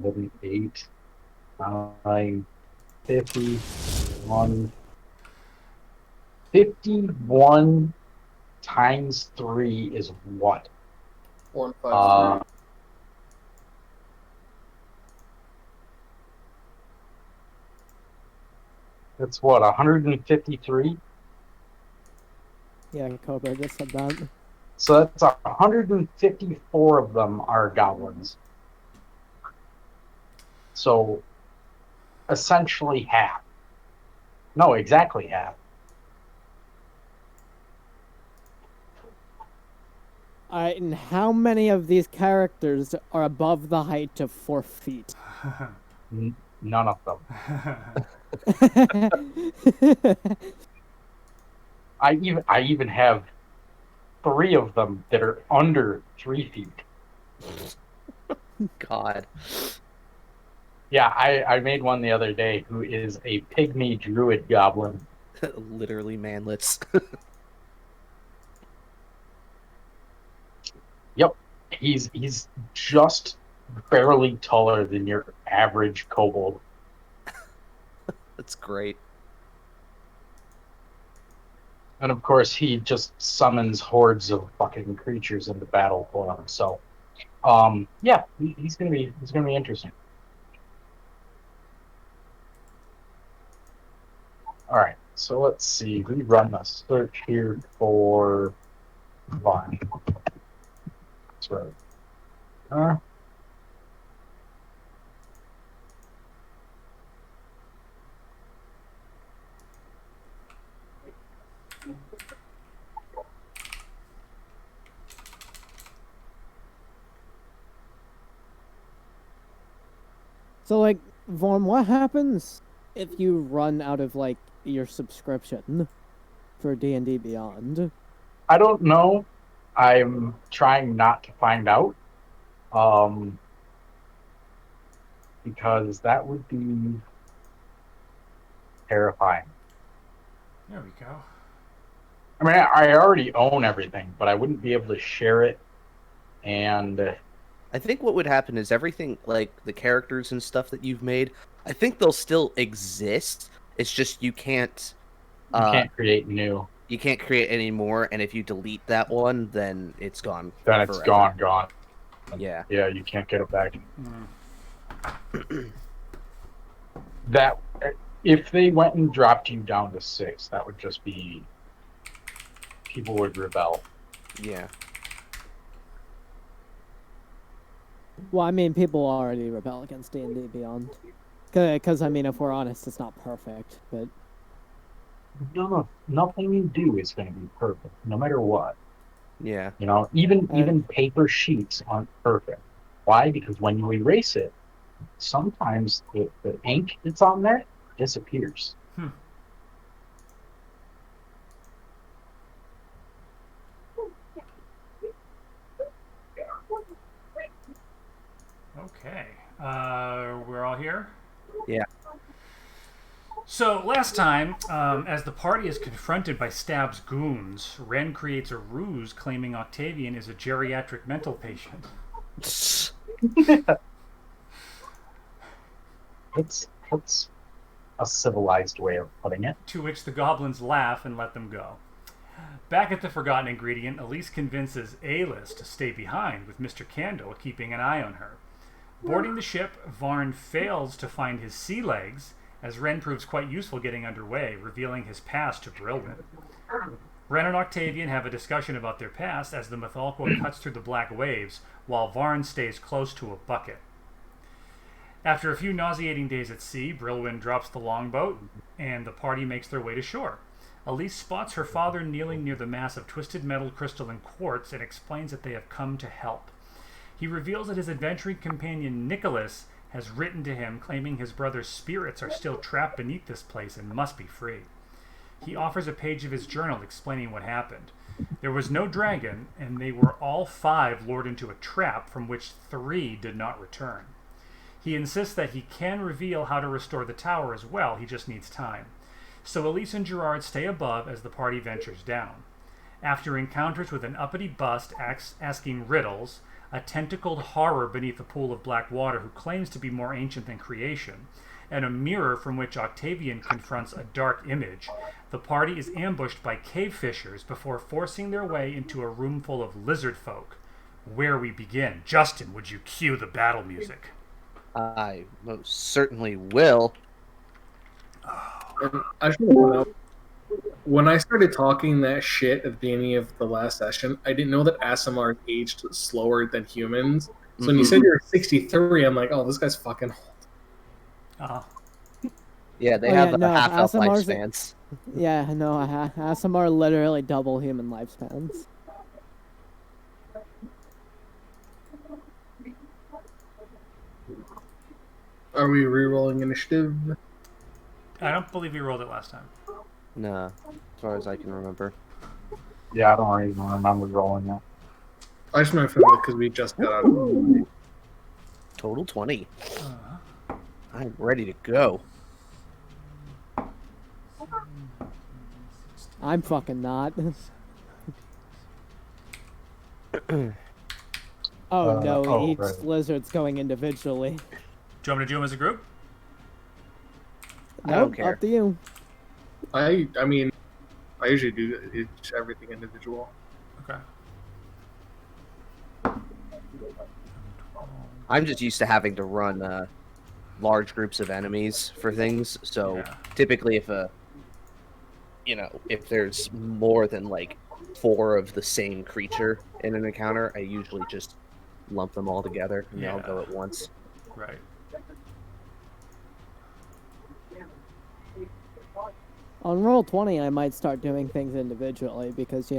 8, 9, 51. 51 times 3 is what? 153. That's what, 153? Yeah, Cobra just said that. So that's 154 of them are goblins. So essentially half. No, exactly half. Alright, and how many of these characters are above the height of 4 feet? None of them. I even have 3 of them that are under 3 feet. God. Yeah, I made one the other day who is a pygmy druid goblin. Literally manlets. Yep. He's just barely taller than your average kobold. That's great. And of course he just summons hordes of fucking creatures into battle for him. So yeah, he's gonna be interesting. Alright, so let's see. We run a search here for Vine. That's right. So, like, Vaughn, what happens if you run out of, like, your subscription for D&D Beyond? I don't know. I'm trying not to find out. Because that would be terrifying. There we go. I mean, I already own everything, but I wouldn't be able to share it. And I think what would happen is everything, like the characters and stuff that you've made, I think they'll still exist. It's just you can't create new. You can't create any more, and if you delete that one, then it's gone. Then it's forever. gone. Yeah. Yeah, you can't get it back. That if they went and dropped you down to 6, that would just be people would rebel. Yeah. Well, I mean, people already rebel against D&D Beyond. Because, I mean, if we're honest, it's not perfect, but... No, nothing you do is going to be perfect, no matter what. Yeah. You know, even paper sheets aren't perfect. Why? Because when you erase it, sometimes the ink that's on there disappears. Okay. We're all here? Yeah. So, last time, as the party is confronted by Stab's goons, Ren creates a ruse claiming Octavian is a geriatric mental patient. That's a civilized way of putting it. To which the goblins laugh and let them go. Back at the Forgotten Ingredient, Elise convinces Alis to stay behind, with Mr. Candle keeping an eye on her. Boarding the ship, Varn fails to find his sea legs, as Ren proves quite useful getting underway, revealing his past to Brilwin. Ren and Octavian have a discussion about their past as the Mythalqua cuts through the black waves, while Varn stays close to a bucket. After a few nauseating days at sea, Brilwin drops the longboat, and the party makes their way to shore. Elise spots her father kneeling near the mass of twisted metal, crystal, and quartz and explains that they have come to help. He reveals that his adventuring companion Nicholas has written to him claiming his brother's spirits are still trapped beneath this place and must be free. He offers a page of his journal explaining what happened. There was no dragon, and they were all 5 lured into a trap from which 3 did not return. He insists that he can reveal how to restore the tower as well, he just needs time. So Elise and Gerard stay above as the party ventures down. After encounters with an uppity bust asking riddles, a tentacled horror beneath a pool of black water who claims to be more ancient than creation, and a mirror from which Octavian confronts a dark image, the party is ambushed by cave fishers before forcing their way into a room full of lizard folk. Where we begin. Justin, would you cue the battle music? I most certainly will. And I just want to point out, when I started talking that shit at the beginning of the last session, I didn't know that ASMR aged slower than humans. So when you said you're 63, I'm like, oh, this guy's fucking old. Yeah, they Oh, have yeah, no, half elf ASMR's lifespans. Yeah, no, ASMR literally double human lifespans. Are we re-rolling initiative? I don't believe we rolled it last time. No, as far as I can remember. Yeah, I don't even remember rolling that. I just remember because we just got out of Total 20. I'm ready to go. I'm fucking not. Oh no, each right. lizard's going individually. Do you want me to do them as a group? I don't Nope, care. up to you. I mean, I usually do everything individual. Okay. I'm just used to having to run large groups of enemies for things. So Yeah. typically, if there's more than like 4 of the same creature in an encounter, I usually just lump them all together and they all go Yeah. at once. Right. On roll 20, I might start doing things individually because,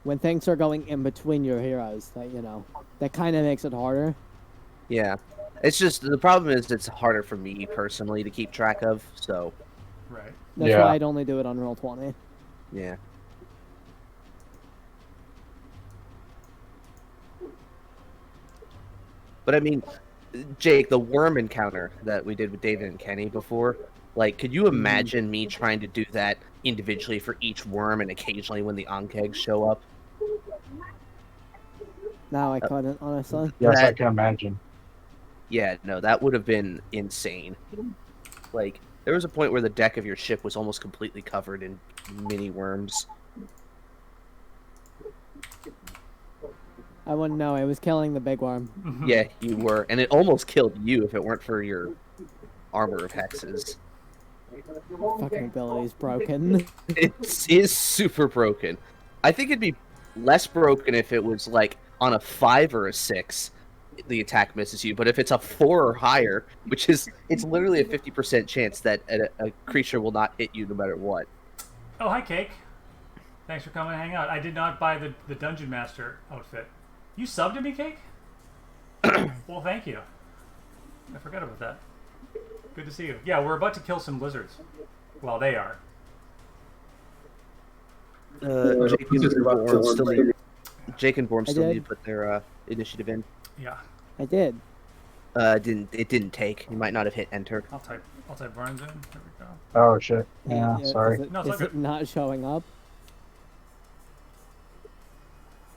when things are going in between your heroes, that kind of makes it harder. Yeah, it's just the problem is it's harder for me personally to keep track of. So Right. That's Yeah. why I'd only do it on roll 20. yeah. But I mean, Jake, the worm encounter that we did with David and Kenny before, like, could you imagine me trying to do that individually for each worm and occasionally when the onkegs show up? No, I couldn't, honestly. Yes, I That- can imagine. Yeah, no, that would have been insane. Like, there was a point where the deck of your ship was almost completely covered in mini worms. I wouldn't know. I was killing the big worm. Yeah, you were, and it almost killed you if it weren't for your armor of hexes. Fucking ability's broken. It is super broken. I think it'd be less broken if it was like on a 5 or a 6, the attack misses you. But if it's a 4 or higher, it's literally a 50% chance that a creature will not hit you no matter what. Oh, hi, Cake. Thanks for coming to hang out. I did not buy the Dungeon Master outfit. You subbed to me, Cake? Well, thank you. I forgot about that. Good to see you. Yeah, we're about to kill some lizards. Well, they are. Jake and Borm I still did. need to put their initiative in. Yeah. I did. It didn't take. You might not have hit enter. I'll type Burns in. There we go. Oh shit. Yeah, sorry. Is No, it's all it good. not showing up?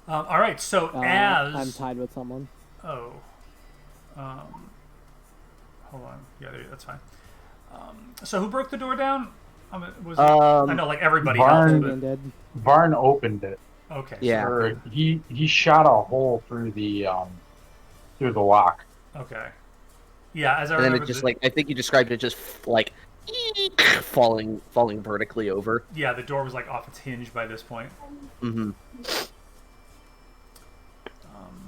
All right. So I'm tied with someone. Oh. Hold on. Yeah, that's fine. So who broke the door down? I know, like everybody Varn- else. Ian did. Varn opened it. But, okay. Yeah. Or he shot a hole through the lock. Okay. Yeah, as I And then remember, it just I think you described it just like falling vertically over. yeah, the door was like off its hinge by this point. Mm-hmm.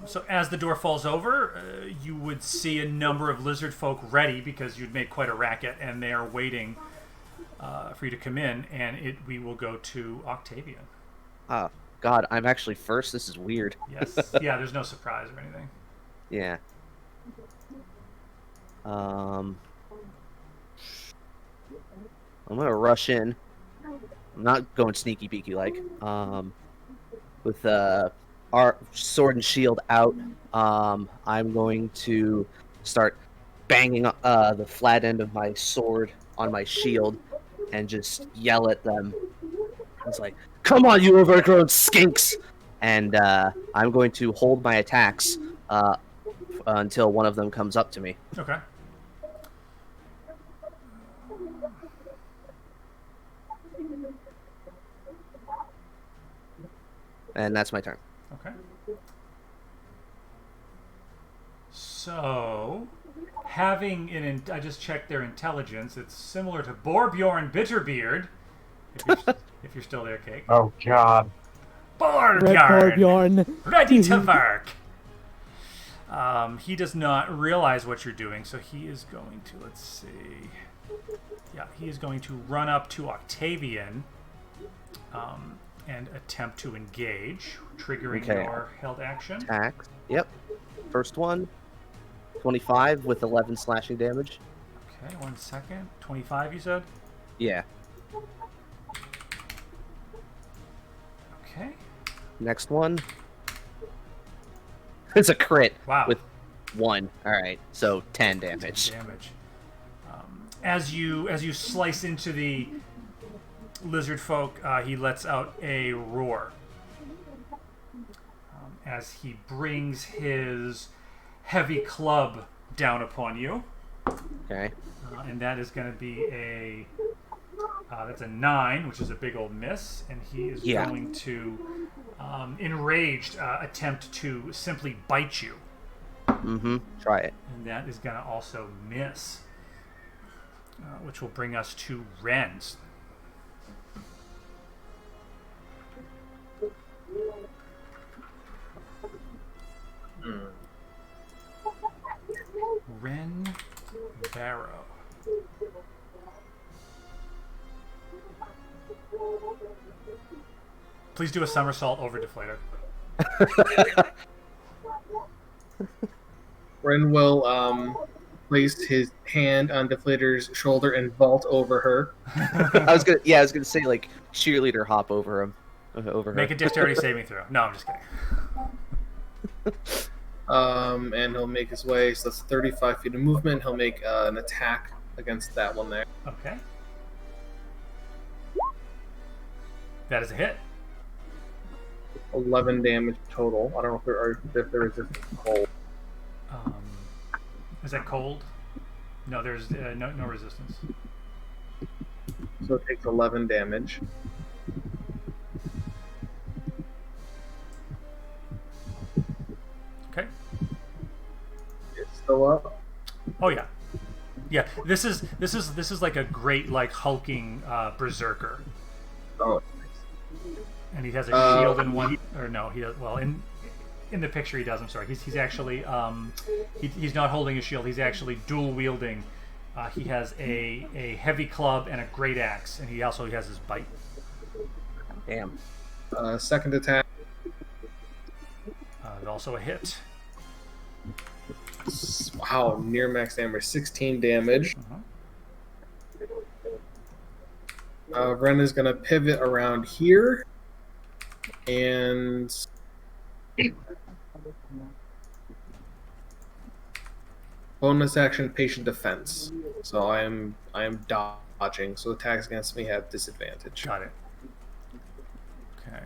So as the door falls over, you would see a number of lizard folk ready because you'd made quite a racket, and they are waiting for you to come in. And we will go to Octavian. Oh God, I'm actually first. This is weird. Yes. Yeah. There's no surprise or anything. Yeah. I'm gonna rush in. I'm not going sneaky beaky like. With our sword and shield out, I'm going to start banging the flat end of my sword on my shield and just yell at them. It's like, "Come on, you overgrown skinks!" And I'm going to hold my attacks until one of them comes up to me. Okay. And that's my turn. Okay. So, I just checked their intelligence. It's similar to Borbjorn Bitterbeard. If you're still there, Cake. Oh God. Red Borbjorn, Borbjorn. ready to work. He does not realize what you're doing, so he is going to, let's see. Yeah, he is going to run up to Octavian and attempt to engage, triggering your held action. Attacks. Yep. First one. 25 with 11 slashing damage. Okay, 1 second. 25, you said? Yeah. Okay. Next one. It's a crit. Wow. With 1. All right. So 10 damage. 10 damage. As you slice into the lizard folk, he lets out a roar. As he brings his heavy club down upon you. Okay. And that is going to be that's a 9, which is a big old miss, and he is going to, enraged, attempt to simply bite you. Mm-hmm. Try it. And that is going to also miss, which will bring us to Ren's. Ren Barrow. Please do a somersault over Deflator. Ren will place his hand on Deflator's shoulder and vault over her. I was gonna say like cheerleader hop over him, over her. Make a dexterity saving throw. No, I'm just kidding. And he'll make his way. So that's 35 feet of movement. He'll make an attack against that one there. Okay. That is a hit. 11 damage total. I don't know if there is a cold. Is that cold? No, there's no resistance. So it takes 11 damage. Okay. It's still up. Oh yeah, yeah. This is like a great like hulking berserker. Oh. And he has a shield in one, or no, he does, well in the picture he does. I'm sorry. He's actually he's not holding a shield. He's actually dual wielding. He has a heavy club and a great axe, and he also has his bite. Damn. Second attack. Also a hit. Wow, near max damage, 16 damage. Ren is going to pivot around here. And bonus action patient defense. So I am dodging. So attacks against me have disadvantage. Got it. Okay.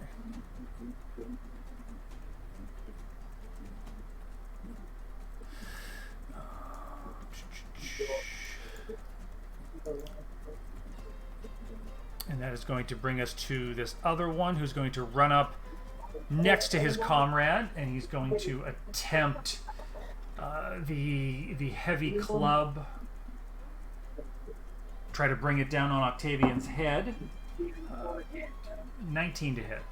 And that is going to bring us to this other one who's going to run up next to his comrade, and he's going to attempt the heavy club. Try to bring it down on Octavian's head. 19 to hit.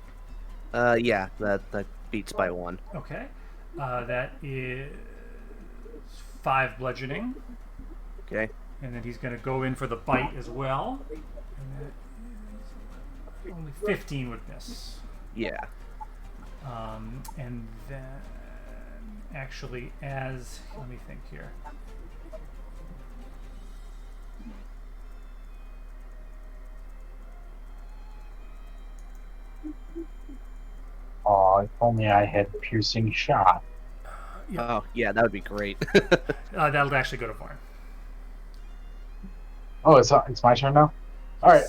Yeah, that beats by 1. Okay. That is 5 bludgeoning. Okay. And then he's going to go in for the bite as well. And that is only 15 would miss. Yeah. And then actually let me think here. Oh, if only I had piercing shot. Yeah. Oh, yeah, that would be great. That'll actually go to Varn. Oh, it's my turn now? Alright,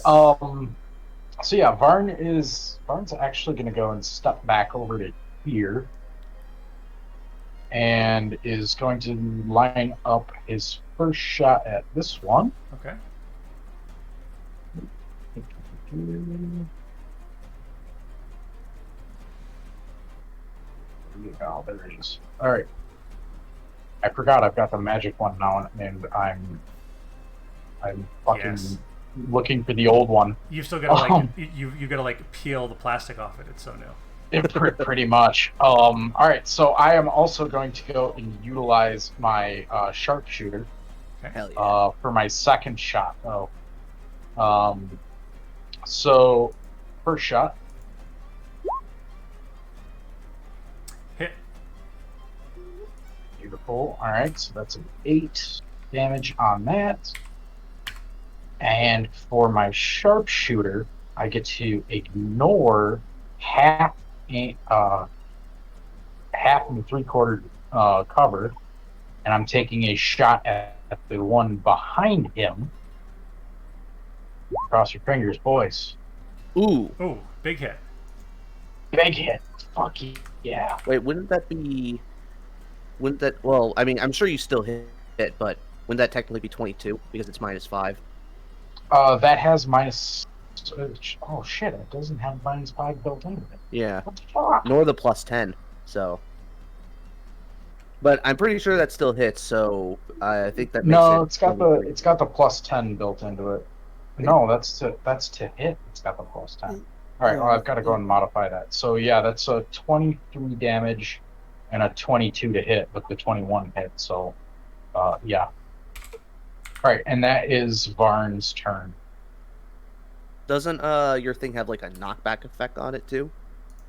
so yeah, Varn's actually gonna go and step back over to here. and is going to line up his first shot at this one. Okay. Oh, there it is. All right. I forgot I've got the magic one now, and I'm fucking Yes. looking for the old one. You've still got to like you got to like peel the plastic off it. It's so new. Pretty much. All right, so I am also going to go and utilize my sharpshooter Hell yeah. for my second shot, though. So first shot. Hit. Beautiful. All right, so that's an 8 damage on that. And for my sharpshooter, I get to ignore half and 3/4 cover, and I'm taking a shot at the one behind him. Cross your fingers, boys. Ooh. Ooh, big hit. Big hit. Fuck yeah. Wait, wouldn't that? Well, I mean, I'm sure you still hit it, but wouldn't that technically be 22 because it's -5? That has minus. Oh shit! It doesn't have -5 built into it. Yeah. What the fuck? Nor the +10. So. But I'm pretty sure that still hits. So I think that makes No, it. it's got the +10 built into it. No, that's to hit. It's got the +10. All right, well, I've got to go and modify that. So yeah, that's a 23 damage and a 22 to hit with the 21 hit. So, yeah. All right, and that is Varn's turn. Doesn't your thing have like a knockback effect on it too?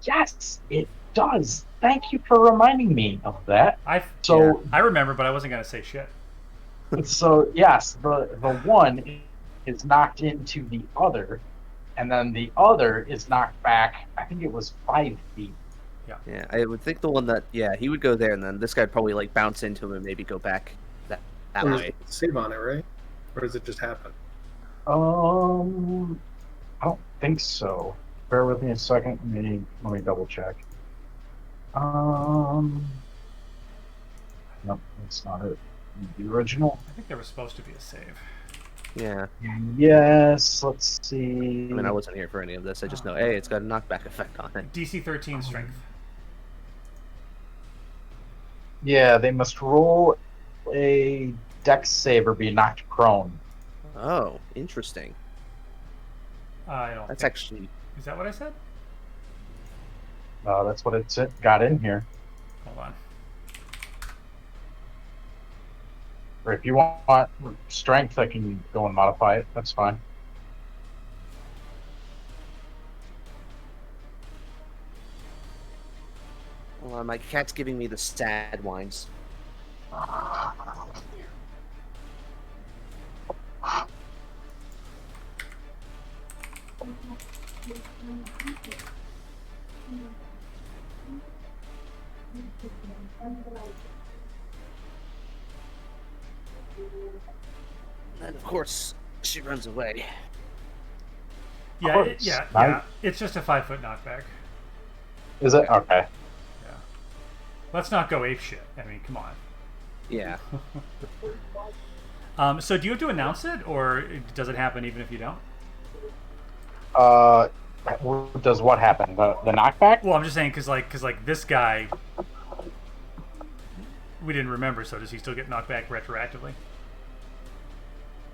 Yes, it does. Thank you for reminding me of that. I remember, but I wasn't gonna say shit. So yes, the one is knocked into the other, and then the other is knocked back. I think it was 5 feet. Yeah, I would think the one that he would go there, and then this guy'd probably like bounce into him and maybe go back that There's way. save on it, right? Or does it just happen? I don't think so. Bear with me a second. Let me double check. Nope, that's not it. The original. I think there was supposed to be a save. Yeah. Yes. Let's see. I mean, I wasn't here for any of this. I just know, hey, it's got a knockback effect on it. DC 13 strength. Yeah, they must roll a dex save or be knocked prone. Oh, interesting. I don't. That's think... actually. Is that what I said? That's what it got in here. Hold on. Or if you want strength, I can go and modify it. That's fine. Well, my cat's giving me the sad whines. And of course, she runs away. Yeah, course. yeah. It's just a 5-foot knockback. Is it? Okay. Yeah. Let's not go ape shit. I mean, come on. Yeah. So do you have to announce it, or does it happen even if you don't? Does what happen? The knockback? Well, I'm just saying because like this guy, we didn't remember. So does he still get knocked back retroactively?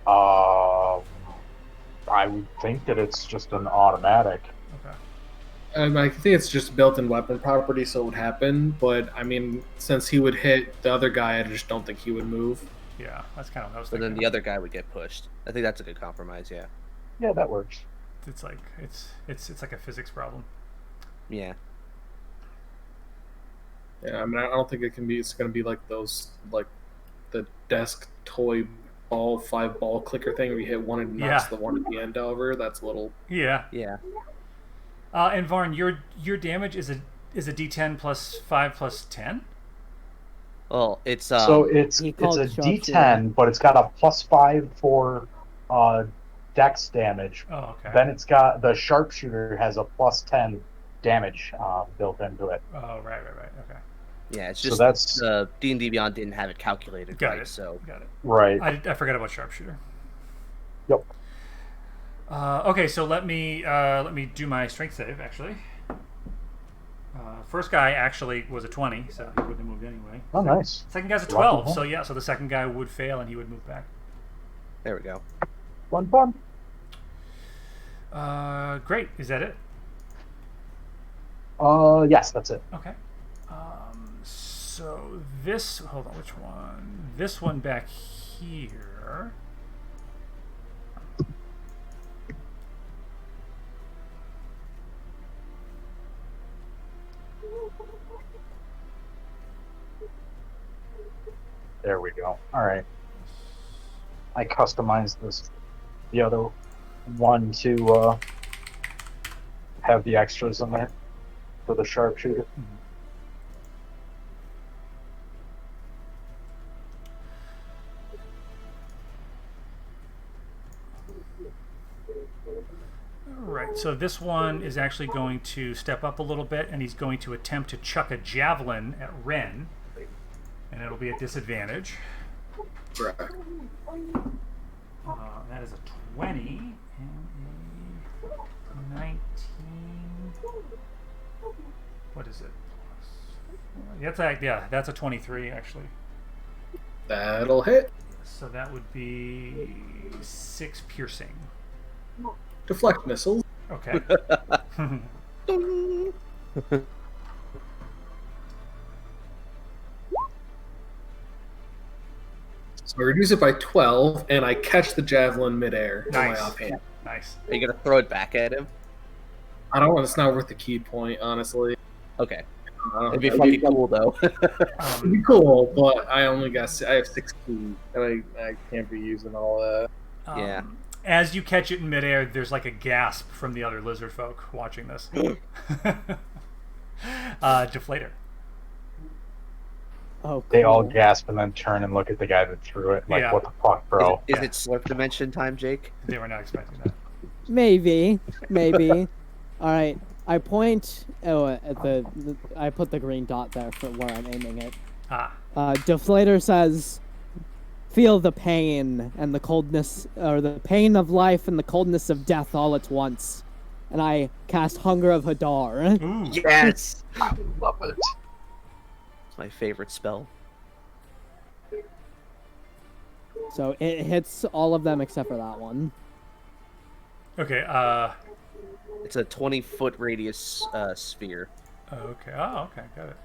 I would think that it's just an automatic. Okay. I think it's just built-in weapon property, so it would happen. But I mean, since he would hit the other guy, I just don't think he would move. Yeah, that's kind of what I was But thinking. then the other guy would get pushed. I think that's a good compromise. Yeah. Yeah, that works. It's like it's like a physics problem. Yeah. Yeah, I mean, I don't think it can be. It's going to be like those, like the desk toy ball 5-ball clicker thing where you hit one and knocks the one at the end over. That's a little. Yeah. Yeah. And Varn, your damage is a D10 plus 5 plus 10. Well, it's so it's a D10, but it's got a +5 for dex damage. Oh, okay. Then it's got the sharpshooter has a +10 damage built into it. Oh, right. Okay. Yeah, it's So just that's D&D Beyond didn't have it calculated Got right, it. so Got it. right. I forgot about sharpshooter. Yep. Okay, so let me do my strength save actually. First guy actually was a 20, so he wouldn't have moved anyway. Oh, nice. Second guy's a Lucky 12, him. so yeah, so the second guy would fail and he would move back. there we go. Fun. Great. Is that it? Yes, that's it. Okay. So this, hold on, which one? This one back here. There we go. All right. I customized the other one to have the extras in there for the sharpshooter. Right, so this one is actually going to step up a little bit, and he's going to attempt to chuck a javelin at Ren, and it'll be a disadvantage. Correct. That is a 20 and a 19. What is it? That's a 23 actually. That'll hit. So that would be 6 piercing. Deflect missiles. Okay. So I reduce it by 12, and I catch the javelin midair in my Nice. offhand. Nice. Are you gonna throw it back at him? I don't want. It's not worth the key point, honestly. Okay. It'd It'd be fucking cool though. It'd be cool, but I have 6 keys, and I can't be using all that. Yeah. As you catch it in midair, there's like a gasp from the other lizard folk watching this. Deflator. Oh, They all cool. gasp and then turn and look at the guy that threw it. Like, Yeah. what the fuck, bro? Is it slurp dimension time, Jake? They were not expecting that. Maybe. All right. I point. I put the green dot there for where I'm aiming it. Ah. Deflator says, "Feel the pain and the coldness, or the pain of life and the coldness of death all at once." And I cast Hunger of Hadar. Ooh. Yes! I love it. It's my favorite spell. So it hits all of them except for that one. Okay. It's a 20-foot radius sphere. Okay. Oh, okay. Got it.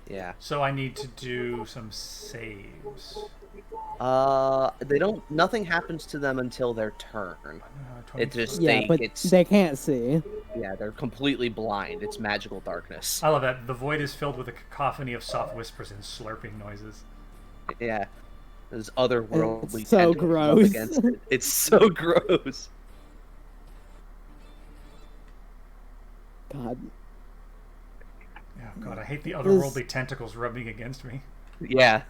Yeah. So I need to do some saves. They don't. Nothing happens to them until their turn. 20 It just Yeah, but it's they can't see. yeah. They're completely blind. It's magical darkness. I love that. The void is filled with a cacophony of soft whispers and slurping noises. Yeah. There's otherworldly It's so tentacles up gross. against it. It's so gross. God. Oh god, I hate the otherworldly tentacles rubbing against me. Yeah.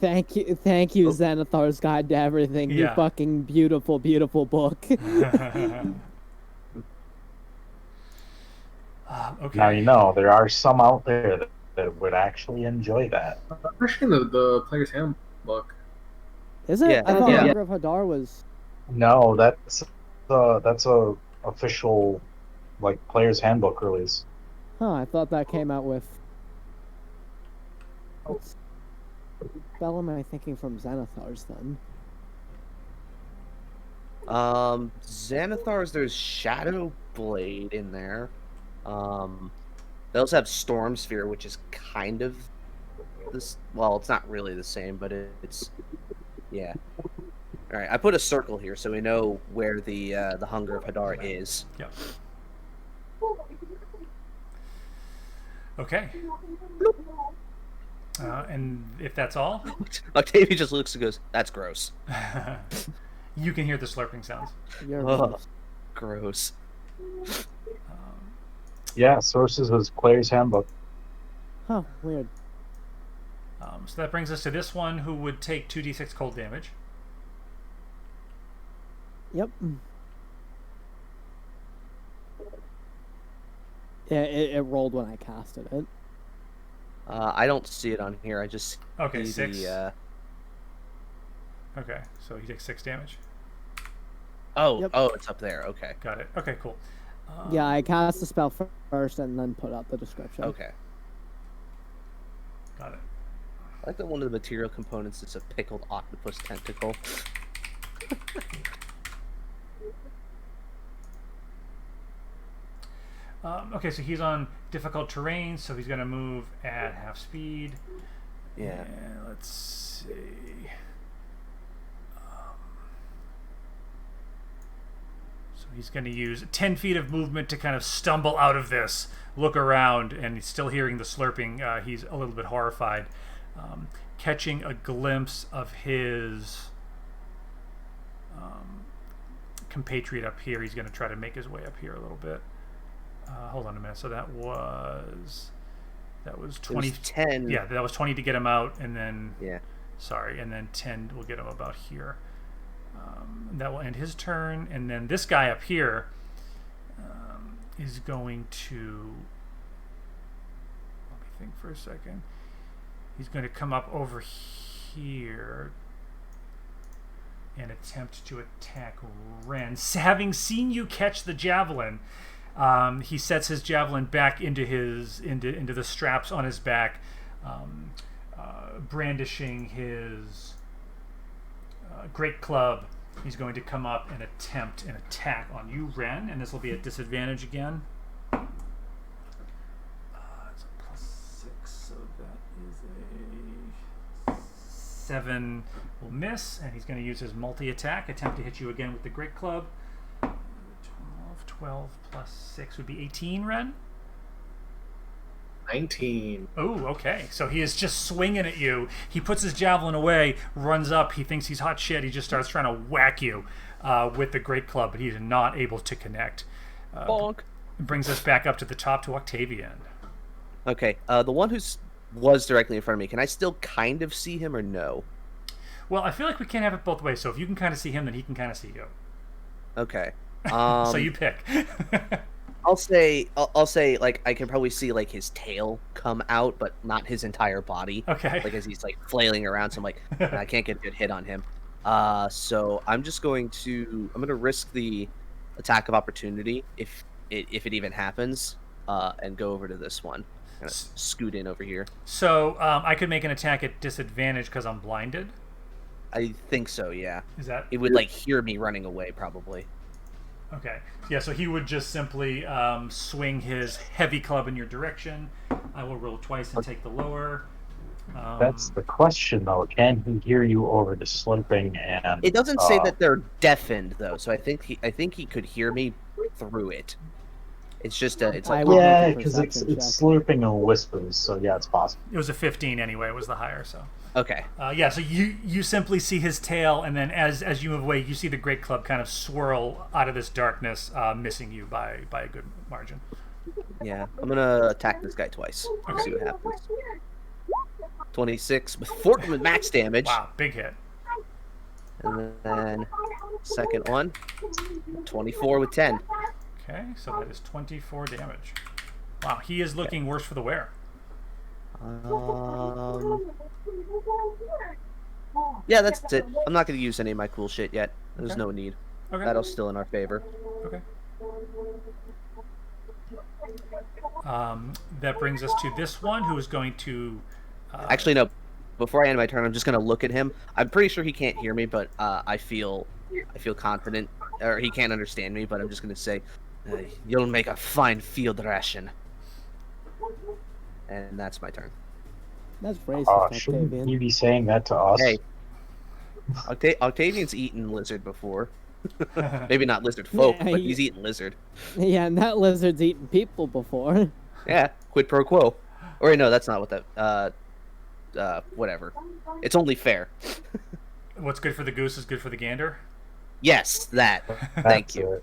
Thank you, Xanathar's Guide to Everything. You Yeah. fucking beautiful, beautiful book. Okay. Now you know there are some out there that would actually enjoy that. Especially in the player's handbook. Is it? Yeah. I thought Yeah. Hunger of Hadar was. No, that's a official like player's handbook release. Huh, I thought that came out with. What spell am I thinking from Xanathar's then? Xanathar's, there's Shadow Blade in there. They also have Storm Sphere, which is kind of this. Well, it's not really the same, but it's yeah. All right, I put a circle here so we know where the Hunger of Hadar is. Yep. Okay. And if that's all, Octavia just looks and goes, "That's gross." you can hear the slurping sounds. You're Ugh. Gross. Yeah, sources is player's handbook. Huh, weird. So that brings us to this one, who would take 2d6 cold damage. Yep. Yeah, it rolled when I casted it. I don't see it on here. I just Okay, see 6. the. Okay, so he takes 6 damage. Oh, Yep. oh, it's up there. Okay. Got it. Okay, cool. Yeah, I cast the spell first and then put out the description. Okay. Got it. I like that one of the material components is a pickled octopus tentacle. Okay, so he's on difficult terrain, so he's going to move at half speed. Yeah. And let's see. So he's going to use 10 feet of movement to kind of stumble out of this, look around, and he's still hearing the slurping. He's a little bit horrified. Catching a glimpse of his compatriot up here, he's going to try to make his way up here a little bit. Hold on a minute. So that was 20. It was 10. Yeah, that was 20 to get him out, and then Yeah. sorry, and then 10 will get him about here. That will end his turn, and then this guy up here is going to. Let me think for a second. He's going to come up over here and attempt to attack Ren. Having seen you catch the javelin, he sets his javelin back into into the straps on his back, brandishing his great club. He's going to come up and attempt an attack on you, Ren, and this will be at disadvantage again. It's a +6, so that is a 7 will miss, and he's going to use his multi-attack, attempt to hit you again with the great club. 12 plus 6 would be 18, Ren? 19. Oh, okay. So he is just swinging at you. He puts his javelin away, runs up. He thinks he's hot shit. He just starts trying to whack you with the great club, but he's not able to connect. Bonk. Brings us back up to the top to Octavian. Okay. The one who was directly in front of me, can I still kind of see him or no? Well, I feel like we can't have it both ways. So if you can kind of see him, then he can kind of see you. Okay. So you pick. I'll say like I can probably see like his tail come out, but not his entire body. Okay. Like as he's like flailing around, so I'm like I can't get a good hit on him. So I'm going to risk the attack of opportunity if it even happens, and go over to this one. Kind of scoot in over here. So I could make an attack at disadvantage because I'm blinded. I think so. Yeah. Is that? It would like hear me running away probably. Okay. Yeah, so he would just simply swing his heavy club in your direction. I will roll twice and take the lower. That's the question, though. Can he hear you over the slurping and? It doesn't say that they're deafened though, so I think he could hear me through it. It's just it's like Yeah, because it's slurping and whispers, so yeah, it's possible. It was a 15 anyway. It was the higher, so. okay. Yeah, so you simply see his tail, and then as you move away, you see the great club kind of swirl out of this darkness, missing you by a good margin. Yeah, I'm gonna attack this guy twice. Okay. See what happens. 26 with max damage. Wow, big hit. And then second one, 24 with 10. Okay, so that is 24 damage. Wow, he is looking worse for the wear. Yeah, that's it. I'm not gonna use any of my cool shit yet. There's Okay. no need. Okay. Battle's still in our favor. Okay. That brings us to this one, who is going to. Actually, no. Before I end my turn, I'm just gonna look at him. I'm pretty sure he can't hear me, but I feel confident, or he can't understand me. But I'm just gonna say, "You'll make a fine field ration," and that's my turn. That's racist, Shouldn't Octavian. you be saying that to us? Hey, Octavian's eaten lizard before. Maybe not lizard folk, Yeah, but he's eaten lizard. Yeah, and that lizard's eaten people before. Yeah, quid pro quo. Or no, that's not what that. Whatever. It's only fair. What's good for the goose is good for the gander. Yes, that. Thank you.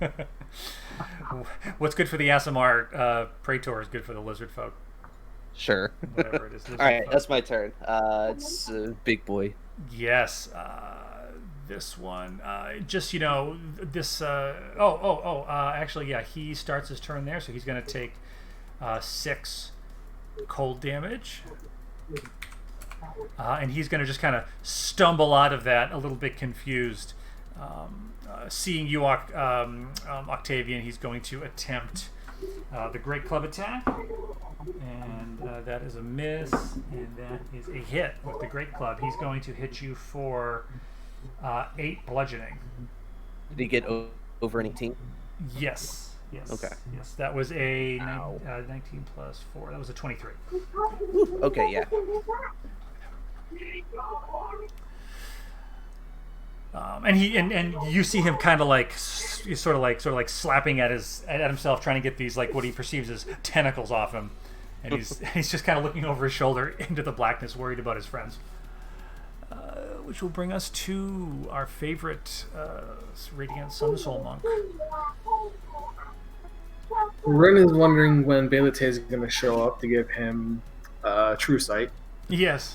What's good for the ASMR Praetor is good for the lizard folk. Sure. Whatever it is. All right, that's my turn. It's big boy. Yes. This one. Just, this. Actually, yeah, he starts his turn there, so he's going to take 6 cold damage. And he's going to just kind of stumble out of that a little bit confused. Seeing you, Octavian, he's going to attempt the Great Club attack. And that is a miss, and that is a hit with the Great Club. He's going to hit you for 8 bludgeoning. Did he get over an 18? Yes. Yes. Okay. Yes, that was a 19 plus 4. That was a 23. Okay, yeah. And you see him kind of like sort of like slapping at himself, trying to get these like what he perceives as tentacles off him, and he's just kind of looking over his shoulder into the blackness, worried about his friends. Which will bring us to our favorite Radiant Sun Soul monk. Ren is wondering when Belite is going to show up to give him true sight. Yes.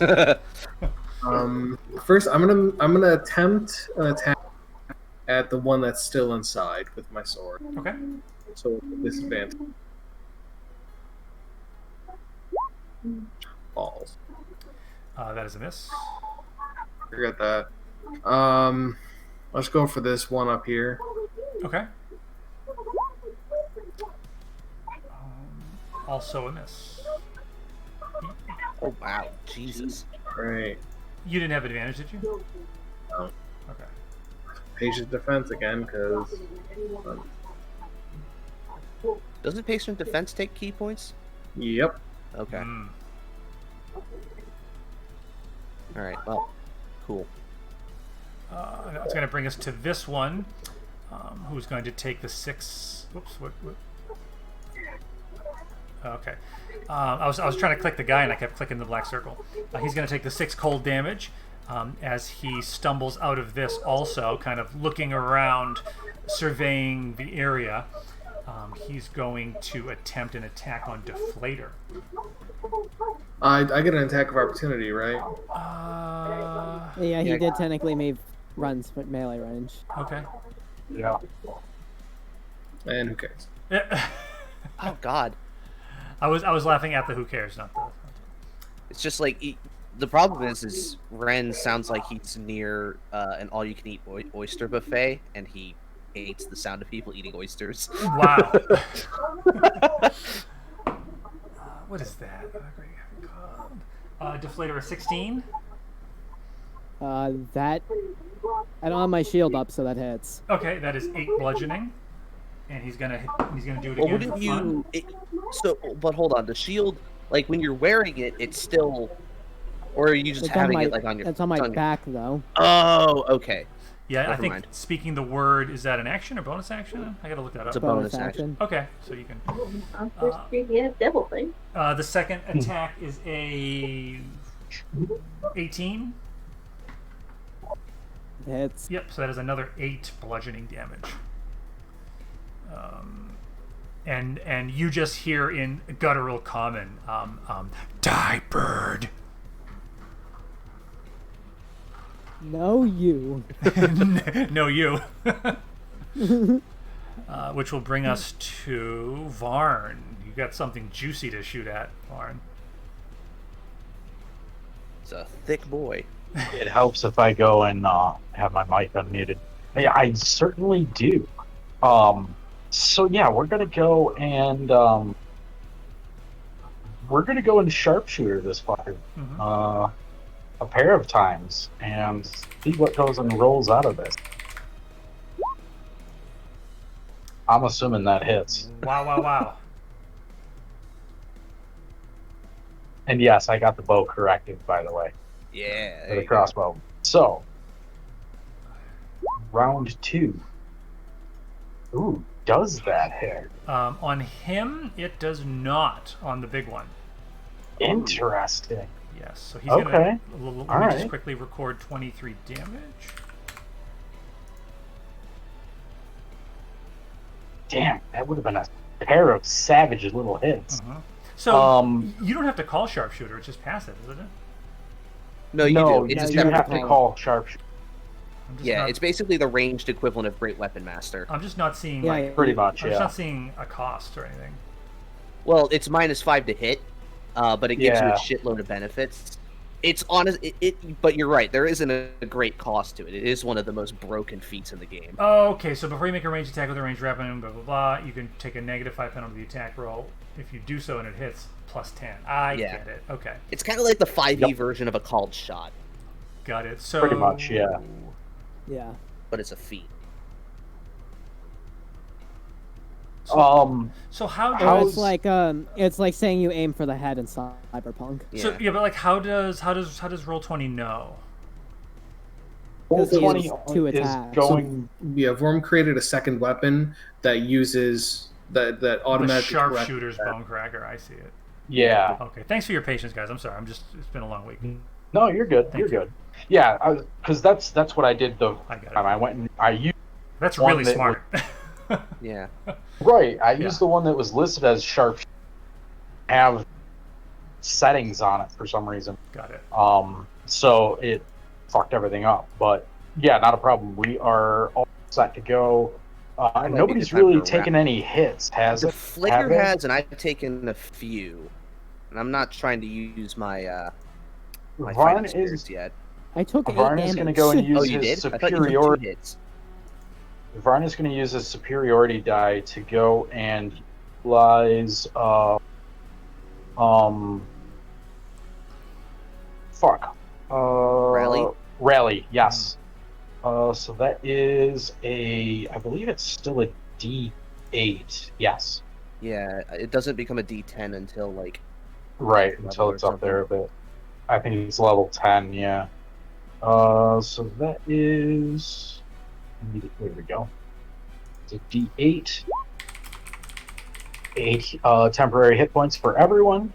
First, I'm gonna attempt an attack at the one that's still inside with my sword. Okay. So disadvantage. Balls. That is a miss. Forget that. Let's go for this one up here. Okay. Also a miss. Oh, wow. Jesus. Right. You didn't have advantage, did you? No. Okay. Patient defense again, because Doesn't patient defense take key points? yep. Okay. Mm. All right. Well, cool. That's going to bring us to this one, who's going to take the 6. Whoops. What? Okay. I was trying to click the guy and I kept clicking the black circle. He's going to take the 6 cold damage as he stumbles out of this, also kind of looking around, surveying the area. He's going to attempt an attack on Deflator. I get an attack of opportunity, right? Yeah, he did technically runs melee range. Okay. Yeah. And who cares? Oh, God. I was laughing at the who cares, not the. It's just like the problem is Ren sounds like he's near an all-you-can-eat oyster buffet, and he hates the sound of people eating oysters. Wow. What is that? Deflator a 16. That I don't have my shield up, so that hits. Okay, that is 8 bludgeoning, and he's gonna do it Well, again. wouldn't for you? fun. But hold on. The shield, like when you're wearing it, it's still, or are you just It's having on my, it like on your? It's on my it's back though. Oh, okay. Yeah, I Never think mind. speaking the word, is that an action or bonus action? I gotta look that It's a up. bonus action. Okay, so you can. I'm first speaking a devil thing. The second attack is a 18. Hits. Yep, so that is another 8 bludgeoning damage. And you just hear in guttural common, die, bird. No, you. No, you. Which will bring us to Varn. You got something juicy to shoot at, Varn. It's a thick boy. It helps if I go and have my mic unmuted. Yeah, I certainly do. So yeah, we're gonna go and sharpshooter this fucker a pair of times and see what goes and rolls out of this. I'm assuming that hits. Wow. And yes, I got the bow corrected, by the way. Yeah. For the crossbow. So, round 2. Ooh, does that hit? On him, it does not. On the big one. Interesting. Yes, so he's Okay. gonna. Let All me just right. quickly record 23 damage. Damn, that would have been a pair of savage little hits. So you don't have to call sharpshooter; it's just passive, isn't it? No, you No, do. you It's do separate. have to call sharpshooter. I'm just Yeah, not, it's basically the ranged equivalent of Great Weapon Master. I'm just not seeing Yeah, like. Pretty much, I'm just yeah. not seeing a cost or anything. Well, it's -5 to hit, but it gives you a Yeah. shitload of benefits. It's honest, but you're right. There isn't a great cost to it. It is one of the most broken feats in the game. Oh, okay. So before you make a ranged attack with a ranged weapon, blah blah blah, you can take a -5 penalty to the attack roll. If you do so and it hits, +10. I get it. Okay, It's kind of like the 5e Yep. version of a called shot, got it. So Pretty much, yeah. Yeah. but it's a feat. So how Or does it's like saying you aim for the head in Cyberpunk. Yeah. so yeah, but like how does Roll20 know? Because he Roll20 has two is attacks. going. Yeah, Vorm created a second weapon that uses that The automatically corrects sharpshooter's that. bonecracker. I see it. Yeah. Okay, thanks for your patience, guys. I'm sorry. It's been a long week. No, you're good. Thank You're you. good. Yeah, because that's what I did the I got it. time I went and I used. That's one really that smart. Yeah. Right, I Yeah. used the one that was listed as sharp. Have settings on it for some reason. Got it. So it fucked everything up. But yeah, not a problem. We are all set to go. Might be Nobody's the time really for a taken any hits, has The it? Flicker Have they? has, and I've taken a few. And I'm not trying to use my my Varn fighting spirits is yet. I took 8 Varn damage. is going to go and use Oh, you his did? I thought you took 2 superiority. hits. Varn is going to use his superiority die to go and utilize Rally? Rally, yes. So that is I believe it's still a D8. Yes. Yeah, it doesn't become a D10 until like Right, level until or it's up something. there, but I think it's level 10, yeah. So that is. There we go. It's a D8. 8 temporary hit points for everyone.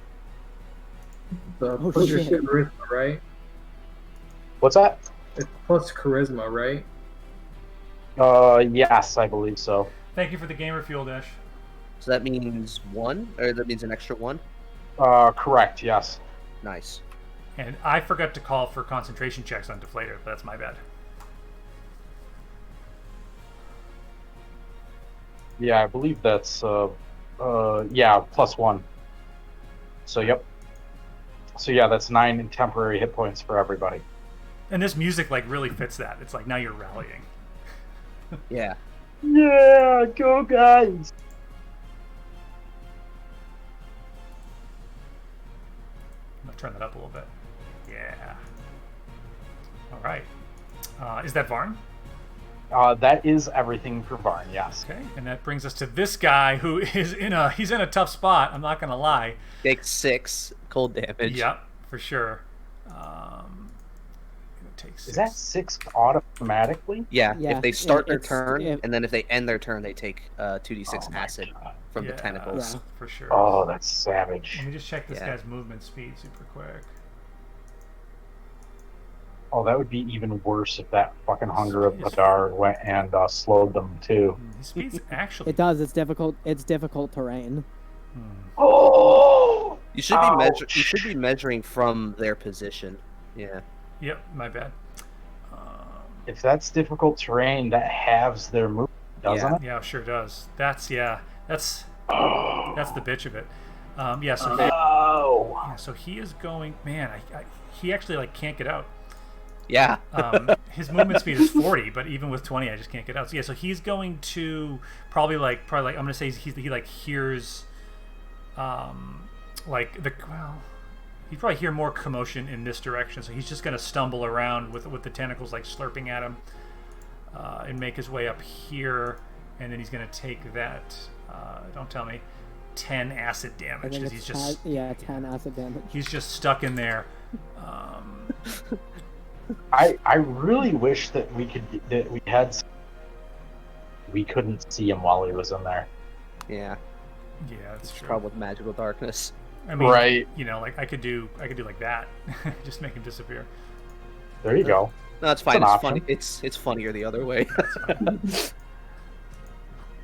The Oh, plus your shit. charisma, right? What's that? It's plus charisma, right? Yes, I believe so. Thank you for the gamer fuel, Dash. So that means 1, or that means an extra 1. Correct, yes. Nice. And I forgot to call for concentration checks on Deflator. That's my bad. Yeah, I believe that's, +1. So, yep. So, yeah, that's 9 temporary hit points for everybody. And this music like really fits that. It's like now you're rallying. Yeah. Yeah, go guys! I'm gonna turn that up a little bit. Yeah. All right. Is that Varn? That is everything for Varn, yes. Okay, and that brings us to this guy who is he's in a tough spot. I'm not gonna lie. Takes 6 cold damage. Yep, for sure. It takes Is that 6 automatically? Yeah, Yeah, if they start their it's- turn, it- and then if they end their turn, they take 2d6 Oh my acid God. from yeah, the tentacles. Yeah. for sure. Oh, that's savage. Let me just check this Yeah. guy's movement speed super quick. Oh, that would be even worse if that fucking Hunger of Hadar went and slowed them too. His speed's actually. It does. It's difficult. It's difficult terrain. Oh! You should be Ouch. You should be measuring from their position. Yeah. Yep, my bad. If that's difficult terrain, that halves their movement, doesn't it? Yeah, sure does. That's the bitch of it. So Oh! yeah, so he is going. Man, he actually like can't get out. Yeah. His movement speed is 40, but even with 20, I just can't get out. So yeah, so he's going to probably like I'm gonna say he like hears, he'd probably hear more commotion in this direction. So he's just gonna stumble around with the tentacles like slurping at him, and make his way up here, and then he's gonna take that. Don't tell me, 10 acid I damage think because it's he's just 10 acid damage. he's just stuck in there. I really wish that we couldn't see him while he was in there. Yeah. Yeah, that's true. Problem with magical darkness. I mean, Right. You know, like I could do like that, just make him disappear. There you go. No, it's fine. an It's option. funny. It's funnier the other way.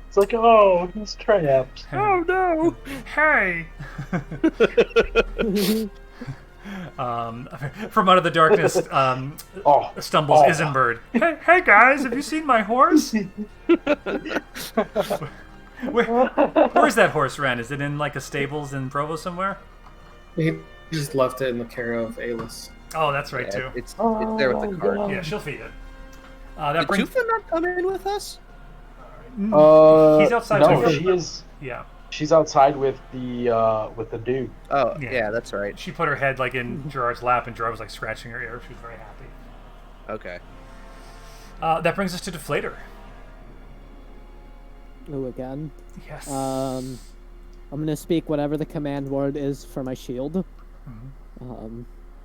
It's like, oh, he's trapped. Oh no! Hey! From out of the darkness, stumbles Oh. Isenbird. Hey guys, have you seen my horse? Where's that horse, Ren? Is it in like a stables in Provo somewhere? He just left it in the care of Alis. Oh, that's right Yeah, too. it's there with the cart. Yeah, she'll feed it. That Did brings. Tufa not come in with us? He's outside. No, with she is. Yeah. She's outside with the dude. Oh, Yeah. yeah, that's right. She put her head like in Gerard's lap, and Gerard was like scratching her ear. She was very happy. Okay. That brings us to Deflator. Ooh, again. Yes. I'm gonna speak whatever the command word is for my shield.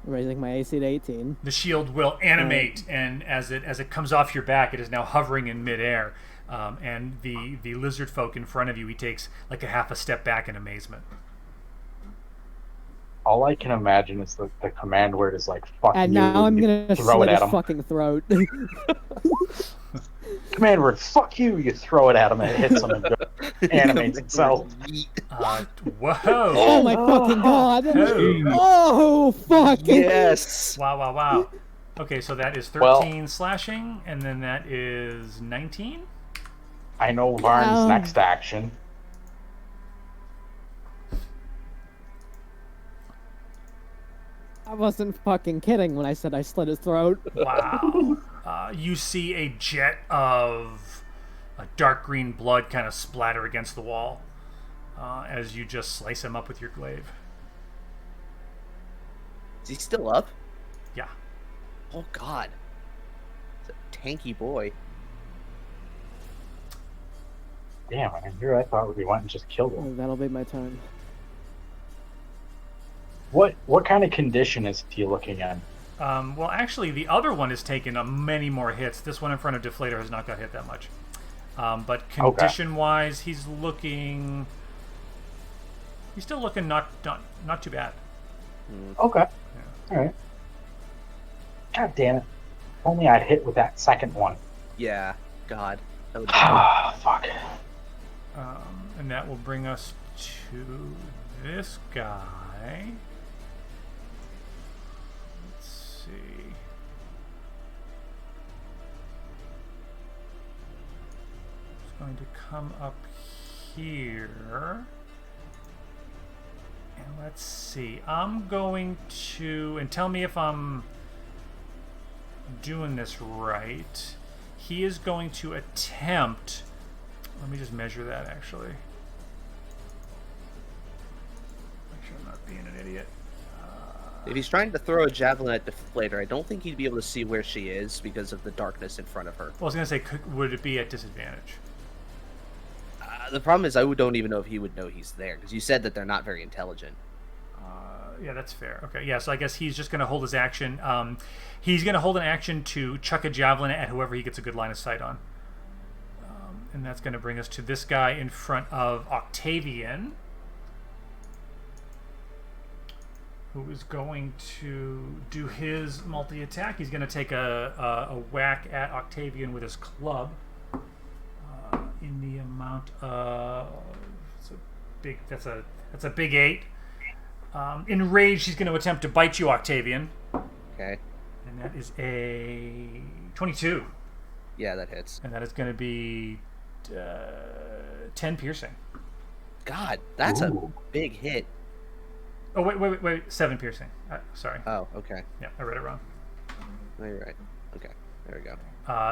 Raising my AC to 18. The shield will animate, and as it comes off your back, it is now hovering in midair. And the lizard folk in front of you, he takes like a half a step back in amazement. All I can imagine is the command word is like "fuck And you." now I'm you gonna throw slit it his at him. fucking throat. Command word "fuck you." You throw it at him and it hits him and animates itself. Whoa! Oh my fucking god! Oh. Oh fuck! Yes. Wow! Okay, so that is 13 slashing, and then that is 19. I know Varn's Wow. next action. I wasn't fucking kidding when I said I slit his throat. Wow! You see a jet of dark green blood kind of splatter against the wall as you just slice him up with your glaive. Is he still up? Yeah. Oh God. It's a tanky boy. Damn, I thought we went and just killed him. That'll be my turn. What kind of condition is he looking at? Well, actually, the other one has taken many more hits. This one in front of Deflator has not got hit that much. But condition-wise, he's still looking not too bad. Okay. All right. God damn it! Only I'd hit with that second one. Yeah. God. That would be Ah, fuck. And that will bring us to this guy. Let's see. It's going to come up here. And let's see. I'm going to... And tell me if I'm doing this right. He is going to attempt... Let me just measure that, actually. Make sure I'm not being an idiot. If he's trying to throw a javelin at Deflator, I don't think he'd be able to see where she is because of the darkness in front of her. Well, I was going to say, would it be at disadvantage? The problem is I don't even know if he would know he's there, because you said that they're not very intelligent. Yeah, that's fair. Okay, yeah, so I guess he's just going to hold his action. He's going to hold an action to chuck a javelin at whoever he gets a good line of sight on. And that's going to bring us to this guy in front of Octavian, who is going to do his multi-attack. He's going to take a whack at Octavian with his club in the amount of... That's a big 8. Enraged, he's going to attempt to bite you, Octavian. Okay. And that is a 22. Yeah, that hits. And that is going to be 10 piercing. God, that's a big hit. Oh, wait. 7 piercing. Sorry. Oh, okay. Yeah, I read it wrong. No, you're right. Okay, there we go.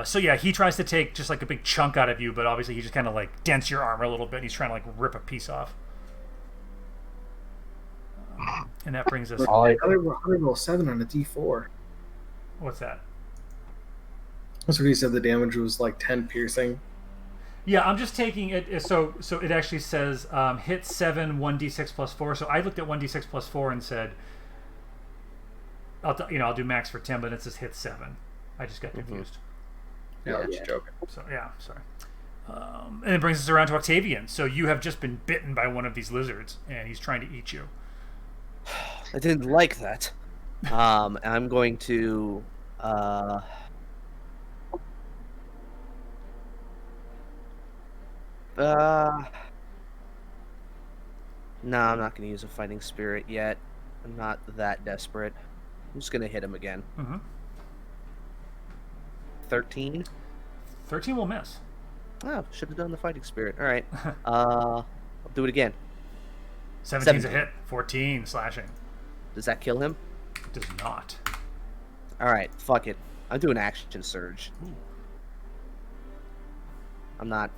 So yeah, he tries to take just like a big chunk out of you, but obviously he just kind of like dents your armor a little bit. He's trying to like rip a piece off. And that brings us... How did I roll 7 on a D4? What's that? That's what he said. The damage was like 10 piercing. Yeah, I'm just taking it. So it actually says hit 7, 1d6 plus 4. So I looked at 1d6 plus 4 and said, I'll do max for 10, but it says hit 7. I just got confused. Yeah, I was joking. So yeah, sorry. And it brings us around to Octavian. So you have just been bitten by one of these lizards, and he's trying to eat you. I didn't like that. And I'm going to... No, I'm not going to use a fighting spirit yet. I'm not that desperate. I'm just going to hit him again. 13? 13 will miss. Oh, should have done the fighting spirit. All right. I'll do it again. 17's a 17. hit. 14 slashing. Does that kill him? It does not. All right, fuck it. I'm doing action surge. Ooh. I'm not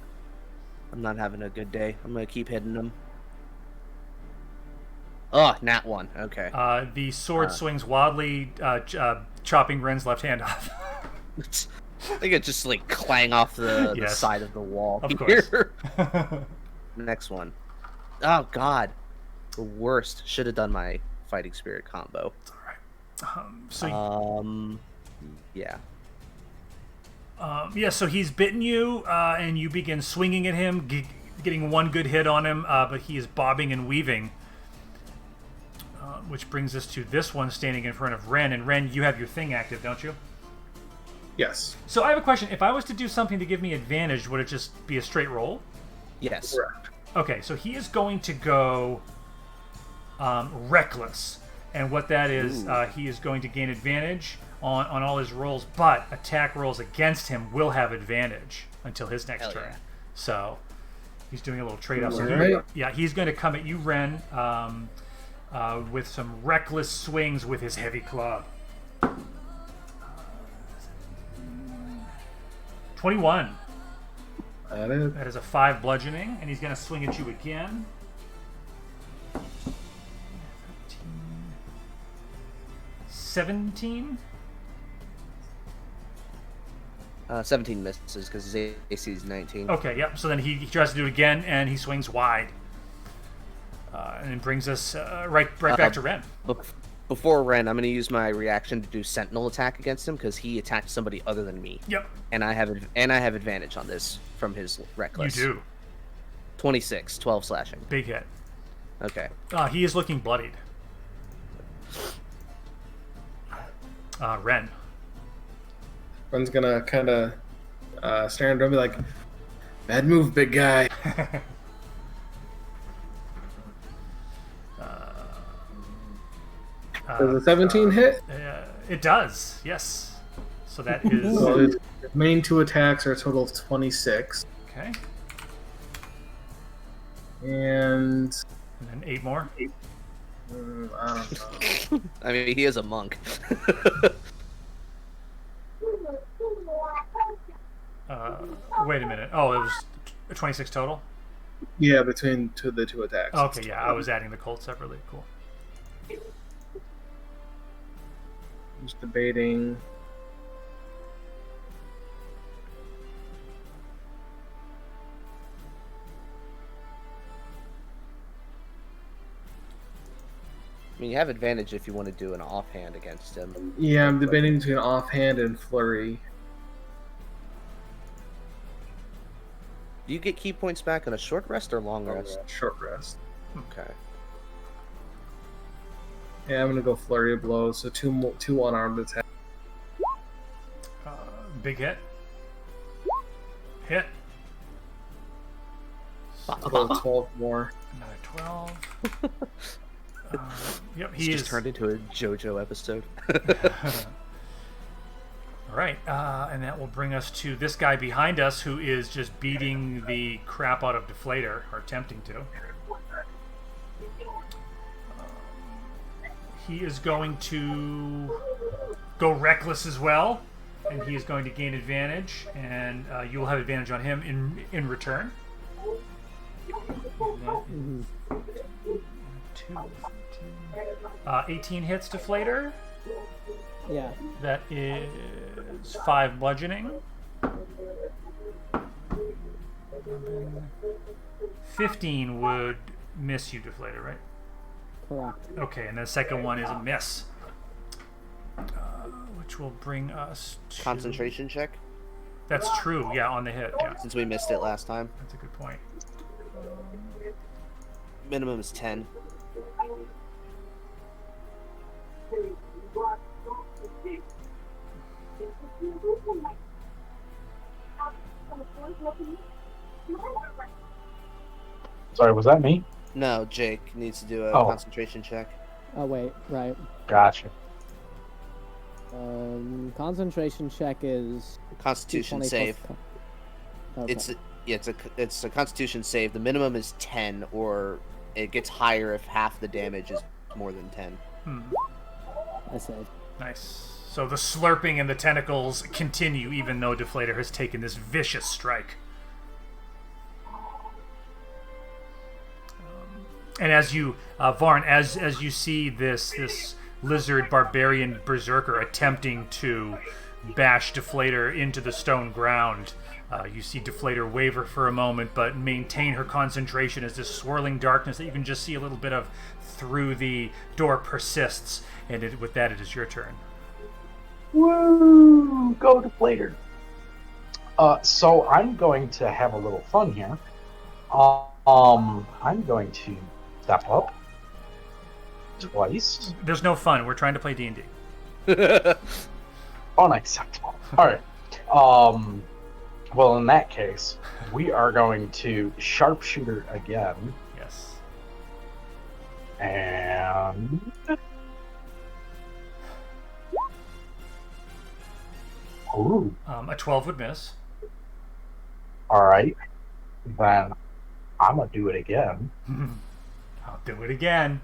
having a good day. I'm gonna keep hitting him. Oh, nat 1. Okay. The sword swings wildly, chopping Ren's left hand off. I think it just like clang off the Yes. side of the wall. Of here. Next one. Oh God, the worst. Should have done my fighting spirit combo. It's all right. Yeah. So he's bitten you, and you begin swinging at him, getting one good hit on him, but he is bobbing and weaving. Which brings us to this one standing in front of Ren. And Ren, you have your thing active, don't you? Yes. So I have a question. If I was to do something to give me advantage, would it just be a straight roll? Yes. Correct. Okay, so he is going to go reckless. And what that is, he is going to gain advantage on all his rolls, but attack rolls against him will have advantage until his next Hell turn. yeah. So he's doing a little trade-off. So Right. he's going to come at you, Ren, with some reckless swings with his heavy club. 21. That is a 5 bludgeoning, and he's going to swing at you again. 17. 17 misses because his AC is 19. Okay, yep. So then he tries to do it again, and he swings wide. And it brings us right back to Ren. Before Ren, I'm going to use my reaction to do Sentinel attack against him because he attacked somebody other than me. Yep. And I have advantage on this from his reckless. You do. 26, 12 slashing. Big hit. Okay. He is looking bloodied. Ren. Ren's gonna kind of stare at him and be like, "Bad move, big guy." Does a 17 hit? It does, yes. So that is... So his main 2 attacks are a total of 26. Okay. And then 8 more. I don't know. I mean, he is a monk. Wait a minute. Oh, it was 26 total? Yeah, between the two attacks. Okay, yeah, I was adding the Colt separately. Cool. Just debating. I mean, you have advantage if you want to do an offhand against him. Yeah, I'm debating between offhand and flurry. Do you get key points back on a short rest or long rest? Short rest. Okay. Yeah, I'm gonna go flurry of blows. So two unarmed attacks. Big hit. Hit. Roll 12 more. Another 12. Yep, It's he just is... turned into a JoJo episode. All right, and that will bring us to this guy behind us who is just beating the crap out of Deflator, or attempting to. He is going to go reckless as well, and he is going to gain advantage, and you will have advantage on him in return. 18 hits Deflator. Yeah. That is 5 bludgeoning. 15 would miss you, Deflator, right? Correct. Okay, and the second one is a miss. Which will bring us to... Concentration check, That's true, yeah, on the hit, yeah. since we missed it last time. That's a good point. Minimum is 10. Sorry, was that me? No, Jake needs to do a Oh. concentration check. Oh wait, right. Gotcha. Concentration check is Constitution 220 save. plus okay. It's a Constitution save. The minimum is 10, or it gets higher if half the damage is more than 10. I said. Nice. So the slurping and the tentacles continue even though Deflator has taken this vicious strike. And as you, Varn, as you see this lizard barbarian berserker attempting to bash Deflator into the stone ground, you see Deflator waver for a moment, but maintain her concentration as this swirling darkness that you can just see a little bit of through the door persists. And with that, it is your turn. Woo! Go Deflator. So I'm going to have a little fun here. I'm going to step up twice. There's no fun. We're trying to play D&D. Unacceptable. All right. Well, in that case, we are going to sharpshooter again. Yes. And ooh. A 12 would miss. All right. Then I'm gonna do it again. I'll do it again.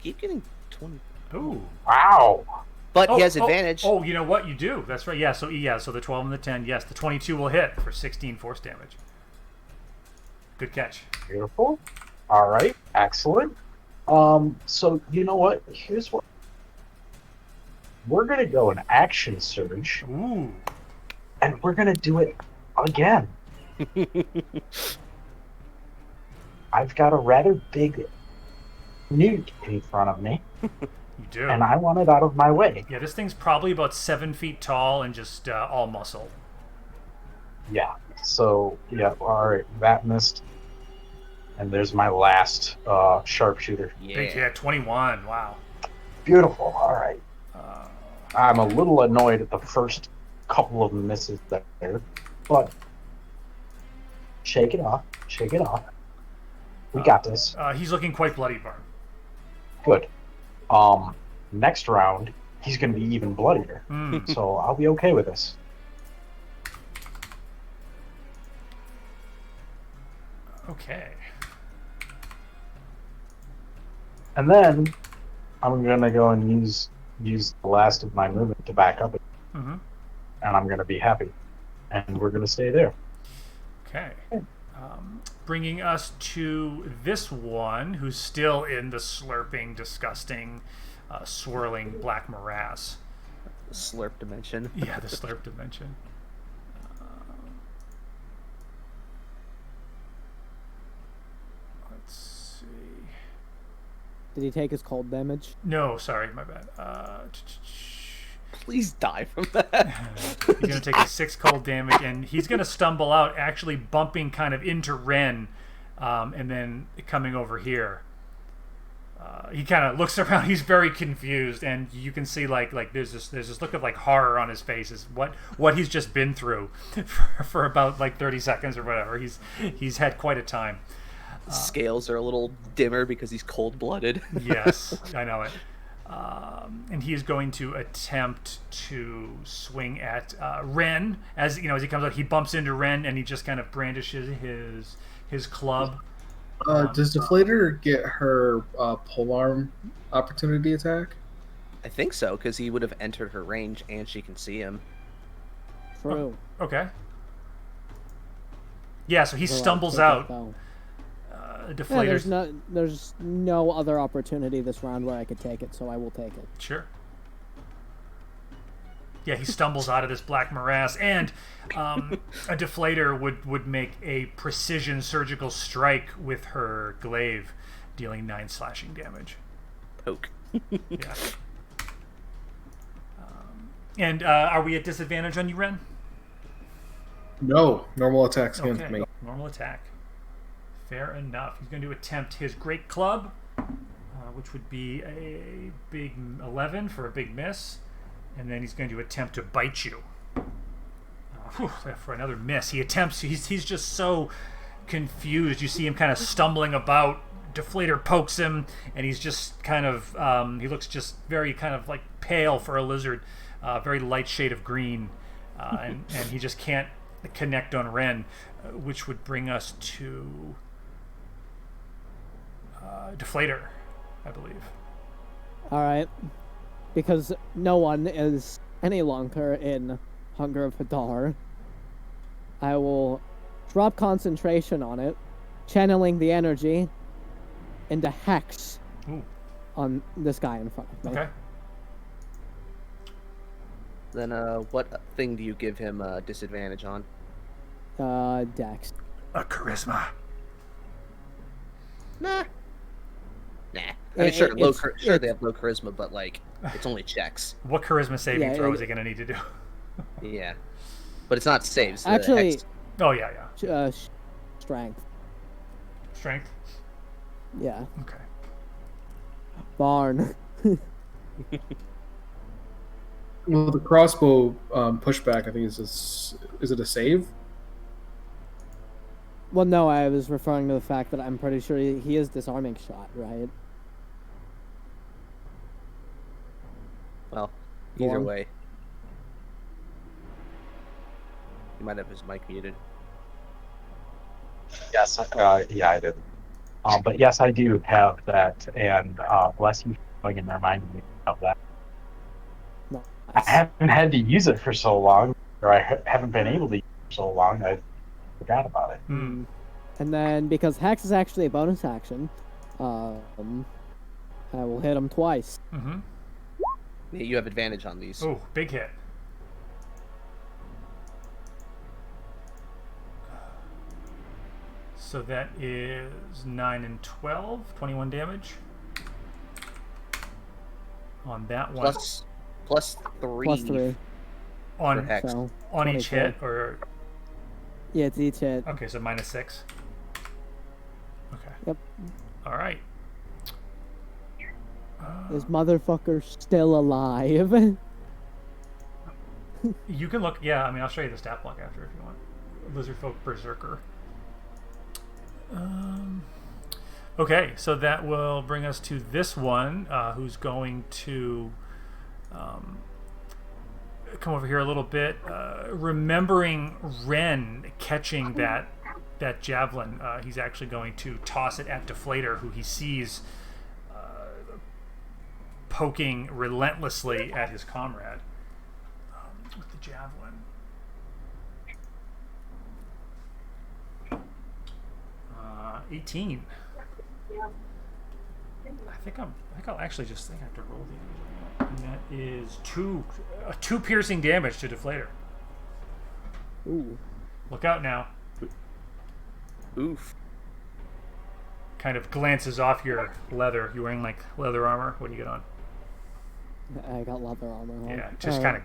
Keep getting 20. Ooh. Wow. But he has advantage. Oh, you know what? You do. That's right. Yeah, so the 12 and the 10, yes. The 22 will hit for 16 force damage. Good catch. Beautiful. All right. Excellent. So you know what? Here's what we're gonna go an action surge. Ooh. And we're gonna do it again. I've got a rather big nuke in front of me. You do. And I want it out of my way. Yeah, this thing's probably about 7 feet tall and just all muscle. Yeah. So, yeah, alright, that missed. And there's my last sharpshooter. Yeah, 21. Wow. Beautiful, alright. I'm a little annoyed at the first couple of misses there, but shake it off. Shake it off. We got this. He's looking quite bloody, Barn. Good. Next round, he's going to be even bloodier. So I'll be okay with this. Okay. And then I'm going to go and use the last of my movement to back up it. Mm-hmm. And I'm going to be happy. And we're going to stay there. Okay. Bringing us to this one, who's still in the slurping, disgusting, swirling black morass. The slurp dimension. Yeah, the slurp dimension. Let's see. Did he take his cold damage? No, sorry, my bad. Please die from that. He's going to take a 6 cold damage, and he's going to stumble out, actually bumping kind of into Ren, and then coming over here. He kind of looks around. He's very confused, and you can see like there's this look of like horror on his face. Is what he's just been through for about like 30 seconds or whatever. He's had quite a time. Scales are a little dimmer because he's cold-blooded. Yes, I know it. And he is going to attempt to swing at Ren. As you know, as he comes out, he bumps into Ren, and he just kind of brandishes his club. Does Deflator get her polearm opportunity attack? I think so, because he would have entered her range and she can see him. True. Okay. Yeah, so he stumbles out. Deflator's... Yeah, there's no other opportunity this round where I could take it, so I will take it. Sure. Yeah, he stumbles out of this black morass, and a Deflator would make a precision surgical strike with her glaive, dealing 9 slashing damage. Poke. Yeah. And are we at disadvantage on you, Ren? No, normal attacks against Okay, me. normal attack. Fair enough. He's going to attempt his great club, which would be a big 11 for a big miss. And then he's going to attempt to bite you. For another miss. He attempts, he's just so confused. You see him kind of stumbling about. Deflator pokes him, and he's just kind of, he looks just very kind of like pale for a lizard. Very light shade of green. And he just can't connect on Ren, which would bring us to Deflator. I believe. All right, because no one is any longer in Hunger of Hadar, I will drop concentration on it, channeling the energy into Hex Ooh. on this guy in front of me. Okay. Then what thing do you give him a disadvantage on? Dex. A charisma. Nah. I mean, sure, it's- they have low charisma, but like it's only checks. What charisma saving Yeah, throw it- is he going to need to do? Yeah, but it's not saves. Actually, Hex- Oh, yeah. Strength. Strength? Yeah. Okay. Barn. Well, the crossbow pushback, I think, is it a save? Well, no, I was referring to the fact that I'm pretty sure he is disarming shot, right? well, either Warm. way, he might have his mic muted. Yes, yeah, I did. But yes, I do have that, and bless you for fucking reminding me of that. No. I haven't had to use it for so long, or I haven't been able to use it for so long, I forgot about it. Hmm. And then, because Hex is actually a bonus action, I will hit him twice. Mm-hmm. Yeah, you have advantage on these. Oh, big hit. So that is 9 and 12, 21 damage. On that one. Plus 3. Plus 3. on for Hex. So, on each 24. hit, or Yeah, it's each hit. okay, so -6. Okay. Yep. All right. This motherfucker's still alive. You can look. Yeah, I mean, I'll show you the stat block after if you want. Lizard folk berserker. Okay, so that will bring us to this one, who's going to come over here a little bit. Remembering Ren catching that javelin, he's actually going to toss it at Deflator, who he sees poking relentlessly at his comrade with the javelin. 18. I think I'll actually just think I have to roll the. And that is two piercing damage to Deflator. Ooh. Look out now. Oof. Kind of glances off your leather. You wearing like leather armor? What do you get on? I got leather armor on. Yeah, just kinda-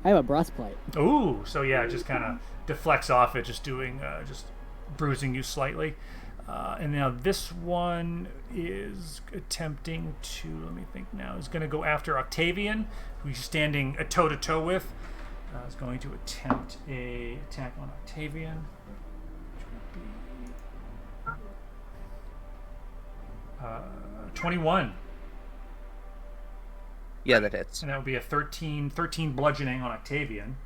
I have a breastplate. Ooh, so yeah, it just kind of deflects off it, just doing, just bruising you slightly. And now this one is attempting to, let me think now, is going to go after Octavian, who he's standing toe to toe with. Is going to attempt a attack on Octavian, which would be 21. Yeah, that hits. And that would be a 13 bludgeoning on Octavian.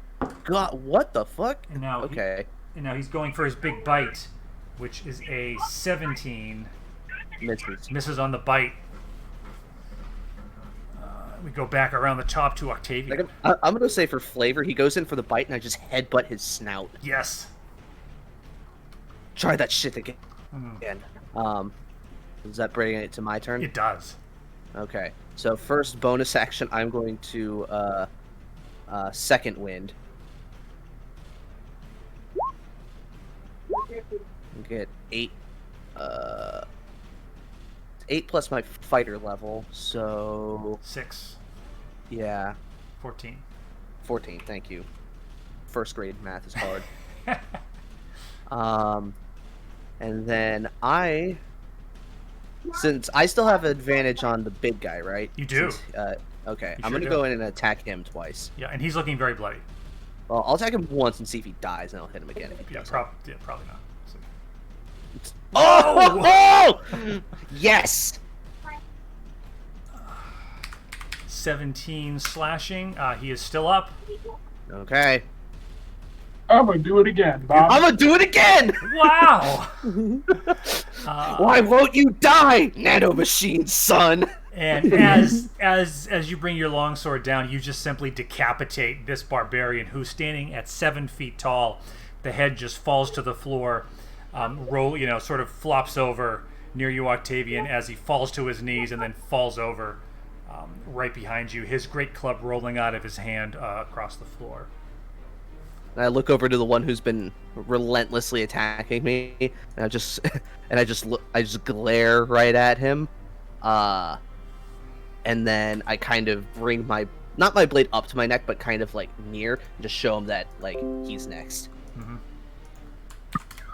God, what the fuck? And now Okay. and now he's going for his big bite, which is a 17. Misses. Misses on the bite. We go back around the top to Octavian. Like, I'm gonna say for flavor, he goes in for the bite and I just headbutt his snout. Yes. Try that shit again. Mm. Does that bring it to my turn? It does. Okay. So first bonus action, I'm going to second wind. Get 8. 8 plus my fighter level, so 6. yeah, 14. 14. Thank you. First grade math is hard. And then since I still have advantage on the big guy, right? You do. Okay, You I'm sure gonna do. go in and attack him twice. Yeah, and he's looking very bloody. Well, I'll attack him once and see if he dies, and I'll hit him again if he Yeah, doesn't. probably not. So- Oh! Yes! 17 slashing. He is still up. Okay. I'm gonna do it again, Bob. I'm gonna do it again! Wow! Why won't you die, nanomachine son? And as you bring your longsword down, you just simply decapitate this barbarian who's standing at 7 feet tall. The head just falls to the floor, sort of flops over near you, Octavian, as he falls to his knees and then falls over right behind you, his great club rolling out of his hand across the floor. And I look over to the one who's been relentlessly attacking me, and I just glare right at him, and then I kind of bring not my blade up to my neck, but kind of like near, and just show him that like he's next. Mm-hmm.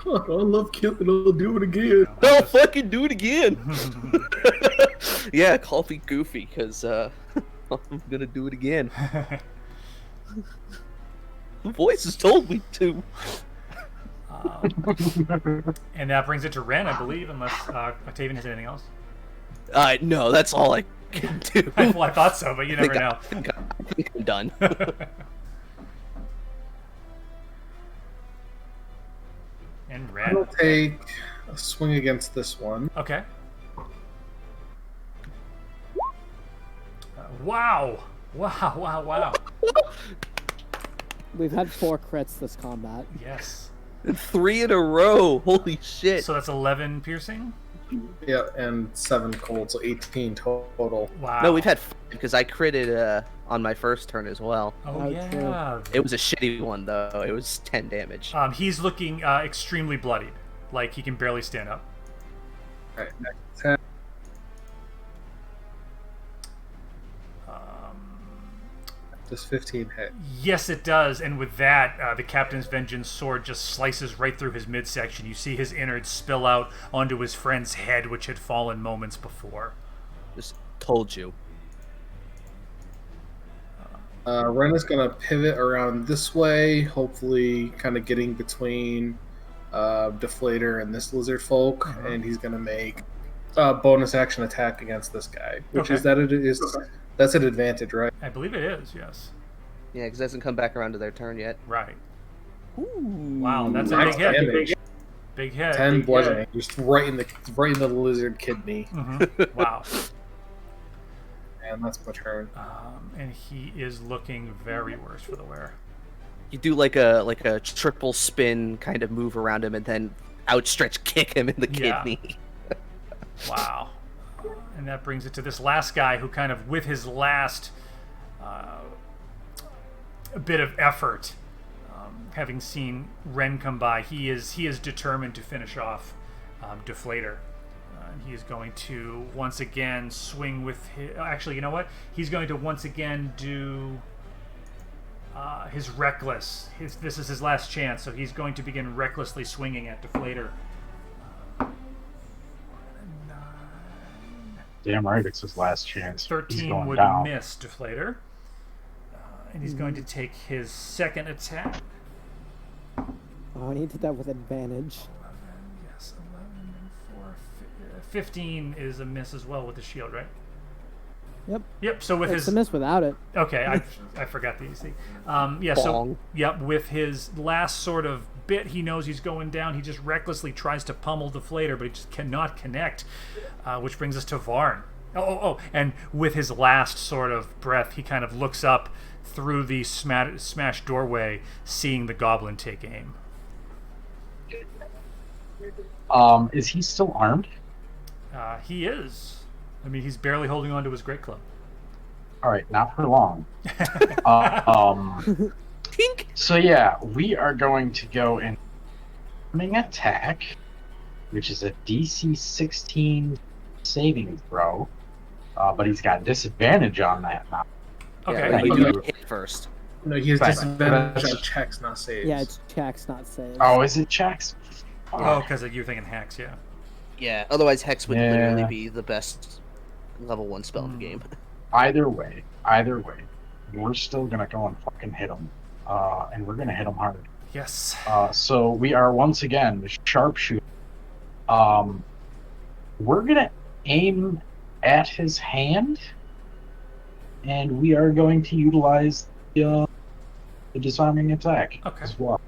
I love killing. I'll do it again. I'll fucking do it again. Yeah, call me Goofy, because I'm gonna do it again. The voice has told me to. And that brings it to Ren, I believe, unless Octavian has anything else. No, that's all I can do. Well, I thought so, but you never know. I think I'm done. And I'm Ren. gonna take a swing against this one. Okay. Wow. Wow. We've had 4 crits this combat. Yes. 3 in a row. Holy shit. So that's 11 piercing? Yeah, and 7 cold, so 18 total. Wow. No, we've had 5 because I critted on my first turn as well. Oh, Oh, yeah. It was a shitty one though. It was 10 damage. He's looking extremely bloodied. Like he can barely stand up. Alright, next attack. Does 15 hit? Yes, it does. And with that, the Captain's Vengeance sword just slices right through his midsection. You see his innards spill out onto his friend's head, which had fallen moments before. Just told you. Ren is going to pivot around this way, hopefully kind of getting between Deflator and this lizard folk, and he's going to make a bonus action attack against this guy, which Okay. is that it is that's an advantage, right? I believe it is, yes. Yeah, because it hasn't come back around to their turn yet. Right. Ooh. Wow, that's a Max big hit. damage. Big hit. 10 Big bludgeoning, just right in the lizard kidney, hit. Mhm. Wow. and that's my turn. And he is looking very worse for the wear. You do like a triple spin kind of move around him, and then outstretch kick him in the Yeah. kidney. Wow. And that brings it to this last guy who kind of, with his last bit of effort, having seen Ren come by, he is determined to finish off Deflator. He is going to once again swing with his... Actually, you know what? He's going to once again do his Reckless. This is his last chance, so he's going to begin recklessly swinging at Deflator. Damn right, it's his last chance. He's 13 going would down. miss Deflator. And he's going to take his second attack. Oh, and he did that with advantage. 11 and 4. 15 is a miss as well with the shield, right? Yep. Yep, so with It's his... a miss without it. Okay, I forgot the AC. Yeah, so Bong. yep, with his last sort of bit, he knows he's going down. He just recklessly tries to pummel Deflator, but he just cannot connect, which brings us to Varn. Oh, and with his last sort of breath, he kind of looks up through the smashed doorway, seeing the goblin take aim. Is he still armed? He is. I mean, he's barely holding on to his great club. All right, not for long. Tink. So yeah, we are going to go in attack, which is a DC 16 saving throw, but he's got disadvantage on that now. Okay. Yeah, we Okay. do hit first. No, he has Right. disadvantage on checks, not saves. Yeah, it's checks, not saves. Oh, is it checks? Oh, because you're thinking hacks, yeah. Yeah. Otherwise, Hex would Yeah. literally be the best level 1 spell in the game. Either way, we're still gonna go and fucking hit him, and we're gonna hit him hard. Yes. So we are once again the sharpshooter. We're gonna aim at his hand, and we are going to utilize the disarming attack Okay. as well.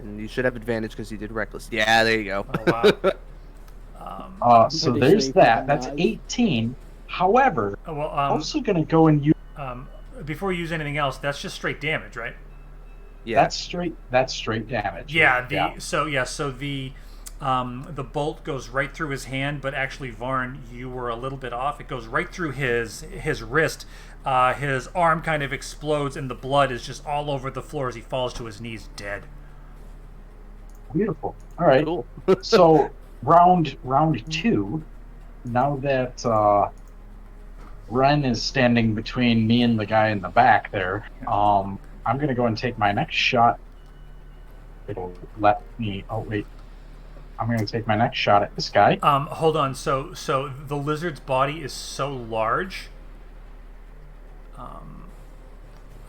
And you should have advantage because you did reckless. Yeah, there you go. Oh, wow. So pretty there's sure you that. fucking That's dodge. 18. However, well, also going to go and use. before you use anything else, that's just straight damage, right? Yeah. That's straight damage. Yeah. Yeah. So the bolt goes right through his hand, but actually, Varn, you were a little bit off. It goes right through his wrist. His arm kind of explodes, and the blood is just all over the floor as he falls to his knees, dead. Beautiful. All right. Cool. So round 2. Now that Ren is standing between me and the guy in the back there, I'm going to go and take my next shot. It'll let me. Oh wait. I'm going to take my next shot at this guy. Hold on. So the lizard's body is so large.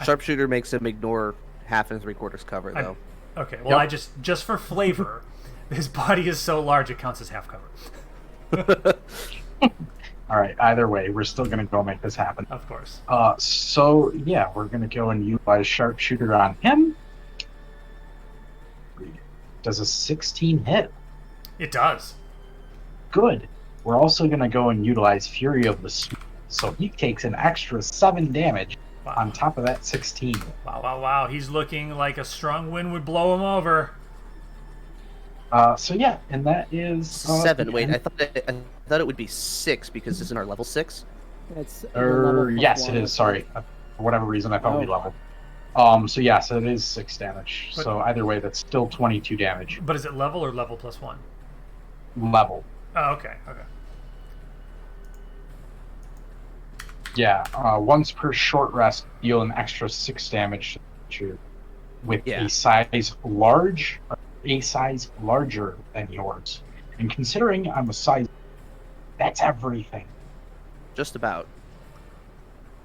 Sharpshooter makes him ignore 1/2 and 3/4 cover, though. Okay. Well, Yep. I just for flavor, his body is so large it counts as half cover. All right. Either way, we're still going to go make this happen. Of course. So yeah, we're going to go and utilize sharpshooter on him. Does a 16 hit? It does. Good. We're also going to go and utilize Fury of the Smith, so he takes an extra 7 damage on top of that 16. Wow. He's looking like a strong wind would blow him over. So yeah, and that is 7. Wait, I thought it would be 6 because this is our level 6. It's your level plus yes, it 1, is. Sorry, for whatever reason I thought we leveled. So yeah, so it is 6 damage. But- so either way, that's still 22 damage. But is it level or level plus 1? Level. Oh, okay. Yeah. Once per short rest, deal an extra 6 damage to you with a size larger than yours. And considering I'm a size, that's everything. Just about.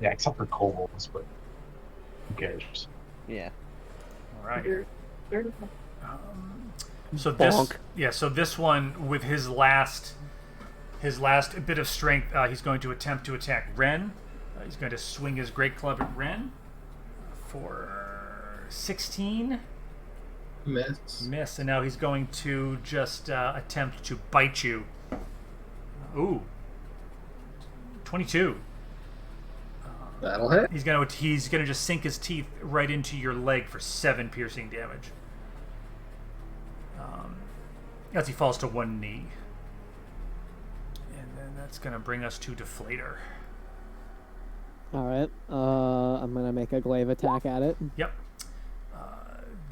Yeah, except for kobolds, but who cares? Yeah. All right. You're- So this, Bonk. So this one with his last bit of strength, he's going to attempt to attack Ren. He's going to swing his great club at Ren for 16. Miss, and now he's going to just attempt to bite you. Ooh, 22. That'll hit. He's gonna just sink his teeth right into your leg for 7 piercing damage. As he falls to one knee. And then that's gonna bring us to Deflator. Alright, I'm gonna make a glaive attack at it. Yep.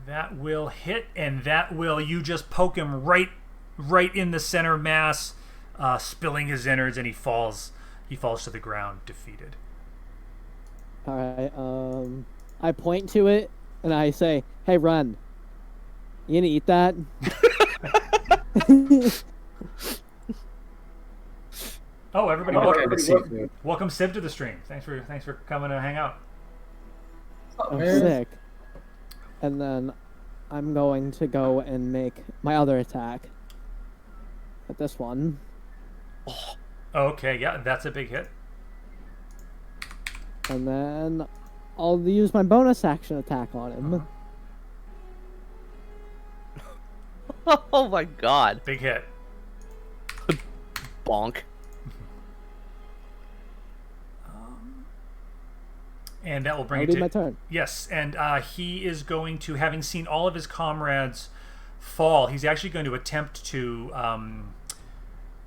That will hit, and that will, you just poke him right in the center mass, spilling his innards, and he falls to the ground, defeated. Alright, I point to it, and I say, hey, run. You gonna eat that? Oh, everybody, Okay, welcome Civ to the stream. Thanks for coming to hang out. I'm sick. And then I'm going to go and make my other attack at this one. Okay, yeah, that's a big hit. And then I'll use my bonus action attack on him. Oh my god. Big hit. Bonk. And that will bring That'll it be to my turn. Yes, and he is going to, having seen all of his comrades fall, he's actually going to attempt to hold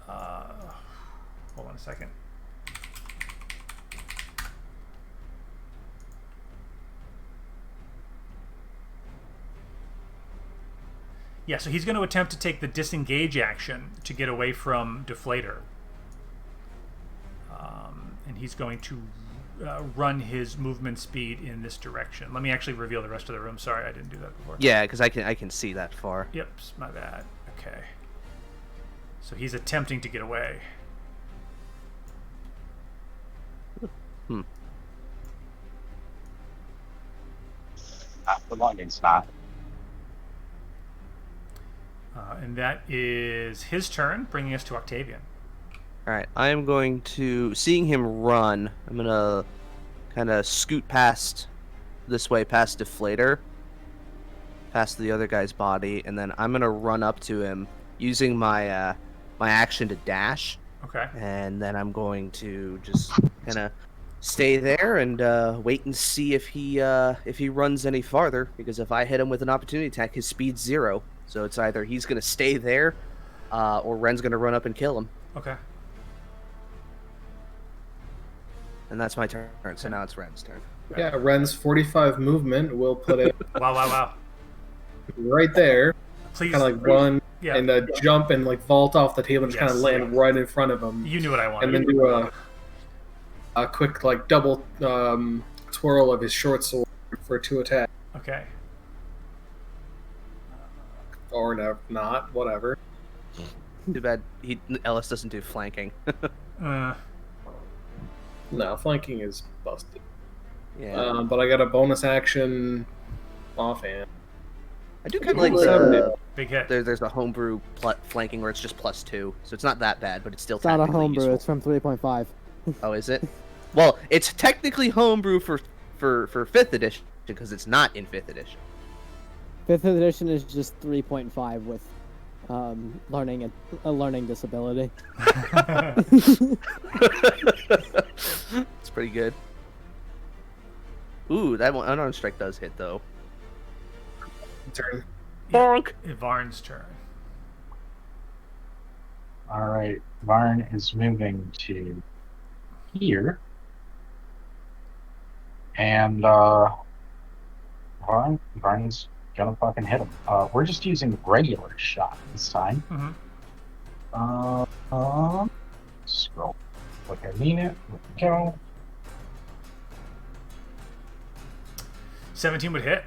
on a second. Yeah, so he's going to attempt to take the disengage action to get away from Deflator. And he's going to run his movement speed in this direction. Let me actually reveal the rest of the room. Sorry, I didn't do that before. Yeah, because I can see that far. Yep, my bad. Okay. So he's attempting to get away. The longing's not. And that is his turn, bringing us to Octavian. Alright, I am going to, seeing him run, I'm going to kind of scoot past this way, past Deflator, past the other guy's body, and then I'm going to run up to him using my my action to dash, Okay. and then I'm going to just kind of stay there and wait and see if he runs any farther. Because if I hit him with an opportunity attack, his speed's 0. So it's either he's going to stay there, or Ren's going to run up and kill him. Okay. And that's my turn. So now it's Ren's turn. Yeah, Ren's 45 movement will put it Wow. right there. Please. Kind of like run Yeah. and jump and like vault off the table and just kind of Yes. land right in front of him. You knew what I wanted. And then do a quick like double twirl of his short sword for 2 attacks. Okay. Or not, whatever. Too bad Ellis doesn't do flanking. No, flanking is busted. Yeah. But I got a bonus action offhand. I do kind of like Big hit. there's a homebrew flanking where it's just +2, so it's not that bad, but it's still It's not a tactically homebrew. useful. It's from 3.5. Oh, is it? Well, it's technically homebrew for 5th edition because it's not in 5th edition. 5th edition is just 3.5 with learning a learning disability. It's pretty good. Ooh, that one unarmed strike does hit though. Turn. Bonk. Varn's turn. All right, Varn is moving to here, and Varn's gonna fucking hit him. We're just using regular shot this time. Scroll. Look, I mean it. Let me go. 17 would hit.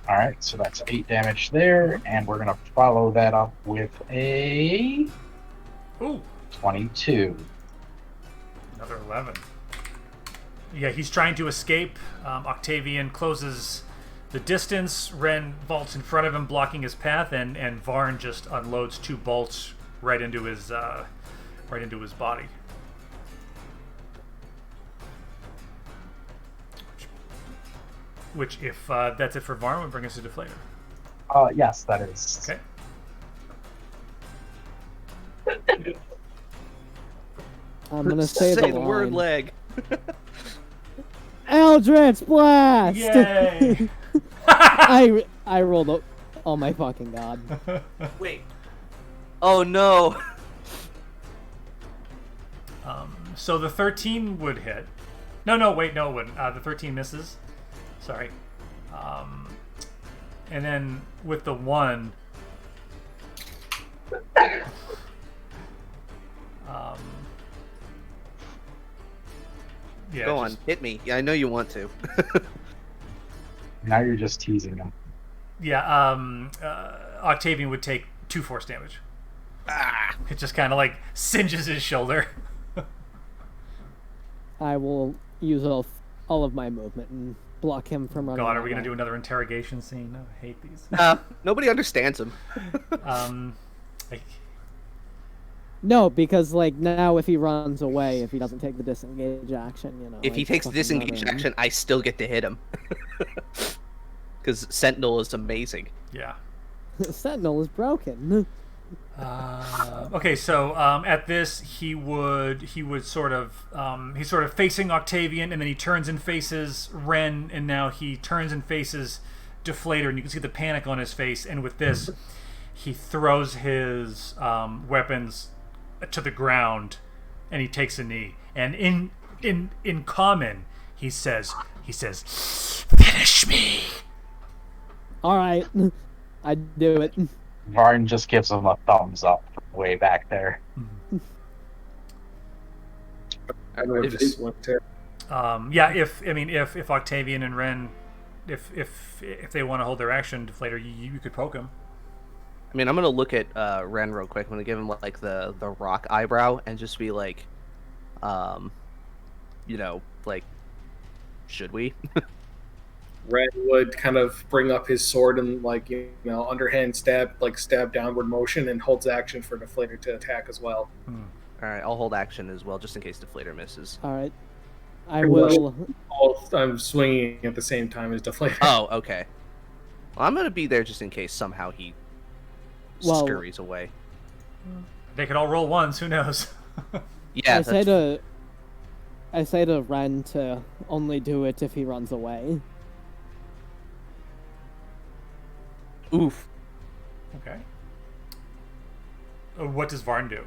All right, so that's 8 damage there, and we're gonna follow that up with a Ooh, 22. another 11. Yeah, he's trying to escape. Octavian closes the distance. Ren vaults in front of him, blocking his path, and Varn just unloads 2 bolts right into his body. Which, if that's it for Varn, would bring us to Deflator. Yes, that is. Okay. I'm gonna say the Say the word line. leg. Eldritch Blast! Yay! I rolled up. Oh my fucking god. Wait. Oh no. So the 13 would hit. No, wait, no, it wouldn't. The 13 misses. Sorry. And then with the 1... yeah, Go on, hit me. Yeah, I know you want to. Now you're just teasing him. Yeah, Octavian would take 2 force damage. Ah. It just kind of like singes his shoulder. I will use all of my movement and block him from running. God, are we away. gonna do another interrogation scene? No, I hate these. Nobody understands him. Like, No, because like now if he runs away, if he doesn't take the disengage action, you know. If he I takes the fucking disengage murder him. action, I still get to hit him. Because Sentinel is amazing. yeah. Sentinel is broken. Okay, so at this he would sort of he's sort of facing Octavian, and then he turns and faces Ren, and now he turns and faces Deflator, and you can see the panic on his face. And with this, he throws his weapons to the ground, and he takes a knee. And in common, he says, "Finish me." All right, I do it. Varn just gives him a thumbs up way back there. I don't know if this one too. Yeah, if Octavian and Ren, if they want to hold their action, Deflator, you could poke him. I mean, I'm gonna look at Ren real quick. I'm gonna give him like the rock eyebrow and just be like, like, should we? Ren would kind of bring up his sword and like underhand stab downward motion and holds action for Deflator to attack as well. All right, I'll hold action as well, just in case Deflator misses. All right, I will. I'm swinging at the same time as Deflator. Oh, okay. Well, I'm gonna be there just in case somehow he Well- scurries away. They could all roll ones. Who knows? Yeah, I say to Ren to only do it if he runs away. oof. Okay. What does Varn do?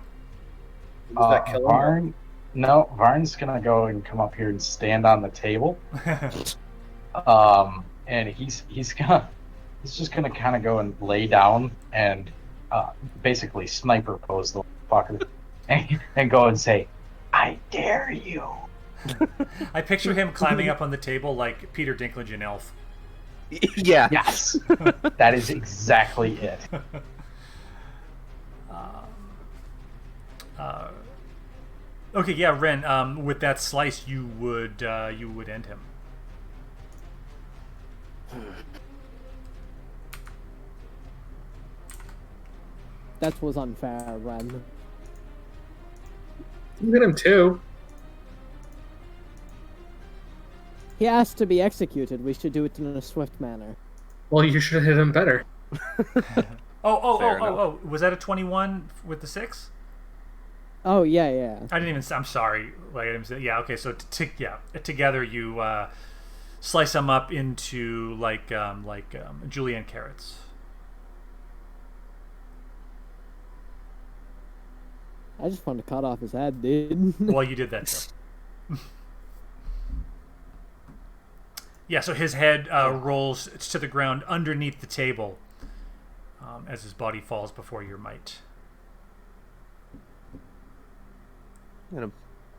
Does that kill him? Varn, no, Varn's gonna go and come up here and stand on the table. And he's just gonna kind of go and lay down and basically sniper pose the fucker and go and say, "I dare you." I picture him climbing up on the table like Peter Dinklage in Elf. Yeah. Yes, that is exactly it. Okay, yeah, Ren. With that slice, you would end him. That was unfair, Ren. You hit him too. He asked to be executed. We should do it in a swift manner. Well, you should hit him better. Oh! Was that a 21 with the 6? Oh, yeah. I didn't even. I'm sorry. Like I didn't say. Yeah. Okay. So together you slice them up into like julienne carrots. I just wanted to cut off his head, dude. Well, you did that too. Yeah. So his head rolls to the ground underneath the table as his body falls before your might. I'm gonna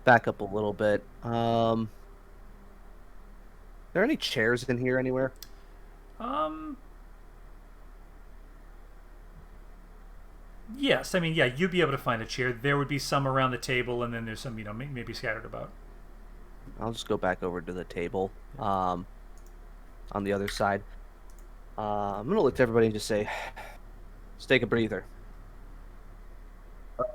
back up a little bit. Are there any chairs in here anywhere? Yes, I mean, yeah, you'd be able to find a chair. There would be some around the table, and then there's some, maybe scattered about. I'll just go back over to the table on the other side. I'm gonna look to everybody and just say, "Let's take a breather."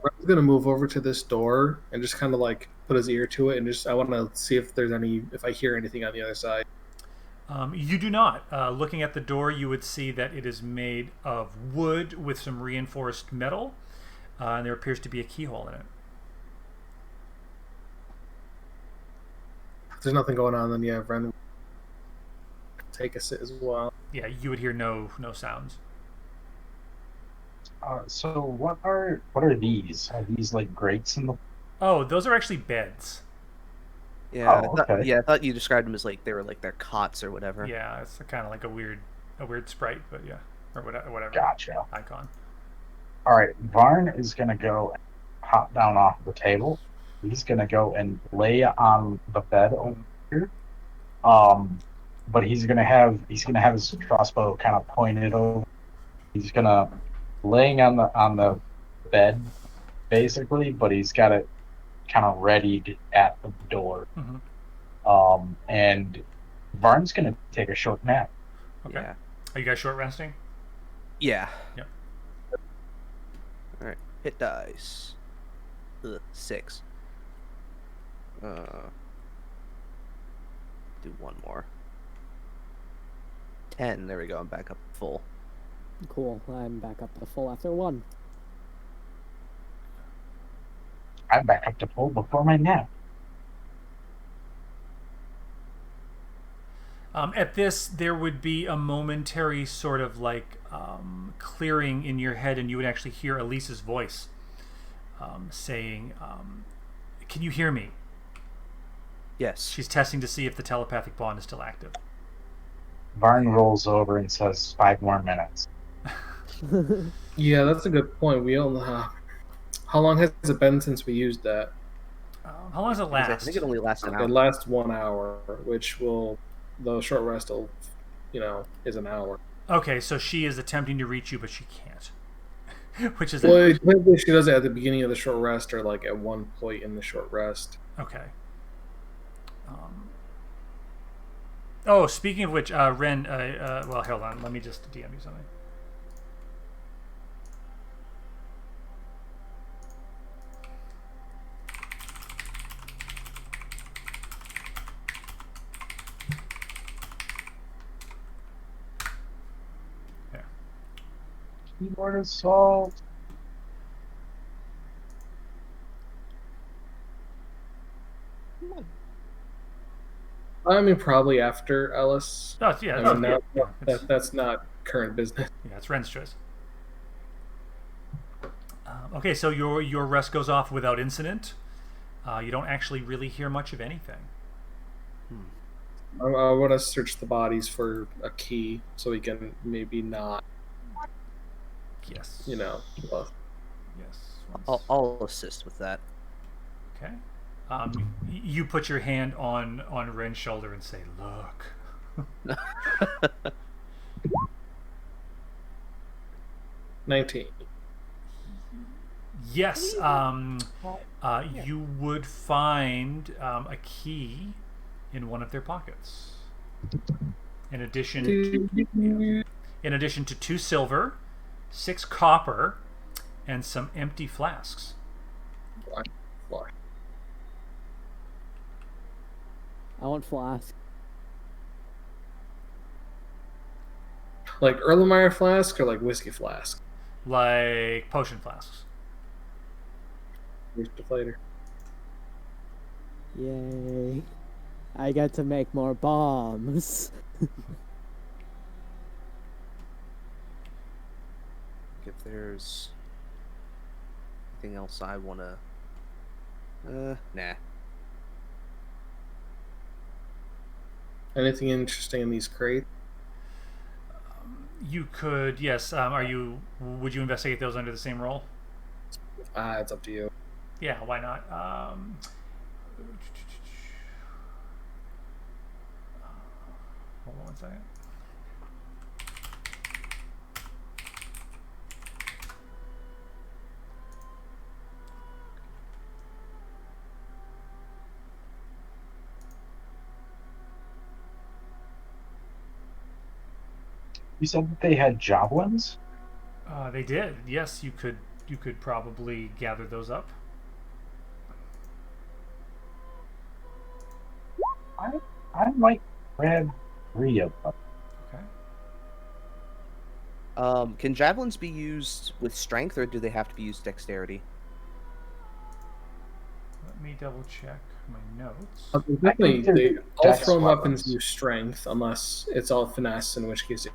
Ren's gonna move over to this door and just kind of like put his ear to it, and I want to see if I hear anything on the other side. You do not. Looking at the door, you would see that it is made of wood with some reinforced metal, and there appears to be a keyhole in it. If there's nothing going on, then yeah, Ren will take a sit as well. Yeah, you would hear no sounds. So what are these? Are these like grates in the? Oh, those are actually beds. Yeah, Oh, okay. I thought you described them as like they were like their cots or whatever. Yeah, it's kind of like a weird sprite, but yeah, or whatever. Gotcha. Icon. All right, Varn is gonna go and hop down off the table. He's gonna go and lay on the bed over here. But he's gonna have his crossbow kind of pointed over. He's gonna laying on the bed basically, but he's got it kind of readied at the door. Mm-hmm. And Varn's gonna take a short nap. Okay. Yeah. Are you guys short resting? Yeah. Yep. All right. Hit dice. 6. Do one more. 10. There we go. I'm back up full. Cool. I'm back up to full after 1. I'm back up to full before my nap. At this, there would be a momentary sort of like clearing in your head, and you would actually hear Elise's voice saying, "Can you hear me?" Yes. She's testing to see if the telepathic bond is still active. Varn rolls over and says, 5 more minutes. Yeah, that's a good point. We don't know how long has it been since we used that? How long does it last? I think it only lasts an hour. It lasts 1 hour, which will the short rest will, is an hour. Okay, so she is attempting to reach you, but she can't. Which is well, it depends if she does it at the beginning of the short rest or like at one point in the short rest. Okay. Oh, speaking of which, Ren. Well, hold on. Let me just DM you something. Keyboard assault. I mean, probably after Ellis. Oh, yeah, I mean, now, it's, that's not current business. yeah, it's Ren's choice. Okay, so your rest goes off without incident. You don't actually really hear much of anything. I want to search the bodies for a key so we can maybe not, Yes. Well, Yes. I'll assist with that. Okay. You put your hand on Ren's shoulder and say, "Look." 19. Yes. You would find a key in one of their pockets. In addition to 2 silver, 6 copper, and some empty flasks. Why? I want flask. Like Erlenmeyer flask or like whiskey flask? Like potion flasks. Here's deflator. Yay. I get to make more bombs. If there's anything else I want to... nah. Anything interesting in these crates? You could, yes. Would you investigate those under the same role? It's up to you. Yeah, why not? Hold on one second. You said that they had javelins? They did. Yes, you could probably gather those up. I might grab 3 of them. Okay. Can javelins be used with strength, or do they have to be used dexterity? Let me double check my notes. Definitely, all dex thrown weapons. weapons use strength unless it's all finesse, in which case it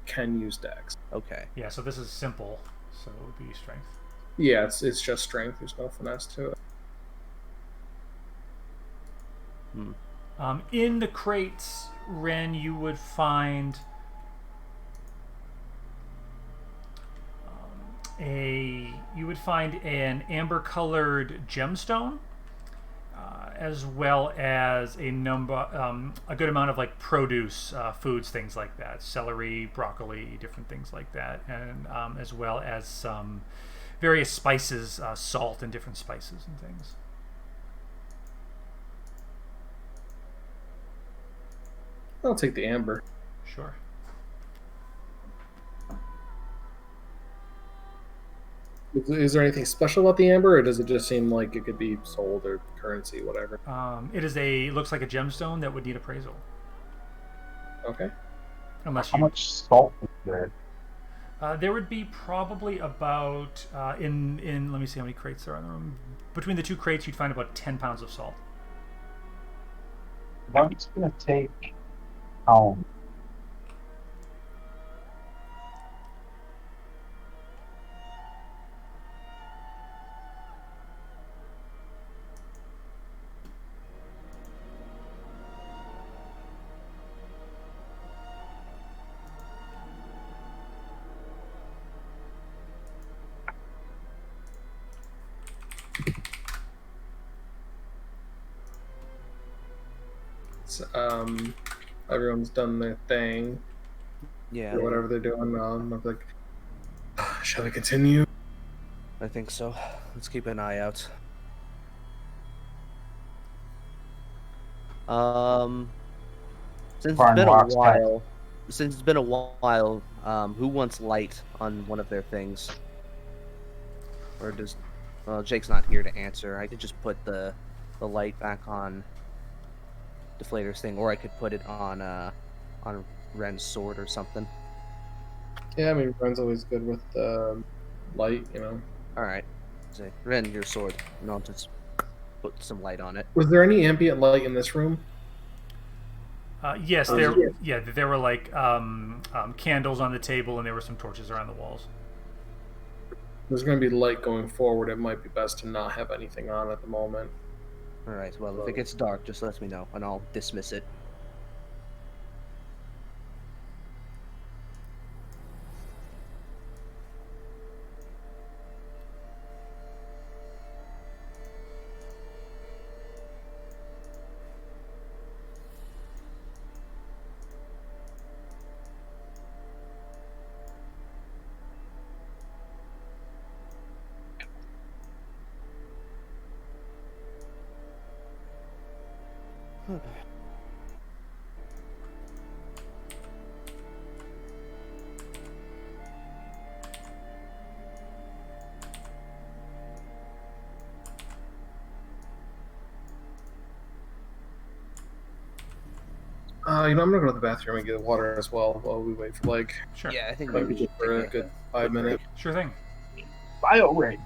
can use dex. Okay. Yeah, so this is simple, so it would be strength. Yeah, it's just strength. There's no finesse to it. In the crates, Ren, you would find an amber-colored gemstone, as well as a good amount of like produce, foods, things like that, celery, broccoli, different things like that, and as well as some various spices, salt, and different spices and things. I'll take the amber. Sure. Is there anything special about the amber, or does it just seem like it could be sold or currency, whatever? It looks like a gemstone that would need appraisal. Okay. Unless How you, much salt is there? there would be probably about in let me see how many crates there are in the room. Between the 2 crates, you'd find about 10 pounds of salt. I'm just gonna take home. Everyone's done their thing, Yeah, or whatever they're doing. I'm like, shall we continue? I think so. Let's keep an eye out. Since it's been a while, who wants light on one of their things? Or does... Well, Jake's not here to answer. I could just put the light back on Deflator's thing, or I could put it on Ren's sword or something. Yeah, I mean, Ren's always good with light, Alright. So, Ren, your sword. And I'll just put some light on it. Was there any ambient light in this room? Yes, there were like candles on the table, and there were some torches around the walls. There's going to be light going forward. It might be best to not have anything on at the moment. All right. Well, if it gets dark, just let me know, and I'll dismiss it. I'm gonna go to the bathroom and get water as well while we wait for Sure. Yeah, I think might maybe be we good should for a take good 5 minutes. Sure thing. Bio rig.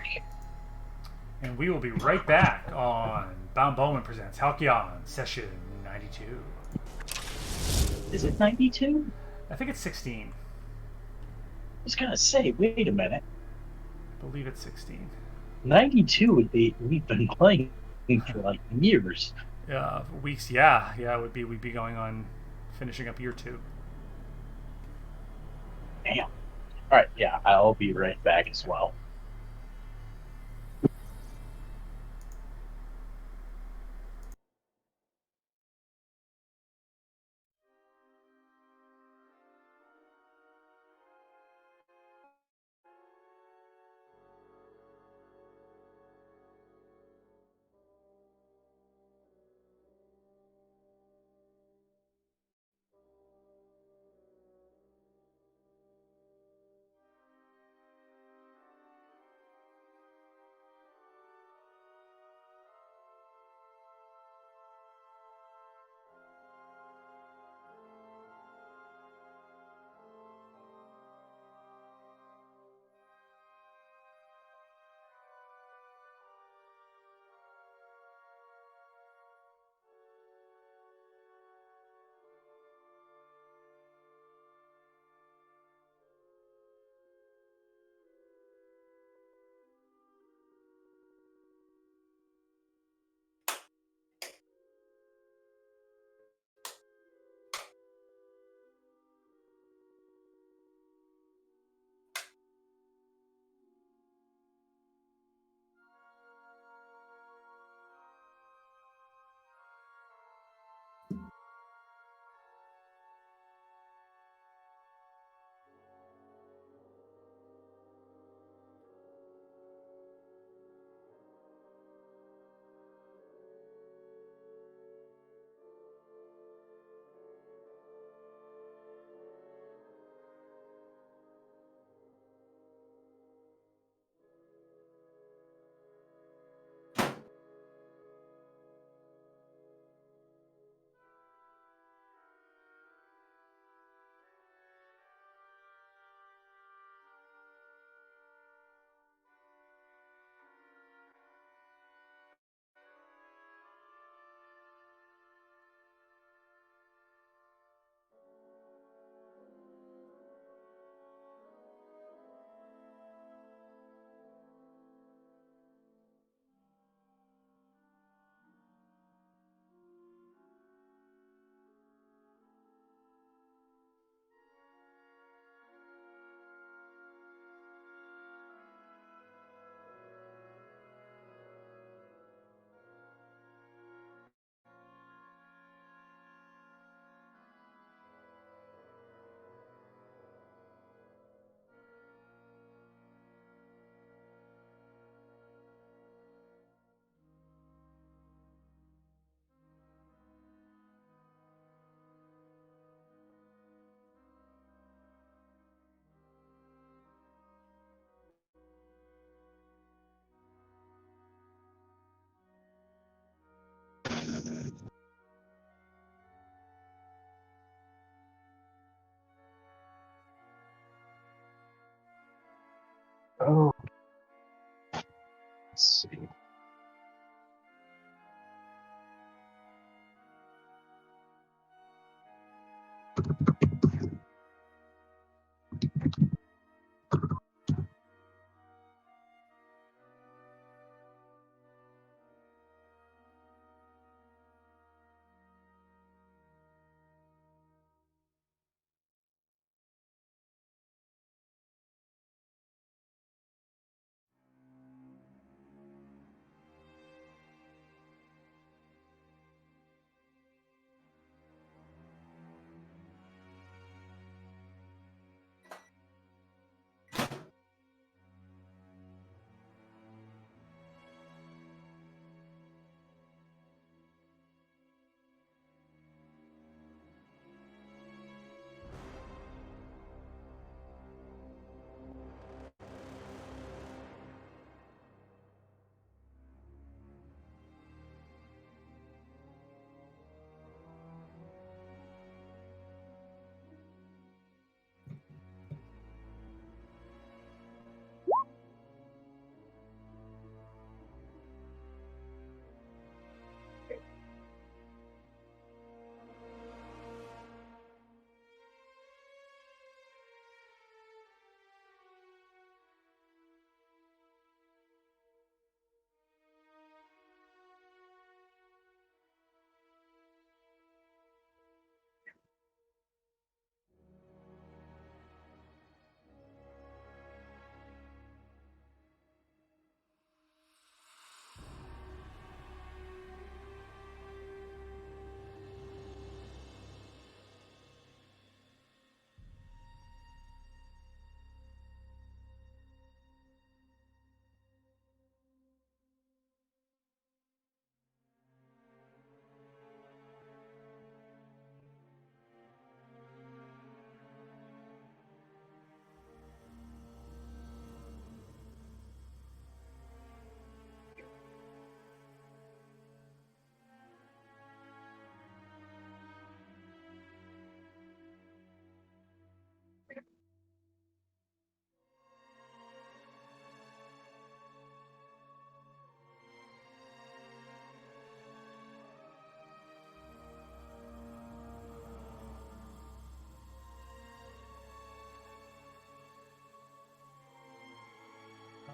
And we will be right back on Bound Bowman Presents Halcyon Session 92. Is it 92? I think it's 16. I was gonna say, wait a minute. I believe it's 16. 92 would be, we've been playing for like years. Weeks, yeah. We'd be going on, finishing up year 2. Damn. Alright, yeah, I'll be right back as well.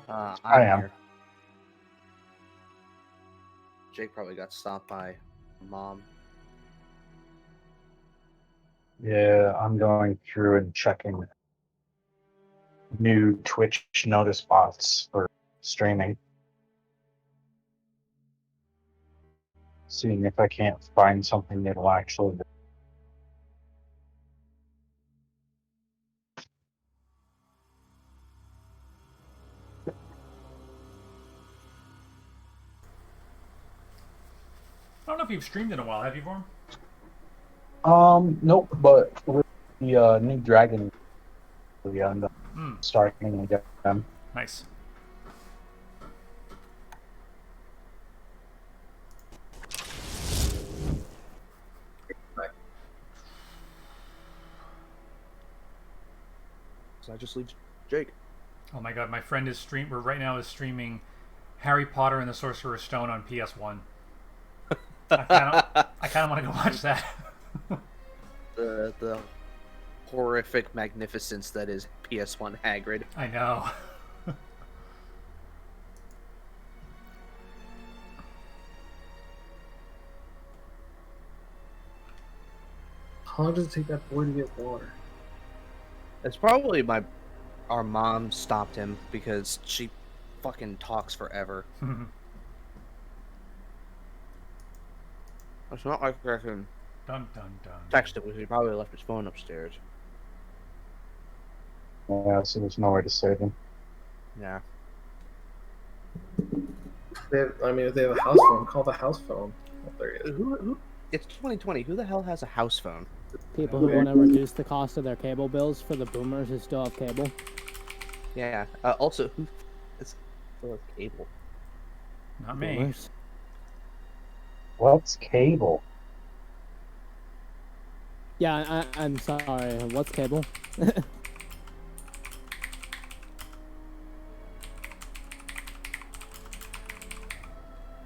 I I'm am. here. Jake probably got stopped by mom. Yeah, I'm going through and checking new Twitch notice bots for streaming. Seeing if I can't find something that'll actually. I don't know if you've streamed in a while, have you, Vorm? Nope, but with the new Dragon, I'm starting again. Nice. So I just leave Jake. Oh my god, my friend is right now is streaming Harry Potter and the Sorcerer's Stone on PS1. I kind of want to go watch that. The horrific magnificence that is PS1 Hagrid. I know. How long does it take that boy to get water? It's probably our mom stopped him because she fucking talks forever. It's not like I can Dun dun dun. text him because he probably left his phone upstairs. Yeah, so there's no way to save him. Yeah. If they have a house phone, call the house phone. Oh, there he is. Who? It's 2020. Who the hell has a house phone? People who want to reduce the cost of their cable bills for the boomers who still have cable. Yeah. Also, who still has cable? Not me. Boomers. What's cable? Yeah, I'm sorry. What's cable?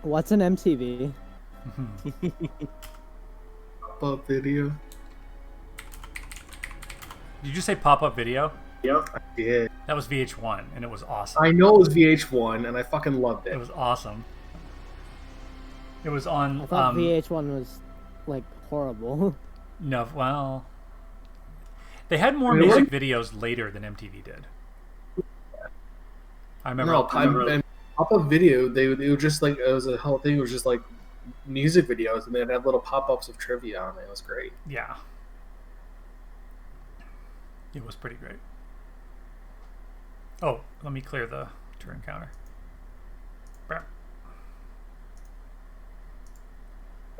What's an MTV? Pop-up video. Did you say pop-up video? Yep, I did. That was VH1, and it was awesome. I know it was VH1, and I fucking loved it. It was awesome. It was on. I thought VH1 was like horrible. No, well, they had more music videos later than MTV did. I remember. No, and pop-up video. They were just like it was a whole thing. It was just like music videos, and they'd have little pop-ups of trivia on it. It was great. Yeah, it was pretty great. Oh, let me clear the turn counter.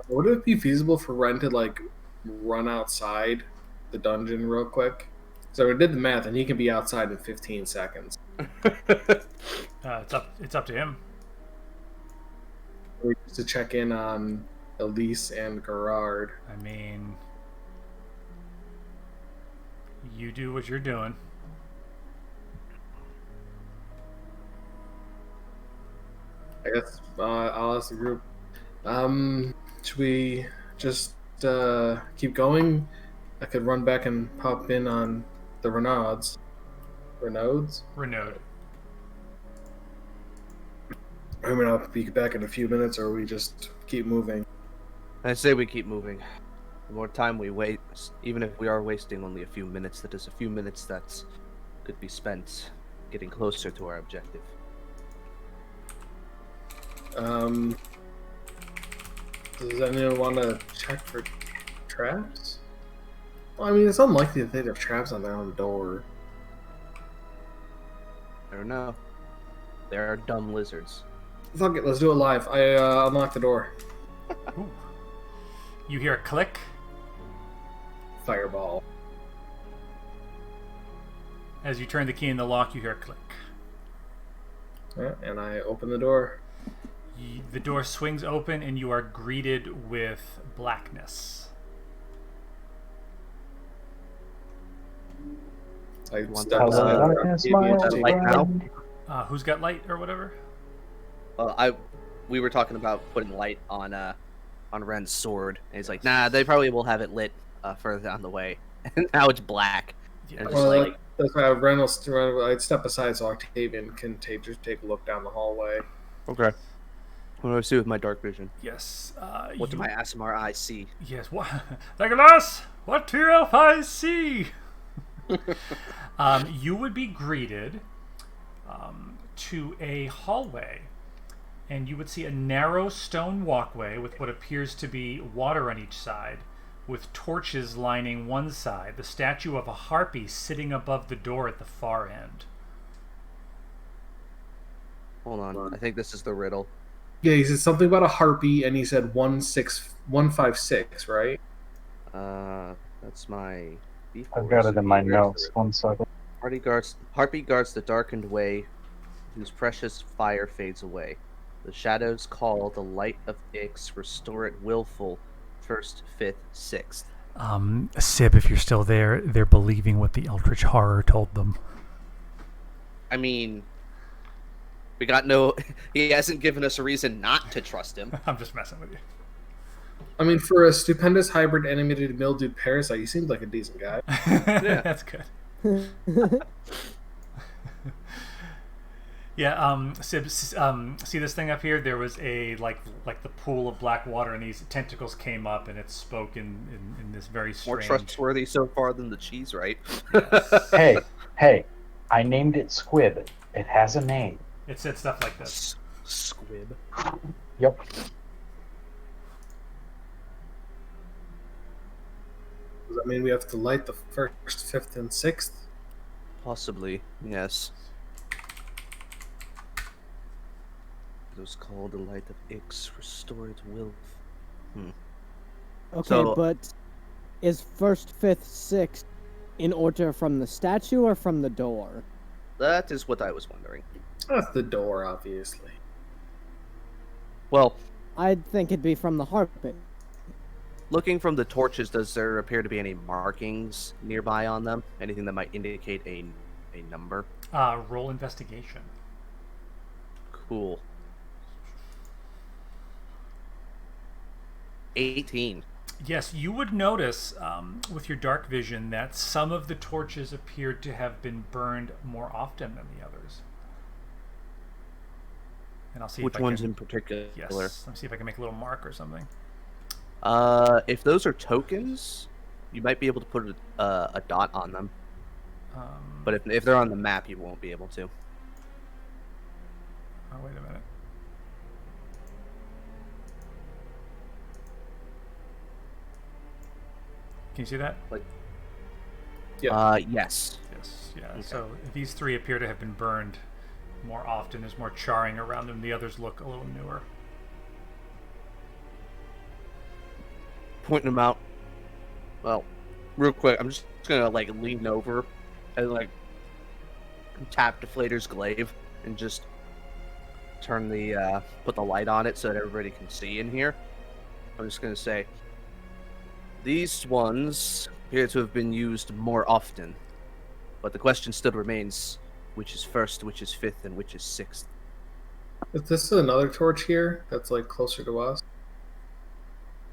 Would it be feasible for Ren to like run outside the dungeon real quick? So I did the math, and he can be outside in 15 seconds. It's up to him. To check in on Elise and Gerard. I mean, you do what you're doing. I guess I'll ask the group. Should we just keep going? I could run back and pop in on the Renauds. Renauds? Renaud. I mean, I'll be back in a few minutes, or we just keep moving. I say we keep moving. The more time we wait, even if we are wasting only a few minutes, that is a few minutes that could be spent getting closer to our objective. Does anyone want to check for traps? Well, I mean, it's unlikely that they'd have traps on their own door. I don't know. There are dumb lizards. Fuck it, let's do it live. I unlock the door. Ooh. You hear a click. Fireball. As you turn the key in the lock, you hear a click. Yeah, and I open the door. The door swings open, and you are greeted with blackness. I Want step that, aside. light now? Who's got light or whatever? We were talking about putting light on Ren's sword, and he's like, "Nah, they probably will have it lit further down the way." And now it's black. Yeah. And it's Well, like, that's why I'd step aside so Octavian can just take a look down the hallway. okay. What do I see with my dark vision? Yes. What do my ASMR eyes see? Yes. What? Legolas, what do your eyes see? You would be greeted to a hallway, and you would see a narrow stone walkway with what appears to be water on each side, with torches lining one side, the statue of a harpy sitting above the door at the far end. Hold on. I think this is the riddle. Yeah, he said something about a harpy, and he said 156, right? That's my. I've got it in my notes. 1 second. Harpy guards the darkened way, whose precious fire fades away. The shadows call, the light of Ix, restore it willful. 1st, 5th, 6th. Sib, if you're still there, they're believing what the Eldritch Horror told them. I mean, we got no. He hasn't given us a reason not to trust him. I'm just messing with you. I mean, for a stupendous hybrid animated mildewed parasite, he seemed like a decent guy. Yeah. That's good. Yeah, Sib, see this thing up here? There was a like the pool of black water, and these tentacles came up, and it spoke in this very strange. More trustworthy so far than the cheese, right? Yes. Hey, I named it Squib. It has a name. It said stuff like this. Squib. Yep. Does that mean we have to light the 1st, 5th, and 6th? Possibly, yes. It was called the light of Ix, restored will. Okay, So- but is 1st, 5th, 6th in order from the statue or from the door? That is what I was wondering. That's the door, obviously. Well, I'd think it'd be from the harpy. looking from the torches, does there appear to be any markings nearby on them? Anything that might indicate a number? Roll investigation. Cool. 18. Yes, you would notice with your dark vision that some of the torches appeared to have been burned more often than the others. And I'll see Which if I ones can, in particular? Yes, let me see if I can make a little mark or something. If those are tokens, you might be able to put a dot on them. But if they're on the map, you won't be able to. Oh, wait a minute. Can you see that? Yeah. Yes. Yes, yeah. Okay. So these three appear to have been burned more often. There's more charring around them. The others look a little newer. Pointing them out. Well, real quick, I'm just gonna lean over and tap Deflator's glaive and just turn the put the light on it so that everybody can see in here. I'm just gonna say these ones appear to have been used more often, but the question still remains: which is first, which is fifth, and which is sixth? Is this another torch here that's closer to us?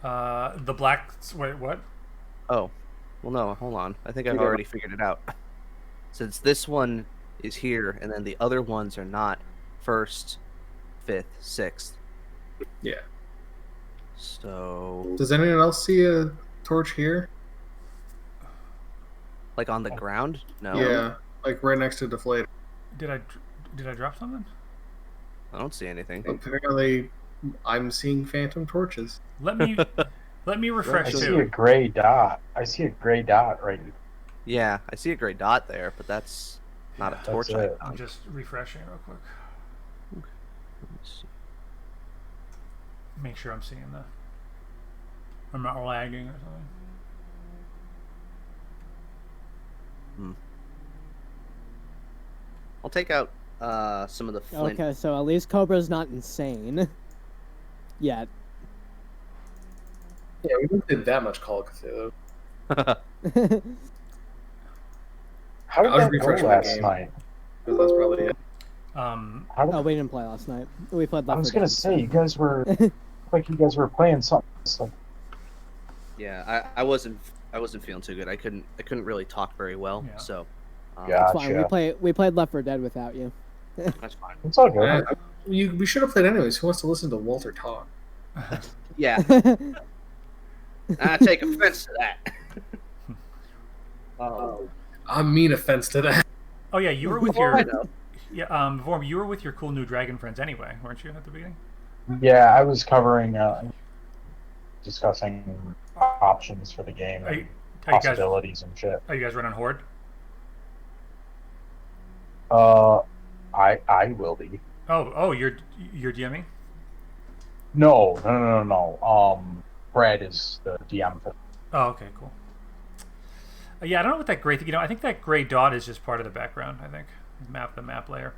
The black. Wait, what? Oh, well, no, hold on. I think I've already figured it out. Since this one is here, and then the other ones are not first, fifth, sixth. Yeah. So, Does anyone else see a torch here? on the ground? No. Yeah, right next to Deflator. Did I drop something? I don't see anything. Apparently, I'm seeing phantom torches. Let me I refresh see a too. gray dot. I see a gray dot right. Yeah, I see a gray dot there, but that's not a torch That's it. I'm icon. just refreshing real quick. Let's see. Make sure I'm seeing the. I'm not lagging or something. I'll take out some of the flint. Okay, so at least Cobra's not insane. Yet. Yeah, we didn't did that much Call of Cthulhu. How did I was that go refreshing my last game. night? Because that's probably it. How did, Oh, we didn't play last night. We played I Left was 4 gonna Dead. say you guys were like you guys were playing something. So, Yeah, I wasn't feeling too good. I couldn't really talk very well. Yeah. So Yeah. It's fine. Gotcha. We played Left 4 Dead without you. that's fine. it's all good. We should have played anyways. Who wants to listen to Walter talk? Yeah, I take offense to that. I mean offense to that. Oh yeah, you were with I your know. Vorm. You were with your cool new dragon friends anyway, weren't you at the beginning? Yeah, I was covering, discussing options for the game Are and you guys possibilities and shit. Are you guys running Horde? I will be. Oh, you're DMing? No. Brad is the DM for. Oh, okay, cool. Yeah, I don't know what that gray. I think that gray dot is just part of the background. I think the map layer.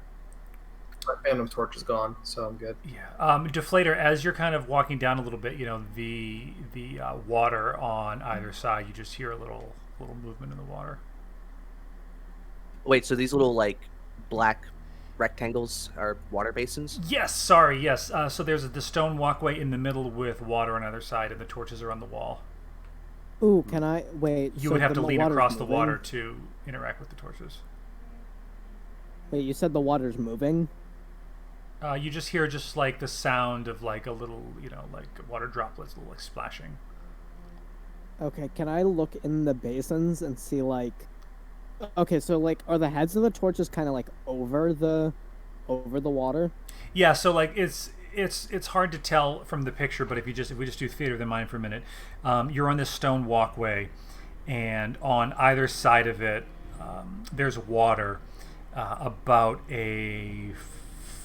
My Phantom Torch is gone, so I'm good. Yeah. Deflator, as you're kind of walking down a little bit, the water on either side, you just hear a little movement in the water. Wait, so these little black rectangles are water basins? Yes. Sorry. Yes. So there's the stone walkway in the middle with water on either side, and the torches are on the wall. Ooh, can I wait? You so would have to the lean water's across the moving? water to interact with the torches. Wait, you said the water's moving? You just hear the sound of a little, water droplets, little splashing. Okay, can I look in the basins and see okay, so are the heads of the torches kind of over the water? Yeah, so it's hard to tell from the picture, but if we just do theater of the mind for a minute, you're on this stone walkway, and on either side of it, there's water about a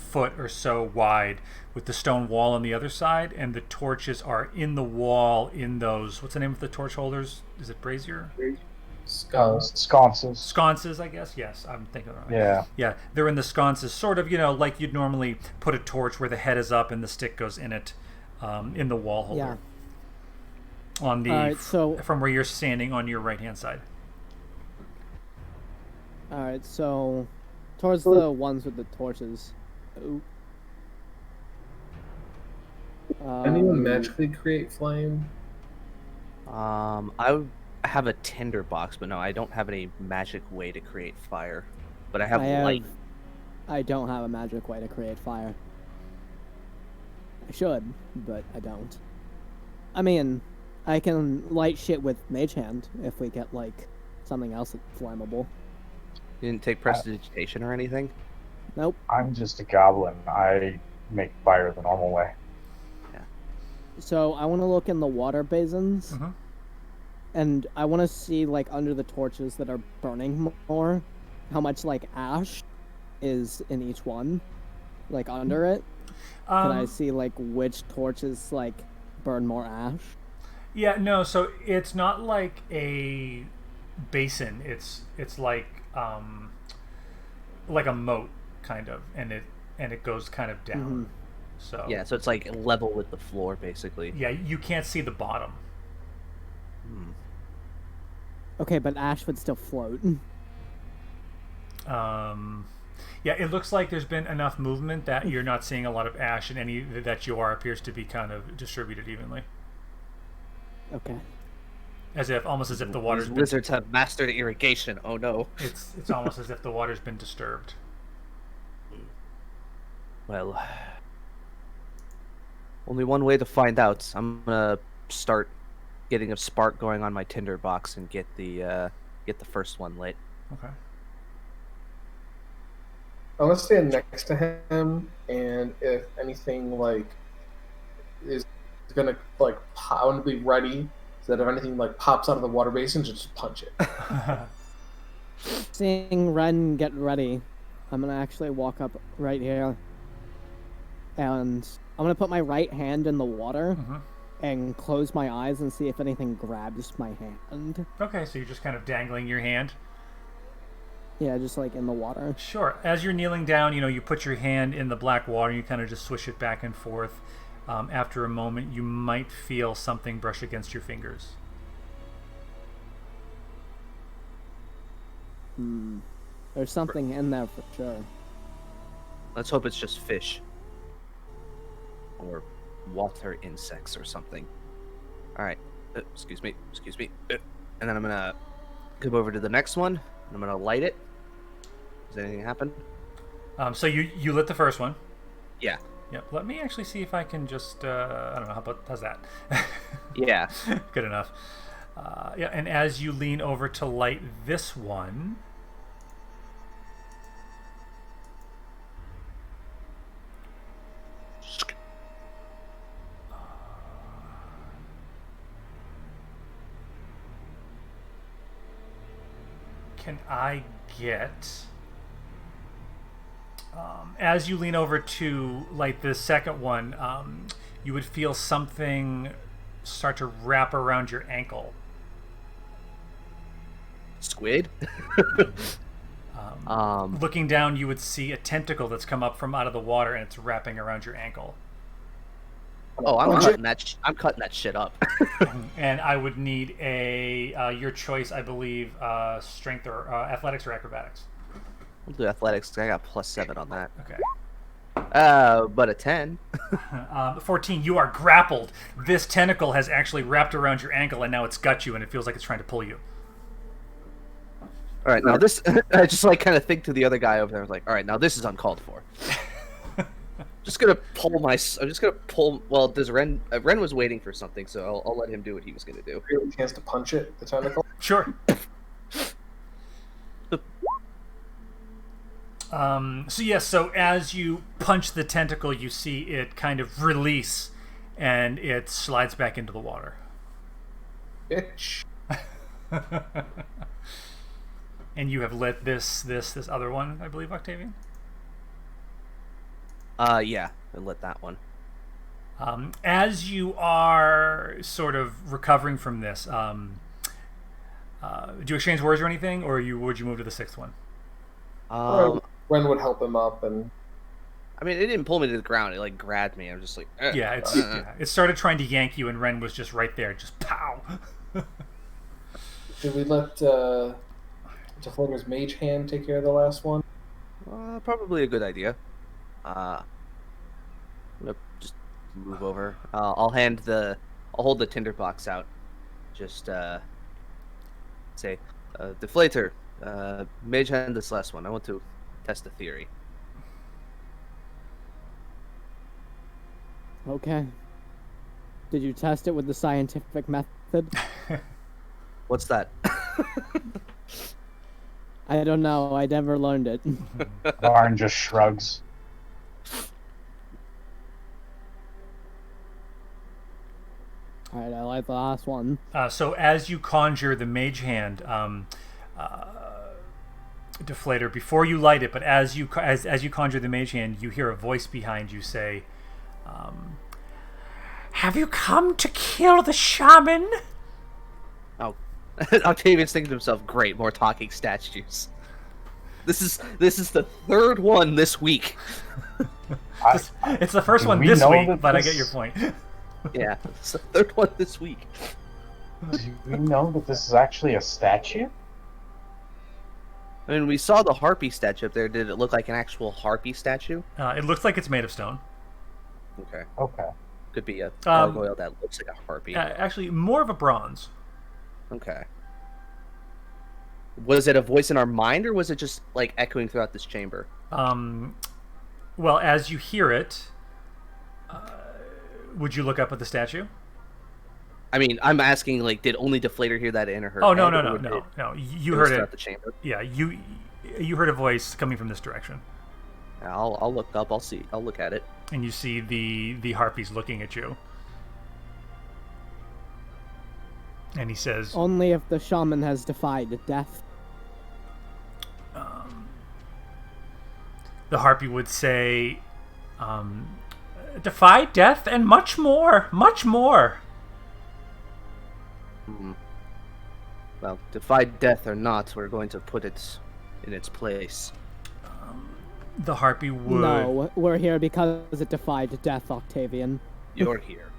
foot or so wide, with the stone wall on the other side, and the torches are in the wall in those. What's the name of the torch holders? Is it brazier? Sconces. Sconces, I guess. Yes, I'm thinking of it. Yeah. Yeah, they're in the sconces, sort of, like you'd normally put a torch where the head is up and the stick goes in it, in the wall holder. Yeah. On the Alright, so from where you're standing on your right hand side. alright, so towards the ones with the torches. Ooh. Anyone magically create flame? I have a tinder box, but no, I don't have any magic way to create fire. But I have light. I don't have a magic way to create fire. I should, but I don't. I mean, I can light shit with Mage Hand if we get, like, something else that's flammable. You didn't take prestidigitation or anything? Nope. I'm just a goblin. I make fire the normal way. So I want to look in the water basins, Mm-hmm. and I want to see, like, under the torches that are burning more, how much, like, ash is in each one, like, under it. Can I see, like, which torches, like, burn more ash? Yeah, no. So it's not like a basin. It's like a moat kind of, and it goes kind of down. Mm-hmm. So Yeah, so it's like level with the floor, basically. yeah, you can't see the bottom. Okay, but ash would still float. Yeah, it looks like there's been enough movement that you're not seeing a lot of ash, and any that you are appears to be kind of distributed evenly, Okay. almost as if the water's These been, wizards have mastered irrigation. Oh no. it's almost as if the water's been disturbed. Well, only one way to find out. I'm gonna start getting a spark going on my tinder box and get the first one lit. Okay. I'm gonna stand next to him, and if anything like is gonna like, I want to be ready so that if anything like pops out of the water basin, just punch it. Seeing Ren get ready, I'm gonna actually walk up right here, and I'm gonna put my right hand in the water and close my eyes and see if anything grabs my hand. Okay, so you're just kind of dangling your hand. Yeah, just like in the water. Sure. As you're kneeling down, you put your hand in the black water and you kind of just swish it back and forth. After a moment, you might feel something brush against your fingers. There's something in there for sure. Let's hope it's just fish. Or water insects or something. Alright. Excuse me. And then I'm gonna come over to the next one. And I'm gonna light it. Does anything happen? So you lit the first one. Yeah. Yep. Let me actually see if I can just I don't know, how's that? Yeah. Good enough. Yeah, and as you lean over to light this one, can I get, as you lean over to light the second one, you would feel something start to wrap around your ankle. Squid? Looking down, you would see a tentacle that's come up from out of the water, and it's wrapping around your ankle. Oh, I'm cutting that shit up. And I would need your choice, I believe, strength or athletics or acrobatics. We'll do athletics. I got +7 on that. Okay. But a 10. 14. You are grappled. This tentacle has actually wrapped around your ankle, and now it's got you, and it feels like it's trying to pull you. All right, now this. I just like kind of think to the other guy over there. I was like, all right, now this is uncalled for. Just gonna pull my. I'm just gonna pull. Well, does Ren? Ren was waiting for something, so I'll let him do what he was gonna do. Really chance to punch it, the tentacle. Sure. So yes, so as you punch the tentacle, you see it kind of release, and it slides back into the water. Bitch. And you have lit this other one, I believe, Octavian? Yeah, I lit that one. As you are sort of recovering from this, do you exchange words or anything, or would you move to the sixth one? Ren would help him up, and I mean, it didn't pull me to the ground. It like grabbed me. I'm just like, yeah, it started trying to yank you, and Ren was just right there, just pow. did we let Deflator's Mage Hand take care of the last one? Probably a good idea. I'm gonna just move over. I'll hold the tinderbox out. just say, Deflator, Mage Hand this last one. I want to test a theory. Okay. Did you test it with the scientific method? What's that? I don't know. I never learned it. Varn just shrugs. All right, I like the last one. So as you conjure the mage hand, Deflator, before you light it, but as you conjure the mage hand, you hear a voice behind you say, "Have you come to kill the shaman?" Oh, Octavian's thinking to himself, "Great, more talking statues." This is the third one this week. It's the first one this week, but I get your point. Yeah, it's the third one this week. Do you know that this is actually a statue? I mean, we saw the harpy statue up there. Did it look like an actual harpy statue? It looks like it's made of stone. Okay. Okay. Could be a gargoyle that looks like a harpy. Actually, more of a bronze. Okay. Was it a voice in our mind, or was it just like echoing throughout this chamber? Well, as you hear it, would you look up at the statue? I mean, I'm asking, like, did only Deflator hear that in her Oh, head? no. You heard it. Throughout the chamber? Yeah, you heard a voice coming from this direction. I'll look up. I'll look at it. And you see the harpies looking at you. And he says, Only if the shaman has defied death. The harpy would say, defy death and much more, much more. Well, defy death or not, we're going to put it in its place. The harpy would... No, we're here because it defied death, Octavian. You're here.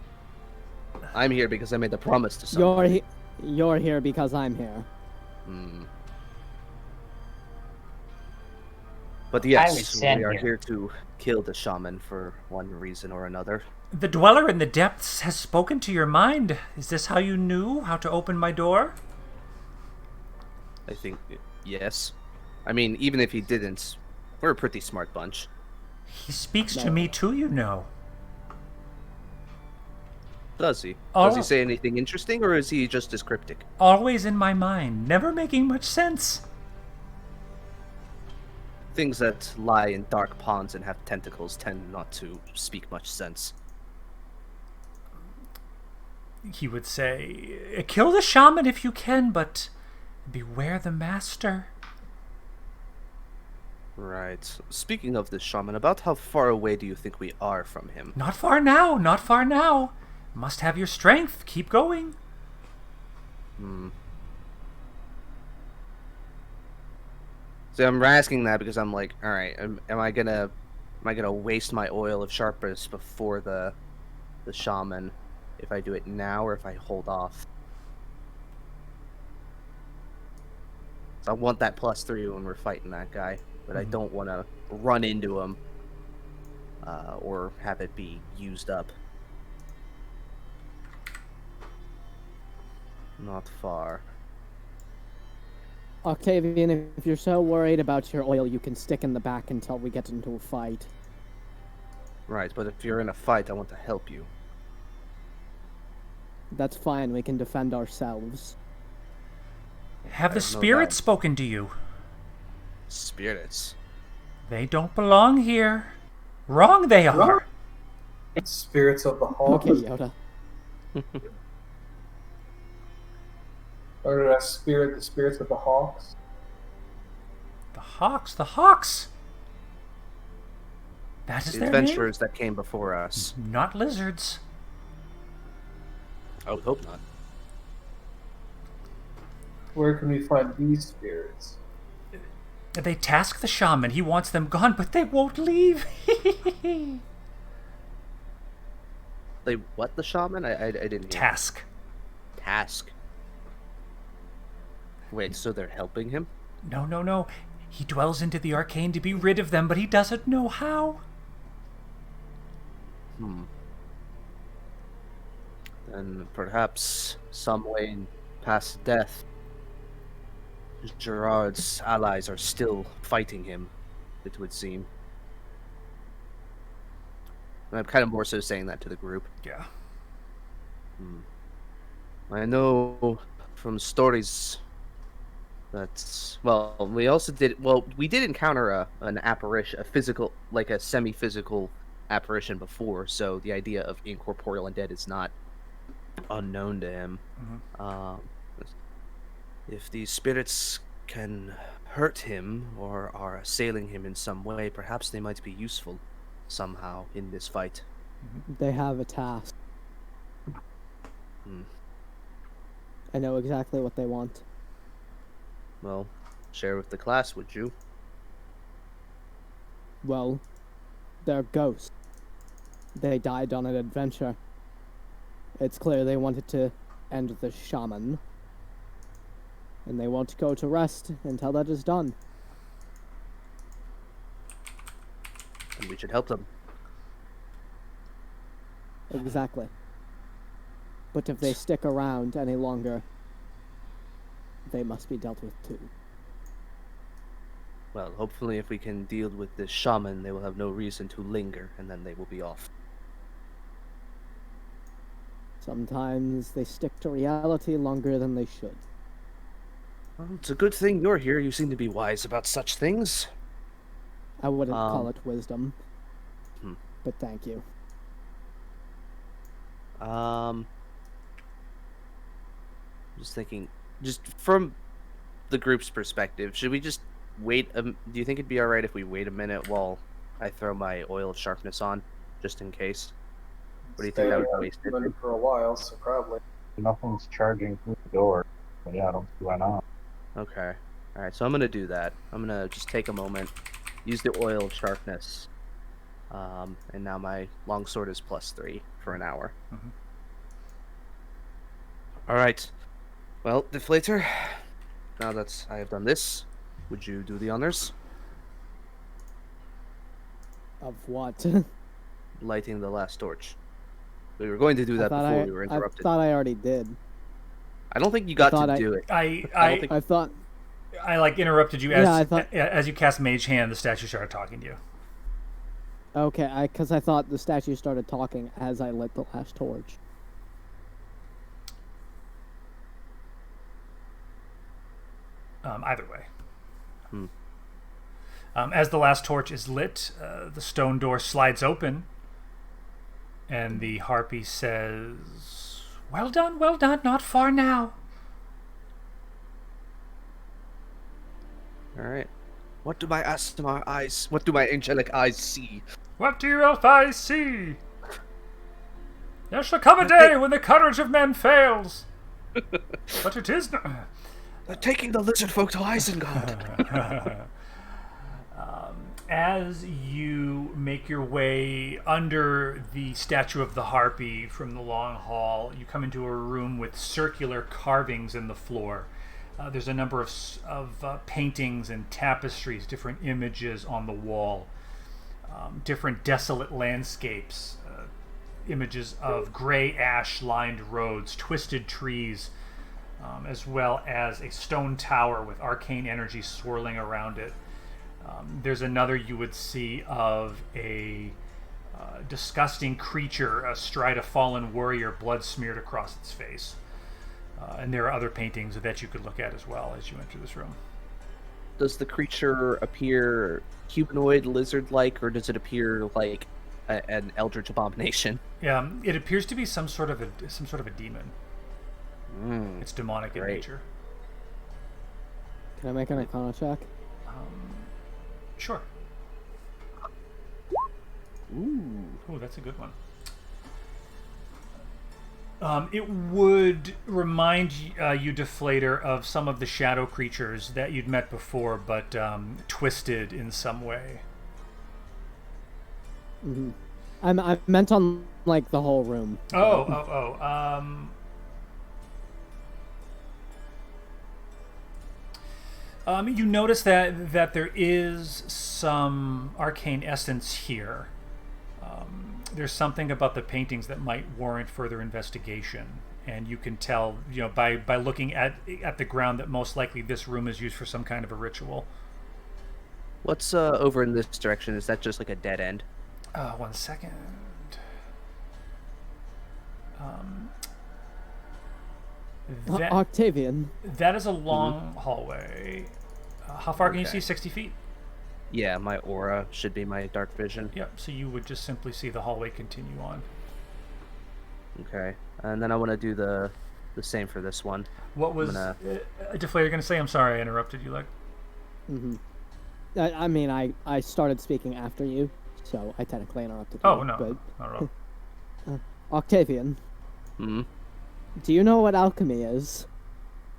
I'm here because I made the promise to someone. You're here because I'm here. But yes, we are here to kill the shaman for one reason or another. The dweller in the depths has spoken to your mind. Is this how you knew how to open my door? I think, yes. I mean, even if he didn't, we're a pretty smart bunch. He speaks to me too, you know. Does he? Does he say anything interesting, or is he just as cryptic? Always in my mind, never making much sense. Things that lie in dark ponds and have tentacles tend not to speak much sense. He would say, kill the shaman if you can, but beware the master. Right. Speaking of the shaman, about how far away do you think we are from him? Not far now, not far now. Must have your strength. Keep going. So I'm asking that because I'm like, all right, am I gonna waste my oil of sharpness before the shaman if I do it now, or if I hold off? So I want that +3 when we're fighting that guy, but I don't want to run into him or have it be used up. Not far. Octavian, if you're so worried about your oil, you can stick in the back until we get into a fight. Right, but if you're in a fight, I want to help you. That's fine, we can defend ourselves. Have the spirits spoken to you? Spirits? They don't belong here. Wrong they are. Spirits of the Hawks. Okay, Yoda. Or the spirits of the Hawks. The Hawks. That is The their adventurers that came before us. name? Not lizards. I would hope not. Where can we find these spirits? They task the shaman. He wants them gone, but they won't leave. They what, the shaman? I didn't hear. Task. Wait, so they're helping him? No. He dwells into the arcane to be rid of them, but he doesn't know how. Then perhaps some way past death, Gerard's allies are still fighting him, it would seem. And I'm kind of more so saying that to the group. Yeah. I know from stories that, well, we did encounter an apparition, a physical, like a semi-physical apparition before, so the idea of incorporeal undead is not unknown to him. If these spirits can hurt him or are assailing him in some way, perhaps they might be useful somehow in this fight. They have a task. I know exactly what they want. Well, share with the class, would you? Well, they're ghosts. They died on an adventure. It's clear they wanted to end the shaman. And they won't go to rest until that is done. And we should help them. Exactly. But if they stick around any longer, they must be dealt with too. Well, hopefully if we can deal with this shaman, they will have no reason to linger, and then they will be off. Sometimes they stick to reality longer than they should. Well, it's a good thing you're here. You seem to be wise about such things. I wouldn't call it wisdom. But thank you. Just thinking, just from the group's perspective, should we just wait? Do you think it'd be all right if we wait a minute while I throw my oil of sharpness on, just in case? What do you think that would waste it? Been for a while, so probably. Nothing's charging through the door. But yeah, I don't see why not. Okay. All right. So I'm gonna do that. I'm gonna just take a moment, use the oil of sharpness, and now my longsword is +3 for an hour. All right. Well, Deflator, now that I have done this, would you do the honors? Of what? Lighting the last torch. We were going to do that before we were interrupted. I thought I already did. I don't think you got to do it. I thought I like interrupted you as you cast Mage Hand. The statue started talking to you. Okay, because I thought the statue started talking as I lit the last torch. Either way. As the last torch is lit, the stone door slides open, and the harpy says, well done, not far now." All right. What do my angelic eyes see? "What do your elf eyes see? There shall come a day when the courage of men fails. But it is not. They're taking the lizard folk to Isengard. As you make your way under the statue of the harpy from the long hall, you come into a room with circular carvings in the floor. There's a number of paintings and tapestries, different images on the wall, different desolate landscapes, images of gray ash-lined roads, twisted trees, as well as a stone tower with arcane energy swirling around it. There's another you would see of a disgusting creature astride a fallen warrior, blood smeared across its face. And there are other paintings that you could look at as well as you enter this room. Does the creature appear humanoid, lizard-like, or does it appear like an eldritch abomination? Yeah, it appears to be some sort of a demon. It's demonic in nature. Can I make an Arcana check? Sure. Ooh, that's a good one. It would remind you, Deflator, of some of the shadow creatures that you'd met before, but twisted in some way. I meant on like the whole room. You notice that there is some arcane essence here, there's something about the paintings that might warrant further investigation, and you can tell, by looking at the ground, that most likely this room is used for some kind of a ritual. What's over in this direction? Is that just like a dead end? 1 second. That, Octavian. that is a long hallway. How far can you Okay. see? 60 feet? Yeah, my aura should be my dark vision. Yep, so you would just simply see the hallway continue on. Okay, and then I want to do the same for this one. What was... Deflay, you're going to say? I'm sorry I interrupted you, like... I mean, I started speaking after you, so I technically interrupted you. Oh, no. But, Not at all. Octavian, Hmm. do you know what alchemy is?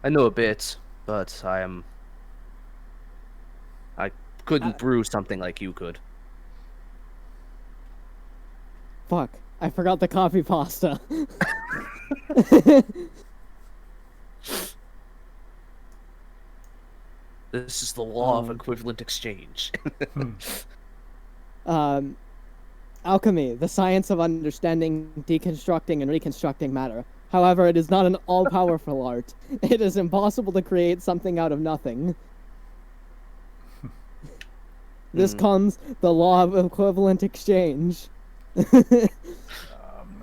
I know a bit, but I couldn't brew something like you could. Fuck, I forgot the coffee pasta. This is the law of equivalent exchange. Alchemy, the science of understanding, deconstructing, and reconstructing matter. However, it is not an all-powerful art. It is impossible to create something out of nothing. This comes the law of equivalent exchange.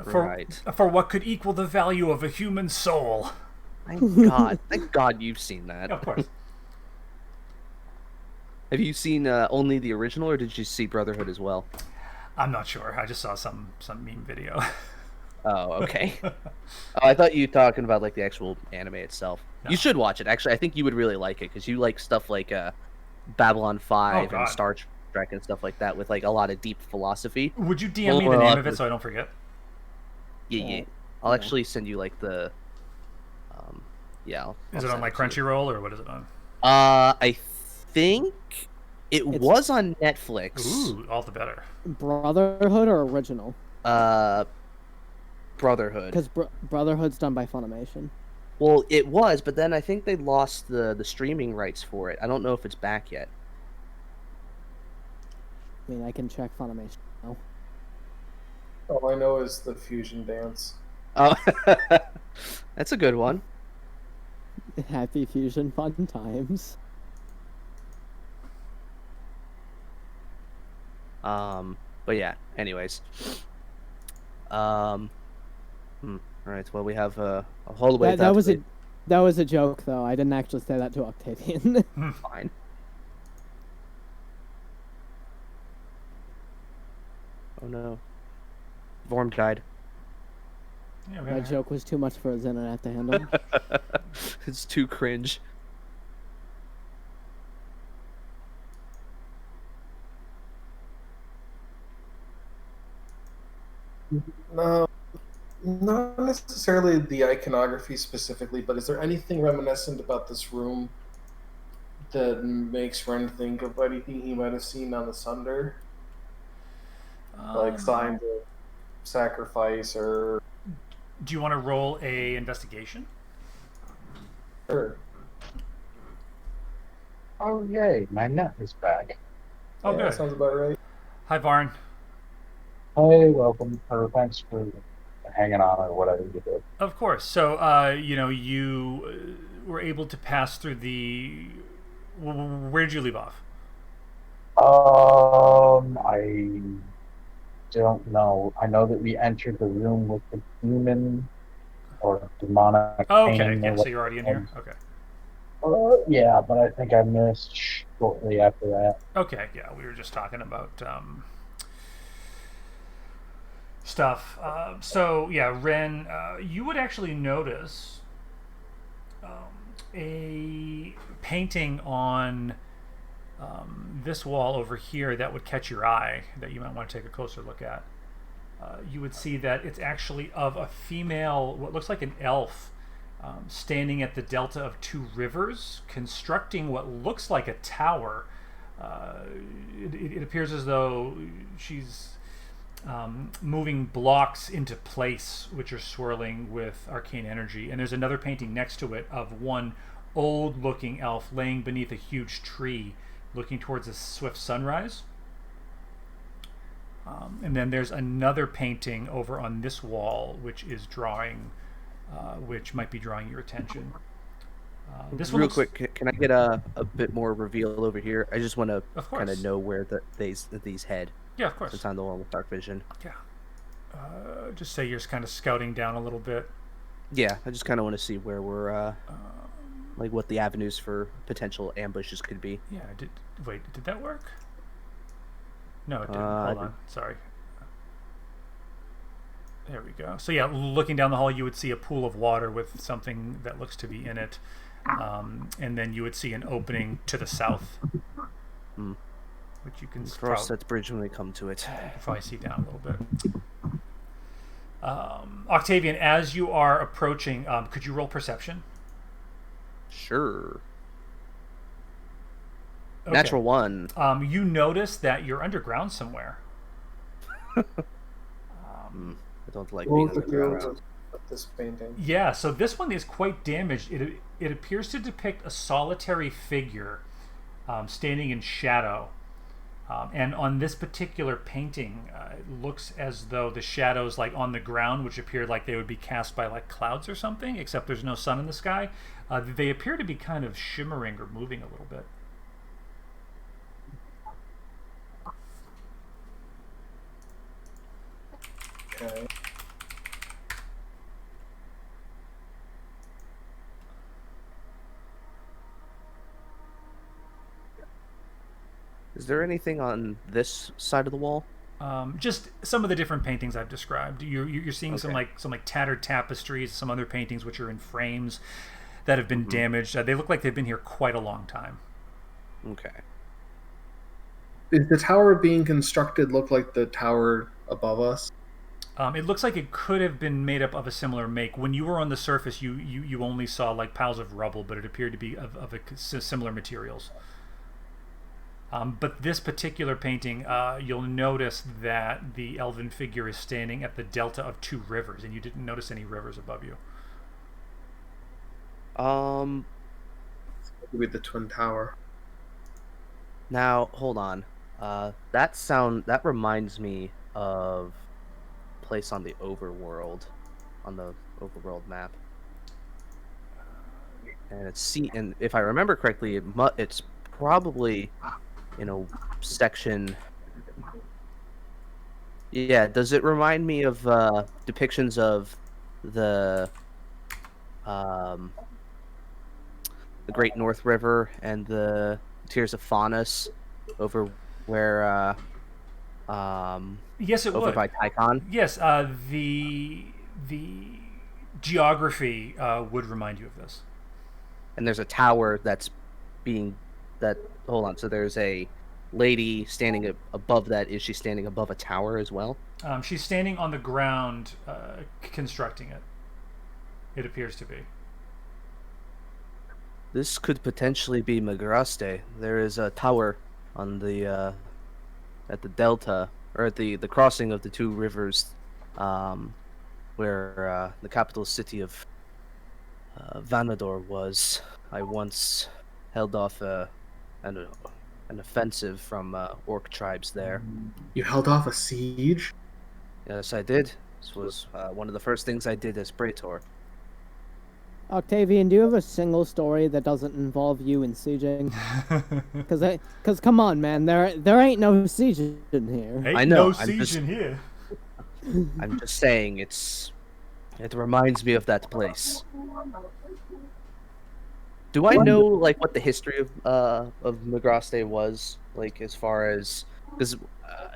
Right. For what could equal the value of a human soul. Thank God you've seen that. Of course. Have you seen only the original, or did you see Brotherhood as well? I'm not sure. I just saw some meme video. Oh, okay. I thought you were talking about like the actual anime itself. No. You should watch it. Actually, I think you would really like it because you like stuff like Babylon 5 God. and Star Trek and stuff like that with like a lot of deep philosophy. Would you DM me the name of it so I don't forget? Yeah. I'll actually send you like the. I'll Is it on send like to you. Crunchyroll or what is it on? I think it was on Netflix. Ooh, all the better. Brotherhood or original? Brotherhood. Because Brotherhood's done by Funimation. Well, it was, but then I think they lost the streaming rights for it. I don't know if it's back yet. I mean, I can check Funimation now. All I know is the fusion dance. Oh, that's a good one. Happy fusion fun times. But yeah. Anyways. All right. Well, we have a whole way. That was a joke, though. I didn't actually say that to Octavian. Fine. Oh no. Vorm died. Yeah, That joke was too much for his internet to handle. It's too cringe. No, not necessarily the iconography specifically, but is there anything reminiscent about this room that makes Ren think of anything he might have seen on the Sunder? Like signs of sacrifice or... Do you want to roll a investigation? Sure. Oh yay, my net is back. Oh, Yeah, good. that sounds about right. Hi, Varn. Hey, welcome, or thanks for hanging on or whatever you did. Of course. So, you were able to pass through the... Where did you leave off? I don't know. I know that we entered the room with the demon or demonic Oh, okay. pain or Yeah, so you're already in here? what- Okay. yeah, but I think I missed shortly after that. Okay, yeah, we were just talking about stuff. So, yeah, Ren, you would actually notice a painting on this wall over here that would catch your eye, that you might want to take a closer look at. You would see that it's actually of a female, what looks like an elf, standing at the delta of two rivers, constructing what looks like a tower. It appears as though she's moving blocks into place, which are swirling with arcane energy. And there's another painting next to it of one old-looking elf laying beneath a huge tree, looking towards a swift sunrise. And then there's another painting over on this wall, which is drawing, which might be drawing your attention. This one Real looks, quick, can I get a bit more reveal over here? I just want to Of kind course. of know where these head. Yeah, of course. Since I'm the one with dark vision. Yeah. Just say you're just kind of scouting down a little bit. Yeah, I just kind of want to see where we're like what the avenues for potential ambushes could be. Yeah. Wait? Did that work? No, it didn't. I Hold on. Sorry. There we go. So yeah, looking down the hall, you would see a pool of water with something that looks to be in it, and then you would see an opening to the south, which you can Cross that bridge when we come to it. probably see down a little bit. Octavian, as you are approaching, could you roll perception? Sure. Okay. Natural 1. You notice that you're underground somewhere. I don't like being underground. Of this painting. Yeah, so this one is quite damaged. It appears to depict a solitary figure standing in shadow. And on this particular painting, it looks as though the shadows like on the ground, which appear like they would be cast by like clouds or something, except there's no sun in the sky, they appear to be kind of shimmering or moving a little bit. Okay. Is there anything on this side of the wall? Just some of the different paintings I've described. You're seeing some Okay. like tattered tapestries, some other paintings which are in frames that have been damaged. They look like they've been here quite a long time. Okay. Is the tower being constructed look like the tower above us? It looks like it could have been made up of a similar make. When you were on the surface, you only saw like piles of rubble, but it appeared to be of similar materials. But this particular painting, you'll notice that the elven figure is standing at the delta of two rivers, and you didn't notice any rivers above you. With the twin tower. Now hold on. That reminds me of a place on the overworld, on the overworld map. And if I remember correctly, it's probably in a section. Yeah, does it remind me of depictions of the Great North River and the Tears of Faunus over where Yes, it over would. by Tychon? Yes, the geography would remind you of this. And there's a tower that's being hold on, so there's a lady standing above that. Is she standing above a tower as well? She's standing on the ground constructing it. It appears to be. This could potentially be Megraste. There is a tower on the at the delta, or at the crossing of the two rivers, where the capital city of Vanador was. I once held off an offensive from orc tribes there. You held off a siege? Yes, I did. This was one of the first things I did as Praetor. Octavian, do you have a single story that doesn't involve you in sieging? Because come on, man, there ain't no siege in here. Ain't I know, no siege in here. I'm just saying it reminds me of that place. Do I know like what the history of Megraste was, like as far as, because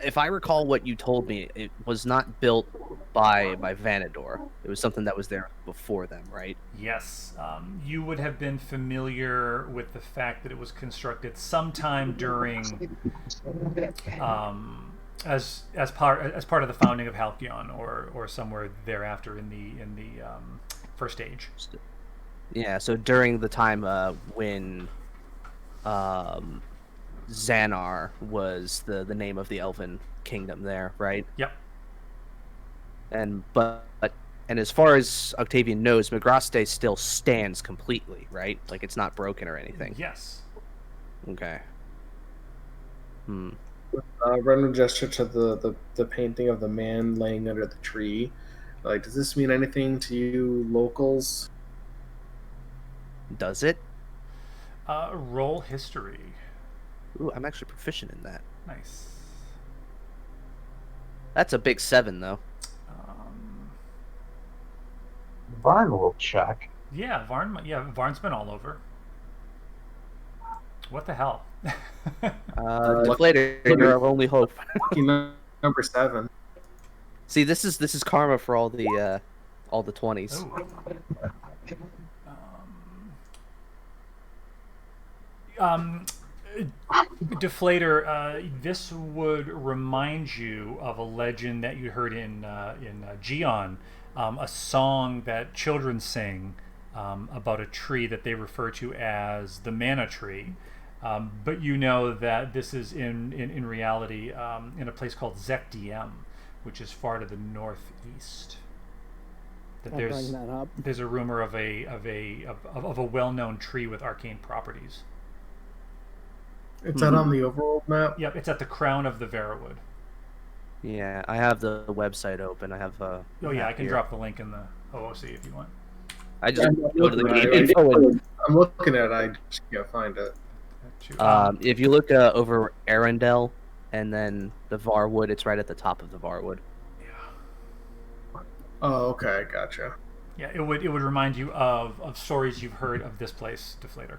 if I recall what you told me, it was not built by Vanador. It was something that was there before them, right? Yes, you would have been familiar with the fact that it was constructed sometime during, as part of the founding of Halcyon, or somewhere thereafter in the first age. Yeah, so during the time when Xanar was the name of the elven kingdom there, right? Yep. And as far as Octavian knows, Megraste still stands completely, right? Like it's not broken or anything. Yes. Okay. Random gesture to the painting of the man laying under the tree. Like, does this mean anything to you locals? Does it? Roll history. Ooh, I'm actually proficient in that. Nice. That's a big 7, though. Varn will check. Yeah, Varn. Yeah, Varn's been all over. What the hell? Deflator, you're our only hope. Lucky number 7. See, this is karma for all the 20s. Ooh. Deflator, this would remind you of a legend that you heard in Gion, a song that children sing about a tree that they refer to as the mana tree. But you know that this is in reality in a place called Zekdiem, which is far to the northeast. That I'll bring that up. there's a rumor of a well-known tree with arcane properties. Is that on the overworld map? Yep, it's at the crown of the Verwood. Yeah, I have the website open. I have. Oh yeah, I can here. drop the link in the OOC if you want. I just I'm go to the looking game at it. info. And, I'm looking at it. I just can't find it. if you look over Arendelle and then the Varwood, it's right at the top of the Varwood. Oh, okay, gotcha. Yeah, it would remind you of stories you've heard of this place, Deflator.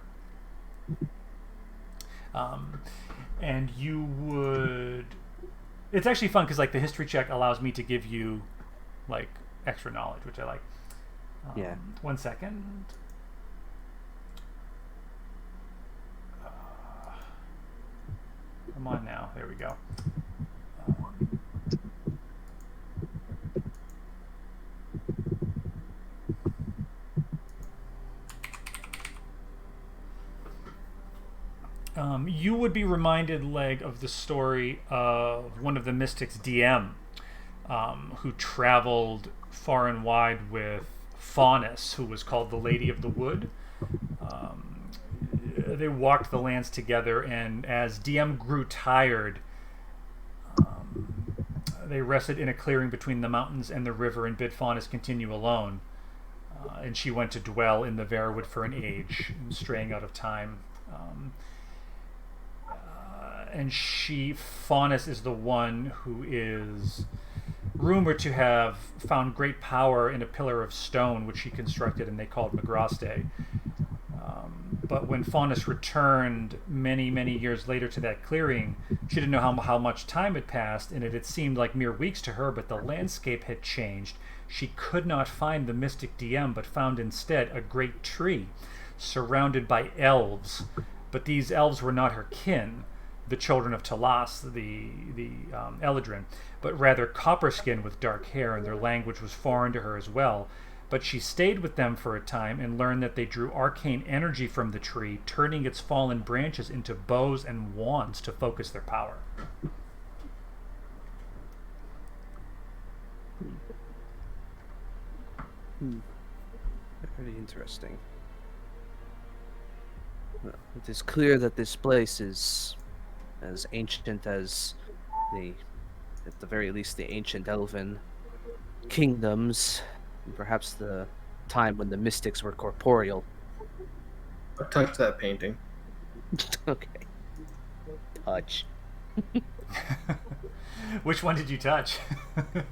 And you would. It's actually fun because like the history check allows me to give you like extra knowledge, which I like. Yeah. 1 second. Come on now. There we go. You would be reminded, Leg, of the story of one of the mystics, DM, who traveled far and wide with Faunus, who was called the Lady of the Wood. They walked the lands together, and as DM grew tired, they rested in a clearing between the mountains and the river and bid Faunus continue alone. And she went to dwell in the Verwood for an age, straying out of time. And Faunus is the one who is rumored to have found great power in a pillar of stone which she constructed and they called Magraste. But when Faunus returned many, many years later to that clearing, she didn't know how much time had passed, and it had seemed like mere weeks to her, but the landscape had changed. She could not find the mystic DM, but found instead a great tree surrounded by elves. But these elves were not her kin, the children of Talas, the Eladrin, but rather copper-skinned with dark hair, and their language was foreign to her as well. But she stayed with them for a time and learned that they drew arcane energy from the tree, turning its fallen branches into bows and wands to focus their power. Very interesting. Well, it is clear that this place is as ancient as at the very least, the ancient elven kingdoms, and perhaps the time when the mystics were corporeal. I've touched that painting. Okay. Touch. Which one did you touch?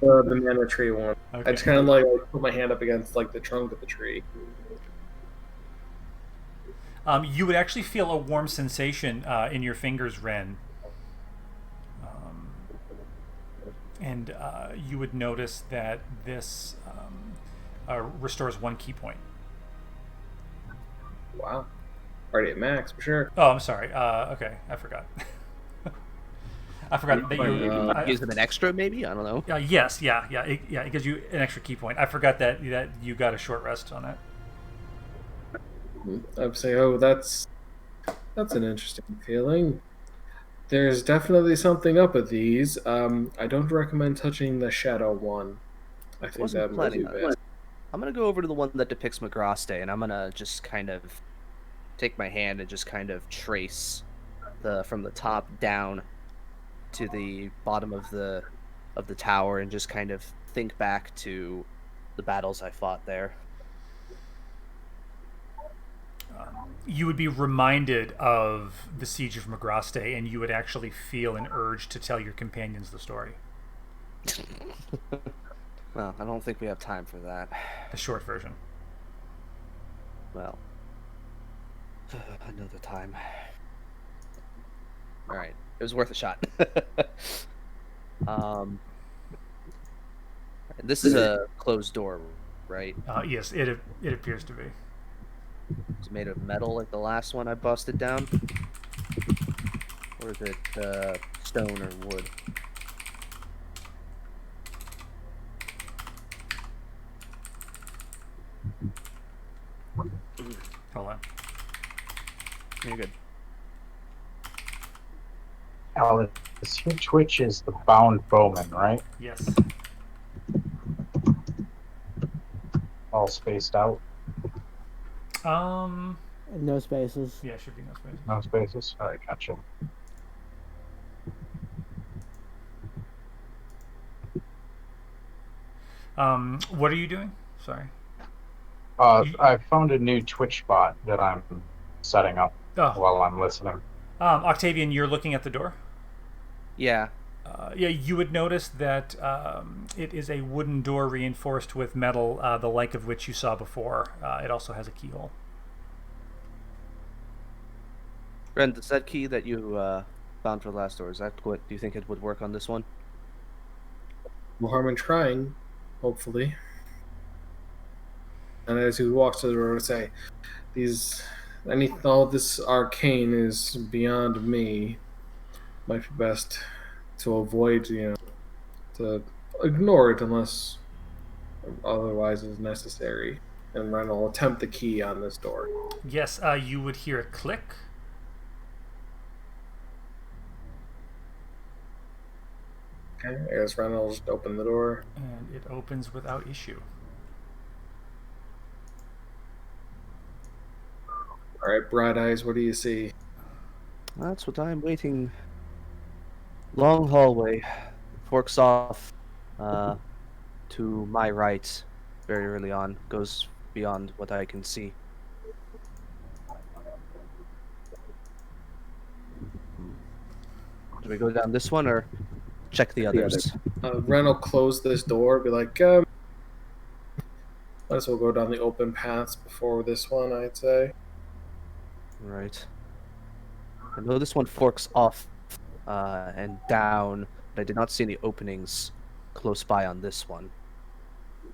The banana tree one. Okay. I just kind of like put my hand up against like the trunk of the tree. You would actually feel a warm sensation in your fingers, Ren. And you would notice that this restores 1 key point. Wow. Already at max for sure. Oh, I'm sorry. Okay, I forgot. I forgot that you Gives them an extra, maybe? I don't know. Yes, it gives you an extra key point. I forgot that you got a short rest on that. I would say, oh, that's an interesting feeling. There's definitely something up with these. I don't recommend touching the shadow one. I think Wasn't that might planning be on bad. it. I'm gonna go over to the one that depicts Magraste, and I'm gonna just kind of take my hand and just kind of trace from the top down to the bottom of the tower and just kind of think back to the battles I fought there. You would be reminded of the Siege of Magraste, and you would actually feel an urge to tell your companions the story. Well, I don't think we have time for that. The short version. Well, another time. All right, it was worth a shot. This is a closed door, right? Yes, it appears to be. It's made of metal like the last one I busted down? Or is it stone or wood? Hold on. You're good. Alice, your Twitch is the bound bowman, right? Yes. All spaced out. No spaces. Yeah, should be no spaces. No spaces. All right, gotcha. What are you doing? Sorry. I found a new Twitch bot that I'm setting up Oh, while I'm listening. Octavian, you're looking at the door. Yeah. Yeah, you would notice that it is a wooden door reinforced with metal, the like of which you saw before. It also has a keyhole. Ren, does that key that you found for the last door, is that what do you think it would work on this one? No harm in trying, hopefully. And as he walks to the door, say, all this arcane is beyond me. Might be best to avoid, to ignore it unless otherwise is necessary. And Ren will attempt the key on this door. Yes, you would hear a click. Okay, as Ren will just open the door. And it opens without issue. All right, Bright Eyes, what do you see? That's what I'm waiting. Long hallway. Forks off to my right very early on. Goes beyond what I can see. Do we go down this one or check the others? Ren will close this door, be like, might as well go down the open paths before this one, I'd say. Right. I know this one forks off and down, but I did not see any openings close by on this one.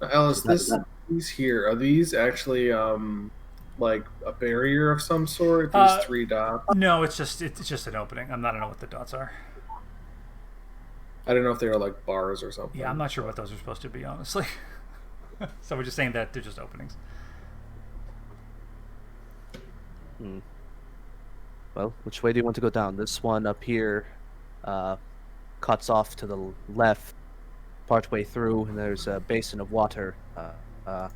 Alice, these here, are these actually like a barrier of some sort? These 3 dots? No, it's just an opening. I don't know what the dots are. I don't know if they are like bars or something. Yeah, I'm not sure what those are supposed to be, honestly. So we're just saying that they're just openings. Well, which way do you want to go down? This one up here cuts off to the left partway through, and there's a basin of water. I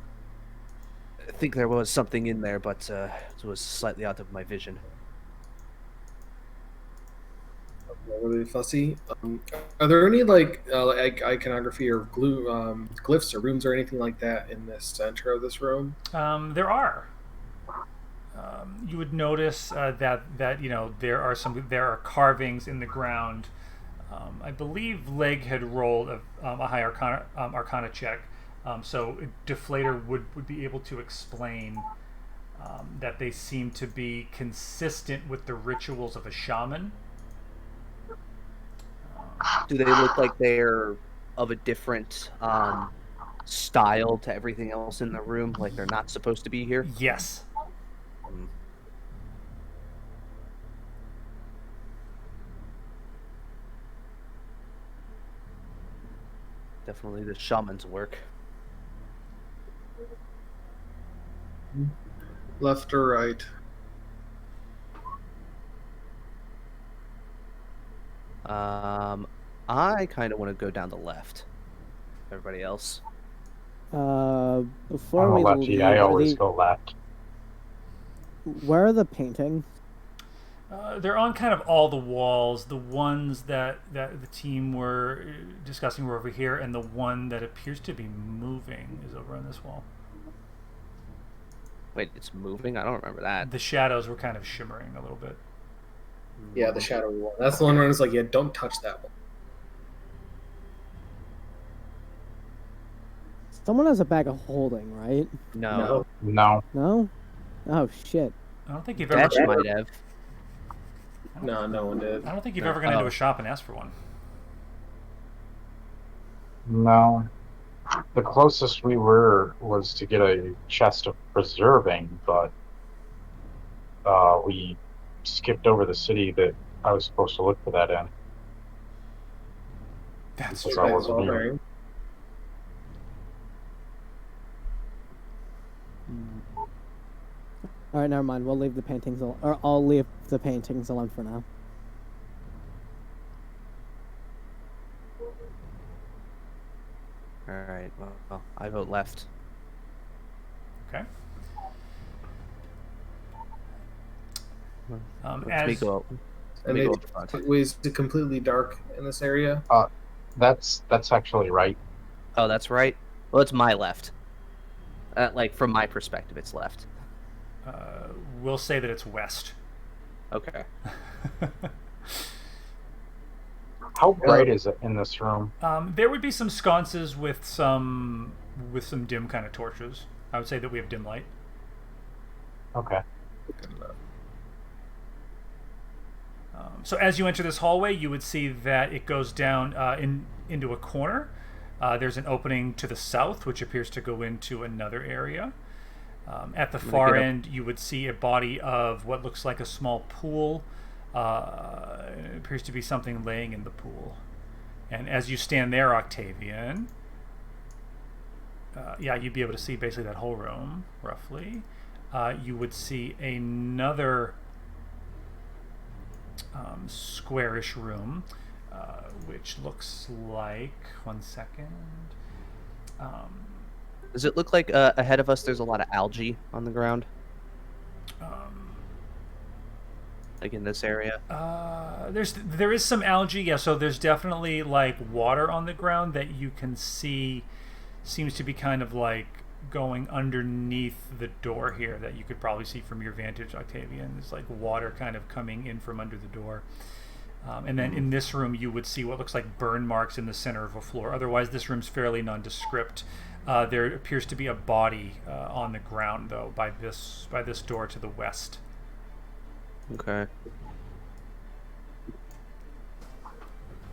think there was something in there, but it was slightly out of my vision. Really fussy. Are there any like iconography or glyphs or runes or anything like that in the center of this room? There are. You would notice that there are carvings in the ground. I believe Leg had rolled a high Arcana check, so Deflator would be able to explain that they seem to be consistent with the rituals of a shaman. Do they look like they're of a different style to everything else in the room? Like they're not supposed to be here? Yes. Definitely the shaman's work. Left or right? I kind of want to go down the left. Everybody else? Before I'm a we lefty. leave, I always go left. where are the paintings? They're on kind of all the walls. The ones that the team were discussing were over here, and the one that appears to be moving is over on this wall. Wait, it's moving? I don't remember that. The shadows were kind of shimmering a little bit. Yeah, the shadowy one. That's the one where it's like, yeah, don't touch that one. Someone has a bag of holding, right? No. No. No? Oh, shit. I don't think you've Dash ever. might have. No, no one did. I don't think you've No. ever gone into a shop and asked for one. No. The closest we were was to get a chest of preserving, but we skipped over the city that I was supposed to look for that in. That's Because true. I wasn't here. All right, never mind. We'll leave the paintings, or I'll leave the paintings alone for now. All right. Well, I vote left. Okay. Let me As go. Let And me go it up front. was completely dark in this area. That's actually right. Oh, that's right. Well, it's my left. Like from my perspective, it's left. we'll say that it's west. Okay. How bright is it in this room? There would be some sconces with some dim kind of torches. I would say that we have dim light. Okay. So as you enter this hallway, you would see that it goes down into a corner. There's an opening to the south, which appears to go into another area. At the far end, you would see a body of what looks like a small pool. It appears to be something laying in the pool. And as you stand there, Octavian, you'd be able to see basically that whole room, roughly. You would see another squarish room, which looks like... One second. Does it look like ahead of us there's a lot of algae on the ground? Like in this area? There is some algae, yeah. So there's definitely like water on the ground that you can see. Seems to be kind of like going underneath the door here that you could probably see from your vantage, Octavian. There's like water kind of coming in from under the door. And then in this room, you would see what looks like burn marks in the center of a floor. Otherwise, this room's fairly nondescript. There appears to be a body on the ground, though, by this door to the west. Okay.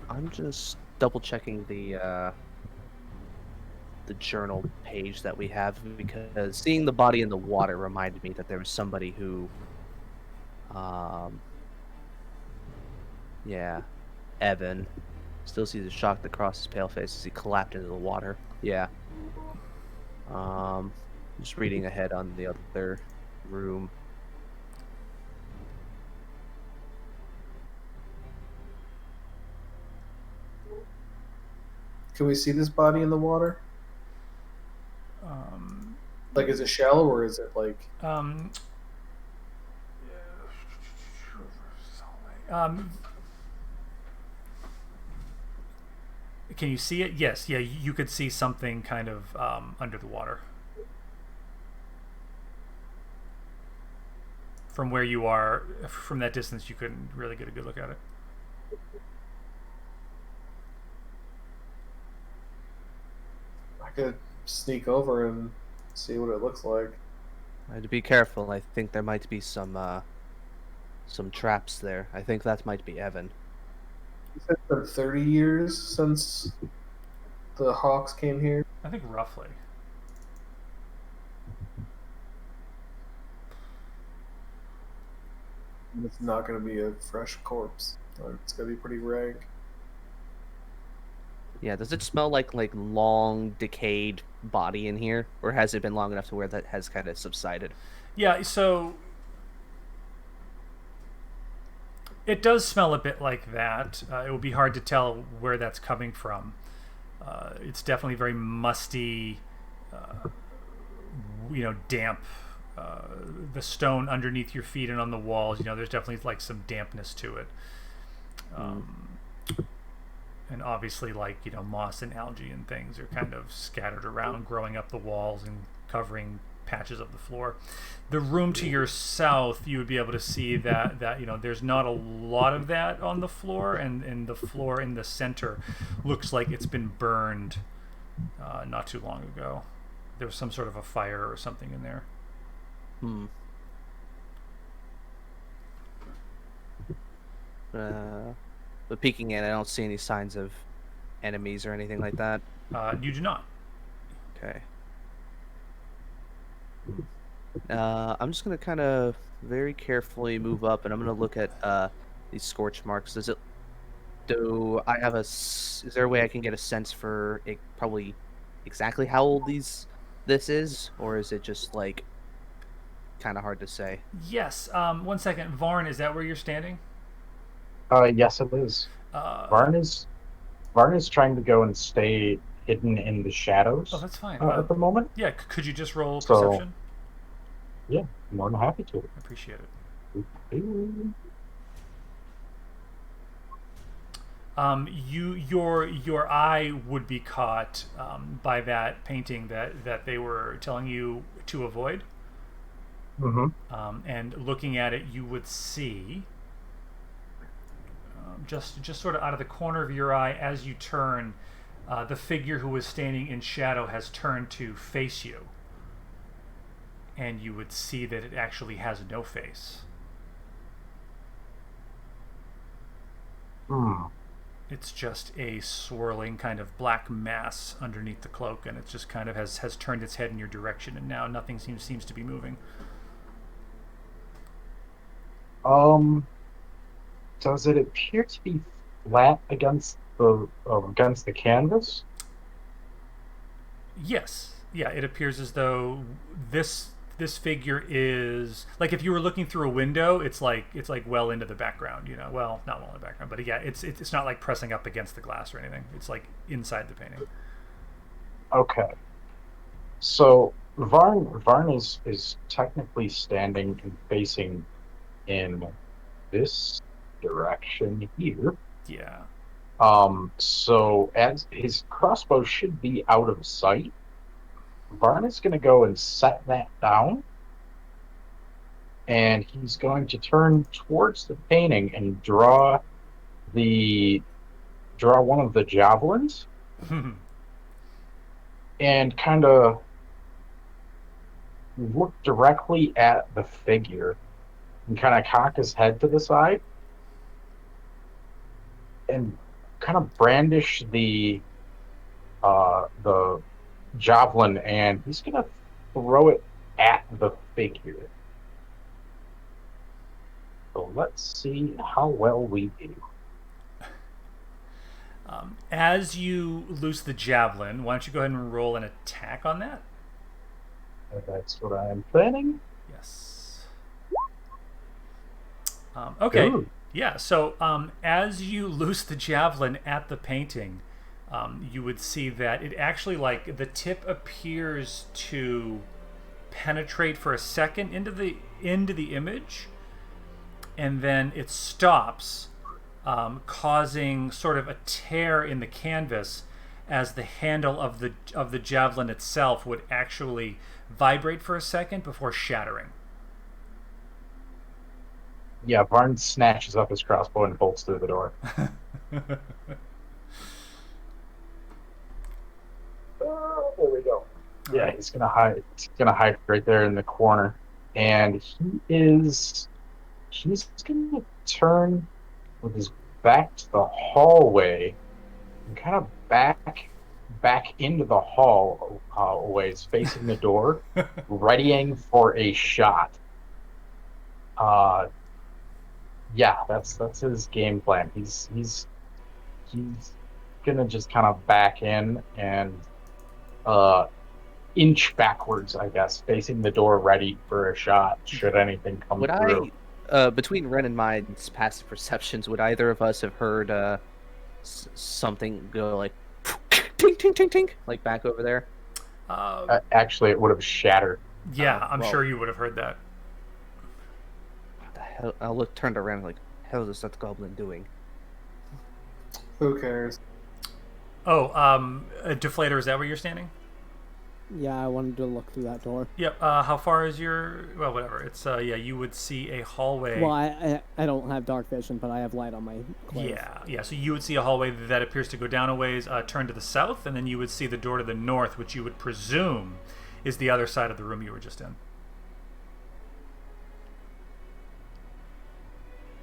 I'm just double checking the journal page that we have, because seeing the body in the water reminded me that there was somebody who, Evan, still sees a shock that crosses his pale face as he collapsed into the water. Yeah. Just reading ahead on the other room. Can we see this body in the water? Like, is it shallow or is it like? Can you see it? Yes. Yeah, you could see something kind of under the water. From where you are, from that distance, you couldn't really get a good look at it. I could sneak over and see what it looks like. I had to be careful. I think there might be some traps there. I think that might be Evan. It's been 30 years since the Hawks came here. I think roughly. It's not going to be a fresh corpse. It's going to be pretty rank. Yeah, does it smell like long decayed body in here, or has it been long enough to where that has kind of subsided? Yeah, so it does smell a bit like that. It would be hard to tell where that's coming from. It's definitely very musty, damp the stone underneath your feet and on the walls. There's definitely like some dampness to it. And obviously, like, moss and algae and things are kind of scattered around, growing up the walls and covering patches of the floor. The room to your south, you would be able to see that there's not a lot of that on the floor, and the floor in the center looks like it's been burned not too long ago. There was some sort of a fire or something in there. But peeking in, I don't see any signs of enemies or anything like that. You do not. Okay. I'm just gonna kind of very carefully move up, and I'm gonna look at these scorch marks. Do I have is there a way I can get a sense for probably exactly how old this is, or is it just like kind of hard to say? Yes. 1 second, Varn. Is that where you're standing? Yes, it is. Varn is trying to go and stay hidden in the shadows. Oh, that's fine. At the moment. Yeah. Could you just roll perception? Yeah, I'm more than happy to. I appreciate it. Your eye would be caught by that painting that they were telling you to avoid. And looking at it, you would see just sort of out of the corner of your eye as you turn, the figure who was standing in shadow has turned to face you, and you would see that it actually has no face. It's just a swirling kind of black mass underneath the cloak, and it just kind of has turned its head in your direction, and now nothing seems to be moving. Does it appear to be flat against the canvas? Yes. Yeah, it appears as though this figure is like, if you were looking through a window, it's like well into the background, well, not well in the background, but yeah, it's not like pressing up against the glass or anything. It's like inside the painting. Okay. So Varn is technically standing and facing in this direction here. Yeah. So as his crossbow should be out of sight, Varn is going to go and set that down, and he's going to turn towards the painting and draw one of the javelins and kind of look directly at the figure and kind of cock his head to the side and kind of brandish the javelin, and he's going to throw it at the figure. So let's see how well we do. As you loose the javelin, why don't you go ahead and roll an attack on that? That's what I am planning. Yes. Okay. Ooh. Yeah, so as you loose the javelin at the painting, you would see that it actually, like, the tip appears to penetrate for a second into the image, and then it stops, causing sort of a tear in the canvas, as the handle of the javelin itself would actually vibrate for a second before shattering. Yeah, Varn snatches up his crossbow and bolts through the door. There we go. Yeah, he's gonna hide. He's gonna hide right there in the corner, and he's gonna turn with his back to the hallway and kind of back into the hallways, facing the door, readying for a shot. Yeah, that's his game plan. He's gonna just kind of back in and inch backwards, I guess, facing the door, ready for a shot should anything come through. Between Ren and mine's passive perceptions, would either of us have heard something go like tink tink tink tink, like back over there? Actually, it would have shattered. Yeah, Oh, I'm well. sure you would have heard that. What the hell? I turned around like, hell is that goblin doing? Who cares? Oh, a deflator, is that where you're standing? Yeah, I wanted to look through that door. Yep. How far is your? Well, whatever. It's yeah. You would see a hallway. Well, I don't have dark vision, but I have light on my clothes. Yeah. So you would see a hallway that appears to go down a ways, turn to the south, and then you would see the door to the north, which you would presume is the other side of the room you were just in.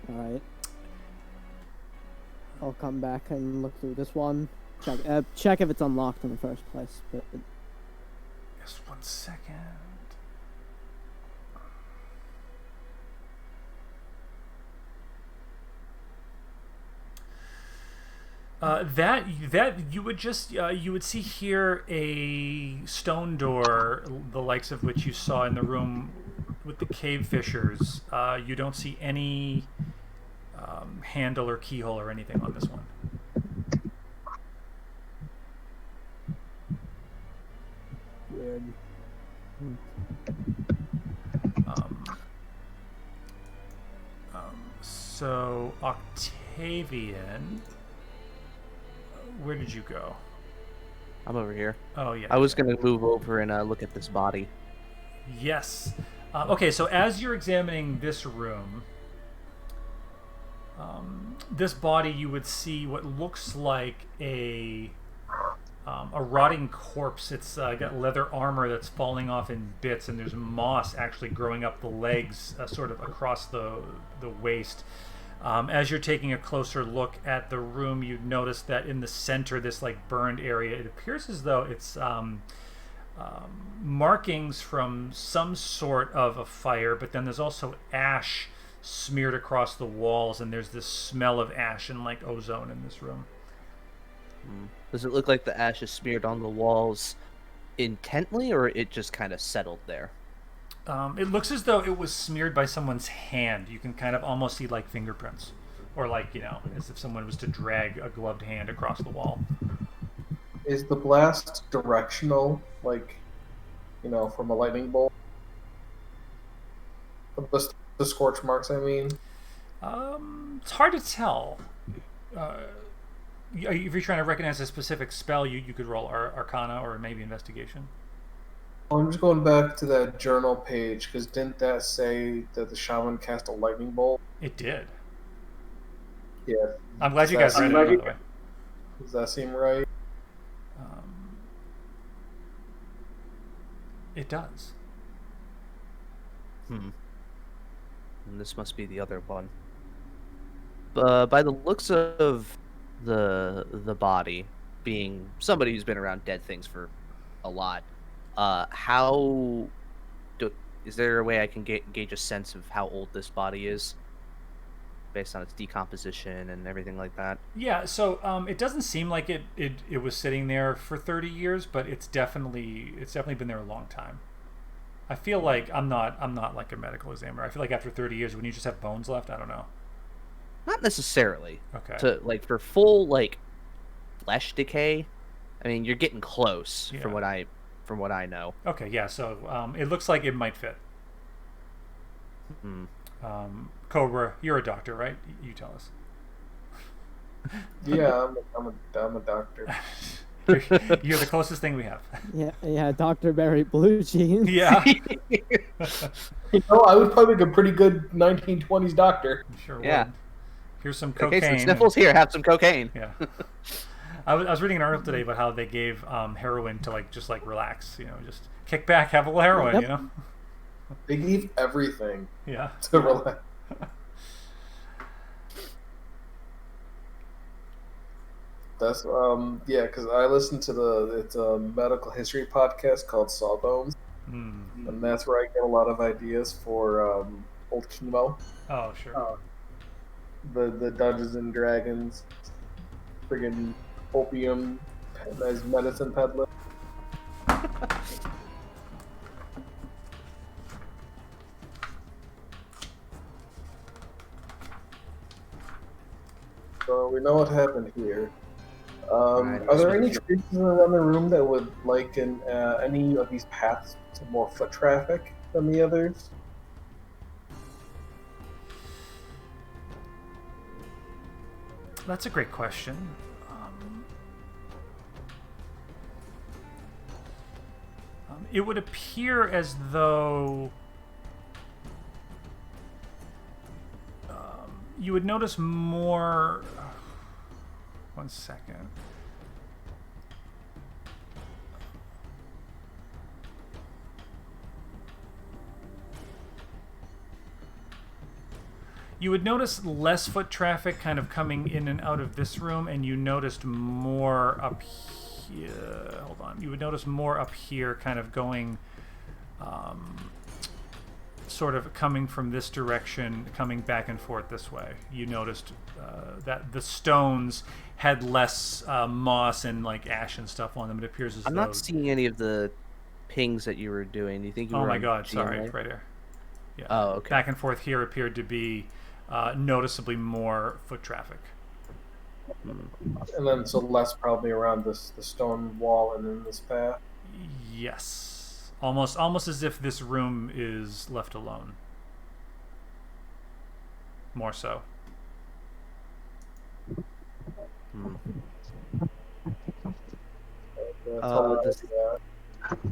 All right. I'll come back and look through this one. Check if it's unlocked in the first place. But Just 1 second. That you would just you would see here a stone door, the likes of which you saw in the room with the cave fissures. You don't see any handle or keyhole or anything on this one. weird. So Octavian, where did you go? I'm over here. Oh yeah. I was gonna move over and look at this body. Yes. Okay, so as you're examining this room, this body, you would see what looks like a rotting corpse. It's got leather armor that's falling off in bits, and there's moss actually growing up the legs, sort of across the waist. As you're taking a closer look at the room, you notice that in the center, this like burned area, it appears as though it's markings from some sort of a fire, but then there's also ash smeared across the walls, and there's this smell of ash and like ozone in this room. Does it look like the ash is smeared on the walls intently, or it just kind of settled there? It looks as though it was smeared by someone's hand. You can kind of almost see like fingerprints, or like, you know, as if someone was to drag a gloved hand across the wall. Is the blast directional, like, you know, from a lightning bolt? The scorch marks, I mean. It's hard to tell. If you're trying to recognize a specific spell, you could roll Arcana or maybe Investigation. I'm just going back to that journal page, because didn't that say that the shaman cast a lightning bolt? It did. Yeah. I'm glad you guys read it, by the way. Does that seem right? It does. And this must be the other one. By the looks of the body being somebody who's been around dead things for a lot, is there a way I can gauge a sense of how old this body is based on its decomposition and everything like that? Yeah, so it doesn't seem like it was sitting there for 30 years, but it's definitely been there a long time. I feel like I'm not like a medical examiner. I feel like after 30 years, when you just have bones left, I don't know. Not necessarily. Okay. For full like flesh decay, I mean you're getting close Yeah. from what I know. Okay, yeah. So it looks like it might fit. Cobra, you're a doctor, right? You tell us. Yeah, I'm a doctor. You're the closest thing we have. Yeah, Dr. Barry Blue Jeans. Yeah. You know, I would probably make a pretty good 1920s doctor. Sure. Yeah. Would. Here's some Okay, cocaine. some sniffles here. Have some cocaine. Yeah. I was reading an article today about how they gave heroin to just relax, just kick back, have a little heroin, Yep. They gave everything Yeah. to relax. That's yeah, because I listened to it's a medical history podcast called Sawbones, and that's where I get a lot of ideas for old chemo. Oh, sure. The Dungeons and Dragons, friggin' opium as medicine peddler. So we know what happened here. Are there any spaces around the room that would liken any of these paths to more foot traffic than the others? That's a great question. It would appear as though you would notice more. One second. You would notice less foot traffic kind of coming in and out of this room, and you noticed more up here. Hold on. You would notice more up here kind of going, sort of coming from this direction, coming back and forth this way. You noticed that the stones had less moss and like ash and stuff on them. It appears as I'm though... not seeing any of the pings that you were doing. Do you think you were Oh my on god, GMA? sorry, right here. Yeah. Oh, okay. Back and forth here appeared to be noticeably more foot traffic. And then so less probably around the stone wall and then this path. Yes, almost as if this room is left alone. More so.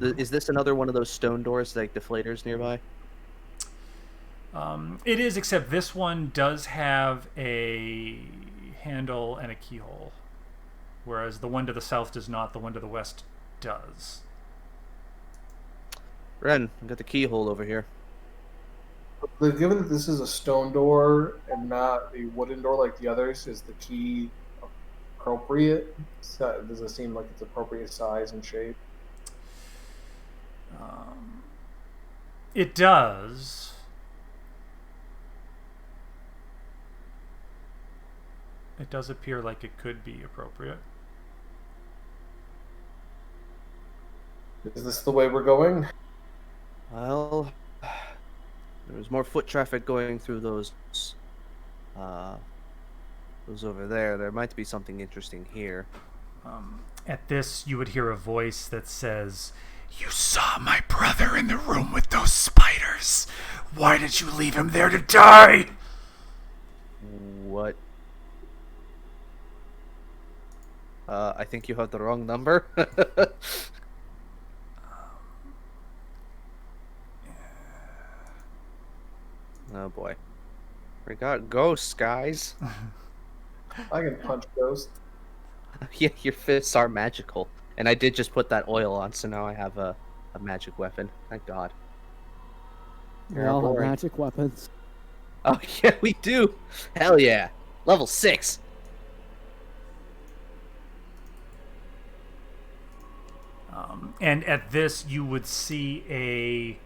Is this another one of those stone doors, like deflators nearby? It is, except this one does have a handle and a keyhole, whereas the one to the south does not. The one to the west does. Ren, I got the keyhole over here. But given that this is a stone door and not a wooden door like the others, is the key appropriate? Does it seem like it's appropriate size and shape? It does. It does appear like it could be appropriate. Is this the way we're going? Well, there was more foot traffic going through those over there. There might be something interesting here. At this, you would hear a voice that says, "You saw my brother in the room with those spiders. Why did you leave him there to die?" What? I think you have the wrong number. Oh boy. We got ghosts, guys. I can punch ghosts. Yeah, your fists are magical. And I did just put that oil on, so now I have a magic weapon. Thank God. We all have magic weapons. Oh, yeah, we do. Hell yeah. Level 6. And at this, you would see a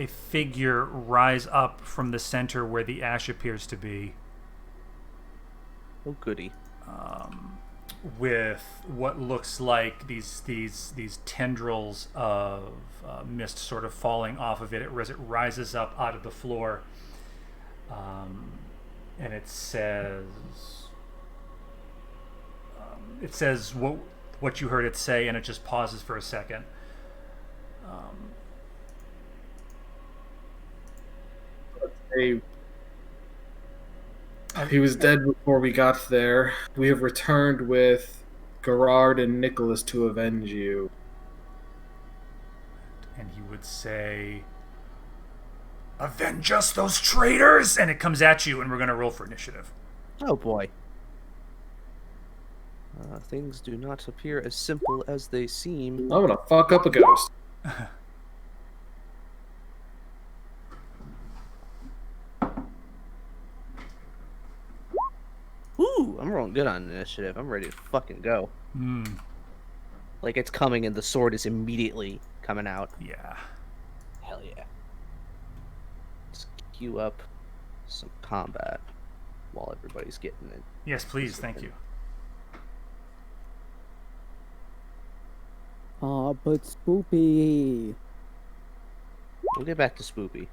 figure rise up from the center where the ash appears to be. Oh, goody. With what looks like these tendrils of mist sort of falling off of it as it rises up out of the floor, and it says what you heard it say, and it just pauses for a second. He was dead before we got there. We have returned with Gerard and Nicholas to avenge you. And he would say, "Avenge us, those traitors!" And it comes at you, and we're going to roll for initiative. Oh boy. Things do not appear as simple as they seem. I'm gonna fuck up a ghost. Ooh, I'm rolling good on initiative. I'm ready to fucking go. Like it's coming and the sword is immediately coming out. Yeah. Hell yeah. Let's queue up some combat while everybody's getting it. Yes, please. Thank you. But Spoopy. We'll get back to Spoopy.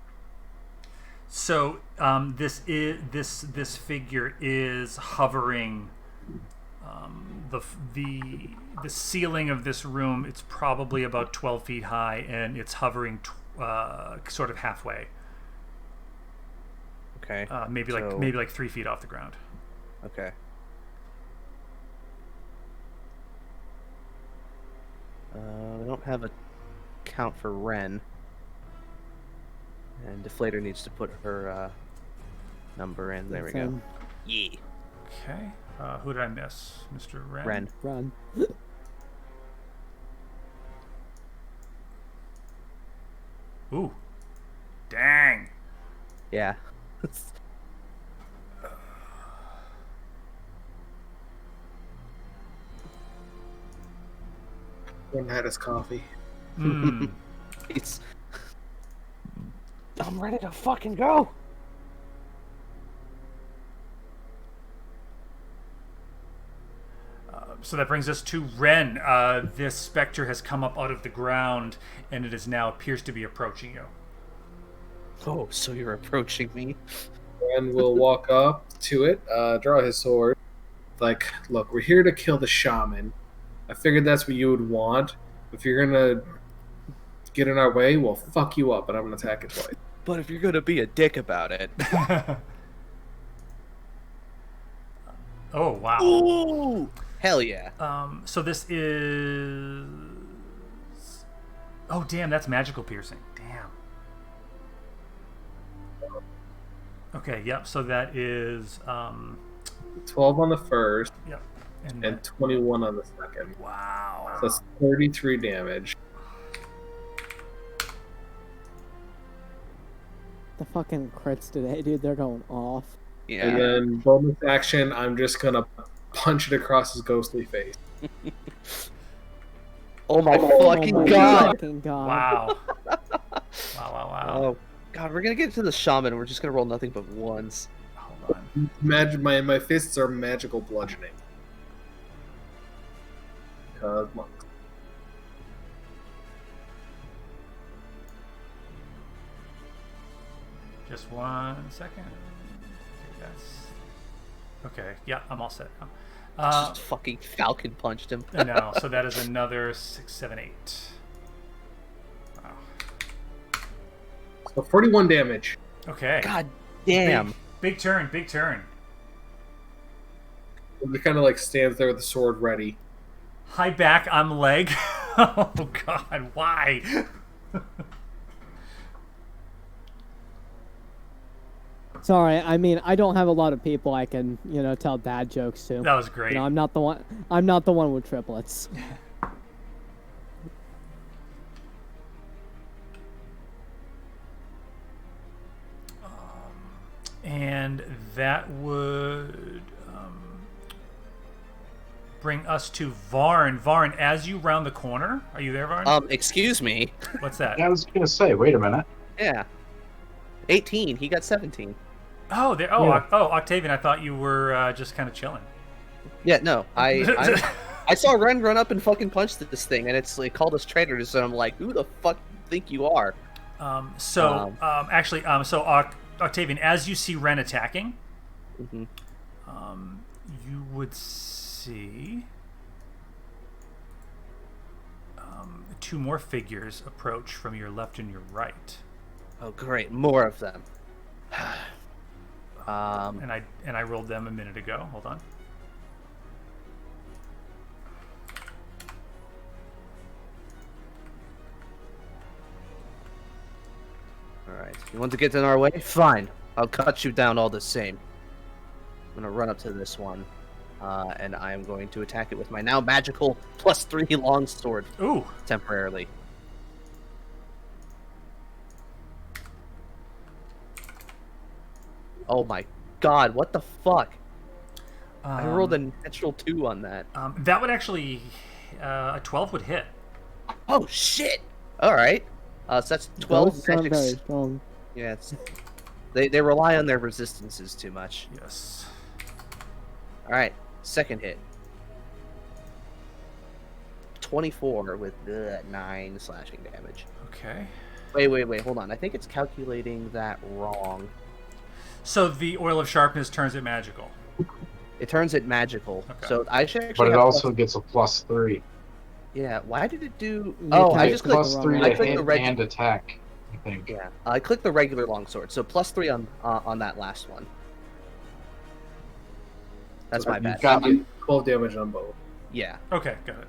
So this figure is hovering. The ceiling of this room, it's probably about 12 feet high, and it's hovering sort of halfway. Okay. Maybe like 3 feet off the ground. Okay. We don't have a count for Ren. And Deflator needs to put her number in. There we go. Yeah. Okay. Who did I miss? Mr. Ren? Ren. Run. Ooh. Dang. Yeah. One had his coffee. Hmm. It's... I'm ready to fucking go. So that brings us to Ren. This specter has come up out of the ground, and it is now appears to be approaching you. Oh, so you're approaching me? And will walk up to it, draw his sword. Like, look, we're here to kill the shaman. I figured that's what you would want. If you're gonna get in our way, we'll fuck you up, and I'm gonna attack it twice. But if you're gonna be a dick about it... Oh, wow. Ooh! Hell yeah. So this is... Oh, damn, that's magical piercing. Damn. Okay, yep, so that is... 12 on the first, Yep. and 21 on the second. Wow. So that's 33 damage. The fucking crits today, dude, they're going off. Yeah. And then bonus action, I'm just gonna punch it across his ghostly face. Oh my fucking Oh my god! fucking god. Wow. Wow. Oh god, we're gonna get to the shaman. We're just gonna roll nothing but ones. Hold on. Imagine my fists are magical bludgeoning. Because monks. Just 1 second. Okay, that's... Okay, yeah, I'm all set now. Just fucking falcon punched him. I know, so that is another 6, 7, 8. Wow. So 41 damage. Okay. God damn. Big turn. He kind of like stands there with the sword ready. High back, I'm leg. Oh god, why? Sorry, I mean, I don't have a lot of people I can, tell dad jokes to. That was great. I'm not the one with triplets. And that would bring us to Varn. Varn, as you round the corner, are you there, Varn? Excuse me. What's that? I was gonna say, wait a minute. Yeah. 18. He got 17. Oh, there. Oh, Yeah. Octavian, I thought you were just kind of chilling. Yeah, no. I saw Ren run up and fucking punch this thing, and it's like called us traitors, and I'm like, who the fuck think you are? So Octavian, as you see Ren attacking, Mhm. You would see 2 more figures approach from your left and your right. Oh, great. More of them. And I rolled them a minute ago. Hold on. Alright. You want to get in our way? Fine. I'll cut you down all the same. I'm gonna run up to this one. And I am going to attack it with my now magical +3 longsword. Ooh. Temporarily. Oh my god, what the fuck? I rolled a natural 2 on that. That would actually... a 12 would hit. Oh shit! Alright. So that's 12 Those sound magic... very strong. Yeah, they rely on their resistances too much. Yes. Alright, second hit. 24 with 9 slashing damage. Okay. Wait, hold on. I think it's calculating that wrong. So the oil of sharpness turns it magical. It turns it magical. Okay. So I should actually. But it have also plus- gets a +3. Yeah. Why did it do? You Oh, can I get just click clicked. the +3 wrong to one. clicked hit the and attack, I think. Yeah. I clicked the regular longsword. So +3 on that last one. That's my bad. Got it. 12 damage on both. Yeah. Okay, got it.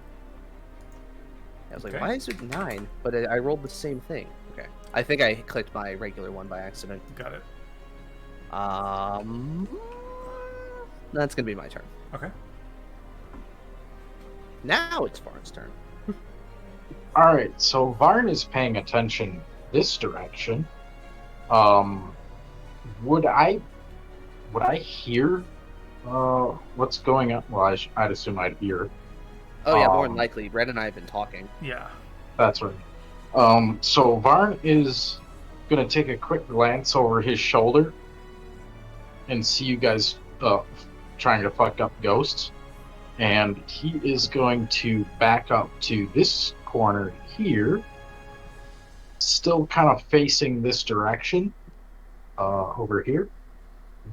I was like, Okay. why is it 9? But I rolled the same thing. Okay. I think I clicked my regular one by accident. Got it. That's gonna be my turn. Okay. Now it's Varn's turn. All right, so Varn is paying attention this direction. Would I hear what's going on? Well, I'd assume I'd hear. Oh yeah, more than likely. Red and I have been talking. Yeah. That's right. So Varn is gonna take a quick glance over his shoulder and see you guys trying to fuck up ghosts, and he is going to back up to this corner here, still kind of facing this direction over here,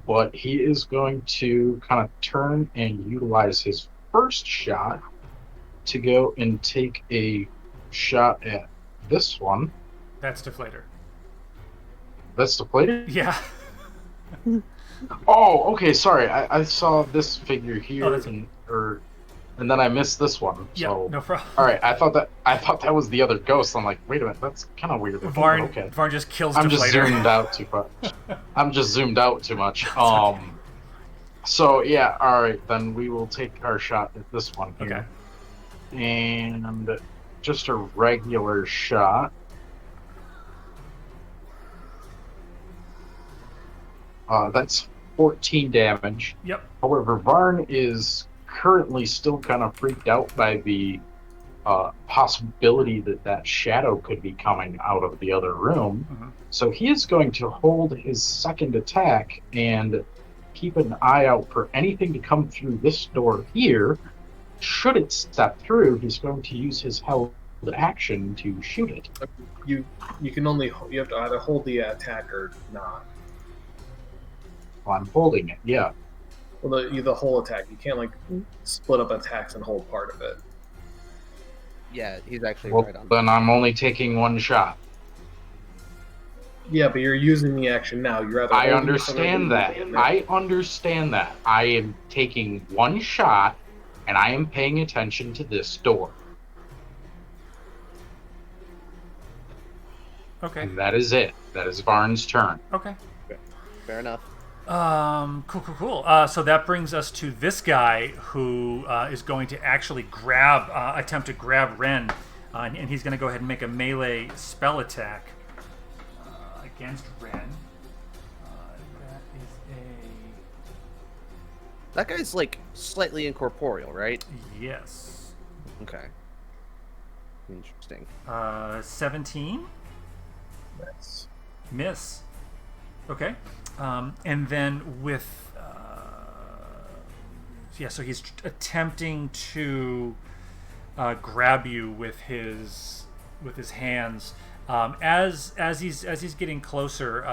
but he is going to kind of turn and utilize his first shot to go and take a shot at this one. That's deflator. That's the plater? Yeah. Oh, okay, sorry. I saw this figure here, Oh, that's- and then I missed this one. Yeah, So, no problem. all right, I thought that was the other ghost. I'm like, wait a minute, that's kind of weird. Varn, Okay, Varn just kills I'm just deflator. zoomed out too much. I'm just zoomed out too much. So yeah, all right, then we will take our shot at this one here. Okay. And just a regular shot. That's 14 damage. Yep. However, Varn is currently still kind of freaked out by the possibility that shadow could be coming out of the other room. Mm-hmm. So he is going to hold his second attack and keep an eye out for anything to come through this door here. Should it step through, he's going to use his held action to shoot it. You can only you have to either hold the attack or not. Well, I'm holding it, yeah. Well, the whole attack. You can't like split up attacks and hold part of it. Yeah, he's actually Well, right on. then I'm only taking one shot. Yeah, but you're using the action now. You're either I holding understand something or that. using it. I understand that. I am taking one shot, and I am paying attention to this door. Okay. And that is it. That is Varn's turn. Okay. Fair enough. Cool. So that brings us to this guy who is going to actually attempt to grab Ren, and he's going to go ahead and make a melee spell attack against Ren. That is That guy's like slightly incorporeal, right? a yes. Okay. Interesting. 17 That's- miss. Okay. And then with so he's attempting to grab you with his hands. As he's getting closer,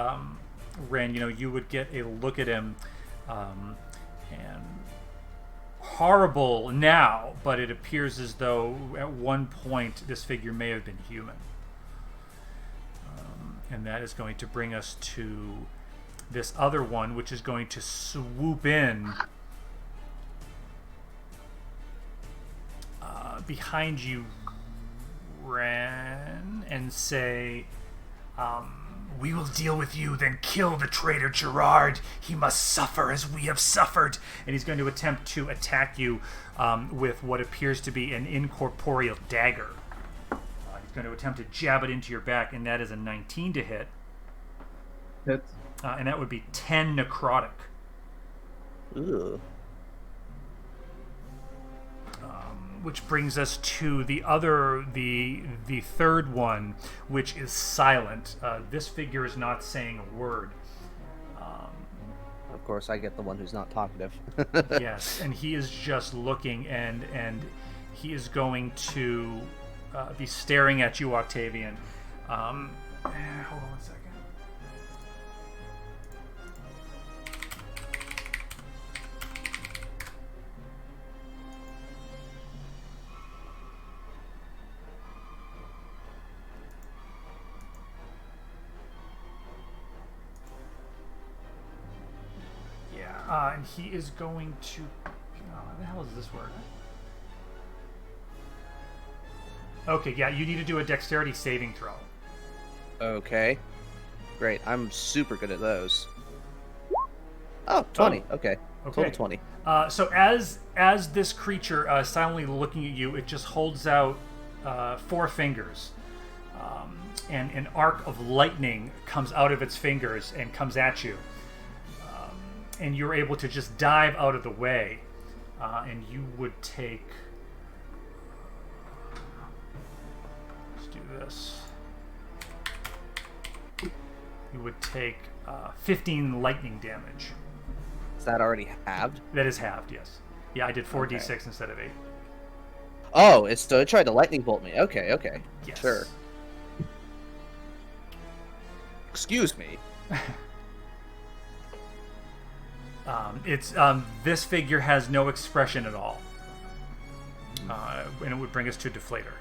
Ren, you would get a look at him, and horrible now, but it appears as though at one point this figure may have been human. And that is going to bring us to this other one, which is going to swoop in behind you, Ren, and say, "We will deal with you, then kill the traitor Gerard. He must suffer as we have suffered." And he's going to attempt to attack you with what appears to be an incorporeal dagger. He's going to attempt to jab it into your back, and that is a 19 to hit. That's And that would be 10 necrotic. Ooh. Which brings us to the third one, which is silent. This figure is not saying a word. Of course, I get the one who's not talkative. Yes, and he is just looking, and he is going to be staring at you, Octavian. Hold on one second. And he is going to. How the hell does this work? Okay, yeah, you need to do a dexterity saving throw. Okay. Great. I'm super good at those. Oh, 20. Okay. Okay. Total 20. So as this creature silently looking at you, it just holds out 4 fingers, and an arc of lightning comes out of its fingers and comes at you, and you're able to just dive out of the way, and you would take. Let's do this. You would take 15 lightning damage. Is that already halved? That is halved, yes. Yeah, I did 4d6 Okay. instead of 8. Oh, it tried to lightning bolt me. Okay, okay. Yes. Sure. Excuse me. It's this figure has no expression at all, and it would bring us to Deflator.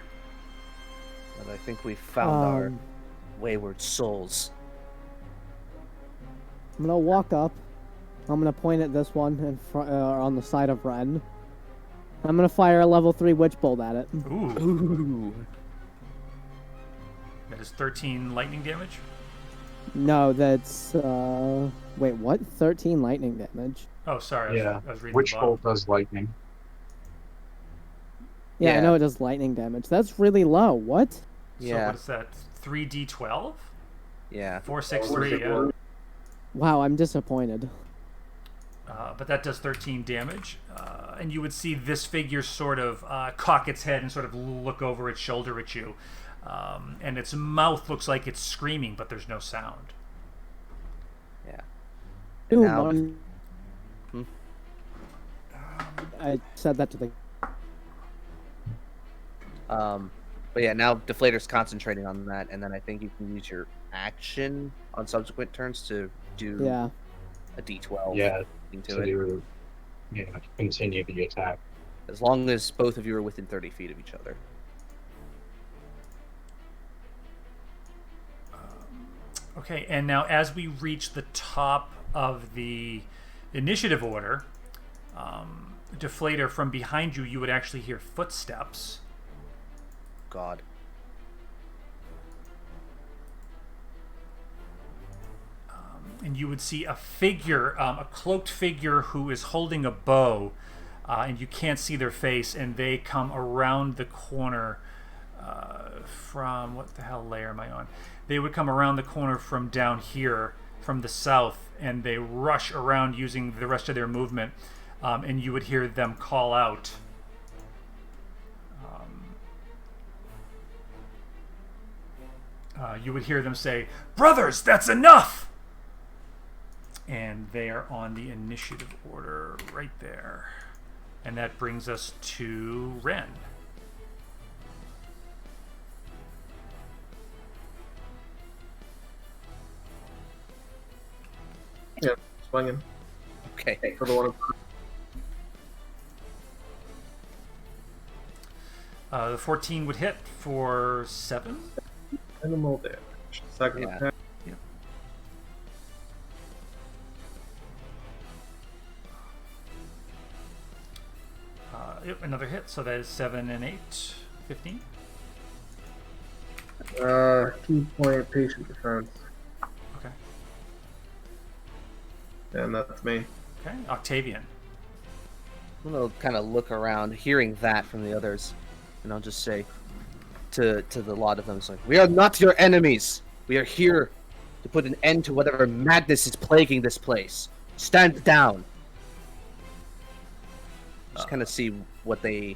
But I think we found our wayward souls. I'm gonna walk up. I'm gonna point at this one in front, on the side of Ren. I'm gonna fire a level 3 witch bolt at it. Ooh. Ooh. That is 13 lightning damage. No, that's wait, what? 13 lightning damage. Oh, sorry. Yeah. I was reading Witch the bottom. bolt does lightning. Yeah, I Yeah. know it does lightning damage. That's really low. What? So Yeah. what is that? 3d12? Yeah. 4, 6, 3, yeah. Wow, I'm disappointed. But that does 13 damage. And you would see this figure sort of cock its head and sort of look over its shoulder at you. And its mouth looks like it's screaming, but there's no sound. Yeah. Ooh, Now- Mom. Hmm? I said that to the. But yeah, now Deflator's concentrating on that, and then I think you can use your action on subsequent turns to do Yeah. a D12 Yeah, into to it. do, continue the attack. As long as both of you are within 30 feet of each other. Okay, and now as we reach the top of the initiative order, Deflator, from behind you, you would actually hear footsteps. God. And you would see a figure, a cloaked figure who is holding a bow, and you can't see their face, and they come around the corner from, what the hell layer am I on? They would come around the corner from down here, from the south, and they rush around using the rest of their movement, and you would hear them call out. You would hear them say, "Brothers, that's enough!" And they are on the initiative order right there. And that brings us to Ren. Yeah, swinging Okay. for the one. The 14 would hit for 7. Animal damage. Second Yeah. attack. Yep, another hit, so that is 7 and 8. 15. 2-point patient defense. Okay. And that's me. Okay, Octavian. I'm gonna kind of look around, hearing that from the others, and I'll just say to the lot of them, it's like, we are not your enemies. We are here to put an end to whatever madness is plaguing this place. Stand down. Just kind of see what they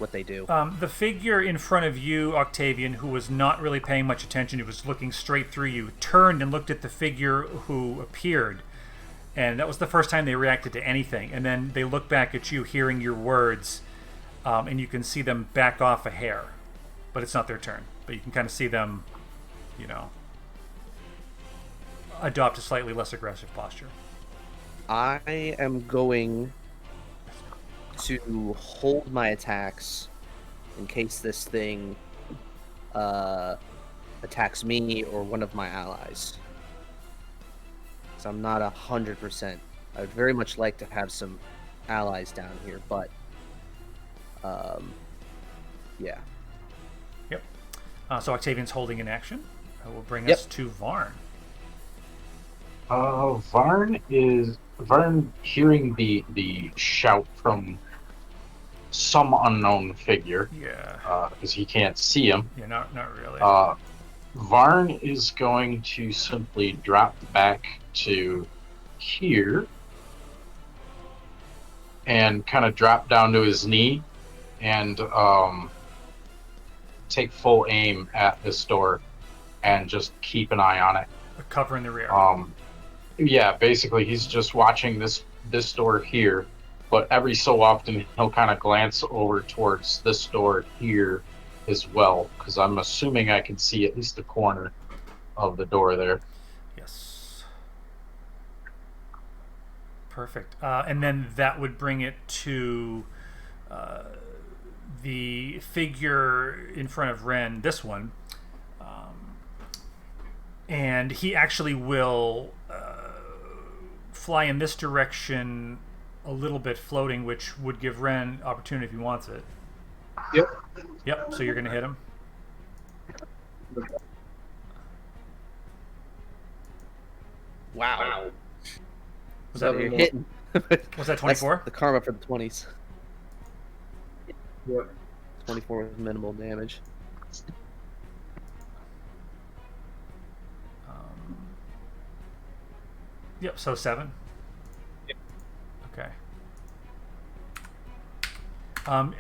do. The figure in front of you, Octavian, who was not really paying much attention, who was looking straight through you, turned and looked at the figure who appeared. And that was the first time they reacted to anything. And then they look back at you, hearing your words, and you can see them back off a hair. But it's not their turn. But you can kind of see them, adopt a slightly less aggressive posture. I am going to hold my attacks in case this thing attacks me or one of my allies. So I'm not 100% I'd very much like to have some allies down here, but yeah. Yep. So Octavian's holding an action. Will bring Yep. us to Varn. Varn hearing the shout from some unknown figure, Yeah. because he can't see him. Yeah, not really. Varn is going to simply drop back to here and kind of drop down to his knee and take full aim at this door and just keep an eye on it. Cover in the rear. Yeah, basically he's just watching this door here, but every so often he'll kind of glance over towards this door here as well, because I'm assuming I can see at least the corner of the door there. Yes. Perfect. And then that would bring it to the figure in front of Ren, this one. And he actually will fly in this direction a little bit floating, which would give Ren opportunity if he wants it. Yep, so you're going to hit him. Wow. Was So that, you're hitting. was that 24? The karma for the 20s. Yep. 24 with minimal damage. Yep, so 7. Yep. Okay.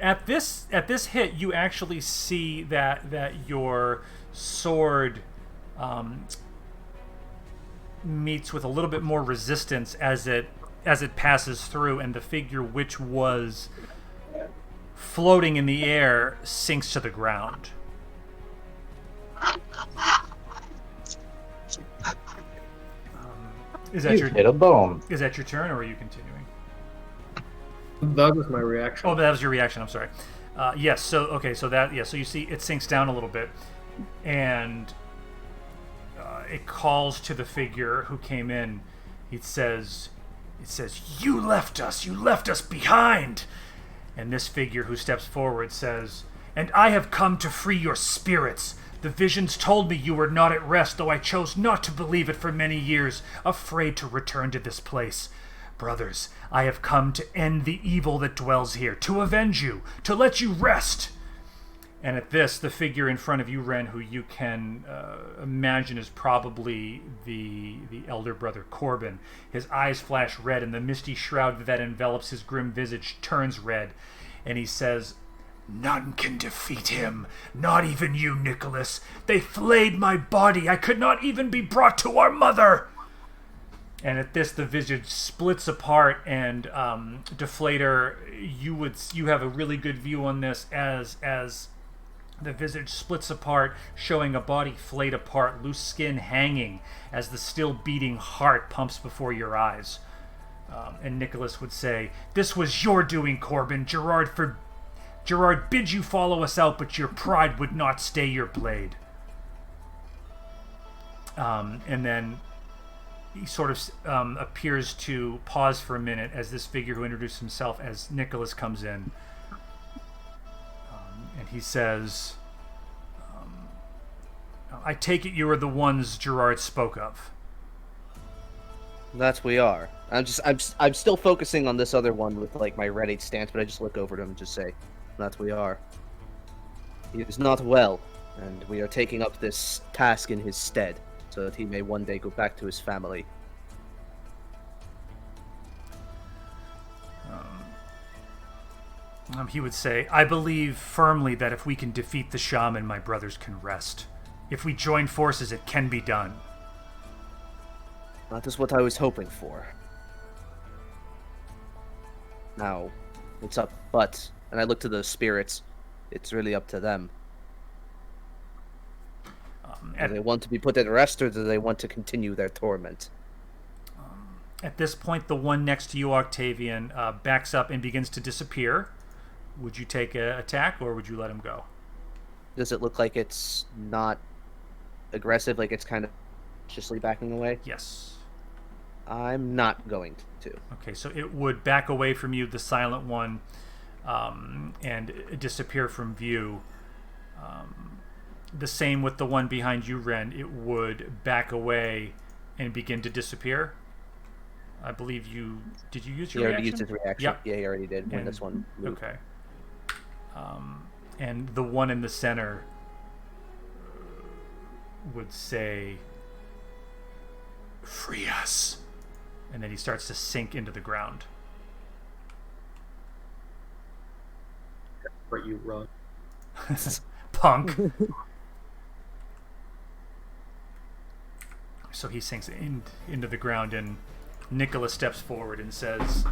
At this hit, you actually see that your sword meets with a little bit more resistance as it passes through, and the figure which was floating in the air sinks to the ground. Is that your hit a bone? Is that your turn, or are you continuing? That was my reaction. Oh, that was your reaction. I'm sorry. Yes. So okay. So that So you see, it sinks down a little bit, and it calls to the figure who came in. It says, "You left us. You left us behind." And this figure who steps forward says, "And I have come to free your spirits. The visions told me you were not at rest, though I chose not to believe it for many years, afraid to return to this place. Brothers, I have come to end the evil that dwells here, to avenge you, to let you rest." And at this, the figure in front of you, Ren, who you can imagine is probably the elder brother Corbin, his eyes flash red, and the misty shroud that envelops his grim visage turns red. And he says, "None can defeat him, not even you, Nicholas. They flayed my body. I could not even be brought to our mother." And at this, the visage splits apart, and Deflator, you have a really good view on this as the visage splits apart, showing a body flayed apart, loose skin hanging as the still beating heart pumps before your eyes. And Nicholas would say, "This was your doing, Corbin. Gerard bid you follow us out, but your pride would not stay your blade." And then he sort of appears to pause for a minute as this figure who introduced himself as Nicholas comes in. And he says, "I take it you are the ones Gerard spoke of." That's we are. I'm still focusing on this other one with like my ready stance, but I just look over to him and just say, "That we are. He is not well, and we are taking up this task in his stead, so that he may one day go back to his family." He would say, "I believe firmly that if we can defeat the shaman, my brothers can rest. If we join forces, it can be done." That is what I was hoping for. Now, it's up, and I look to the spirits, it's really up to them. Do they want to be put at rest, or do they want to continue their torment? At this point, the one next to you, Octavian, backs up and begins to disappear. Would you take an attack, or would you let him go? Does it look like it's not aggressive, like it's kind of cautiously backing away? Yes. I'm not going to. Okay, so it would back away from you, the silent one, and disappear from view. The same with the one behind you, Ren. It would back away and begin to disappear. I believe you... Did you use your He reaction? already used his reaction. Yep. Yeah, he already did when And- this one moved. Okay. And the one in the center would say, "Free us." And then he starts to sink into the ground. But you run. Punk. So he sinks into the ground, and Nicholas steps forward and says,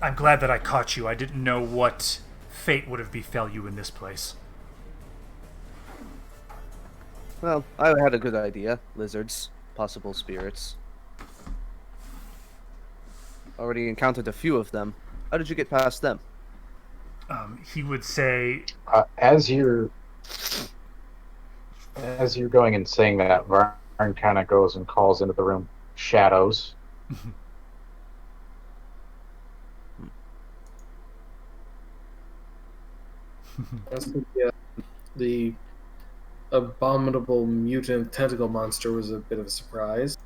"I'm glad that I caught you. I didn't know what fate would have befell you in this place." Well, I had a good idea. Lizards, possible spirits. Already encountered a few of them. How did you get past them? He would say, As you're going and saying that, Varn kind of goes and calls into the room, "Shadows." That's the abominable mutant tentacle monster was a bit of a surprise.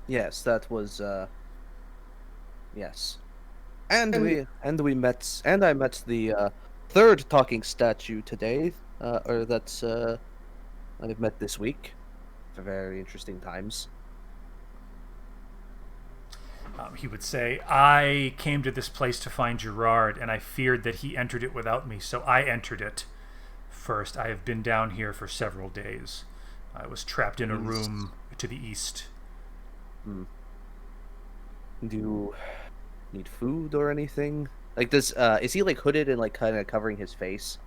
Yes, that was yes. And we met, and I met the third talking statue today, or that's I've met this week. Very interesting times. he would say, "I came to this place to find Gerard, and I feared that he entered it without me, so I entered it first. I have been down here for several days. I was trapped in a room to the east." Do you need food or anything? Like, is he like hooded and like kind of covering his face?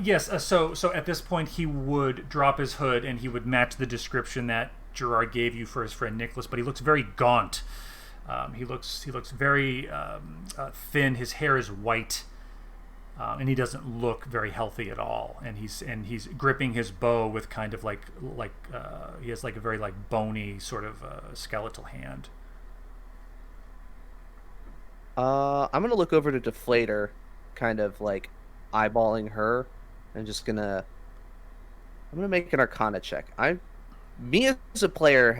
Yes, so at this point he would drop his hood and he would match the description that Gerard gave you for his friend Nicholas, but he looks very gaunt. He looks very thin. His hair is white, and he doesn't look very healthy at all. And he's gripping his bow with kind of like he has like a very like bony sort of skeletal hand. I'm gonna look over to Deflator, kind of like eyeballing her, and I'm gonna make an Arcana check. Me as a player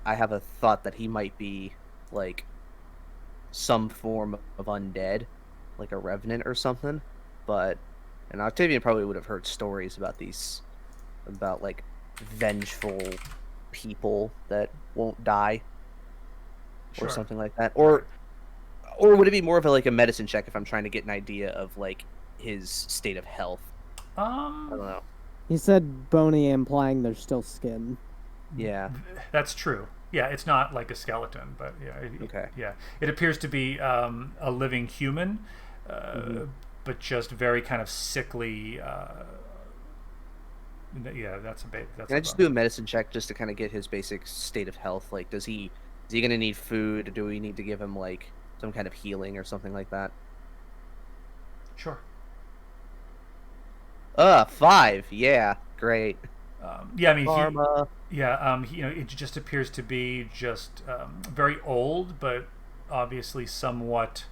I have a thought that he might be like some form of undead, like a revenant or something. And Octavian probably would have heard stories about like vengeful people that won't die, Sure. or something like that. Or would it be more of a medicine check if I'm trying to get an idea of like his state of health? I don't know. He said bony, implying there's still skin. Yeah. That's true. Yeah, it's not like a skeleton, but yeah. Okay. Yeah, it appears to be a living human, but just very kind of sickly. Yeah, that's a bit. Can I just do a medicine check just to kind of get his basic state of health? Like, is he gonna need food? Or do we need to give him like some kind of healing or something like that? Sure. 5. Yeah, great. Yeah, I mean, Karma. it just appears to be just very old, but obviously somewhat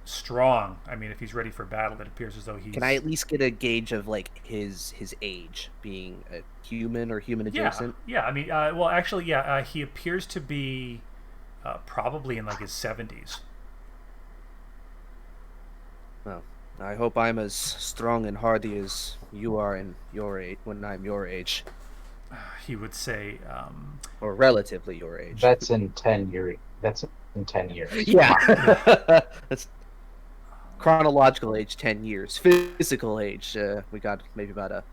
strong. I mean, if he's ready for battle, it appears as though he's. Can I at least get a gauge of like his age, being a human or human adjacent? Yeah. I mean, well, actually, yeah. He appears to be probably in like his 70s. Well, I hope I'm as strong and hardy as you are in your age when I'm your age, He would say, or relatively your age. That's in 10 years. Yeah. That's chronological age 10 years. Physical age, we got maybe about a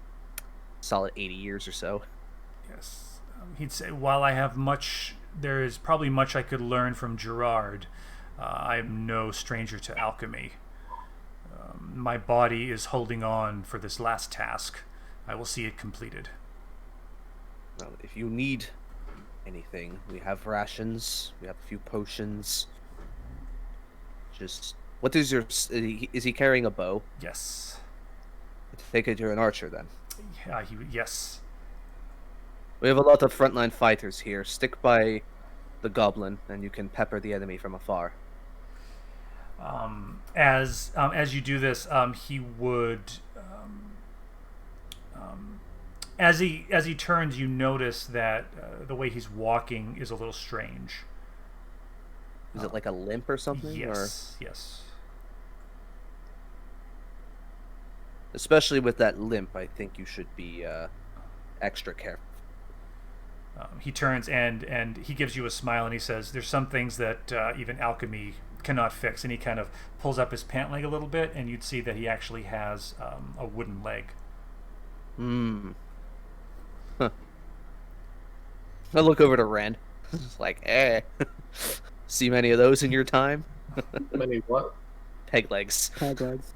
solid 80 years or so. yes. He'd say, while I have much, there is probably much I could learn from Gerard. I am no stranger to alchemy. My body is holding on for this last task. I will see it completed. Well, if you need anything, we have rations. We have a few potions. Just what is your? Is he carrying a bow? Yes. I take it you're an archer then. Yeah. Yes. We have a lot of frontline fighters here. Stick by the goblin, and you can pepper the enemy from afar. As you do this, he would. As he turns, you notice that the way he's walking is a little strange. Is it like a limp or something? Yes, yes. Especially with that limp, I think you should be extra careful. He turns and he gives you a smile and he says, "There's some things that even alchemy cannot fix." And he kind of pulls up his pant leg a little bit, and you'd see that he actually has a wooden leg. Huh. I look over to Ren. It's like, see many of those in your time? Many what? Peg legs. Peg legs.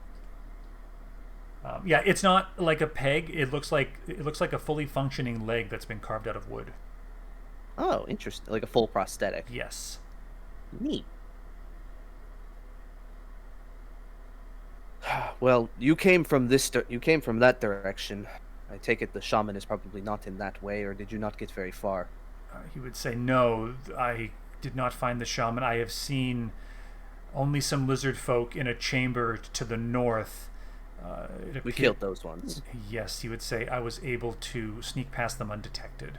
Yeah, it's not like a peg. It looks like a fully functioning leg that's been carved out of wood. Oh, interesting. Like a full prosthetic. Yes. Neat. Well, you came from that direction. I take it the shaman is probably not in that way, or did you not get very far? He would say, "No, I did not find the shaman. I have seen only some lizard folk in a chamber to the north." We killed those ones. Yes, he would say, "I was able to sneak past them undetected."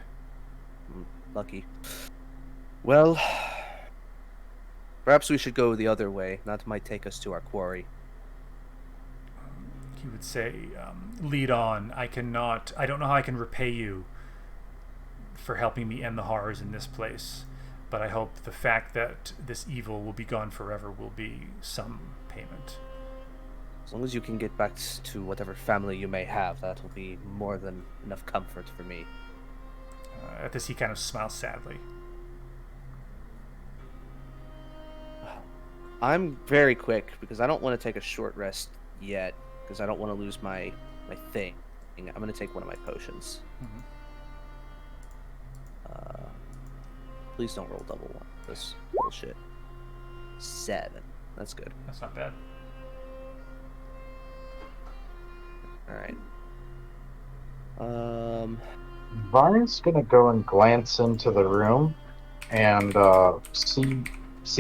Lucky. Well, perhaps we should go the other way. That might take us to our quarry. He would say, "Lead on. I don't know how I can repay you for helping me end the horrors in this place, but I hope the fact that this evil will be gone forever will be some payment." As long as you can get back to whatever family you may have, that will be more than enough comfort for me. At this, he kind of smiles sadly. I'm very quick because I don't want to take a short rest yet because I don't want to lose my thing. I'm going to take one of my potions. Mm-hmm. Please don't roll double one. This bullshit. 7. That's good. That's not bad. Alright. Varn's gonna go and glance into the room and see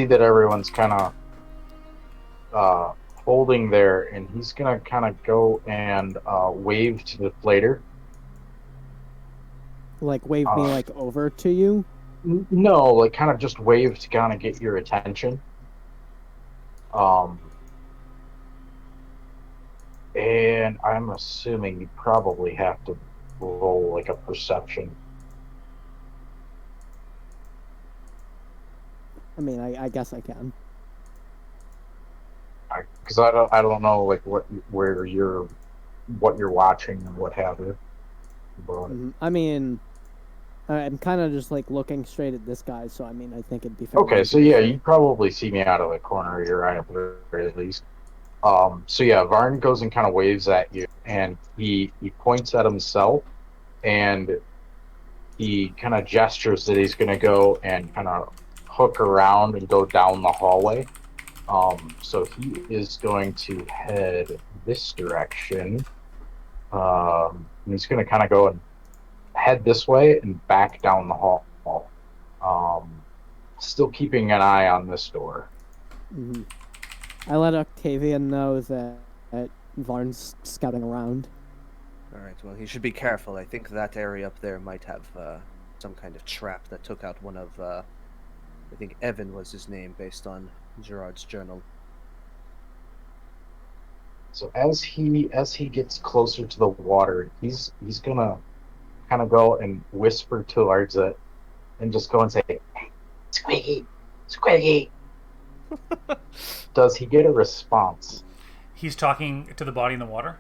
that everyone's kind of holding there, and he's gonna kind of go and wave to the deflator. Like wave me like over to you? No, like kind of just wave to kind of get your attention. And I'm assuming you probably have to roll like a perception. I mean, I guess I can. Because I don't know like what you're watching and what have you. But I mean, I'm kind of just like looking straight at this guy, so I mean, I think it'd be fair. okay, so yeah, you probably see me out of the corner of your eye at least. So yeah, Varn goes and kind of waves at you, and he points at himself, and he kind of gestures that he's going to go and kind of hook around and go down the hallway. So he is going to head this direction. And he's going to kind of go and head this way and back down the hall. Still keeping an eye on this door. Mm-hmm. I let Octavian know that Varn's scouting around. Alright, well, he should be careful. I think that area up there might have some kind of trap that took out one of, I think Evan was his name, based on Gerard's journal. So as he gets closer to the water, he's gonna kind of go and whisper towards it, and just go and say, "Squiggy, Squiggy." Does he get a response? He's talking to the body in the water?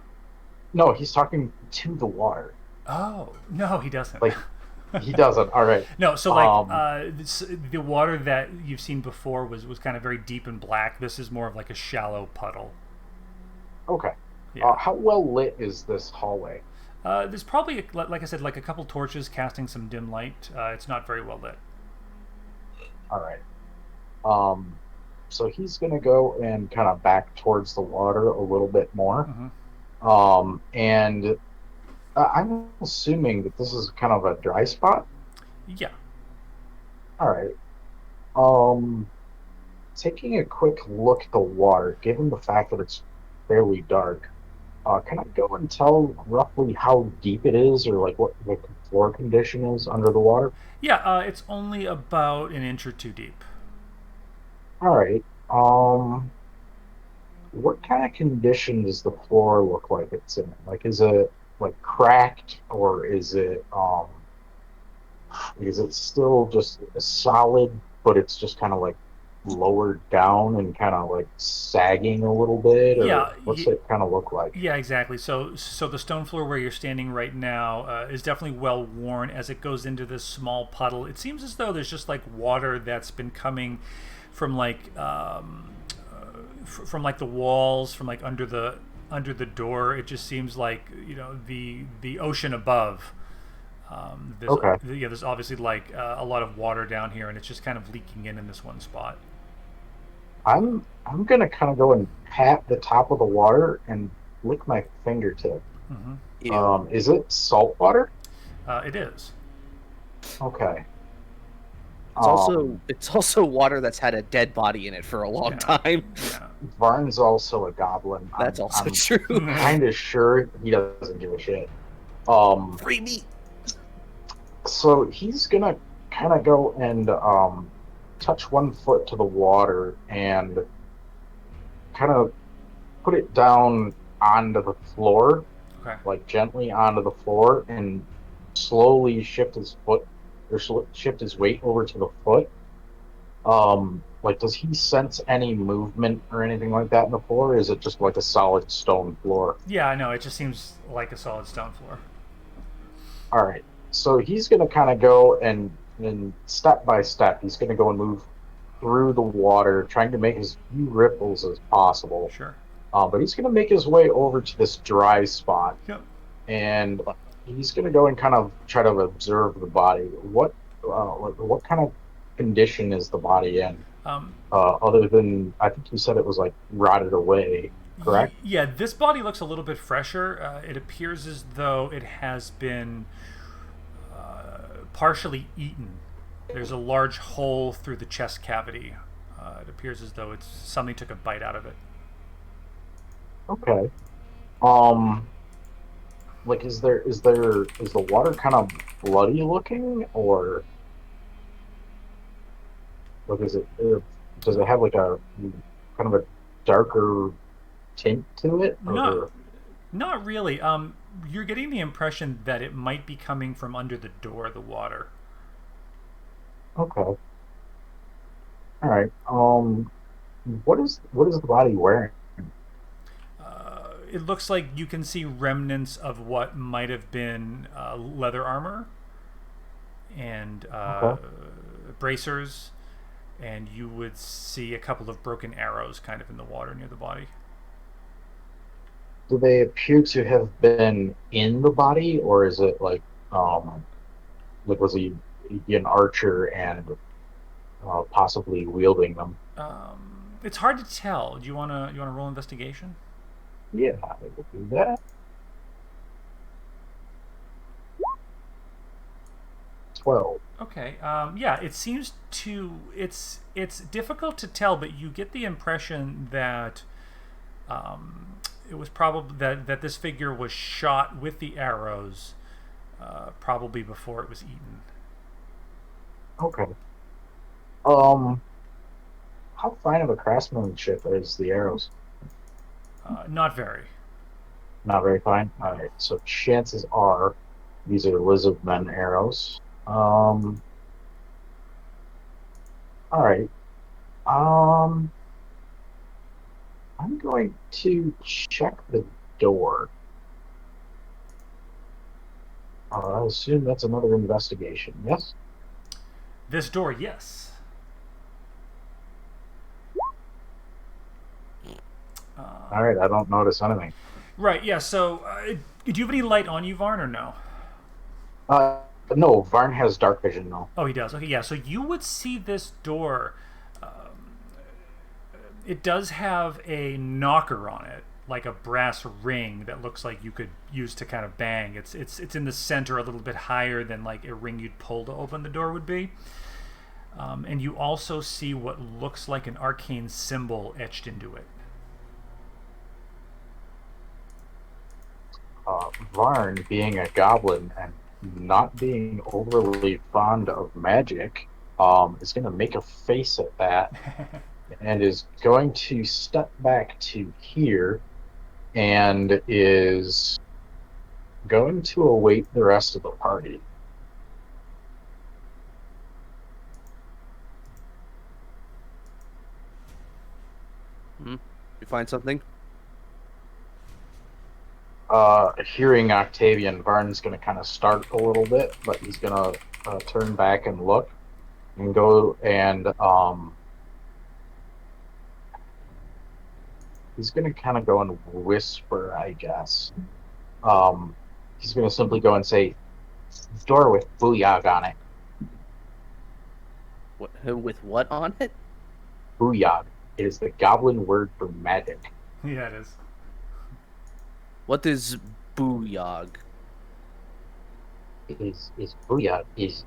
No, he's talking to the water. Oh, no, he doesn't. Like, he doesn't. All right. No, so like the water that you've seen before was kind of very deep and black. This is more of like a shallow puddle. Okay. Yeah. How well lit is this hallway? There's probably, like I said, like a couple torches casting some dim light. It's not very well lit. All right. So he's gonna go and kind of back towards the water a little bit more. Mm-hmm. And I'm assuming that this is kind of a dry spot. Yeah. All right. Um, Taking a quick look at the water, given the fact that it's fairly dark, can I go and tell roughly how deep it is, or like what the floor condition is under the water? Yeah, it's only about an inch or two deep. All right. What kind of condition does the floor look like it's in? Like, is it like cracked, or is it still just solid, but it's just kind of like lowered down and kind of like sagging a little bit, or Yeah, what's it kind of look like? yeah, exactly. So the stone floor where you're standing right now is definitely well worn as it goes into this small puddle. It seems as though there's just like water that's been coming from from like the walls, from like under the door. It just seems like the ocean above. Okay. There's obviously like a lot of water down here, and it's just kind of leaking in this one spot. I'm gonna kind of go and pat the top of the water and lick my fingertip. Hmm. Ew. Is it salt water? It is. Okay. It's also Um, it's also water that's had a dead body in it for a long Yeah. time. Yeah. Varn's also a goblin. That's also I'm true. kind of sure he doesn't give a shit. Um, Free meat. so he's gonna kind of go and touch one foot to the water and kind of put it down onto the floor, Okay. like gently onto the floor, and slowly shift his foot or shift his weight over to the foot. Like, does he sense any movement or anything like that in the floor? Or is it just like a solid stone floor? Yeah, I know. It just seems like a solid stone floor. All right. So he's gonna kind of go and step by step, he's gonna go and move through the water, trying to make as few ripples as possible. Sure. But he's gonna make his way over to this dry spot, Yep. and he's gonna go and kind of try to observe the body. What kind of condition is the body in? Um, Other than, I think you said it was like rotted away, correct? Yeah, this body looks a little bit fresher. It appears as though it has been partially eaten. There's a large hole through the chest cavity. It appears as though it's something took a bite out of it. Okay. Like, is the water kind of bloody looking, or like does it have like a kind of a darker tint to it, No, or not really. You're getting the impression that it might be coming from under the door, the water. okay, all right. What is the body wearing? It looks like you can see remnants of what might have been leather armor and Okay. bracers, and you would see a couple of broken arrows kind of in the water near the body. Do they appear to have been in the body, or is it like was he an archer and possibly wielding them? It's hard to tell. Do you wanna roll investigation? Yeah, I will do that. 12. Okay. Yeah, it seems to it's difficult to tell, but you get the impression that it was probably that this figure was shot with the arrows, probably before it was eaten. Okay. Um, how fine of a craftsmanship is the arrows? Not very. Not very fine. All right. So chances are these are lizard men arrows. All right. Um, I'm going to check the door. I assume that's another investigation. Yes. This door, yes. All right. I don't notice anything. Right. Yeah. So, do you have any light on you, Varn, or no? Uh, no. Varn has dark vision though. Oh, he does. Okay. Yeah. So you would see this door. It does have a knocker on it, like a brass ring that looks like you could use to kind of bang. It's in the center, a little bit higher than like a ring you'd pull to open the door would be. And you also see what looks like an arcane symbol etched into it. Varn, being a goblin and not being overly fond of magic, is going to make a face at that and is going to step back to here and is going to await the rest of the party. You find something? Hearing Octavian, Varn's going to kind of start a little bit, but he's going to turn back and look and go and he's going to kind of go and whisper, I guess. He's going to simply go and say, door with booyah on it. With what on it? Booyah is the goblin word for magic. Yeah, it is. What is booyog? Is booyah is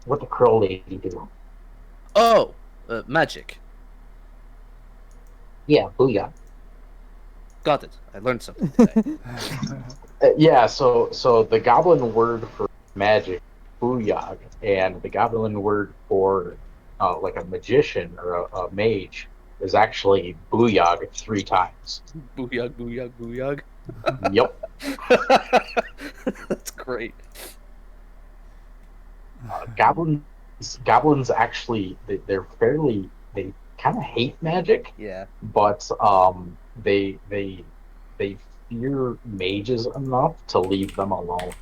what the crow lady do? Oh, magic. Yeah, booyah. Got it. I learned something today. Yeah, so the goblin word for magic, booyah, and the goblin word for like a magician or a mage is actually booyah 3 times. Booyog, booyog, booyog. Yep. That's great. Goblins actually they're fairly, they kind of hate magic. Yeah. But they fear mages enough to leave them alone.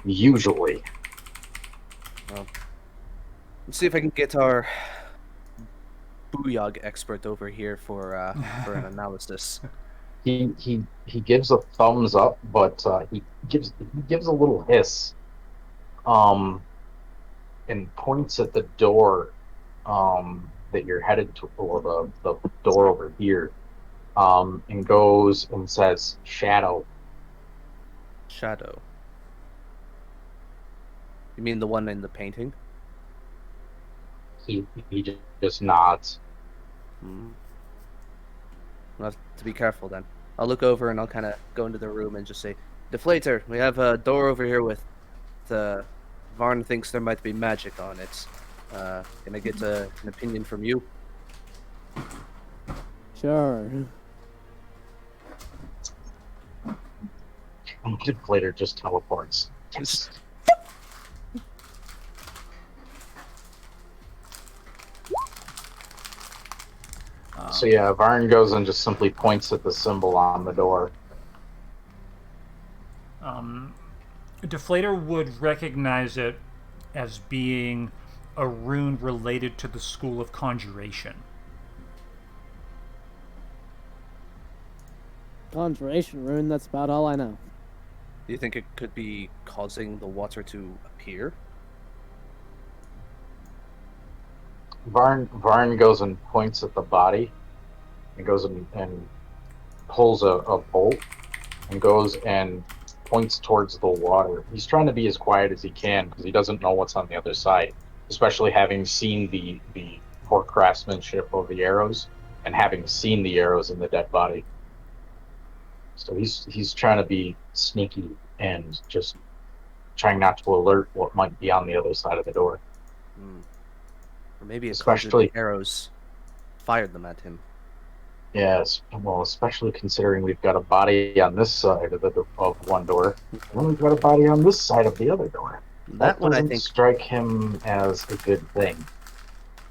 Usually. Well, let's see if I can get our booyog expert over here for an analysis. He gives a thumbs up, but he gives a little hiss, and points at the door that you're headed to, or the door over here, and goes and says, "Shadow." Shadow. You mean the one in the painting? He just nods. I'll have to be careful then. I'll look over and I'll kind of go into the room and just say, Deflator, we have a door over here with Varn thinks there might be magic on it. Can I get an opinion from you? Sure. Deflator just teleports. So yeah, Varn goes and just simply points at the symbol on the door. Deflator would recognize it as being a rune related to the School of Conjuration. Conjuration rune, that's about all I know. Do you think it could be causing the water to appear? Varn goes and points at the body, and goes and pulls a bolt, and goes and points towards the water. He's trying to be as quiet as he can because he doesn't know what's on the other side, especially having seen the poor craftsmanship of the arrows and having seen the arrows in the dead body. So he's trying to be sneaky and just trying not to alert what might be on the other side of the door. Or maybe it's Especially the arrows fired them at him. Yes, well, especially considering we've got a body on this side of one door, and we've got a body on this side of the other door. That one, I doesn't think, strike him as a good thing.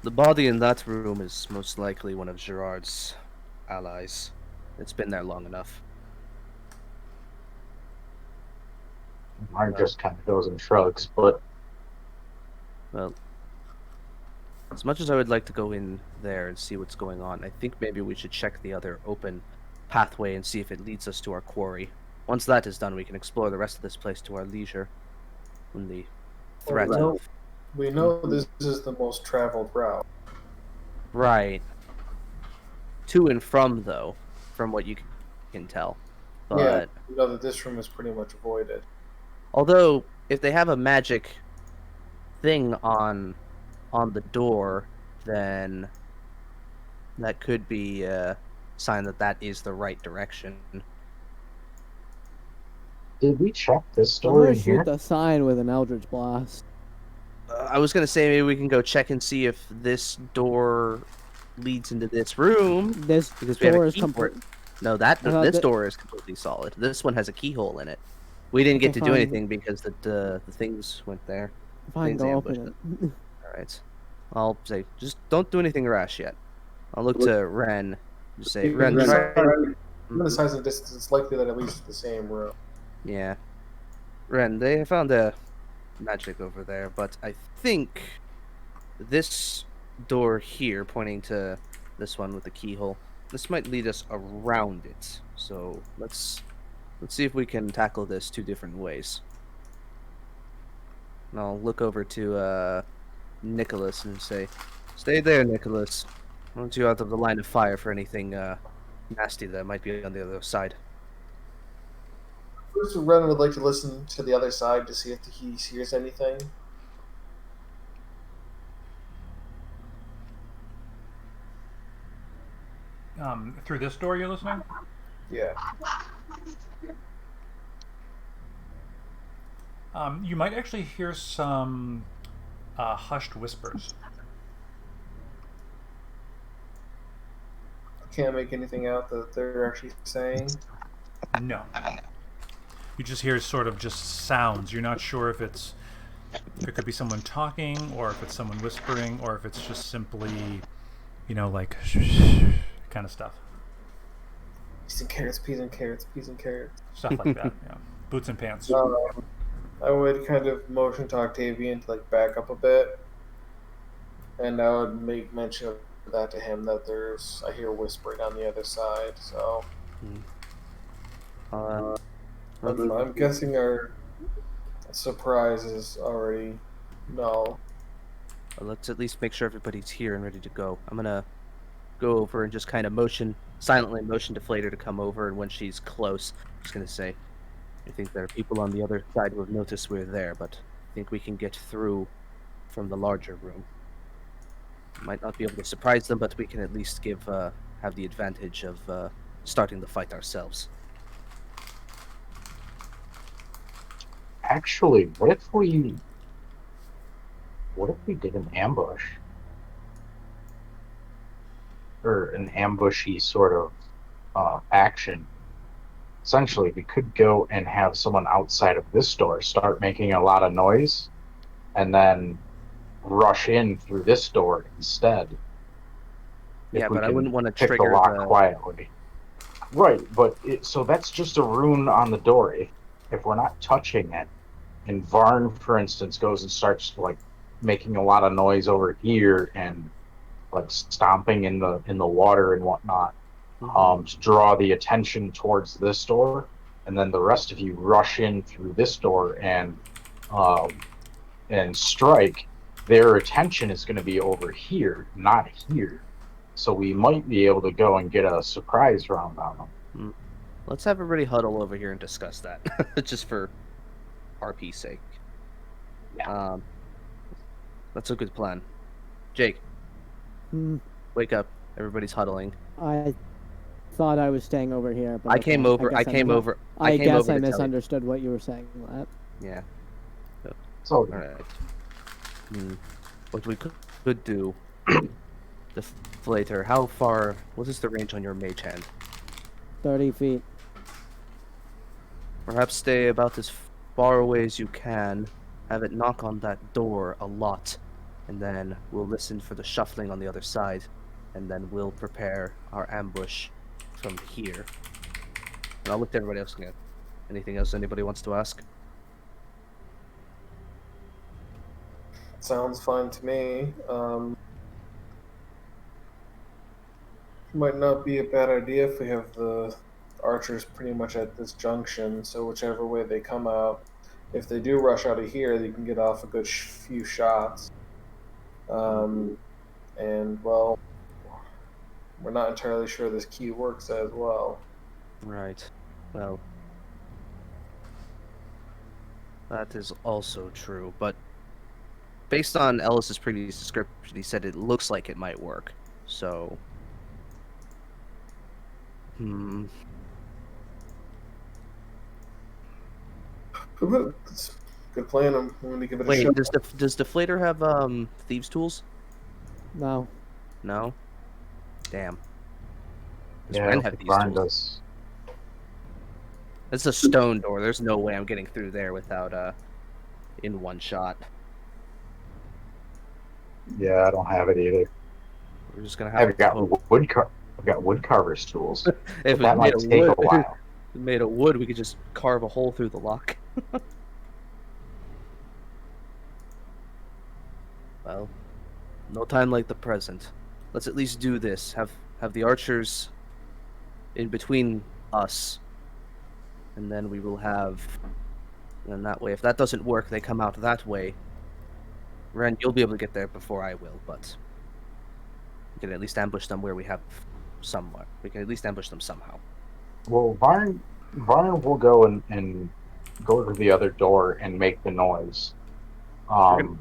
the body in that room is most likely one of Gerard's allies. It's been there long enough. Mark just kind of goes and shrugs, but Well, as much as I would like to go in there and see what's going on, I think maybe we should check the other open pathway and see if it leads us to our quarry. Once that is done, we can explore the rest of this place to our leisure. When the threat Well, of We know this is the most traveled route. Right. To and from, though, from what you can tell. But Yeah, we know that this room is pretty much avoided. although, if they have a magic thing on the door, then that could be a sign that that is the right direction. Did we check this I'm door gonna in shoot here? the sign with an Eldritch Blast. I was gonna say maybe we can go check and see if this door leads into this room This because we have door a is key for it. complete. No, I thought this that- door is completely solid. This one has a keyhole in it. We didn't get Okay, to do fine. anything because the things went there. Fine, Things go ambushed open us. it. All right. I'll say just don't do anything rash yet. I'll look to Ren. Just say Ren, try. Given the size and distance, it's likely that at least it's the same room. Yeah, Ren. They found a magic over there, but I think this door here, pointing to this one with the keyhole, this might lead us around it. So let's see if we can tackle this two different ways. And I'll look over to Nicholas and say, "Stay there, Nicholas. I want you out of the line of fire for anything nasty that might be on the other side." First, Ren would like to listen to the other side to see if he hears anything. Through this door, you're listening? Yeah. You might actually hear some hushed whispers. Can't make anything out that they're actually saying. No. You just hear sort of just sounds. You're not sure if it could be someone talking, or if it's someone whispering, or if it's just simply, like kind of stuff. Peas and carrots, peas and carrots, peas and carrots. Stuff like that, yeah. Boots and pants. I would kind of motion to Octavian to back up a bit, and I would make mention of that to him that I hear whispering on the other side. So I'm guessing our surprise is already null. Well, let's at least make sure everybody's here and ready to go. I'm gonna go over and just kind of silently motion to Flater to come over, and when she's close, I'm just gonna say, I think there are people on the other side who have noticed we're there, but I think we can get through from the larger room. Might not be able to surprise them, but we can at least have the advantage of starting the fight ourselves. Actually, what if we did an ambush? Or an ambushy sort of action. Essentially, we could go and have someone outside of this door start making a lot of noise, and then rush in through this door instead. Yeah, but I wouldn't want to pick trigger the lock quietly. Right, but so that's just a rune on the door. If we're not touching it, and Varn, for instance, goes and starts making a lot of noise over here and stomping in the water and whatnot, to draw the attention towards this door, and then the rest of you rush in through this door and strike. Their attention is going to be over here, not here. So we might be able to go and get a surprise round on them. Let's have everybody huddle over here and discuss that, just for RP's sake. Yeah. That's a good plan. Jake, wake up. Everybody's huddling. I thought I was staying over here, but I came over. I guess I misunderstood what you were saying. Yeah. So all right. What we could do, the Flater. How far? What is the range on your mage hand? 30 feet. Perhaps stay about as far away as you can. Have it knock on that door a lot, and then we'll listen for the shuffling on the other side, and then we'll prepare our ambush from here. And I'll look to everybody else again. Anything else anybody wants to ask? Sounds fine to me. Might not be a bad idea if we have the archers pretty much at this junction, so whichever way they come out, if they do rush out of here, they can get off a good few shots. And well, we're not entirely sure this key works as well. Right. Well, that is also true, but based on Ellis's previous description, he said it looks like it might work. So, It's a good plan. I'm going to give it a Wait, shot. does Deflator have thieves' tools? No. No. Damn. Does Yeah, I Ren don't have think thieves' Varn tools? does. It's a stone door. There's no way I'm getting through there without in one shot. Yeah, I don't have it either. We're just gonna have I've to got hope. I've got woodcarver's tools. If But that it might made of take wood, a while. if it made of wood, we could just carve a hole through the lock. Well, no time like the present. Let's at least do this. Have the archers in between us, and then we will have. And then that way, if that doesn't work, they come out that way. Ren, you'll be able to get there before I will, but we can at least ambush them where we have somewhere. We can at least ambush them somehow. Well, Varn will go and go to the other door and make the noise. In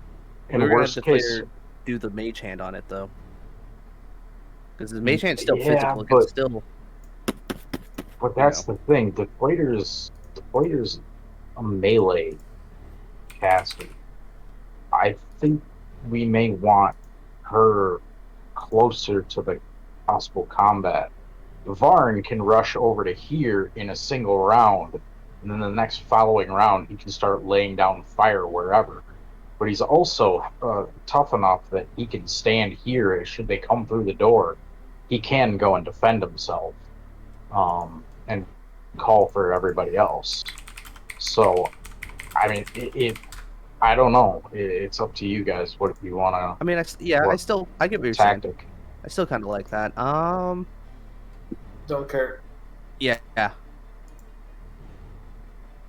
We're gonna worst have to case, do the mage hand on it though, because the mage hand's still yeah, physical. It can but- still. but that's the thing. Deflator's a melee caster. I think we may want her closer to the possible combat. Varn can rush over to here in a single round, and then the next following round he can start laying down fire wherever. But he's also tough enough that he can stand here. Should they come through the door, he can go and defend himself, and call for everybody else. So, I mean, I don't know. It's up to you guys. What you want to I mean, I get what you're saying. tactic? I still kind of like that. Don't care. Yeah.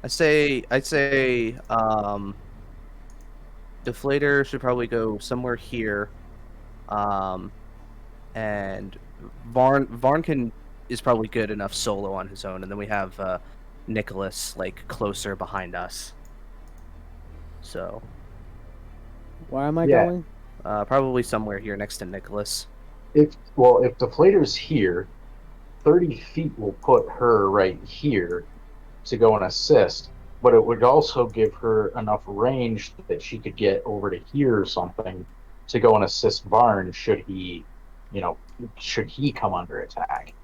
I'd say, Deflator should probably go somewhere here, and Varn is probably good enough solo on his own, and then we have Nicholas like closer behind us. So Where am I Yeah. going? probably somewhere here next to Nicholas. If Deflator's here, 30 feet will put her right here to go and assist, but it would also give her enough range that she could get over to here or something to go and assist Varn should he come under attack.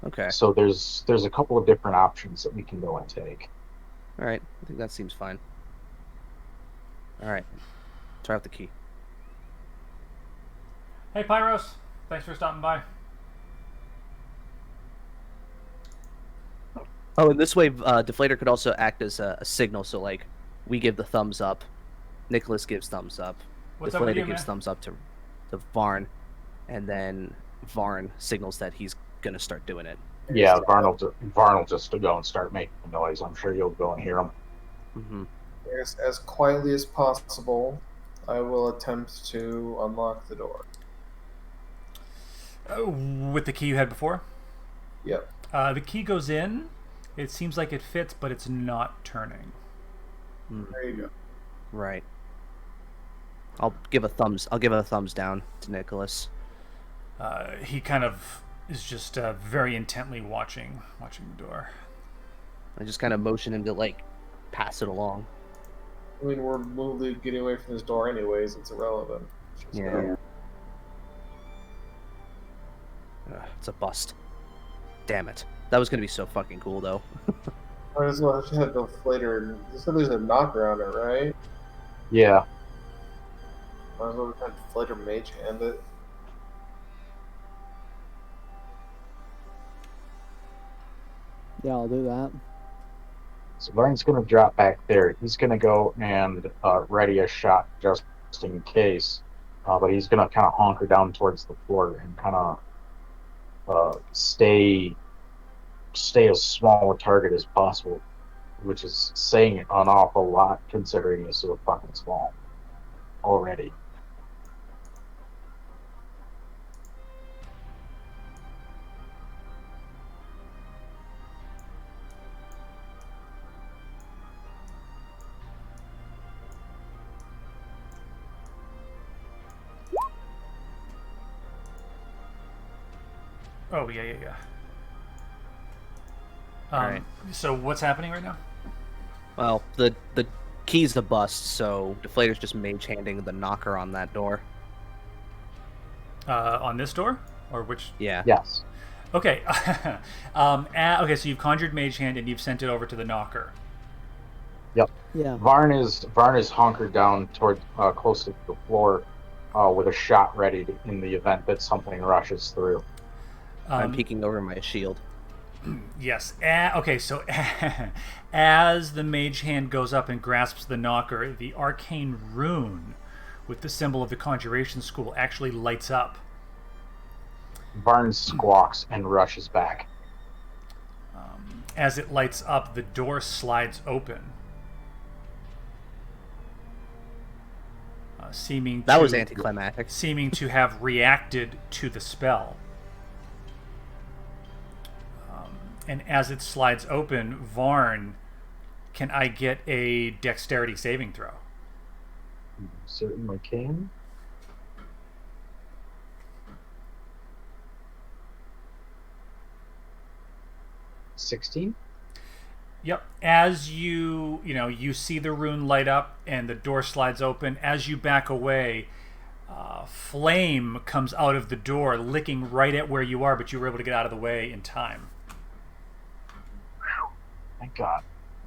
Okay. So there's a couple of different options that we can go and take. All right. I think that seems fine. All right. Try out the key. Hey, Pyros. Thanks for stopping by. Oh, and this way, Deflator could also act as a signal. So, like, we give the thumbs up, Nicholas gives thumbs up, What's up with Deflator you, gives man? thumbs up to Varn, and then Varn signals that he's gonna start doing it. Yeah, Varn will just go and start making the noise. I'm sure you'll go and hear him. Mm-hmm. As quietly as possible, I will attempt to unlock the door. With the key you had before? Yep. The key goes in. It seems like it fits, but it's not turning. There you go. Right. I'll give a thumbs down to Nicholas. He kind of is just very intently watching the door. I just kind of motion him to like pass it along. I mean, we're literally getting away from this door anyways. It's irrelevant. It's just Yeah. It's a bust. Damn it. That was gonna be so fucking cool though. Might as well just have Deflator. You said there's a knocker on it, right? Yeah. Might as well just have Deflator mage hand it. Yeah, I'll do that. So Varn's going to drop back there. He's going to go and ready a shot just in case. But he's going to kind of honker down towards the floor and kind of stay as small a target as possible. which is saying an awful lot considering it's so fucking small already. Oh, yeah. Alright. So what's happening right now? Well, the key's the bust, so Deflator's just mage handing the knocker on that door. On this door? Or which? Yeah. Yes. Okay. Okay, so you've conjured Mage Hand and you've sent it over to the knocker. Yep. Yeah. Varn is hunkered down toward close to the floor with a shot ready in the event that something rushes through. I'm peeking over my shield. Yes. Okay, so as the Mage Hand goes up and grasps the knocker, the arcane rune with the symbol of the Conjuration School actually lights up. Varn squawks and rushes back. As it lights up, the door slides open. That was anticlimactic. Seeming to have reacted to the spell. And as it slides open, Varn, can I get a dexterity saving throw? Certainly can. $16. Yep. As you see the rune light up and the door slides open, as you back away, flame comes out of the door, licking right at where you are, but you were able to get out of the way in time. Thank God.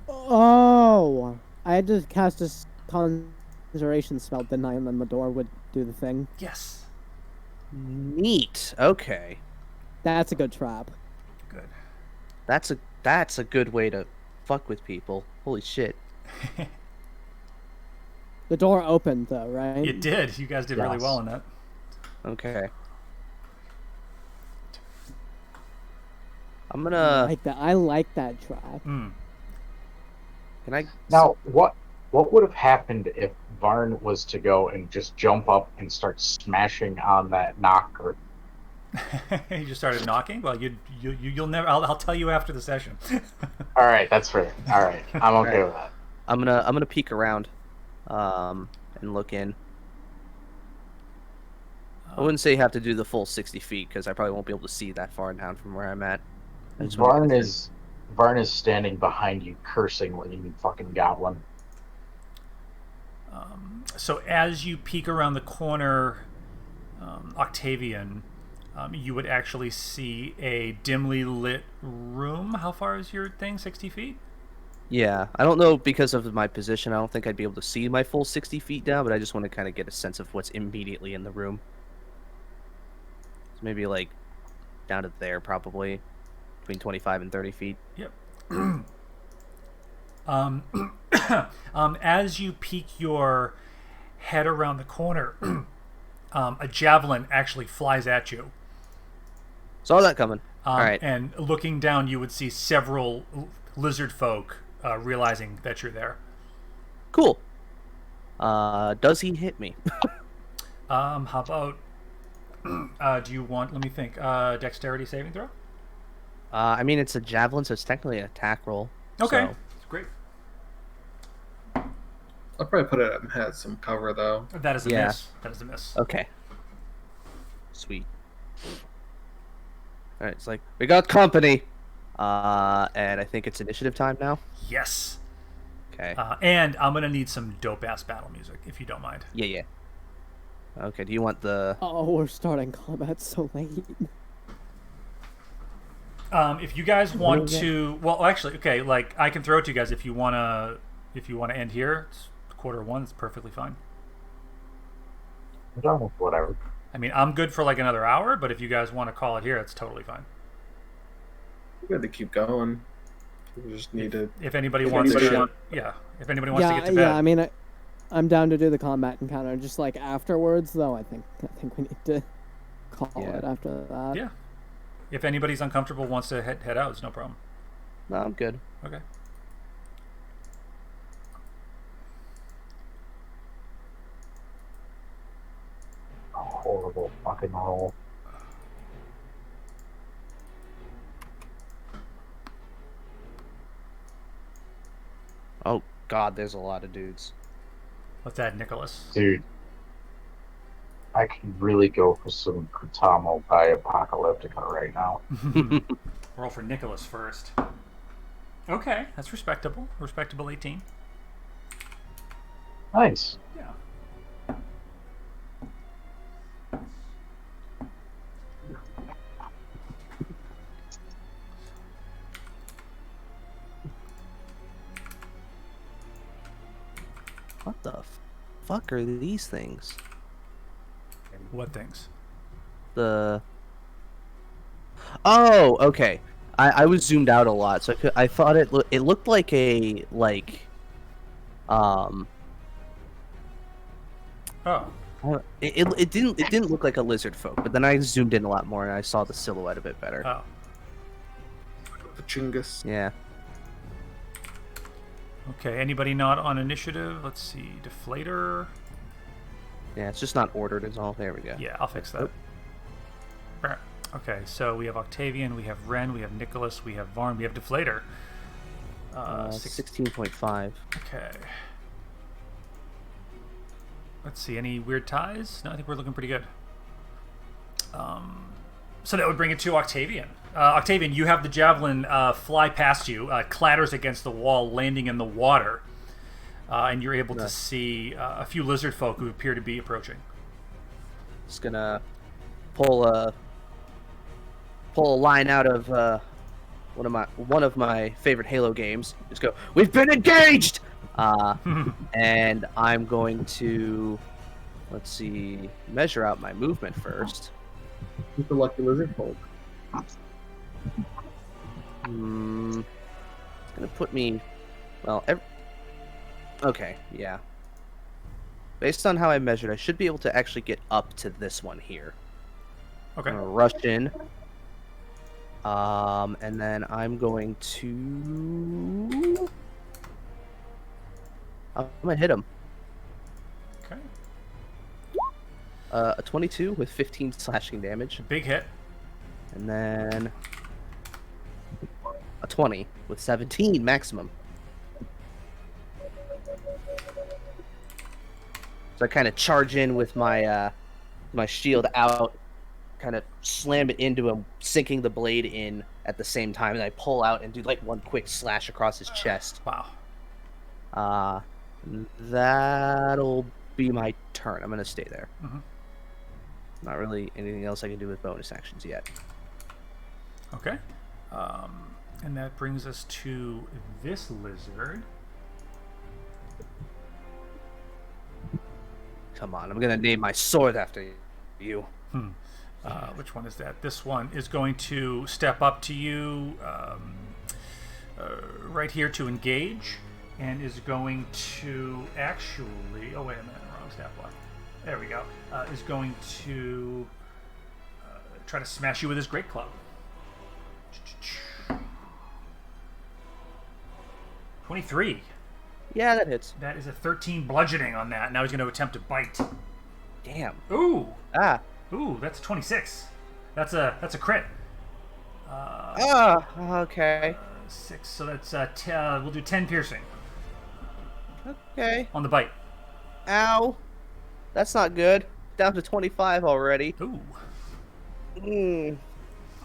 Oh, I had to cast a conjuration spell, didn't I? And then the door would do the thing. Yes. Neat. Okay. That's a good trap. Good. That's a good way to fuck with people. Holy shit. The door opened, though, right? It did. You guys did really well in that. Okay. I'm gonna. I like that trap. Mm. Can I? Now, what would have happened if Varn was to go and just jump up and start smashing on that knocker? You just started knocking? Well, you'll never. I'll tell you after the session. All right, that's fair. All right, I'm okay with that. I'm gonna peek around, and look in. I wouldn't say you have to do the full 60 feet because I probably won't be able to see that far down from where I'm at. Varn is standing behind you, cursing like you fucking goblin. So as you peek around the corner, Octavian, you would actually see a dimly lit room. How far is your thing? 60 feet? Yeah, I don't know because of my position. I don't think I'd be able to see my full 60 feet down, but I just want to kind of get a sense of what's immediately in the room. So maybe like down to there, probably between 25 and 30 feet. Yep. As you peek your head around the corner, a javelin actually flies at you. Saw that coming. All right. And looking down, you would see several lizard folk realizing that you're there. Cool. Does he hit me? How about... do you want... Let me think. Dexterity saving throw? I mean, it's a javelin, so it's technically an attack roll. Okay. So. Great. I'll probably put it at some cover, though. That is a miss. That is a miss. Okay. Sweet. All right, it's like, we got company. And I think it's initiative time now. Yes. Okay. And I'm going to need some dope-ass battle music, if you don't mind. Yeah. Okay, do you want the... Oh, we're starting combat so late. If you guys want to... Well, actually, okay, like, I can throw it to you guys if you want to end here. It's quarter one. It's perfectly fine. Whatever. I mean, I'm good for like another hour, but if you guys want to call it here, it's totally fine. We got to keep going. We just need to. If anybody wants to, if anybody wants to get to bed. Yeah, I mean, I'm down to do the combat encounter. Just like afterwards, though, I think we need to call it after that. Yeah. If anybody's uncomfortable, wants to head out, it's no problem. No, I'm good. Okay. horrible fucking roll. Oh God, there's a lot of dudes. What's that, Nicholas? Dude, I can really go for some Kutamo by Apocalyptica right now. Roll for Nicholas first. Okay, that's respectable. Respectable 18. Nice. Yeah. What the fuck are these things? What things? The Oh, okay. I was zoomed out a lot, so I thought it looked like a Oh. it didn't look like a lizard folk, but then I zoomed in a lot more and I saw the silhouette a bit better. Oh. Chingus. Yeah. Okay, anybody not on initiative? Let's see. Deflator. Yeah, it's just not ordered is all. There we go. Yeah, I'll fix that. Right. Okay, so we have Octavian, we have Ren, we have Nicholas, we have Varn, we have Deflator. 16.5. Okay. Let's see, any weird ties? No, I think we're looking pretty good. So that would bring it to Octavian. Octavian, you have the javelin fly past you, clatters against the wall, landing in the water, and you're able to see a few lizard folk who appear to be approaching. Just gonna pull a line out of one of my favorite Halo games. Just go, "We've been engaged!" And I'm going to, let's see, measure out my movement first. Who's the lucky lizard folk? It's gonna put me, well, okay, yeah. Based on how I measured, I should be able to actually get up to this one here. Okay. I'm gonna rush in. And then I'm going to... I'm gonna hit him. Okay. A 22 with 15 slashing damage. Big hit. And then a 20 with 17 maximum. So I kind of charge in with my my shield out, kind of slam it into him, sinking the blade in at the same time, and I pull out and do like one quick slash across his chest. Wow. That'll be my turn. I'm gonna stay there. Mm-hmm. Not really anything else I can do with bonus actions yet. Okay. And that brings us to this lizard. Come on, I'm gonna name my sword after you. Which one is that? This one is going to step up to you right here to engage, and is going to actually... Oh, wait a minute. Wrong stat block. There we go. Is going to try to smash you with his great club. 23. Yeah, that hits. That is a 13 bludgeoning on that. Now he's going to attempt to bite. Damn. Ooh. Ah. Ooh, that's 26. That's a crit. Okay. 6. So that's we'll do 10 piercing Okay. on the bite. Ow. That's not good. Down to 25 already. Ooh. Mm.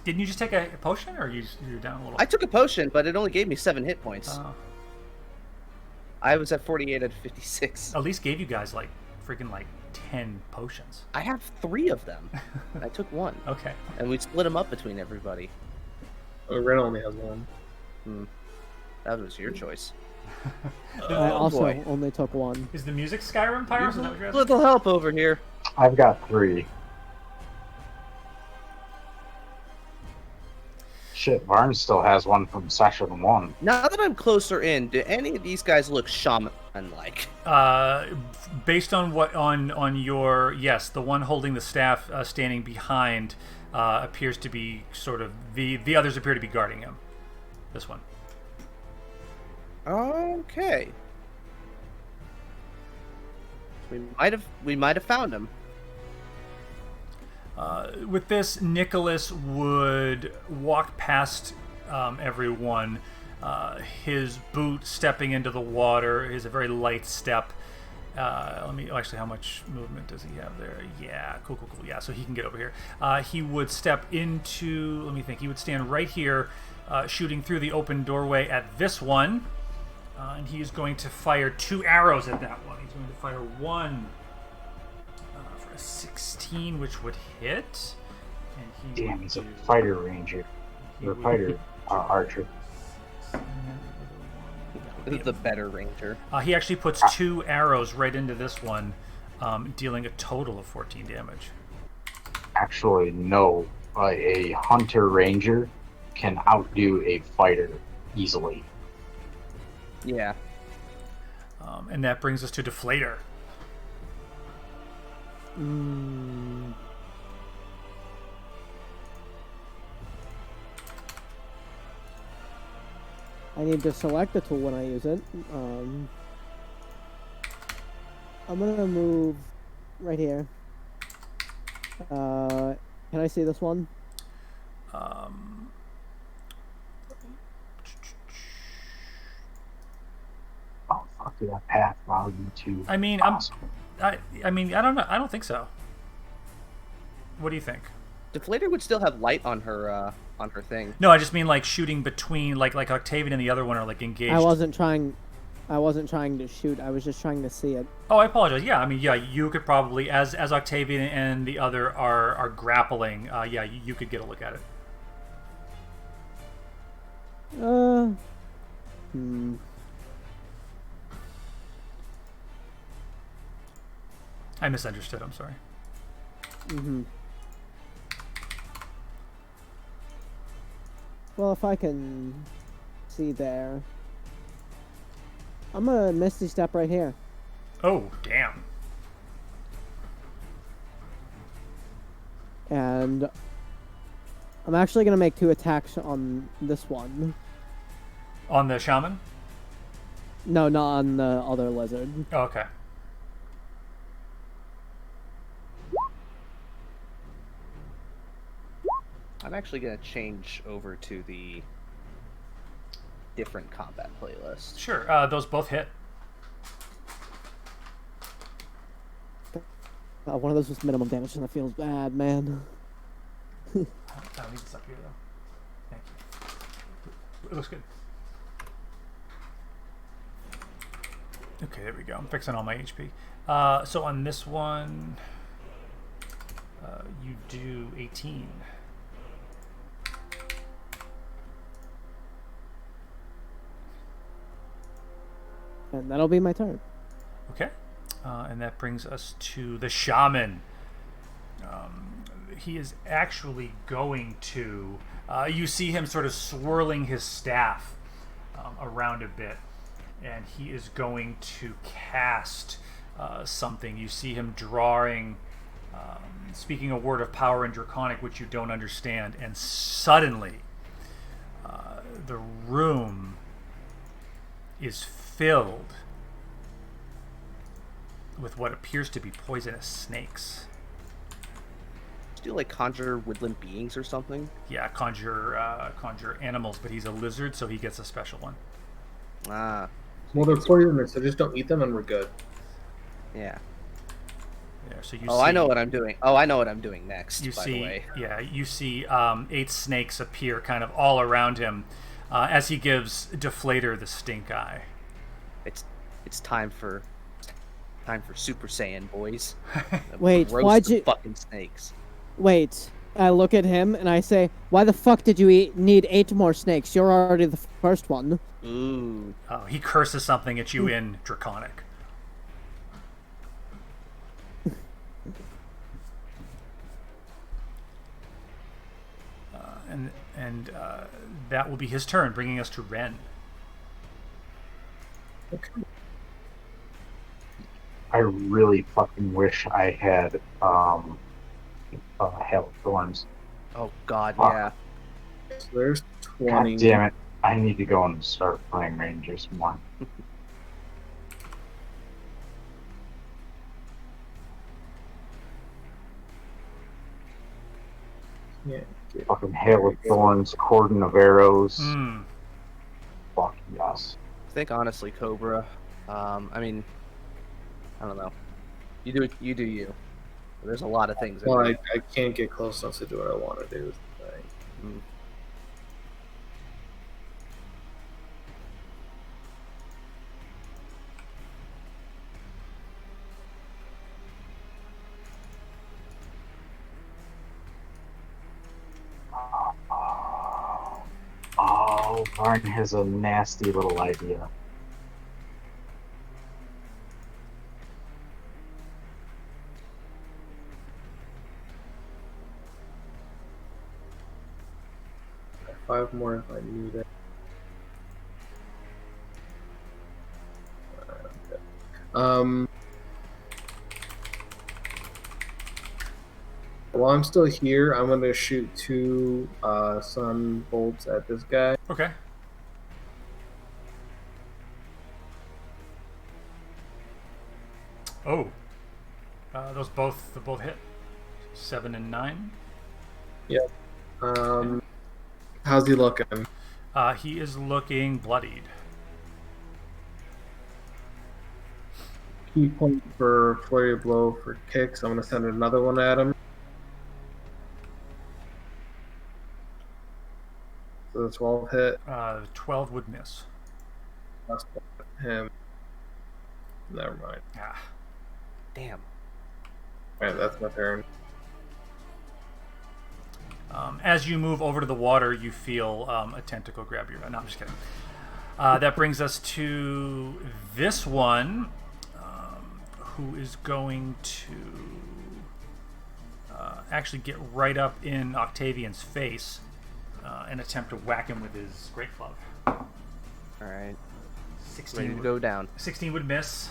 Didn't you just take a potion, or you're down a little? I took a potion, but it only gave me 7 hit points. I was at 48 out of 56. At least gave you guys like freaking like 10 potions. I have 3 of them. I took 1. Okay. And we split them up between everybody. Oh, Ren only has 1. That was your choice. I also boy. only took 1. Is the music Skyrim Pyros? Is that what you're asking? Little help over here. I've got 3. Shit, Varn still has one from session 1. Now that I'm closer in, do any of these guys look shaman-like? Based on what on your the one holding the staff standing behind appears to be sort of the others appear to be guarding him. This one. Okay. We might have found him. With this, Nicholas would walk past everyone, his boot stepping into the water, is a very light step. Actually, how much movement does he have there? Yeah, cool. Yeah, so he can get over here. He would step into, let me think, he would stand right here, shooting through the open doorway at this one. And he's going to fire 2 arrows at that one. He's going to fire one for a 16, which would hit. And Damn, he's a fighter ranger. Or fighter archer. The better ranger. He actually puts 2 arrows right into this one, dealing a total of 14 damage. Actually, no. A hunter ranger can outdo a fighter easily. Yeah. And that brings us to Deflator. I need to select the tool when I use it. I'm gonna move right here. Can I see this one? Oh, fuck, that path allowed you to. I mean, awesome. I don't know. I don't think so. What do you think? Deflator would still have light on her thing. No, I just mean like shooting between, like Octavian and the other one are like engaged. I wasn't trying to shoot. I was just trying to see it. Oh, I apologize. Yeah, I mean, yeah, you could probably, as Octavian and the other are grappling. Yeah, you could get a look at it. I misunderstood. I'm sorry. Well, if I can see there, I'm gonna Misty Step right here. Oh, damn. And I'm actually gonna make 2 attacks on this one. On the shaman? No, not on the other lizard. Oh, okay. I'm actually going to change over to the different combat playlist. Sure. Those both hit. One of those was minimum damage, and that feels bad, man. I don't need this up here, though. Thank you. It looks good. Okay, there we go. I'm fixing all my HP. So on this one, you do 18. And that'll be my turn. Okay. And that brings us to the shaman. He is actually going to... you see him sort of swirling his staff around a bit. And he is going to cast something. You see him drawing, speaking a word of power in Draconic, which you don't understand. And suddenly, the room is filled with what appears to be poisonous snakes. Do you like conjure woodland beings or something? Yeah, conjure animals, but he's a lizard, so he gets a special one. Ah, Well, they're poisonous, so just don't eat them and we're good. yeah. There, so you Oh, see, I know what I'm doing. Oh, I know what I'm doing next, you by see, the way. yeah, you see 8 snakes appear kind of all around him as he gives Deflator the stink eye. It's time for Super Saiyan, boys. Wait, Roast why'd the you... fucking snakes? Wait, I look at him and I say, why the fuck did you need 8 more snakes? You're already the first one. Ooh. He curses something at you in Draconic. And that will be his turn, bringing us to Ren. Okay. I really fucking wish I had Hail Thorns. Oh God, Fuck. yeah. So there's God 20. damn it. I need to go and start playing Rangers more. Yeah. Fucking hail of thorns, cordon of arrows. Hmm. Fuck yes. I think honestly, Cobra. I mean, I don't know. You do you. There's a lot of things. Well, I can't get close enough to do what I want to do. Right. Mm. Oh, Varn has a nasty little idea. Five more if I need it. While I'm still here, I'm gonna shoot 2 sun bolts at this guy. Okay. Oh. Those both hit. 7 and 9. Yep. How's he looking? He is looking bloodied. Key point for flurry of blow for kicks. I'm gonna send another one at him. So the 12 hit. 12 would miss. Last him. Never mind. Ah. Damn. Alright, that's my turn. As you move over to the water, you feel a tentacle grab your... No, I'm just kidding. That brings us to this one, who is going to actually get right up in Octavian's face and attempt to whack him with his great club. All right. 16 Ready to would, go down. 16 would miss.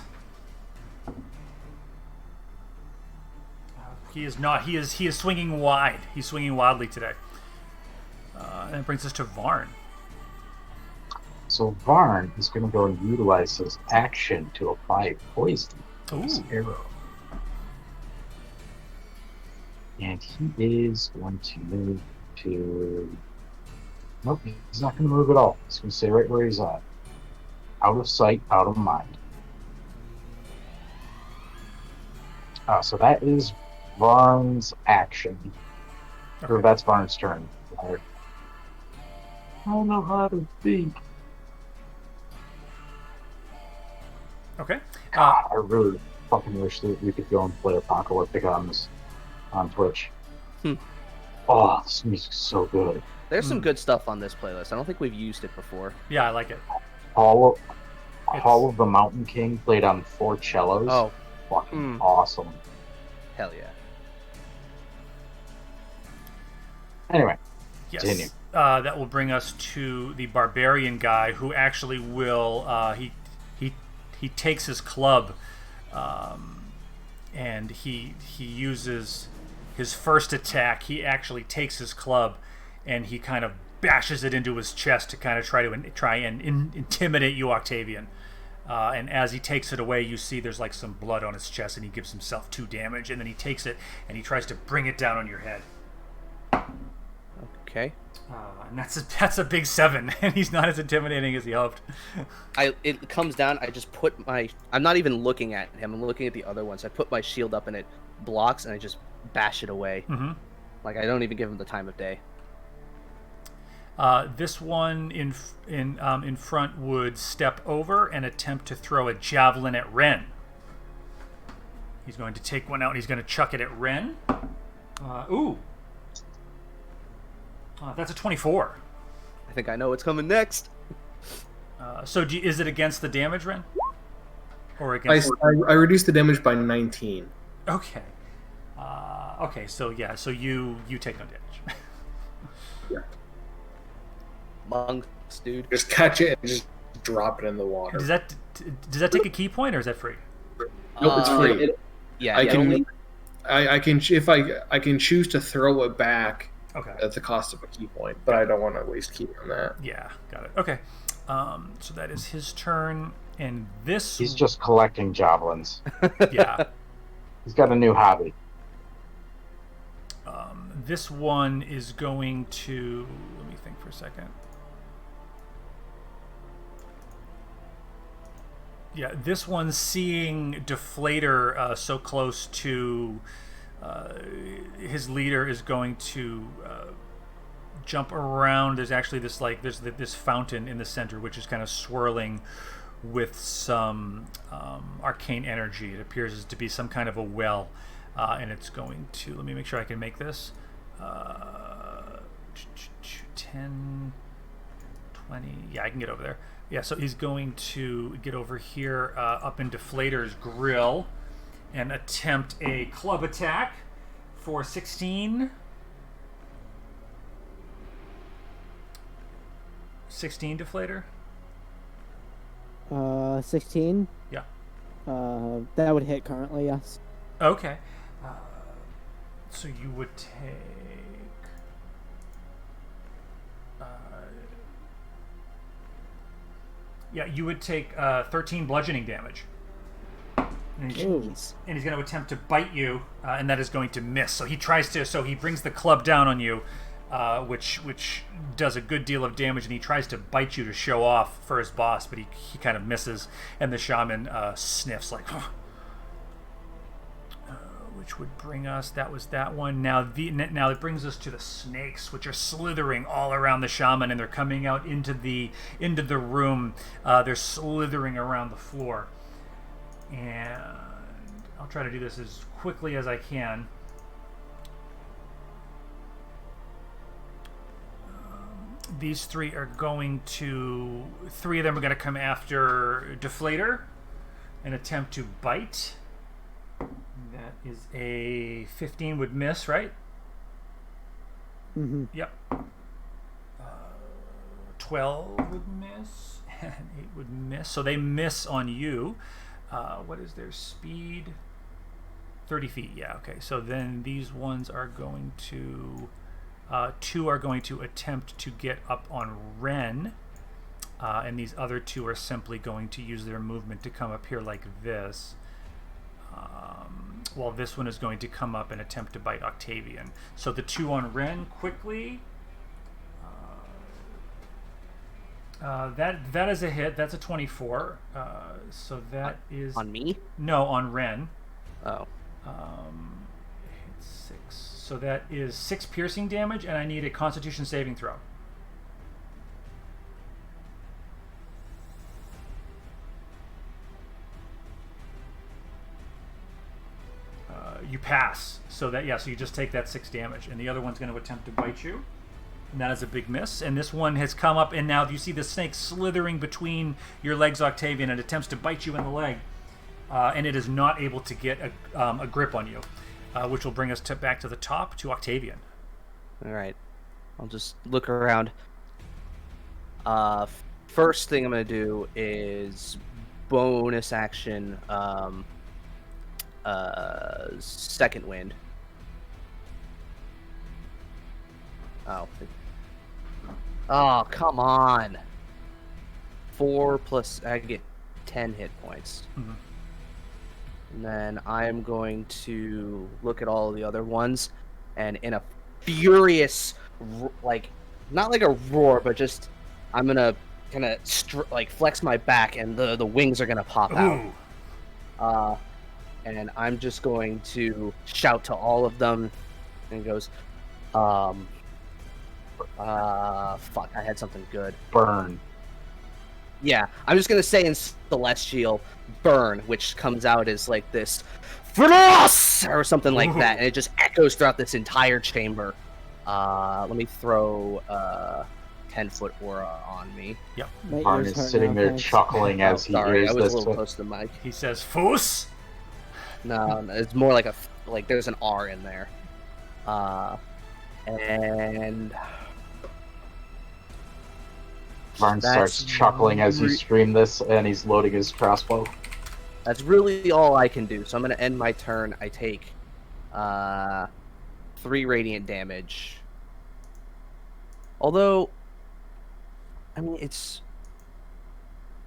He is not. He is swinging wide. He's swinging wildly today. And it brings us to Varn. So Varn is going to go and utilize his action to apply poison to his Ooh. arrow. And he is going to move to... Nope, he's not going to move at all. He's going to stay right where he's at. Out of sight, out of mind. So that is Varn's action. Okay. Or that's Varn's turn. I don't know how to think. Okay. I really fucking wish that we could go and play Apocalyptic on Twitch. Oh, this music's so good. There's some good stuff on this playlist. I don't think we've used it before. Yeah, I like it. Hall of the Mountain King played on 4 cellos. Oh, Fucking awesome. hell yeah. Anyway, Yes. continue. That will bring us to the barbarian guy, who actually will. He takes his club, and he uses his first attack. He actually takes his club, and he kind of bashes it into his chest to kind of try and intimidate you, Octavian. And as he takes it away, you see there's like some blood on his chest, and he gives himself 2 damage. And then he takes it and he tries to bring it down on your head. Okay. And that's a big 7, and he's not as intimidating as he hoped. It comes down. I just put my. I'm not even looking at him. I'm looking at the other ones. I put my shield up and it blocks, and I just bash it away. Mm-hmm. Like I don't even give him the time of day. This one in front would step over and attempt to throw a javelin at Ren. He's going to take one out and he's going to chuck it at Ren. That's a 24. I think I know what's coming next. So is it against the damage, Ren? Or against... I reduced the damage by 19. Okay. Okay, so yeah, so you take no damage. Yeah. Monks, dude. Just catch it and just drop it in the water. Does that take a key point, or is that free? Nope, it's free. Yeah, I yeah, can. only- I can if I can choose to throw it back Okay. at the cost of a key point, but I don't want to waste key on that. Yeah, got it. Okay. So that is his turn, and this... He's just collecting javelins. Yeah. He's got a new hobby. This one is going to... Let me think for a second. Yeah, this one's seeing Deflator so close to his leader is going to jump around. There's actually this this fountain in the center which is kind of swirling with some arcane energy. It appears to be some kind of a well, and it's going to... Let me make sure I can make this. 10, 20... Yeah, I can get over there. Yeah, so he's going to get over here up in Deflator's grill and attempt a club attack for 16. 16 Deflator? 16? Yeah. That would hit currently, yes. Okay. So you would take... yeah, you would take 13 bludgeoning damage. And he's going to attempt to bite you, and that is going to miss. So he tries to... So he brings the club down on you, which does a good deal of damage, and he tries to bite you to show off for his boss, but he kind of misses, and the shaman sniffs like... which would bring us... That was that one. Now it brings us to the snakes, which are slithering all around the shaman, and they're coming out into the room. They're slithering around the floor. And I'll try to do this as quickly as I can. These three are going to... 3 of them are going to come after Deflator and attempt to bite. That is a 15 would miss, right? Mm-hmm. Yep. 12 would miss, and 8 would miss. So they miss on you. What is their speed? 30 feet, yeah, okay. So then these ones are going to... 2 are going to attempt to get up on Ren. And these other 2 are simply going to use their movement to come up here like this. While this one is going to come up and attempt to bite Octavian. So the 2 on Ren quickly. That is a hit. That's a 24. So that is... On me? No, on Ren. Oh. Hit 6. So that is 6 piercing damage, and I need a Constitution saving throw. You pass. So that, yeah, so you just take that 6 damage, and the other one's going to attempt to bite you. And that is a big miss. And this one has come up, and now you see the snake slithering between your legs, Octavian, and attempts to bite you in the leg. And it is not able to get a grip on you, which will bring us back to the top to Octavian. All right. I'll just look around. First thing I'm going to do is bonus action second wind. Oh, come on. 4 plus... I get 10 hit points. Mm-hmm. And then I'm going to look at all the other ones, and in a furious, like, not like a roar, but just, I'm going to kind of, flex my back, and the wings are going to pop out. And I'm just going to shout to all of them, and it goes, fuck, I had something good. Burn. Yeah, I'm just going to say in Celestial, burn, which comes out as like this, Frost! Or something like that, and it just echoes throughout this entire chamber. Let me throw 10-foot aura on me. Yep. Barn is sitting there chuckling as he hears I was this. a little close to the mic. He says, Foos! No, it's more like there's an R in there. And... Barn starts chuckling as you scream this, and he's loading his crossbow. That's really all I can do, so I'm going to end my turn. I take 3 radiant damage. Although, I mean, it's...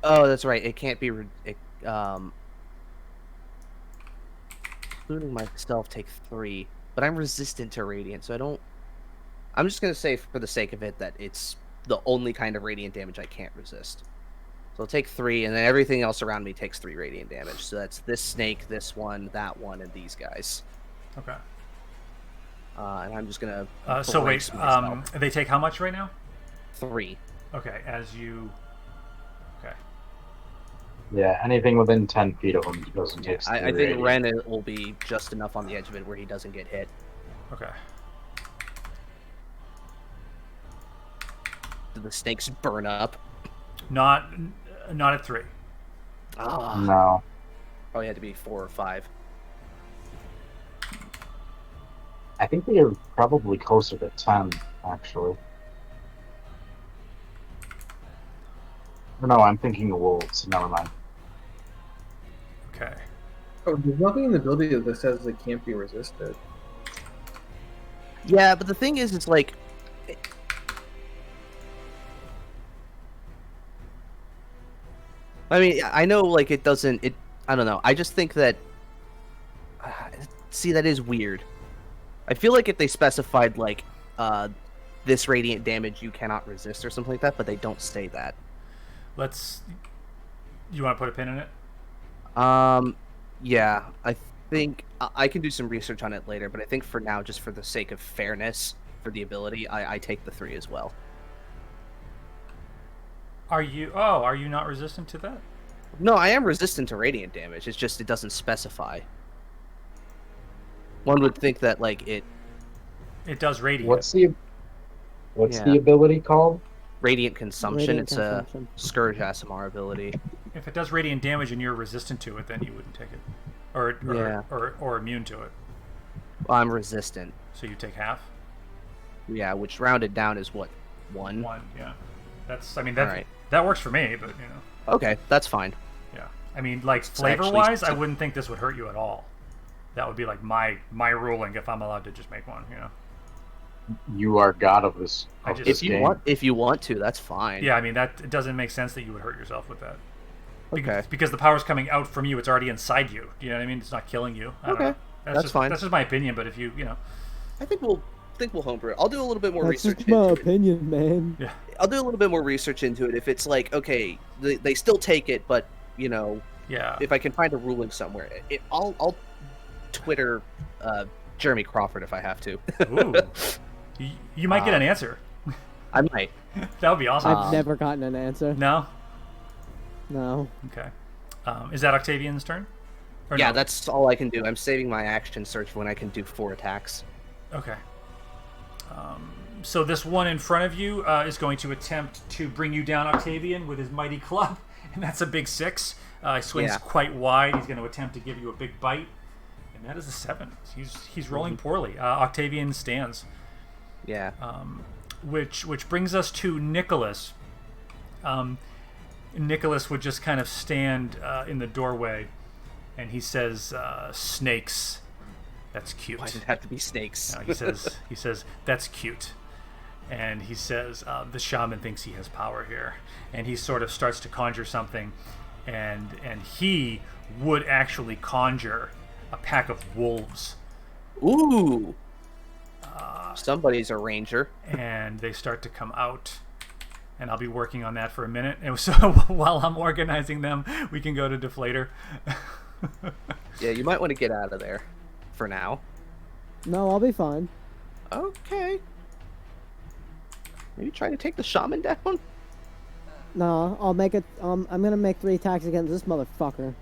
Oh, that's right, it can't be... including myself, take 3. But I'm resistant to radiant, so I don't I'm just gonna say, for the sake of it, that it's the only kind of radiant damage I can't resist. So I'll take 3, and then everything else around me takes 3 radiant damage. So that's this snake, this one, that one, and these guys. Okay. And I'm just gonna. So wait, brace myself. they take how much right now? 3. Okay, as you. Okay. Yeah, anything within 10 feet of him doesn't take. I think Ren will be just enough on the edge of it where he doesn't get hit. Okay. Do the snakes burn up? Not at 3. Ah, No. probably had to be 4 or 5. I think they are probably closer to 10, actually. No, I'm thinking of wolves. Never mind. Okay. Oh, there's nothing in the ability that says it can't be resisted. Yeah, but the thing is, it's like. I mean, I know, like, it doesn't. I don't know. I just think that. See, that is weird. I feel like if they specified, like, this radiant damage you cannot resist or something like that, but they don't say that. You want to put a pin in it? Yeah, I think I can do some research on it later, but I think for now, just for the sake of fairness for the ability, I take the 3 as well. Are you not resistant to that? No, I am resistant to radiant damage. It's just it doesn't specify. One would think that, like, it does radiant. What's the Yeah. ability called? radiant consumption. Radiant It's consumption. a Scourge ASMR ability. If it does radiant damage and you're resistant to it, then you wouldn't take it, or Yeah. or immune to it. Well, I'm resistant. So you take half. Yeah, which rounded down is what, 1? 1. Yeah. That's. I mean All that right. that works for me, but you know. Okay, that's fine. Yeah. I mean, like, It's flavor-wise, I actually- wouldn't think this would hurt you at all. That would be like my ruling if I'm allowed to just make one. You know. You are god of this. I Of just- this If you want to, that's fine. Yeah, I mean it doesn't make sense that you would hurt yourself with that. Okay. Because the power's coming out from you, it's already inside you. Do you know what I mean? It's not killing you. I don't Okay. know. That's just, fine. That's just my opinion, but if you know. I think we'll homebrew it. I'll do a little bit more That's research just my into it. opinion, man. Yeah. I'll do a little bit more research into it. If it's like, okay, they still take it, but you know, Yeah. if I can find a ruling somewhere, I'll Twitter Jeremy Crawford if I have to. Ooh. You might get an answer. I might. That would be awesome. I've never gotten an answer. No? No. Okay. Is that Octavian's turn? Or Yeah, no? that's all I can do. I'm saving my action search for when I can do 4 attacks. Okay. So this one in front of you is going to attempt to bring you down, Octavian, with his mighty club, and that's a big 6. He swings Yeah. quite wide. He's going to attempt to give you a big bite, and that is a 7. He's rolling poorly. Octavian stands, Yeah. which brings us to Nicholas. Nicholas would just kind of stand in the doorway, and he says, "Snakes, that's cute." Why did it have to be snakes? No, he says that's cute, and he says the shaman thinks he has power here, and he sort of starts to conjure something, and he would actually conjure a pack of wolves, Ooh. Somebody's a ranger. and they start to come out. And I'll be working on that for a minute. And so while I'm organizing them, we can go to Deflator. Yeah, you might want to get out of there for now. No, I'll be fine. Okay. Maybe try to take the shaman down? No, I'll make it. I'm gonna make 3 attacks against this motherfucker.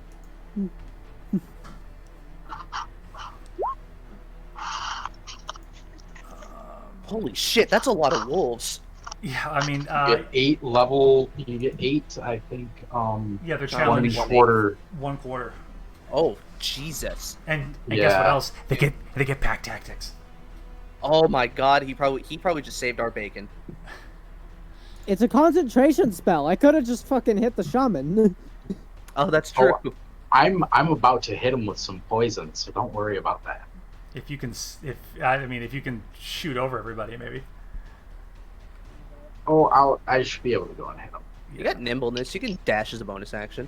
Holy shit, that's a lot of wolves. Yeah, I mean, You get 8 level. You get 8, I think. yeah, they're One challenged quarter. 1/4. Oh, Jesus. And guess what Yeah. else? They get pack tactics. Oh my god, he probably just saved our bacon. It's a concentration spell. I could have just fucking hit the shaman. Oh, that's true. Oh, I'm about to hit him with some poison, so don't worry about that. If you can shoot over everybody, maybe. Oh, I should be able to go and hit him. You got nimbleness. You can dash as a bonus action.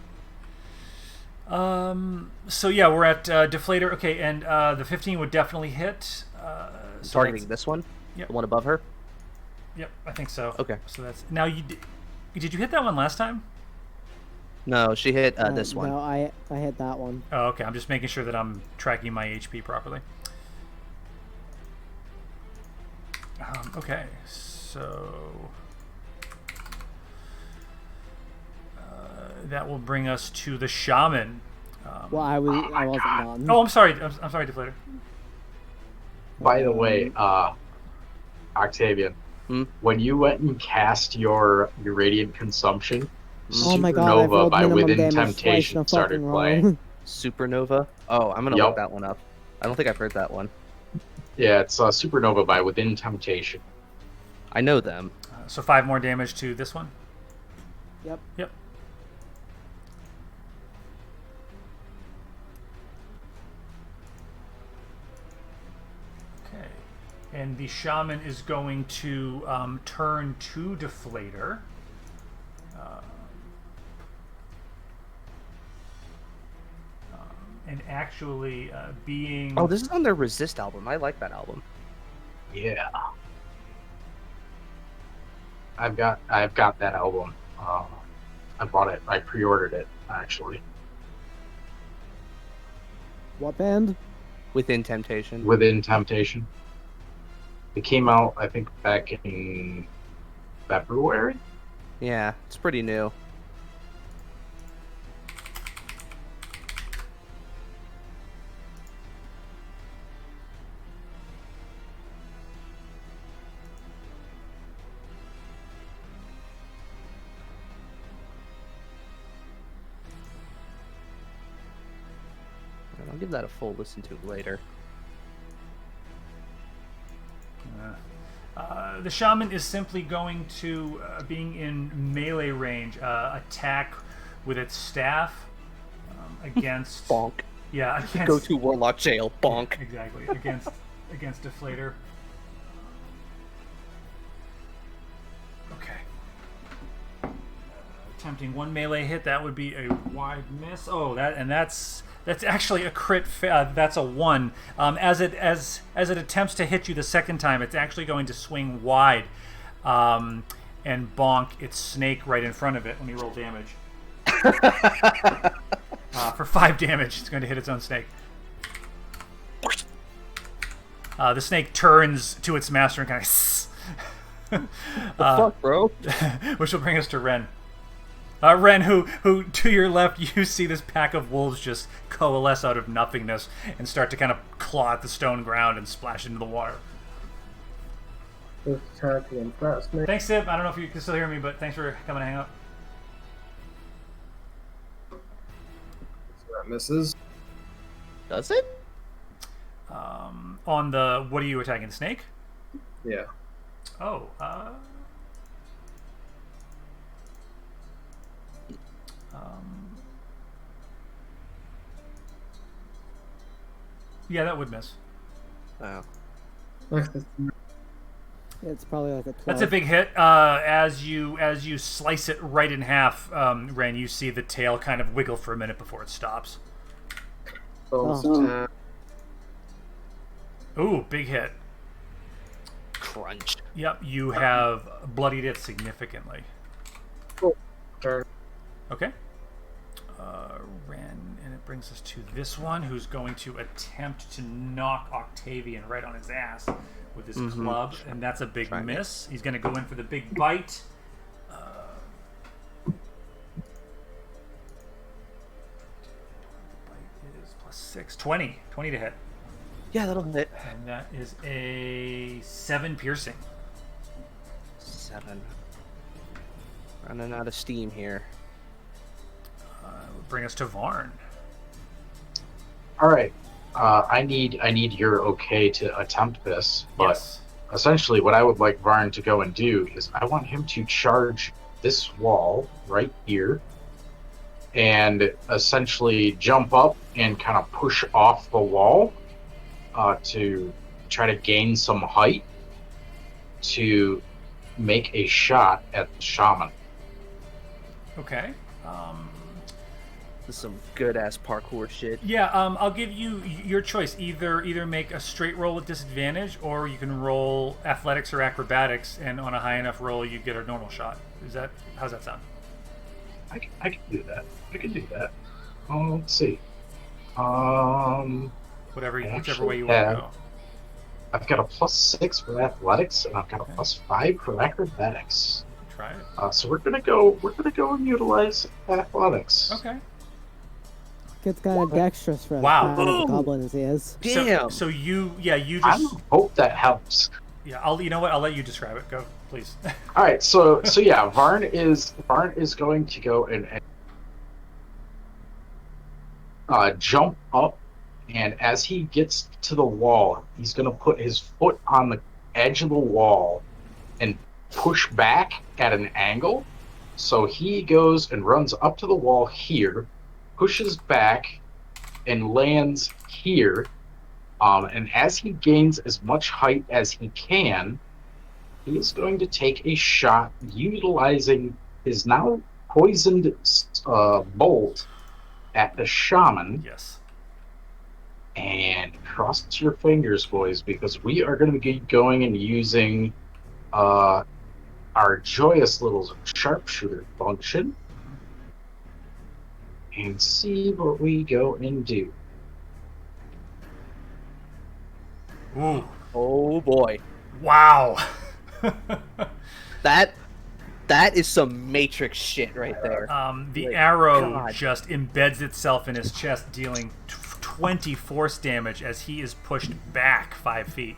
So yeah, we're at Deflator. Okay, and the 15 would definitely hit. So Targeting that's- this one? Yep. The one above her? Yep, I think so. Okay. So that's now did you hit that one last time? No, she hit this one. No, I hit that one. Oh, okay. I'm just making sure that I'm tracking my HP properly. Okay, so that will bring us to the shaman. Well, I wasn't done. Oh, I'm sorry. I'm sorry, Deflator. By the way, Octavian, when you went and cast your radiant consumption, Oh my god, I've Supernova rolled by minimum Within damage twice in Temptation a started fucking row. playing. Supernova? Oh, I'm gonna Yup. look that one up. I don't think I've heard that one. Yeah, it's Supernova by Within Temptation. I know them. So 5 more damage to this one. Yep. Yep. Okay. And the shaman is going to turn to Deflator. And actually being... Oh, this is on their Resist album. I like that album. Yeah. I've got that album. I bought it. I pre-ordered it actually. What band? Within Temptation. Within Temptation. It came out, I think, back in February. Yeah, it's pretty new. I'll give that a full listen to later. The shaman is simply going to, being in melee range, attack with its staff against... Bonk. Yeah, against... Go to Warlock Jail. Bonk. Exactly. Against Deflator. Okay. Attempting 1 melee hit, that would be a wide miss. Oh, that's actually a crit. That's a 1. As it attempts to hit you the second time, it's actually going to swing wide, and bonk its snake right in front of it. Let me roll damage. For 5 damage, it's going to hit its own snake. The snake turns to its master and kind of. Fuck, bro. Which will bring us to Ren. Ren, who to your left, you see this pack of wolves just coalesce out of nothingness and start to kind of claw at the stone ground and splash into the water. Thanks, Sib. I don't know if you can still hear me, but thanks for coming to hang out. That misses. Does it? On the, what are you attacking, the snake? Yeah. Oh, yeah, that would miss. Oh. It's probably like a 12. That's a big hit. As you slice it right in half, Ren, you see the tail kind of wiggle for a minute before it stops. Oh. Ooh, big hit. Crunch. Yep, you have bloodied it significantly. Cool. Turn. Okay. Ren, and it brings us to this one, who's going to attempt to knock Octavian right on his ass with his club, and that's a big miss. He's going to go in for the big bite. Bite is +6. 20 to hit. Yeah, that'll hit. And that is a 7 piercing. 7. Running out of steam here. Bring us to Varn. All right. I need your okay to attempt this, but Yes. essentially what I would like Varn to go and do is I want him to charge this wall right here and essentially jump up and kind of push off the wall to try to gain some height to make a shot at the shaman. Okay. This is some good ass parkour shit. Yeah, I'll give you your choice. Either make a straight roll with disadvantage, or you can roll athletics or acrobatics, and on a high enough roll, you get a normal shot. How's that sound? I can do that. I can do that. Let's see. Whichever way you want to go. I've got a +6 for athletics, and I've got a +5 for acrobatics. Try it. So we're gonna go and utilize athletics. Okay. It's kind of dexterous for Wow. as bad of a goblin as he is. Damn. So you just. I hope that helps. Yeah, you know what? I'll let you describe it. Go, please. All right, so yeah, Varn is going to go and jump up, and as he gets to the wall, he's going to put his foot on the edge of the wall and push back at an angle. So he goes and runs up to the wall here, pushes back, and lands here. And as he gains as much height as he can, he is going to take a shot utilizing his now poisoned bolt at the shaman. Yes. And cross your fingers, boys, because we are going to be going and using our joyous little sharpshooter function and see what we go and do. Ooh. Oh boy. Wow. That is some Matrix shit right there. The Like, arrow God. just embeds itself in his chest, dealing 20 force damage as he is pushed back 5 feet.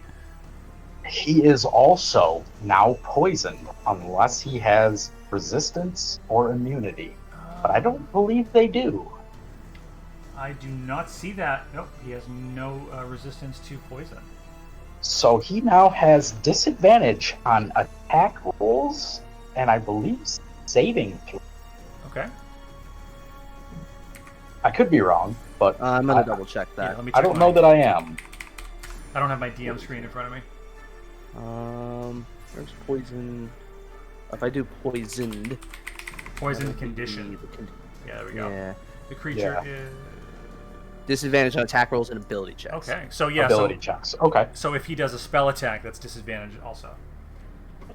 He is also now poisoned unless he has resistance or immunity. But I don't believe they do. I do not see that. Nope, he has no resistance to poison. So he now has disadvantage on attack rolls and I believe saving throws. Okay. I could be wrong, but I'm gonna double check Yeah, that. let me I check don't know that I am. I don't have my DM screen in front of me. There's poison. If I do poisoned, Poison condition. Yeah, there we go. Yeah. The creature Yeah. is... Disadvantage on attack rolls and ability checks. Okay, so yeah, Ability checks. Okay. so if he does a spell attack, that's disadvantage also.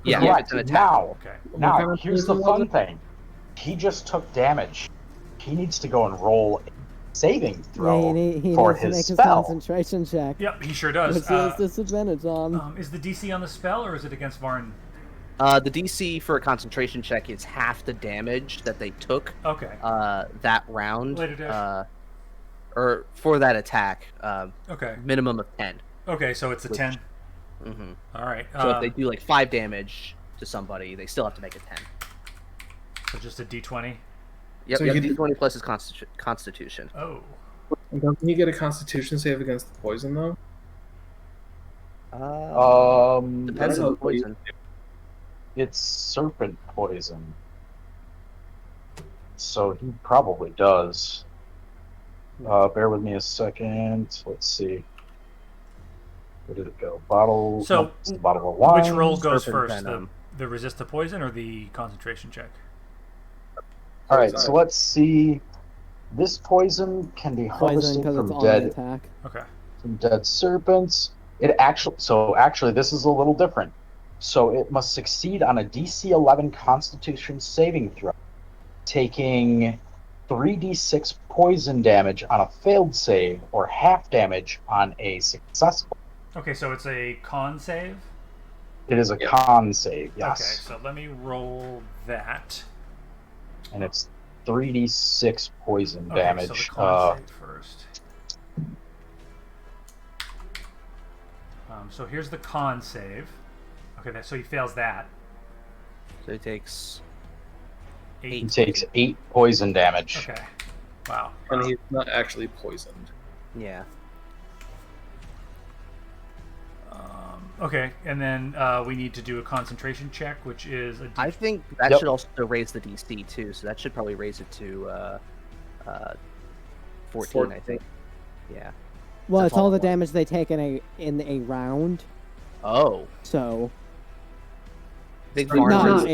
Yeah, Correct. it's an attack. Now, Okay. now kind of here's the poison fun was it? thing. He just took damage. He needs to go and roll a saving throw he for needs to his make his spell. concentration check. Yep, he sure does. Which he has disadvantage on. Is the DC on the spell, or is it against Varn? The DC for a concentration check is half the damage that they took Okay. that round. Later dash. Or for that attack, Okay. minimum of 10. Okay, so it's a 10. Mm-hmm. All right. So if they do like 5 damage to somebody, they still have to make a 10. So just a D20. Yep, So yep, you could- D20 plus his constitution. Oh. And doesn't he get a Constitution save against the poison though? Depends I on don't the poison. It's serpent poison. So he probably does. Bear with me a second. Let's see. Where did it go? Bottle. So, nope, it's the bottle of wine. Which roll goes Serpent first? venom. The resist to poison or the concentration check? All right, so let's see. This poison can be Poison harvested because it's from on dead attack. Okay. serpents. Actually, this is a little different. So it must succeed on a DC 11 Constitution saving throw, taking 3d6 poison damage on a failed save, or half damage on a successful. Okay, so it's a con save? It is a con save, yes. Okay, so let me roll that. And it's 3d6 poison Okay, damage. so the con save first. So here's the con save. Okay, so he fails that. So he takes 8. He takes 8 poison damage. Okay. Wow. And he's not actually poisoned. yeah. Okay, and then we need to do a concentration check, which is a I think that Yep. should also raise the DC too, so that should probably raise it to 14, I think. Yeah. Well, That's it's all all the I want. damage they take in a round. Oh. So I think Not- Varn not raised-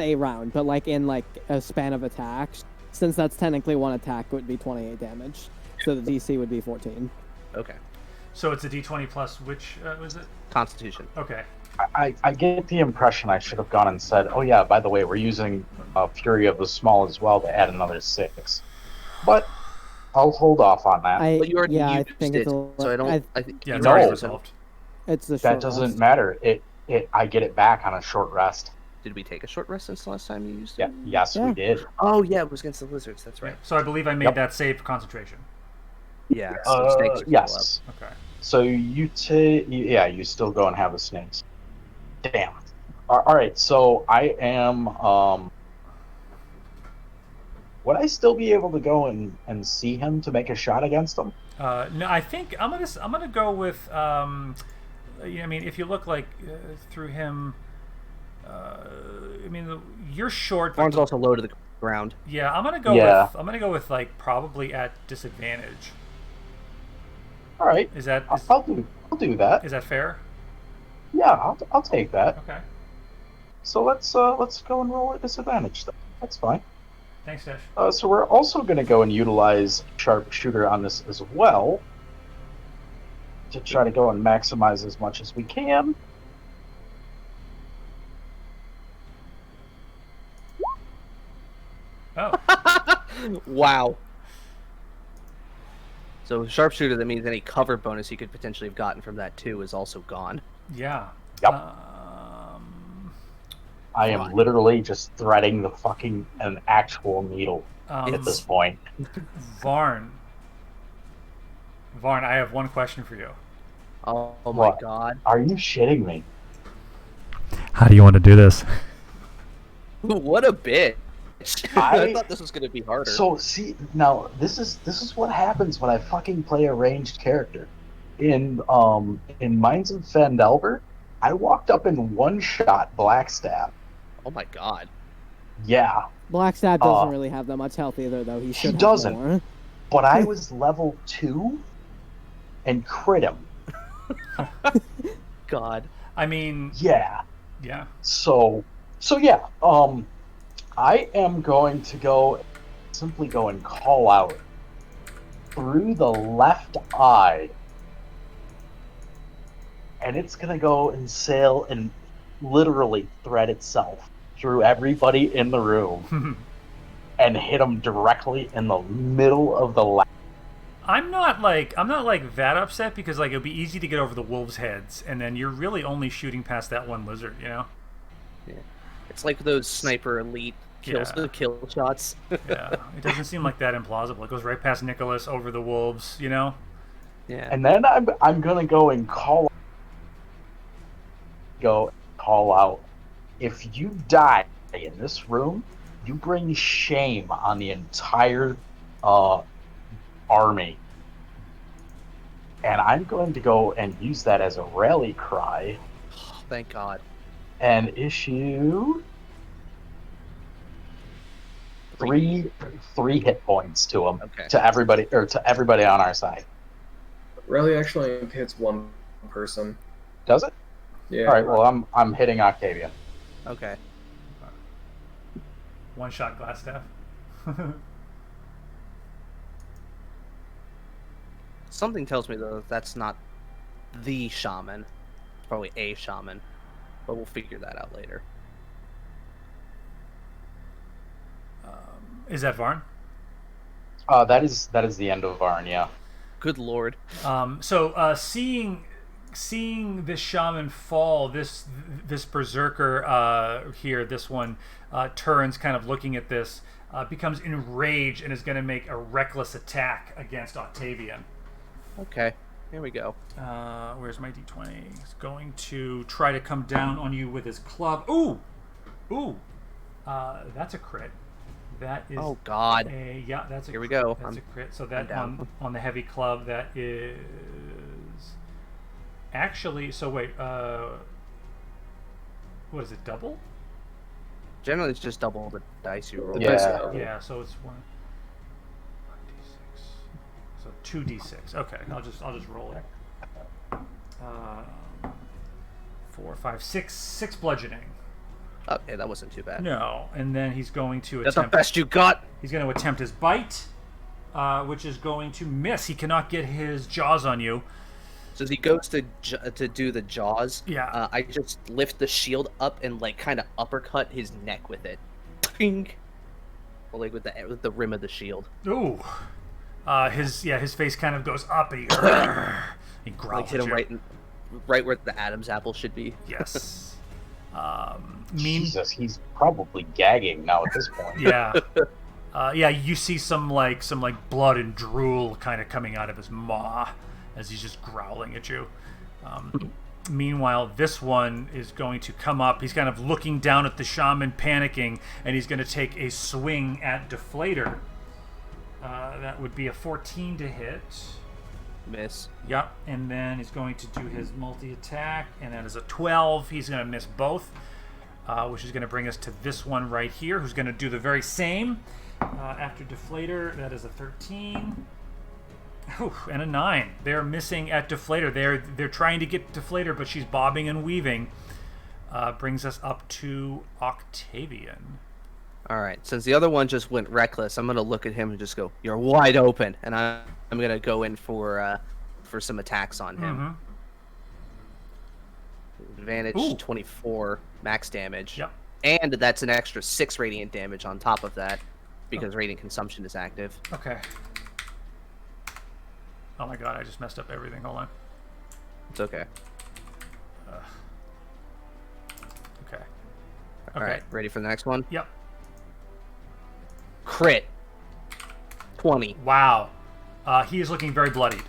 a round, but like in like a span of attacks. since that's technically one attack, it would be 28 damage. So the DC would be 14. Okay. So it's a D20 plus which was it? Constitution. Okay. I get the impression I should have gone and said, oh yeah, by the way, we're using Fury of the Small as well to add another 6. But I'll hold off on that. But you already I used think it, it's a, so I don't. I think Yeah, you it's No. already already resolved. it's a That short doesn't rest. matter. I get it back on a short rest. Did we take a short rest since the last time you used it? Yeah, yes, Yeah. we did. Oh yeah, it was against the lizards. That's right. So I believe I made Yep. that save for concentration. Yeah. So snakes are still Yes. Okay. So you you still go and have the snakes. Damn. All right. So I am. Would I still be able to go and see him to make a shot against him? No, I think I'm gonna go with. I mean, if you look like through him, I mean, you're short. But Varn's also low to the ground. yeah, I'm gonna go Yeah. with. I'm gonna go with like probably at disadvantage. All right. Is that I'll do that. is that fair? Yeah, I'll take that. Okay. So let's go and roll at disadvantage then. That's fine. Thanks, Dash. So we're also going to go and utilize Sharpshooter on this as well to try to go and maximize as much as we can. Oh, Wow. So sharpshooter, that means any cover bonus you could potentially have gotten from that too is also gone. yeah. Yep. I am Fine. literally just threading an actual needle at this point. Varn, I have one question for you. Oh my What? god. Are you shitting me? How do you want to do this? What a bitch. I I- thought this was gonna be harder. So see now this is what happens when I fucking play a ranged character. In Mines of Phandelver, I walked up and one shot Blackstab. Oh my god. Yeah, Blackstab doesn't really have that much health either, though. He should have doesn't. more. but I was level 2 and crit him. God. I mean, Yeah. yeah. So yeah. I am going to simply go and call out through the left eye, and it's gonna go and sail and literally thread itself through everybody in the room and hit him directly in the middle of the left. I'm not like that upset because like it'd be easy to get over the wolves' heads, and then you're really only shooting past that one lizard, you know? It's like those sniper elite kills, Yeah. kill shots. Yeah, it doesn't seem like that implausible. It goes right past Nicholas over the wolves, you know? Yeah. And then I'm gonna go and call out. If you die in this room, you bring shame on the entire army. And I'm going to go and use that as a rally cry Thank God. and issue three hit points to him, Okay. to everybody on our side. Rally actually hits one person. Does it? Yeah. All right. Well, I'm hitting Octavian. Okay. One shot glass staff. Something tells me though that's not the shaman. Probably a shaman. But we'll figure that out later. Is that Varn? That is the end of Varn. Yeah. Good lord. So seeing this shaman fall, this berserker here, this one turns, kind of looking at this, becomes enraged and is going to make a reckless attack against Octavian. Okay. Here we go. Where's my d20? He's going to try to come down on you with his club. Ooh! That's a crit. That is Oh God. that's a Here we go. That's a crit. So I'm that down. on the heavy club, that is actually, so wait, what is it, double? Generally, it's just double the dice you roll. Yeah. Yeah, so it's 1d6. So 2d6. Okay, I'll just roll it. 4, 5, 6 bludgeoning. Okay, that wasn't too bad. No, and then he's going to That's the attempt. best you got. He's going to attempt his bite, which is going to miss. He cannot get his jaws on you. So as he goes to do the jaws, Yeah. I just lift the shield up and like kind of uppercut his neck with it. Ping. Or, like with the rim of the shield. Ooh. His face kind of goes up and he growls Like hit at him you. right where the Adam's apple should be. Yes. Jesus, he's probably gagging now at this point. Yeah. You see some blood and drool kind of coming out of his maw as he's just growling at you. Meanwhile, this one is going to come up. He's kind of looking down at the shaman, panicking, and he's going to take a swing at Deflator. That would be a 14 to hit. Miss. Yep, and then he's going to do his multi-attack, and that is a 12. He's going to miss both, which is going to bring us to this one right here, who's going to do the very same. After Deflator, that is a 13. Ooh, and a 9. They're missing at Deflator. They're trying to get Deflator, but she's bobbing and weaving. Brings us up to Octavian. All right. Since the other one just went reckless, I'm gonna look at him and just go, "You're wide open," and I'm gonna go in for some attacks on him. Advantage Ooh. 24 max damage. Yep. And that's an extra 6 radiant damage on top of that, because radiant consumption is active. Okay. Oh my god, I just messed up everything. Hold on. It's okay. Okay. All right. Ready for the next one? Yep. Crit. 20. Wow. He is looking very bloodied.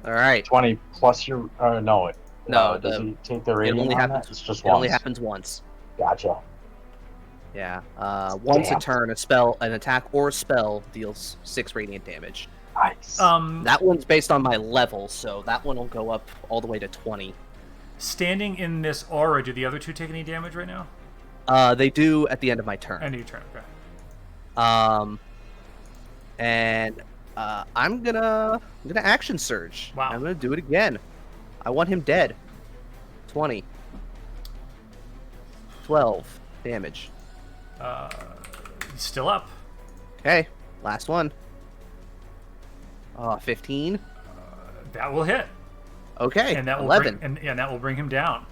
All right. 20 plus your... no. No, does he take the It rating only on happens. that? It's just It once. only happens once. Gotcha. Yeah. Once Damn. a turn, an attack or a spell deals 6 radiant damage. Nice. That one's based on my level, so that one will go up all the way to 20. Standing in this aura, do the other two take any damage right now? They do at the end of my turn. End of your turn, okay. And I'm gonna action surge. Wow. I'm gonna do it again. I want him dead. 20. 12 damage. He's still up. Okay, last one. 15. That will hit. Okay, And that will 11. and that will bring him down.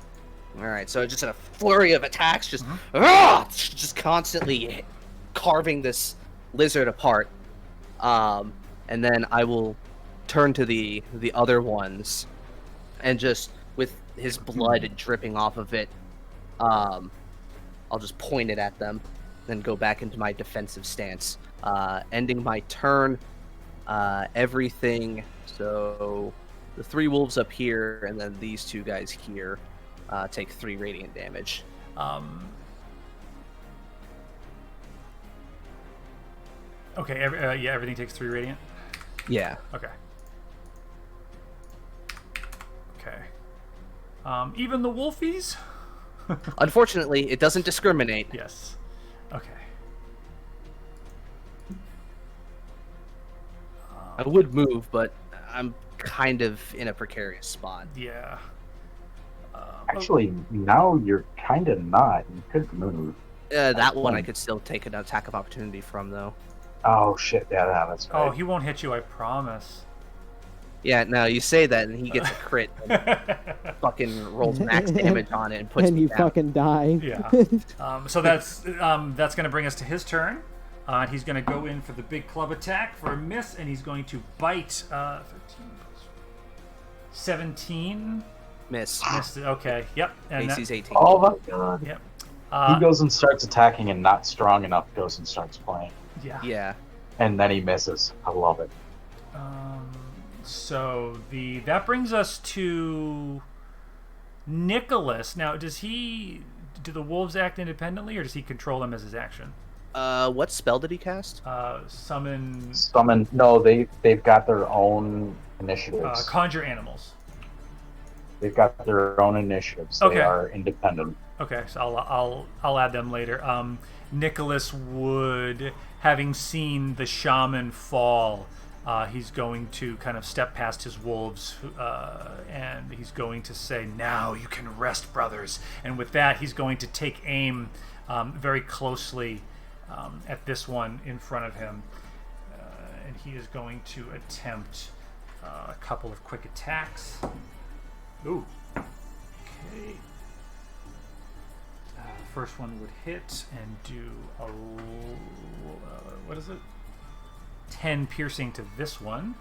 All right, so just in a flurry of attacks, just constantly carving this lizard apart. And then I will turn to the other ones, and just with his blood dripping off of it, I'll just point it at them, then go back into my defensive stance, ending my turn. Everything. So the 3 wolves up here, and then these 2 guys here. Take 3 radiant damage. Okay, everything takes 3 radiant. Yeah. Okay. Even the wolfies? Unfortunately, it doesn't discriminate. Yes. Okay. I would move, but I'm kind of in a precarious spot. Yeah. Actually, now you're kind of not. You could move. That one I could still take an attack of opportunity from, though. Oh, shit. Yeah, that's right. Oh, he won't hit you, I promise. Yeah, now you say that, and he gets a crit, and fucking rolls max damage on it, and puts And me you down. fucking die. Yeah. So that's going to bring us to his turn. He's going to go in for the big club attack for a miss, and he's going to bite 13 plus 17. Miss. Missed it. Okay. Yep. And AC's 18. Oh, my God. Yep. He goes and starts attacking, and not strong enough goes and starts playing. Yeah. Yeah. And then he misses. I love it. So that brings us to Nicholas. Now, do the wolves act independently, or does he control them as his action? What spell did he cast? Summon. No, they've got their own initiatives. Conjure animals. They've got their own initiatives. Okay. They are independent. Okay, so I'll add them later. Nicholas would, having seen the shaman fall, He's going to kind of step past his wolves, and he's going to say, "Now you can rest, brothers." And with that, he's going to take aim very closely at this one in front of him. And he is going to attempt a couple of quick attacks. Ooh. Okay. First one would hit and do a... what is it? 10 piercing to this one.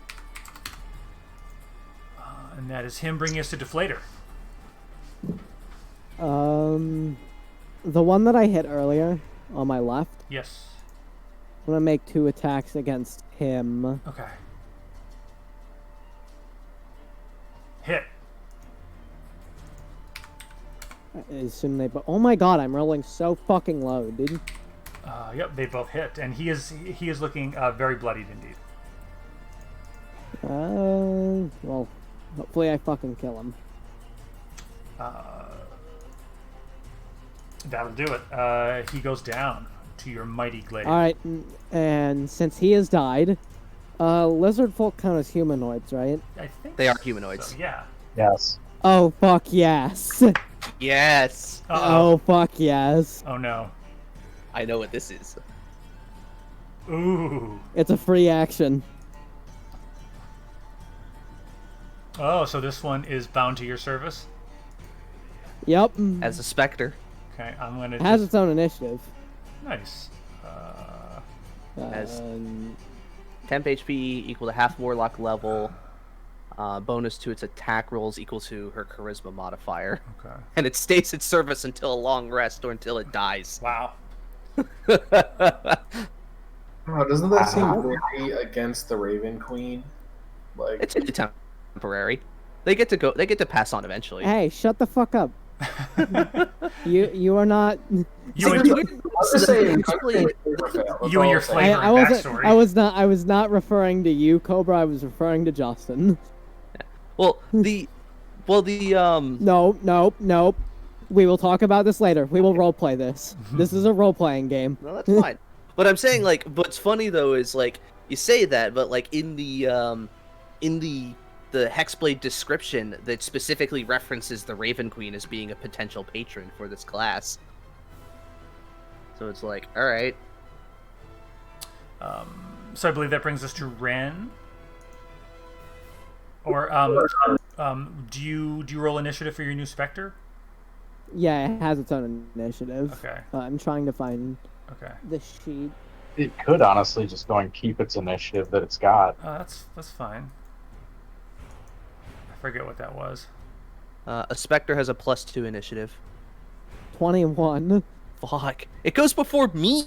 And that is him bringing us to Deflator. The one that I hit earlier on my left, Yes. I'm gonna make 2 attacks against him. Okay. Hit. I assume they. Oh my god, I'm rolling so fucking low, dude. Yep, they both hit, and he is looking very bloodied indeed. Well, hopefully I fucking kill him. That'll do it. He goes down to your mighty glaive. Alright, and since he has died, lizard folk count as humanoids, right? I think They are humanoids. so, yeah. Yes. Oh, fuck yes. Yes. Oh, fuck yes. Oh no. I know what this is. Ooh. It's a free action. Oh, so this one is bound to your service? Yep. As a specter. Okay, I'm gonna It has just... its own initiative. Nice. As- Um, Temp HP equal to half warlock level. Bonus to its attack rolls equal to her charisma modifier. Okay. And it stays in service until a long rest or until it dies. Wow. Oh, doesn't that seem very against the Raven Queen? Like, It's only temporary. They get to go. They get to pass on eventually. hey, shut the fuck up. You are not. You and, I'm just saying, you and your flavor and backstory. I was not referring to you, Cobra. I was referring to Justin. Well, the Nope. We will talk about this later. We will roleplay this. This is a role-playing game. No, that's fine. But I'm saying, like, what's funny though is like you say that, but like in the Hexblade description that specifically references the Raven Queen as being a potential patron for this class. So it's like, all right. So I believe that brings us to Ren. Or do you roll initiative for your new Spectre? Yeah, it has its own initiative. Okay. I'm trying to find Okay. the sheet. It could honestly just go and keep its initiative that it's got. That's fine. I forget what that was. A specter has a +2 initiative. 21. Fuck! It goes before me.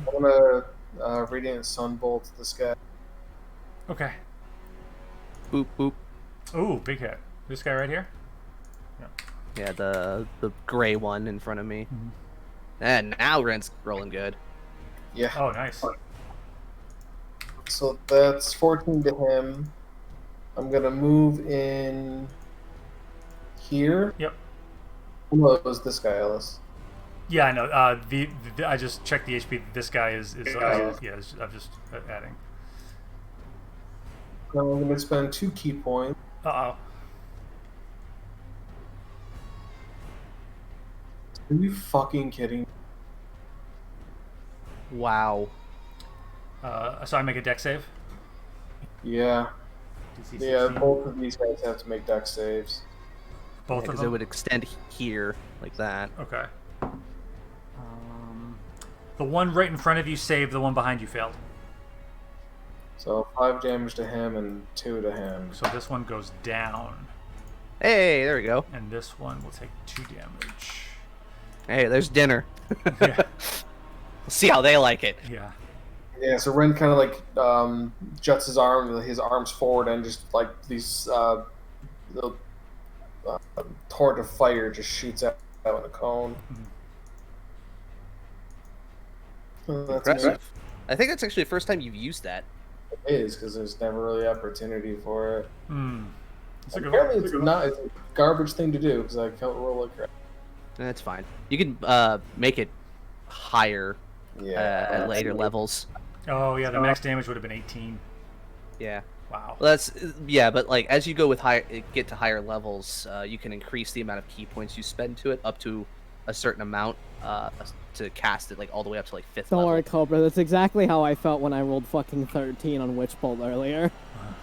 I'm gonna Radiant Sunbolt this guy. Okay. Boop boop. Ooh, big hit. This guy right here? Yeah, the gray one in front of me. Mhm. And now Ren's rolling good. Yeah. Oh, nice. So that's 14 to him. I'm gonna move in here. Yep. No, it was this guy, Ellis. Yeah, I know. I just checked the HP. This guy is I'm just adding. Now I'm gonna spend 2 key points. Uh-oh. Are you fucking kidding me? Wow. So I make a deck save? Yeah. DC Yeah, 16? both of these guys have to make dex saves. Both of Because them? it would extend here like that. Okay. The one right in front of you saved, the one behind you failed. So 5 damage to him and 2 to him. So this one goes down, Hey, there we go. and this one will take 2 damage. Hey, there's dinner. Yeah. We'll see how they like it. Yeah. Yeah, so Ren kind of like juts his arms forward, and just like these little torrent of fire just shoots out in a cone. That's Impressive. I think that's actually the first time you've used that. It is, because there's never really opportunity for it. That's a good Apparently, one. it's not. It's a garbage thing to do because I can't roll like crap. That's fine. You can make it higher Yeah. at later levels. Oh yeah, the max damage would have been 18. Yeah. Wow. Well, but like as you go with get to higher levels, you can increase the amount of key points you spend to it up to a certain amount to cast it like all the way up to like 5th Don't level. worry, Cobra. That's exactly how I felt when I rolled fucking 13 on Witch Bolt earlier.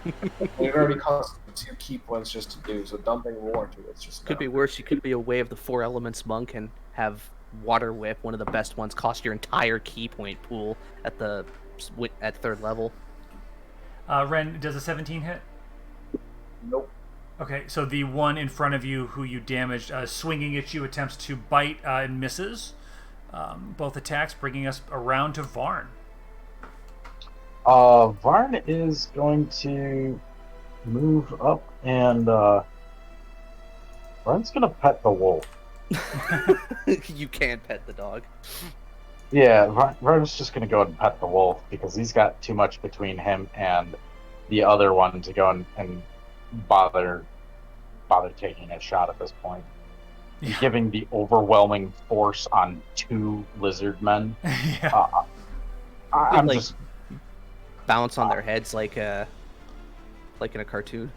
It already cost 2 key points just to do, so dumping more to it's just Could be worse. You could be a Way of the Four Elements monk and have Water Whip, one of the best ones, cost your entire key point pool at 3rd level. Ren, does a 17 hit? Nope. Okay, so the one in front of you who you damaged, swinging at you, attempts to bite and misses. Both attacks, bringing us around to Varn. Varn is going to move up and Varn's gonna pet the wolf. You can pet the dog. Yeah, Varn's just gonna go and pet the wolf because he's got too much between him and the other one to go and bother taking a shot at this point. Yeah. Giving the overwhelming force on 2 lizard men. Yeah. I'm like, just bounce on their heads like in a cartoon.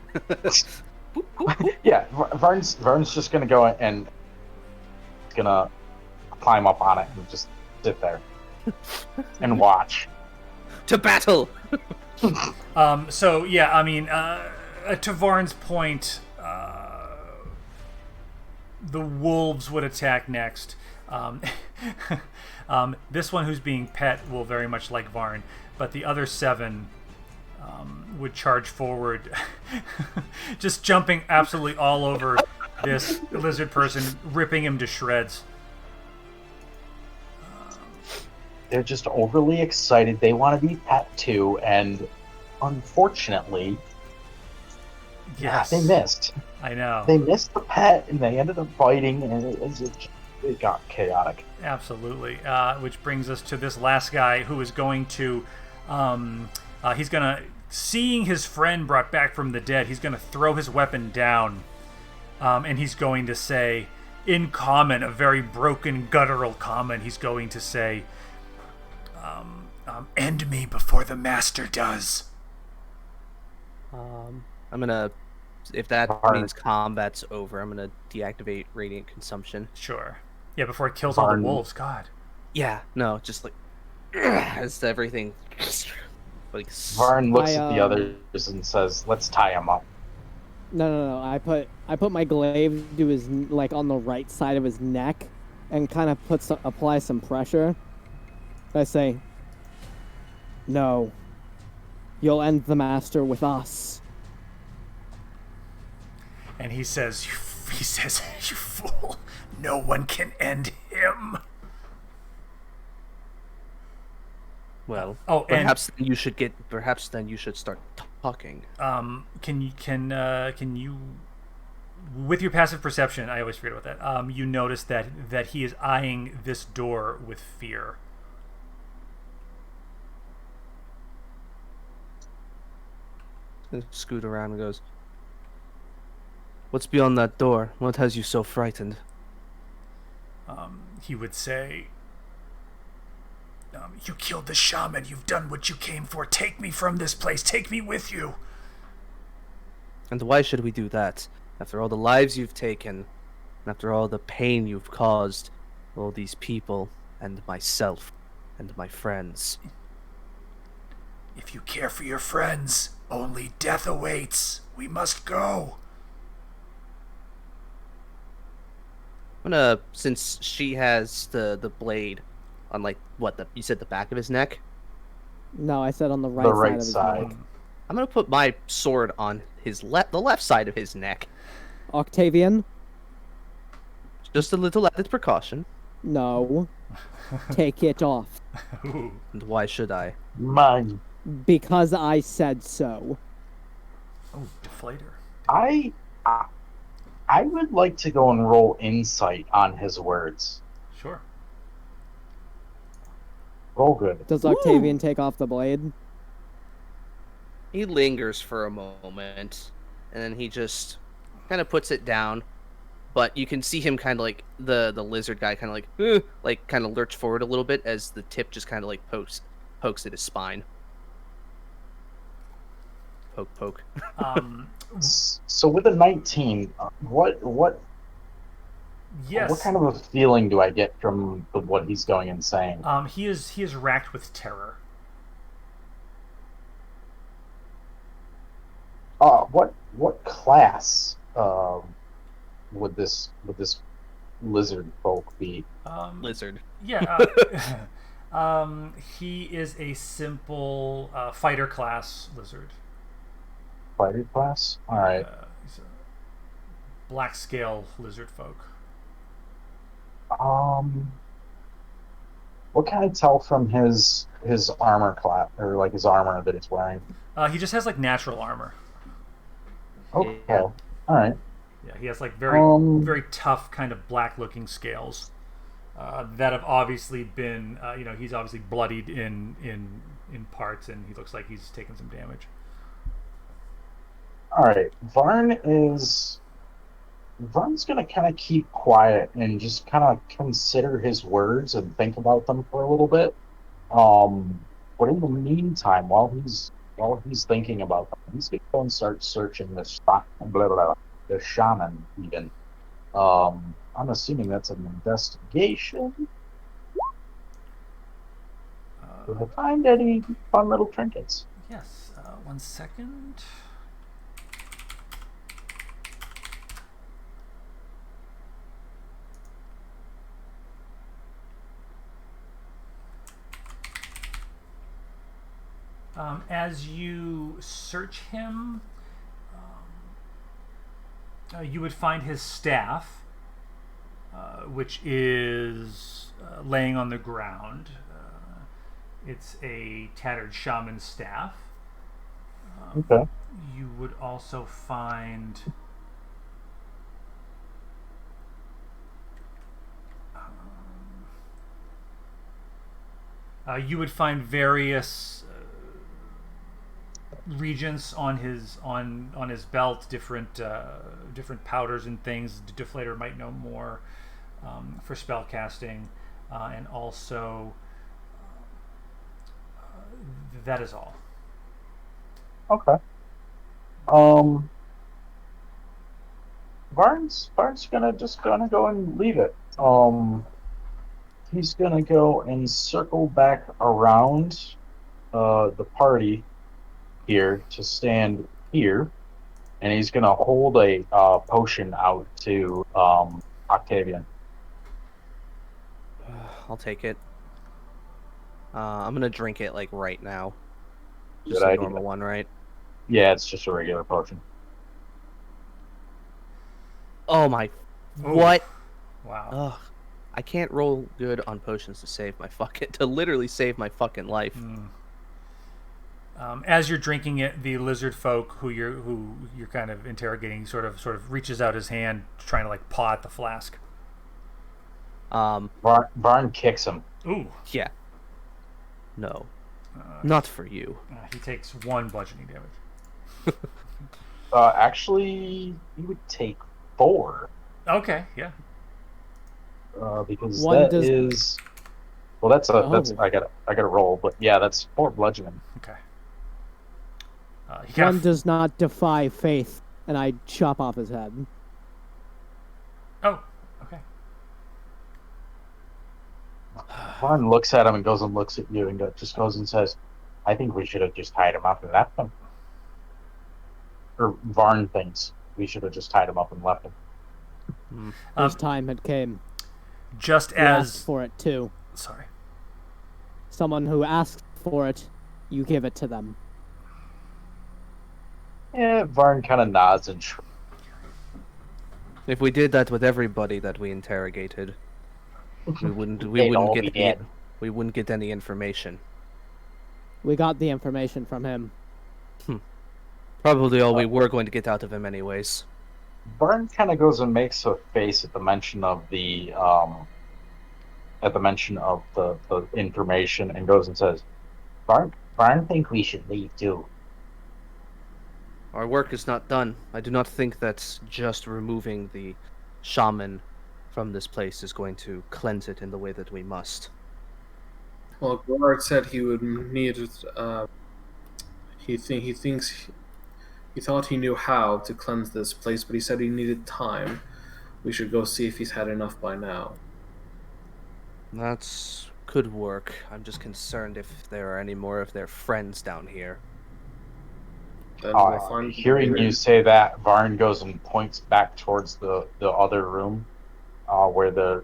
yeah. Varn's just gonna go and gonna climb up on it and just sit there and watch. To battle. So yeah, I mean, to Varn's point, the wolves would attack next. This one who's being pet will very much like Varn, but the other 7 would charge forward, just jumping absolutely all over this lizard person, ripping him to shreds. They're just overly excited. They want to be pet too, and unfortunately, Yes, they missed. I know. They missed the pet, and they ended up biting, and it got chaotic. Absolutely. Which brings us to this last guy who is going to, seeing his friend brought back from the dead, he's going to throw his weapon down, and he's going to say, in common, a very broken, guttural common, he's going to say, end me before the master does. I'm gonna, if that means combat's over, I'm gonna deactivate Radiant Consumption. Sure. Yeah, before it kills all the Varn. wolves. God. Yeah, no, just like as everything. Like Varn looks at the others and says, "Let's tie him up." No. I put my glaive to his on the right side of his neck, and kind of apply some pressure. I say, "No, you'll end the master with us." And he says, "You fool! No one can end him." Well, Oh, perhaps you should get. Perhaps then you should start talking. Can you, with your passive perception, I always forget about that. You notice that he is eyeing this door with fear. Scoot around and goes, "What's beyond that door? What has you so frightened?" He would say, "You killed the shaman. You've done what you came for. Take me from this place. Take me with you." And why should we do that? After all the lives you've taken, and after all the pain you've caused, all these people, and myself, and my friends. If you care for your friends, only death awaits. We must go. I'm gonna, since she has the blade on you said the back of his neck? No, I said on the right, The right side of his side. neck. I'm gonna put my sword on the left side of his neck. Octavian? Just a little added precaution. No. Take it off. Ooh. And why should I? Mine. Because I said so. Oh, deflator. I would like to go and roll insight on his words. Sure. Roll good. Does Octavian take off the blade? He lingers for a moment, and then he just kind of puts it down. But you can see him kind of like the lizard guy kind of like kind of lurch forward a little bit as the tip just kind of like pokes at his spine. Poke, poke. So with a 19, what Yes. kind of a feeling do I get from what he's going and saying? He is racked with terror. What class would this lizard folk be? Lizard. Yeah. He is a simple fighter class lizard. Fighter class? All right. He's a black scale lizard folk. What can I tell from his armor class, or like his armor that he's wearing? He just has like natural armor. Okay. Yeah. All right. Yeah, he has like very very tough kind of black looking scales that have obviously been he's obviously bloodied in parts, and he looks like he's taken some damage. All right. Varn's gonna kind of keep quiet and just kind of consider his words and think about them for a little bit. But in the meantime, while he's thinking about them, he's gonna go and start searching the shaman even. I'm assuming that's an investigation. Do I find any fun little trinkets? Yes. 1 second. As you search him, you would find his staff, which is laying on the ground. It's a tattered shaman staff. Okay. You would also find various regents on his belt, different powders and things. The Deflator might know more for spell casting, and also that is all. Okay. Varn's gonna go and leave it. He's gonna go and circle back around the party here to stand here, and he's gonna hold a potion out to Octavian. I'll take it. I'm gonna drink it like right now. Just Good a idea. normal one, right? Yeah, it's just a regular potion. Oh my! Ooh. What? Wow. Ugh! I can't roll good on potions to literally save my fucking life. As you're drinking it, the lizard folk who you're kind of interrogating sort of reaches out his hand, trying to like paw at the flask. Varn kicks him. Ooh. Yeah. No. Not for you. He takes 1 bludgeoning damage. Actually, he would take 4. Okay. Yeah. Because One that does- is. Well, that's I gotta roll, but yeah, that's 4 bludgeoning. Okay. He One kind of. does not defy faith, and I chop off his head. Oh. Okay. Varn looks at him and goes and looks at you and just goes and says, "I think we should have just tied him up and left him." Or Varn thinks we should have just tied him up and left him. His time had came. Just You asked as. for it too. Sorry. Someone who asks for it, you give it to them. Yeah, Varn kind of nods and If we did that with everybody that we interrogated, we wouldn't get any information. We got the information from him. Probably all we were going to get out of him anyways. Varn kind of goes and makes a face at the mention of the information and goes and says, Varn think we should leave too. Our work is not done. I do not think that just removing the shaman from this place is going to cleanse it in the way that we must. Well, Gerard said he would need. He thought he knew how to cleanse this place, but he said he needed time. We should go see if he's had enough by now. That's could work. I'm just concerned if there are any more of their friends down here. Then we'll find. Hearing you say that, Varn goes and points back towards the other room, where the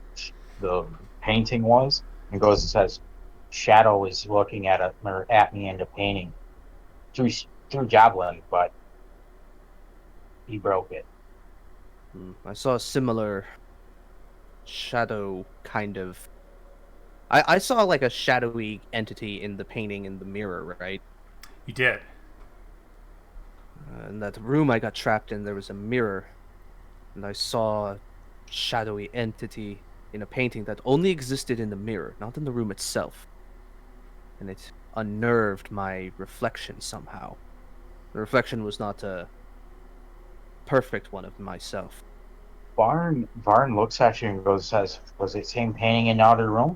painting was, and goes and says, "Shadow is looking at me in the painting through javelin, but he broke it." I saw a similar shadow kind of. I saw like a shadowy entity in the painting in the mirror, right? You did. In that room I got trapped in, there was a mirror, and I saw a shadowy entity in a painting that only existed in the mirror, not in the room itself. And it unnerved my reflection somehow. The reflection was not a perfect one of myself. Varn looks at you and says, "Was it same painting in the other room?"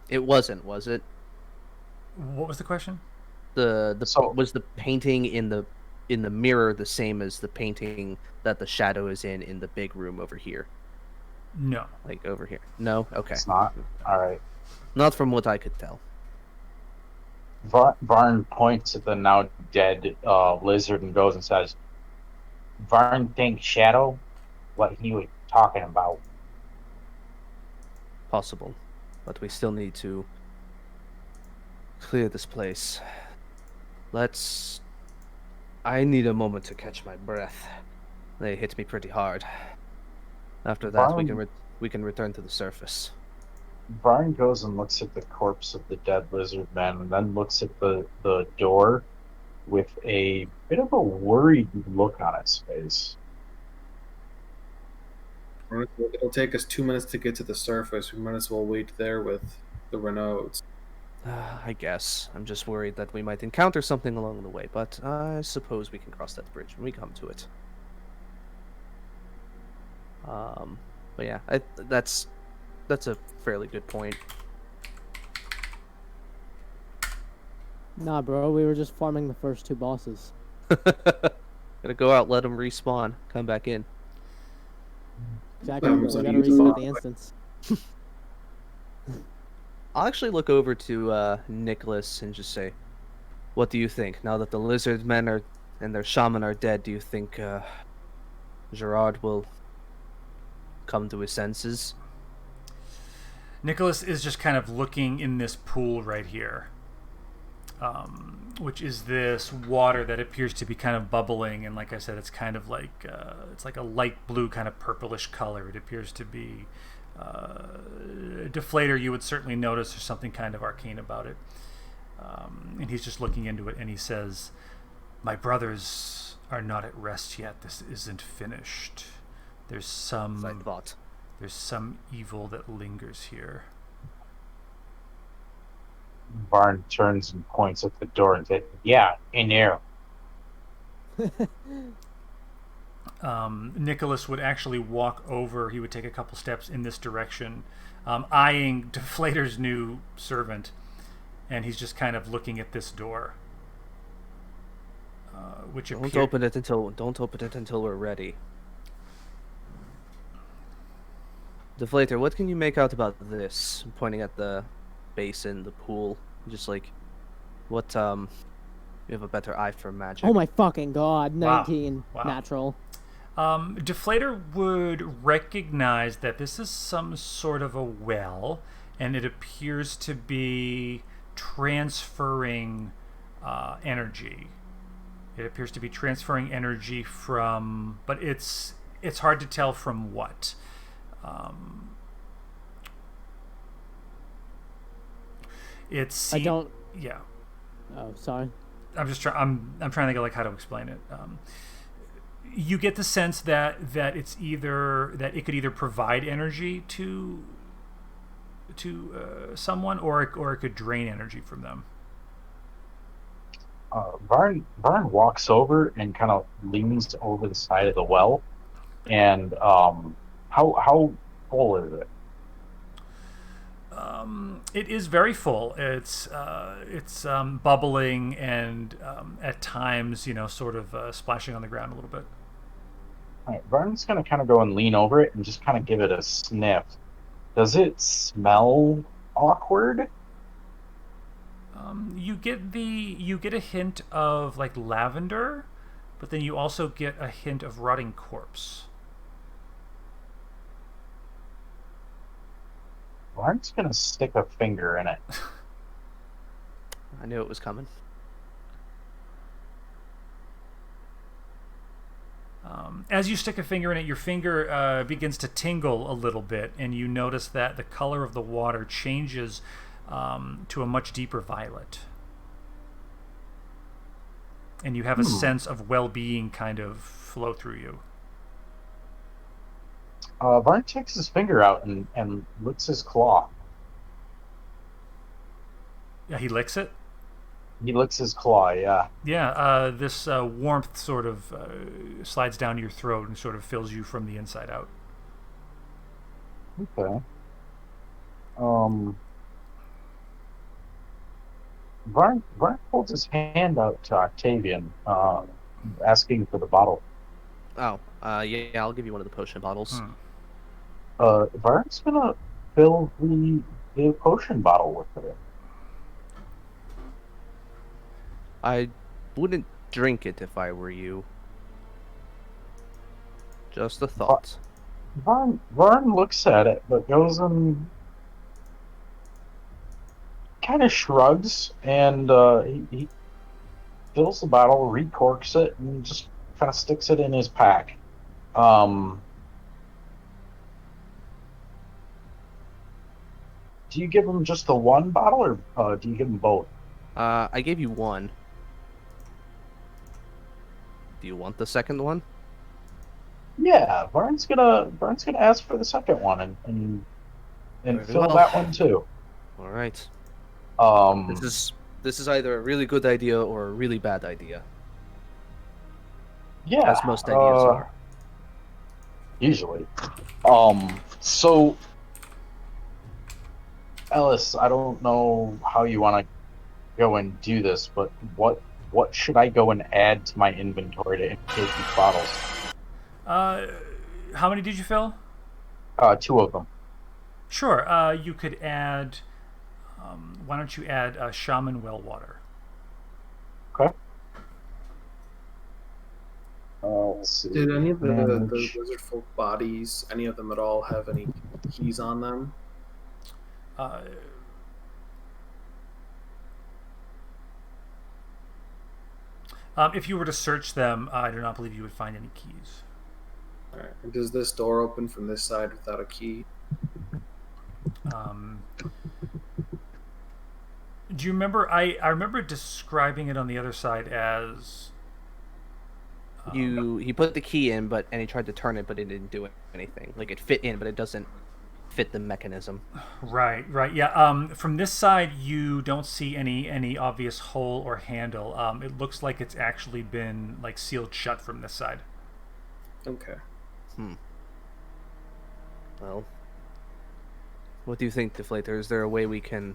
It wasn't, was it? What was the question? Was the painting in the mirror the same as the painting that the shadow is in the big room over here? No. Like over here? No? Okay. It's not. All right. Not from what I could tell. Varn points at the now dead lizard and goes and says, "Varn thinks Shadow what he was talking about." Possible. But we still need to clear this place. I need a moment to catch my breath. They hit me pretty hard. After that, we can return to the surface. Varn goes and looks at the corpse of the dead lizard man, and then looks at the door with a bit of a worried look on his face. It'll take us 2 minutes to get to the surface. We might as well wait there with the Renaults. I guess. I'm just worried that we might encounter something along the way, but I suppose we can cross that bridge when we come to it. But yeah, that's a fairly good point. Nah, bro, we were just farming the first 2 bosses. Gotta go out, let them respawn, come back in. Exactly, we gotta reset the instance. I'll actually look over to Nicholas and just say, "What do you think? Now that the lizard men and their shaman are dead, do you think Gerard will come to his senses?" Nicholas is just kind of looking in this pool right here, which is this water that appears to be kind of bubbling, and like I said, it's kind of like it's like a light blue kind of purplish color. It appears to be a deflator. You would certainly notice there's something kind of arcane about it, and he's just looking into it, and he says, "My brothers are not at rest yet. This isn't finished. There's some evil that lingers here." Varn turns and points at the door and says, "Yeah, in there." Nicholas would actually walk over. He would take a couple steps in this direction, eyeing Deflator's new servant, and he's just kind of looking at this door. Don't open it until we're ready. Deflator, what can you make out about this? I'm pointing at the basin, the pool, just like what you have a better eye for magic. Oh my fucking god, 19 Wow. natural. Deflator would recognize that this is some sort of a well, and it appears to be transferring energy. It appears to be transferring energy from, but it's hard to tell from what. It's. I don't. Yeah. Oh, sorry. I'm just trying. I'm trying to think of like how to explain it. You get the sense that it's either that it could either provide energy to someone, or it could drain energy from them. Varn walks over and kind of leans over the side of the well, and how full is it? It is very full. It's bubbling and at times, sort of splashing on the ground a little bit. All right, Vern's gonna kind of go and lean over it and just kind of give it a sniff. Does it smell awkward? You get a hint of like lavender, but then you also get a hint of rotting corpse. Vern's gonna stick a finger in it. I knew it was coming. As you stick a finger in it, your finger begins to tingle a little bit, and you notice that the color of the water changes to a much deeper violet. And you have a sense of well-being kind of flow through you. Vern takes his finger out and licks his claw. Yeah, he licks it? He licks his claw, yeah. Yeah, this warmth sort of slides down your throat and sort of fills you from the inside out. Okay. Vern holds his hand out to Octavian, asking for the bottle. Oh, yeah, I'll give you one of the potion bottles. Vern's gonna fill the potion bottle with it. I wouldn't drink it if I were you. Just a thought. Vern looks at it, but goes and kind of shrugs, and he fills the bottle, recorks it, and just kind of sticks it in his pack. Do you give him just the one bottle, or do you give him both? I gave you one. Do you want the second one? Yeah, Vern's gonna ask for the second one and Very fill well. that one too. All right. Um, This is either a really good idea or a really bad idea, yeah, as most ideas are. usually. So Ellis, I don't know how you want to go and do this, but what should I go and add to my inventory to indicate these bottles? How many did you fill? 2 of them. Sure. You could add. Why don't you add shaman well water? Okay. Let's see. Did any of the Damage. wizard folk bodies, any of them at all, have any keys on them? If you were to search them, I do not believe you would find any keys. All right. And does this door open from this side without a key? Do you remember? I remember describing it on the other side as. He put the key in, and he tried to turn it, but it didn't do anything. Like it fit in, but it doesn't fit the mechanism. Right. Yeah. From this side, you don't see any obvious hole or handle. It looks like it's actually been like sealed shut from this side. Okay. Well, what do you think, Deflator? Is there a way we can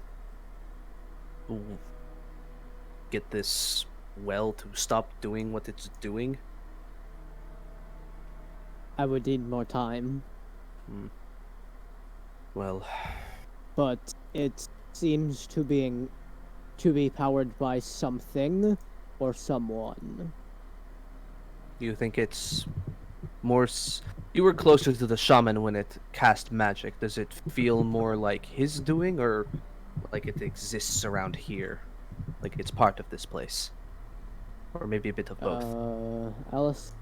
get this well to stop doing what it's doing? I would need more time, Well, but it seems to be powered by something or someone. you think it's more... You were closer to the shaman when it cast magic. Does it feel more like his doing, or like it exists around here? Like it's part of this place? Or maybe a bit of both? Alice?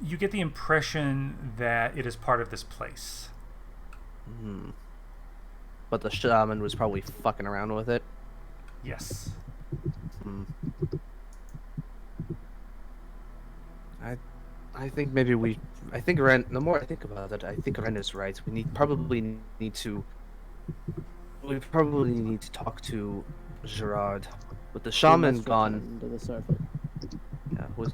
You get the impression that it is part of this place. But the shaman was probably fucking around with it. Yes. I think maybe I think Ren. The more I think about it, I think Ren is right. We probably need to talk to Gerard. With the shaman gone, To the surface. yeah, with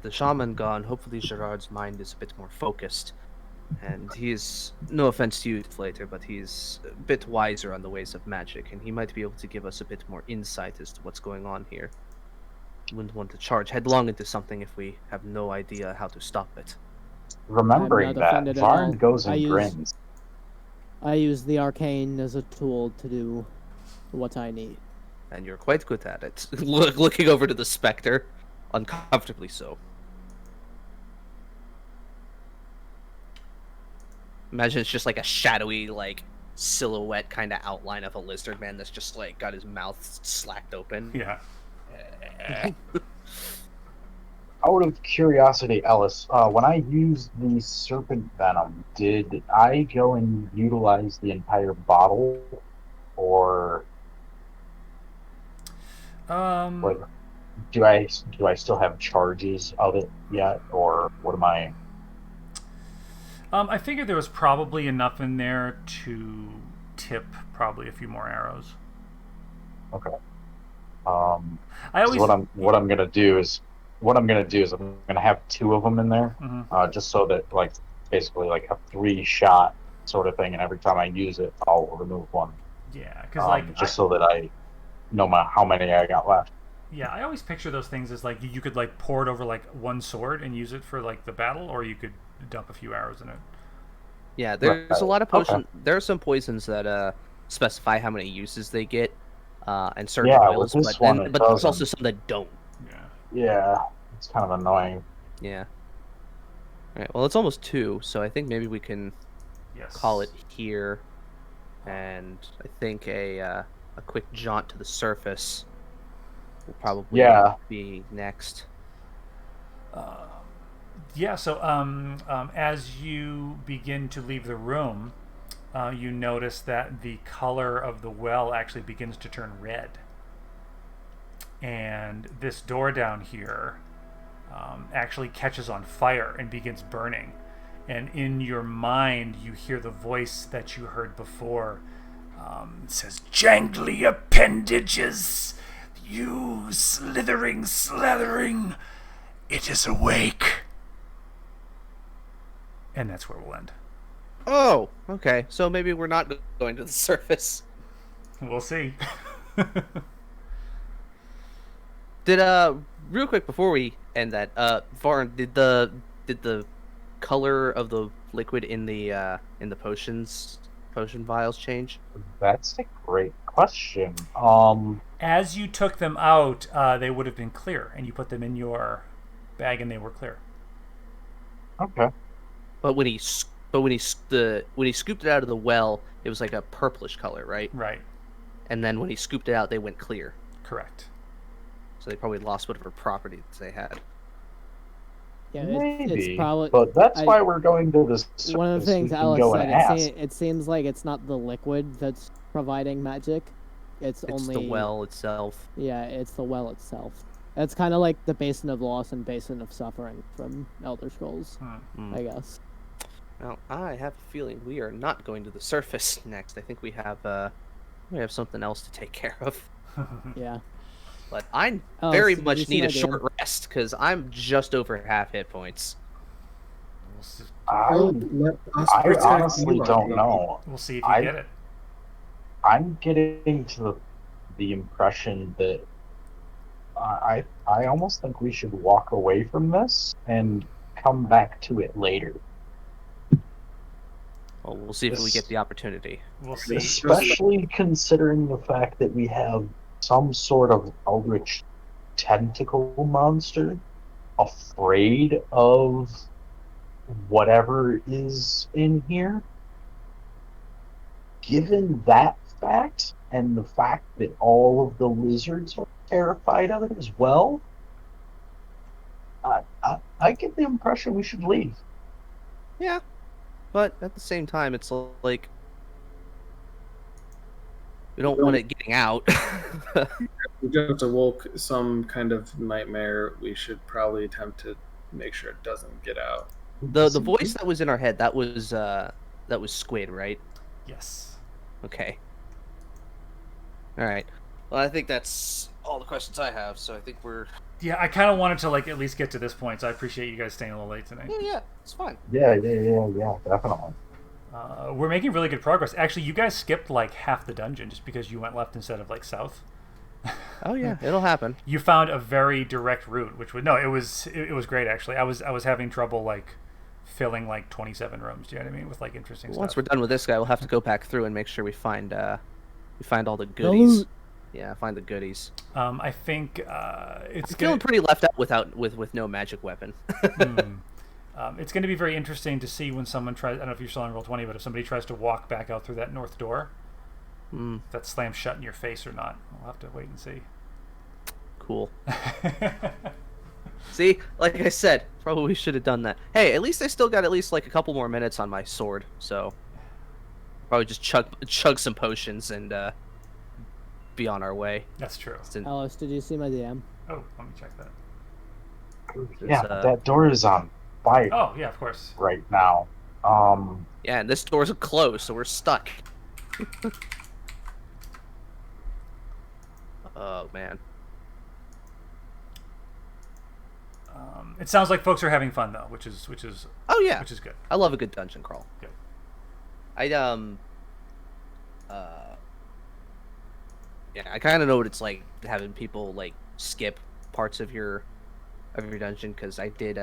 the shaman gone, hopefully Gerard's mind is a bit more focused. And he's, no offense to you, Flater, but he's a bit wiser on the ways of magic, and he might be able to give us a bit more insight as to what's going on here. Wouldn't want to charge headlong into something if we have no idea how to stop it. Remembering I'm not that, offended at all. Varn goes I and use- grins. I use the arcane as a tool to do what I need. And you're quite good at it. Looking over to the specter, uncomfortably so. Imagine it's just like a shadowy, like, silhouette kind of outline of a lizard man that's just like got his mouth slacked open. Yeah. Out of curiosity, Ellis, when I used the serpent venom, did I go and utilize the entire bottle, or like, do I still have charges of it yet, or what am I? I figured there was probably enough in there to tip probably a few more arrows. Okay. I 'Cause always what I'm gonna do is I'm gonna have 2 of them in there, Mhm. just so that, like, basically like a 3-shot sort of thing, and every time I use it, I'll remove one. Yeah, because like just so that I know how many I got left. yeah, I always picture those things as like you could like pour it over like one sword and use it for like the battle, or you could dump a few arrows in it. Yeah, there's a lot of Okay. potions. There are some poisons that specify how many uses they get, and certain Yeah, with oils, this but one, then, it but there's also doesn't. some that don't. Yeah. Yeah, it's kind of annoying. Yeah. All right. Well, it's almost 2, so I think maybe we can Yes. call it here, and I think a quick jaunt to the surface will probably Yeah. be next. Yeah. So as you begin to leave the room, you notice that the color of the well actually begins to turn red, and this door down here actually catches on fire and begins burning. And in your mind, you hear the voice that you heard before. It says, "Jangly appendages, you slithering, slathering, it is awake." And that's where we'll end. Oh, okay. So maybe we're not going to the surface. We'll see. Did real quick before we end that, Varn, did the color of the liquid in the potion vials change? That's a great question. As you took them out, they would have been clear, and you put them in your bag, and they were clear. Okay. But when he scooped it out of the well, it was like a purplish color, right? Right. And then when he scooped it out, they went clear. Correct. So they probably lost whatever properties they had. Yeah, Maybe, it's probably. but that's why we're going to this. One of the things we can Alice go said, and ask. it seems like it's not the liquid that's providing magic. It's only the well itself. Yeah, it's the well itself. It's kind of like the Basin of Loss and Basin of Suffering from Elder Scrolls, I guess. Well, I have a feeling we are not going to the surface next. I think we have something else to take care of. Yeah. But I Oh, very so did you much see need my a short DM? rest because I'm just over half hit points. I Let us I protect honestly you, don't RP. know. We'll see if you get it. I'm getting to the impression that I almost think we should walk away from this and come back to it later. Well, we'll see if we get the opportunity. We'll see. Especially considering the fact that we have some sort of eldritch tentacle monster afraid of whatever is in here. Given that fact, and the fact that all of the lizards are terrified of it as well, I get the impression we should leave. Yeah, but at the same time, it's like we don't want it getting out. We just awoke some kind of nightmare. We should probably attempt to make sure it doesn't get out. The voice that was in our head, that was Squid, right? Yes. Okay. All right. Well, I think that's all the questions I have. So I think we're Yeah, I kind of wanted to like at least get to this point, so I appreciate you guys staying a little late tonight. Yeah, it's fine. Yeah, definitely. We're making really good progress. Actually, you guys skipped like half the dungeon just because you went left instead of like south. Oh yeah, it'll happen. You found a very direct route, which would no, it was great actually. I was having trouble like filling like 27 rooms. Do you know what I mean? With like interesting Once stuff. we're done with this guy, we'll have to go back through and make sure we find all the goodies. Yeah, find the goodies. I think it's I'm feeling pretty left out with no magic weapon. It's going to be very interesting to see when someone tries. I don't know if you're still on Roll20, but if somebody tries to walk back out through that north door, that slams shut in your face or not, we'll have to wait and see. Cool. See, like I said, probably should have done that. Hey, at least I still got at least like a couple more minutes on my sword, so probably just chug some potions and be on our way. That's true. Alice, did you see my DM? Oh, let me check that. Yeah, that door is on fire. Oh, yeah, of course. Right now. Yeah, and this door's closed, so we're stuck. Oh man. It sounds like folks are having fun though, which is Oh yeah, which is good. I love a good dungeon crawl. Good. Yeah, I kind of know what it's like having people like skip parts of your dungeon, because I did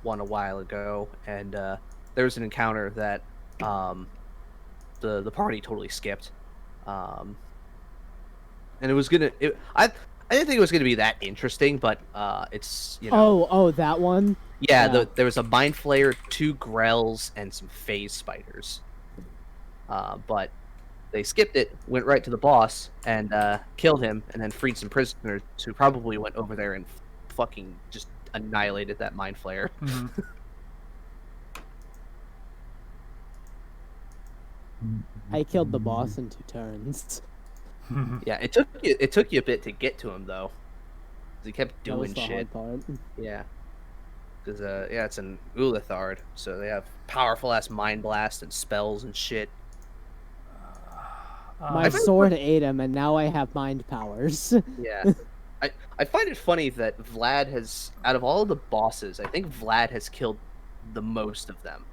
one a while ago, and there was an encounter that the party totally skipped, and it was gonna. I didn't think it was gonna be that interesting, but it's Oh, that one. Yeah. There was a mind flayer, 2 grells, and some phase spiders. But they skipped it, went right to the boss, and killed him, and then freed some prisoners who probably went over there and fucking just annihilated that mind flayer. Mm-hmm. I killed the boss in 2 turns. Yeah, it took you a bit to get to him though. He kept That was doing the shit. hard part. Yeah. Because it's an Ulithard, so they have powerful ass mind blast and spells and shit. My sword ate him, and now I have mind powers. Yeah. I find it funny that Vlad has, out of all the bosses, I think Vlad has killed the most of them.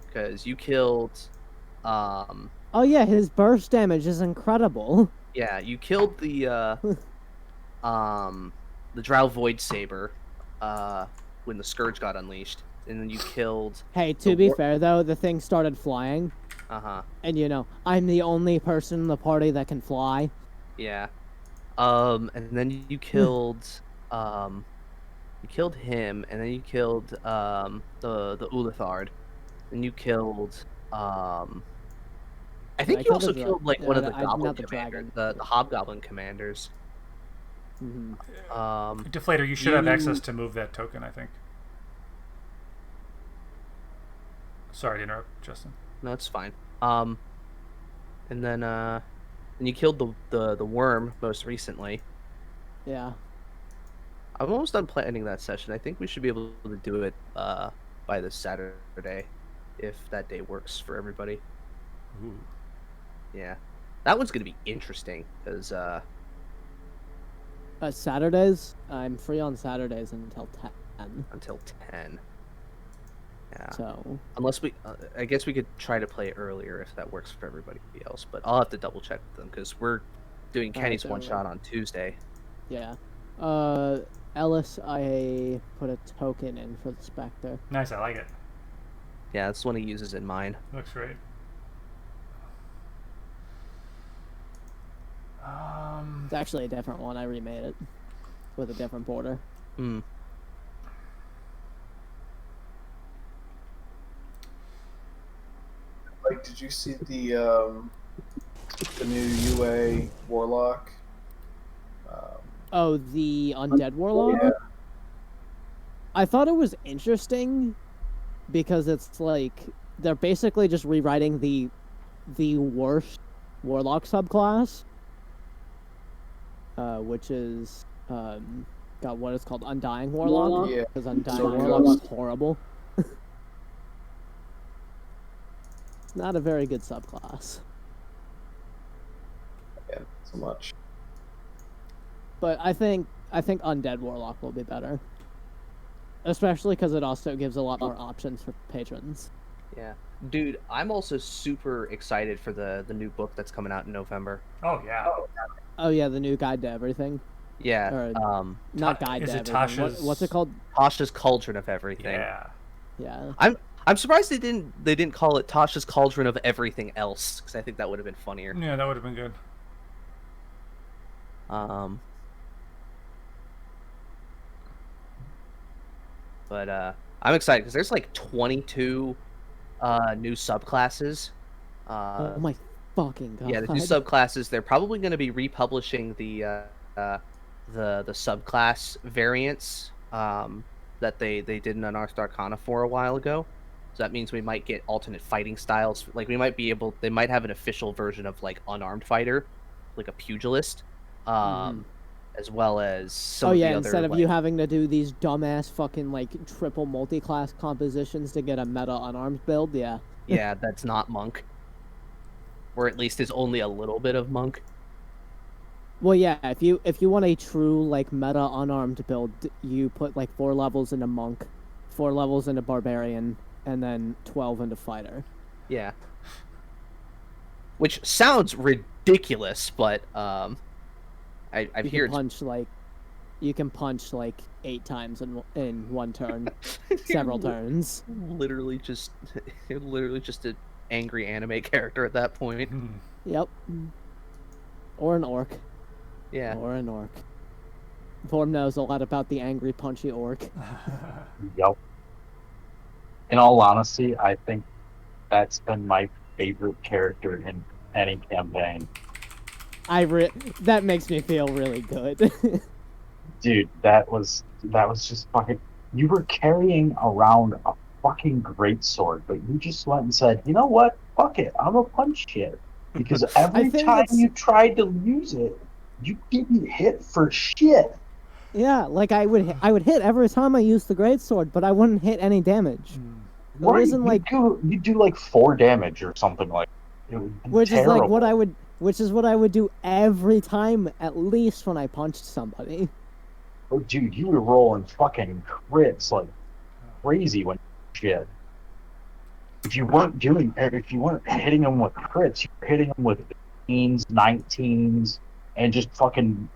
Because you killed, Oh yeah, his burst damage is incredible. yeah, you killed the Drow Void Saber, when the Scourge got unleashed, and then you killed. Hey, to be fair though, the thing started flying. And I'm the only person in the party that can fly. Yeah. And then you killed him, and then you killed the Ulithard, and you killed I think you also killed like one of the goblin commanders, the hobgoblin commanders. Deflator, you should have access to move that token, I think. Sorry to interrupt, Justin. No, it's fine. And then you killed the worm most recently. Yeah. I'm almost done planning that session. I think we should be able to do it by this Saturday, if that day works for everybody. Ooh. Yeah, that one's gonna be interesting because Saturdays, I'm free on Saturdays until 10. Until 10. Yeah. So unless we, I guess we could try to play earlier if that works for everybody else. But I'll have to double check with them because we're doing Kenny's one shot on Tuesday. Yeah. Ellis, I put a token in for the Spectre. Nice, I like it. Yeah, that's the one he uses in mine. Looks great. It's actually a different one. I remade it with a different border. Like, did you see the new UA Warlock? Oh, the Undead Warlock? Yeah. I thought it was interesting because it's like they're basically just rewriting the worst Warlock subclass, which is got what is called Undying Warlock. Yeah. Because Undying So Warlock is horrible. Not a very good subclass. Yeah, so much. But I think I think Undead Warlock will be better. Especially because it also gives a lot more options for patrons. Yeah. Dude, I'm also super excited for the new book that's coming out in November. Oh yeah. Oh yeah, the new guide to everything. Yeah. Or, not guide is to it everything. Tasha's- What's it called? Tasha's Cauldron of Everything. Yeah. Yeah. I'm surprised they didn't call it Tasha's Cauldron of Everything Else, because I think that would have been funnier. Yeah, that would have been good. But I'm excited because there's like 22 new subclasses. Oh my fucking god. Yeah, the new subclasses. They're probably going to be republishing the subclass variants that they did in Unearthed Arcana for a while ago. So that means we might get alternate fighting styles. Like they might have an official version of like unarmed fighter, like a pugilist, as well as some of the other. Instead of you having to do these dumbass fucking like triple multi-class compositions to get a meta unarmed build, yeah. Yeah, that's not monk. Or at least is only a little bit of monk. Well, yeah, if you want a true like meta unarmed build, you put like 4 levels into monk, 4 levels into barbarian, and then 12 into fighter. Yeah. Which sounds ridiculous, but I've heard you can punch like 8 times in one turn, several turns. Literally just an angry anime character at that point. Yep. Or an orc. Yeah. Or an orc. Vorm knows a lot about the angry, punchy orc. Yep. In all honesty, I think that's been my favorite character in any campaign. That makes me feel really good. Dude, that was just fucking. You were carrying around a fucking greatsword, but you just went and said, "You know what? Fuck it, I'm gonna punch shit." Because every time you tried to use it, you didn't hit for shit. Yeah, like I would hit every time I used the greatsword, but I wouldn't hit any damage. Right, you do like 4 damage or something like. Which is like what I would do every time, at least when I punched somebody. Oh, dude, you were rolling fucking crits like crazy when shit. If you weren't hitting them with crits, you were hitting them with 18s, 19s, and just fucking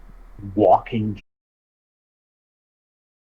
walking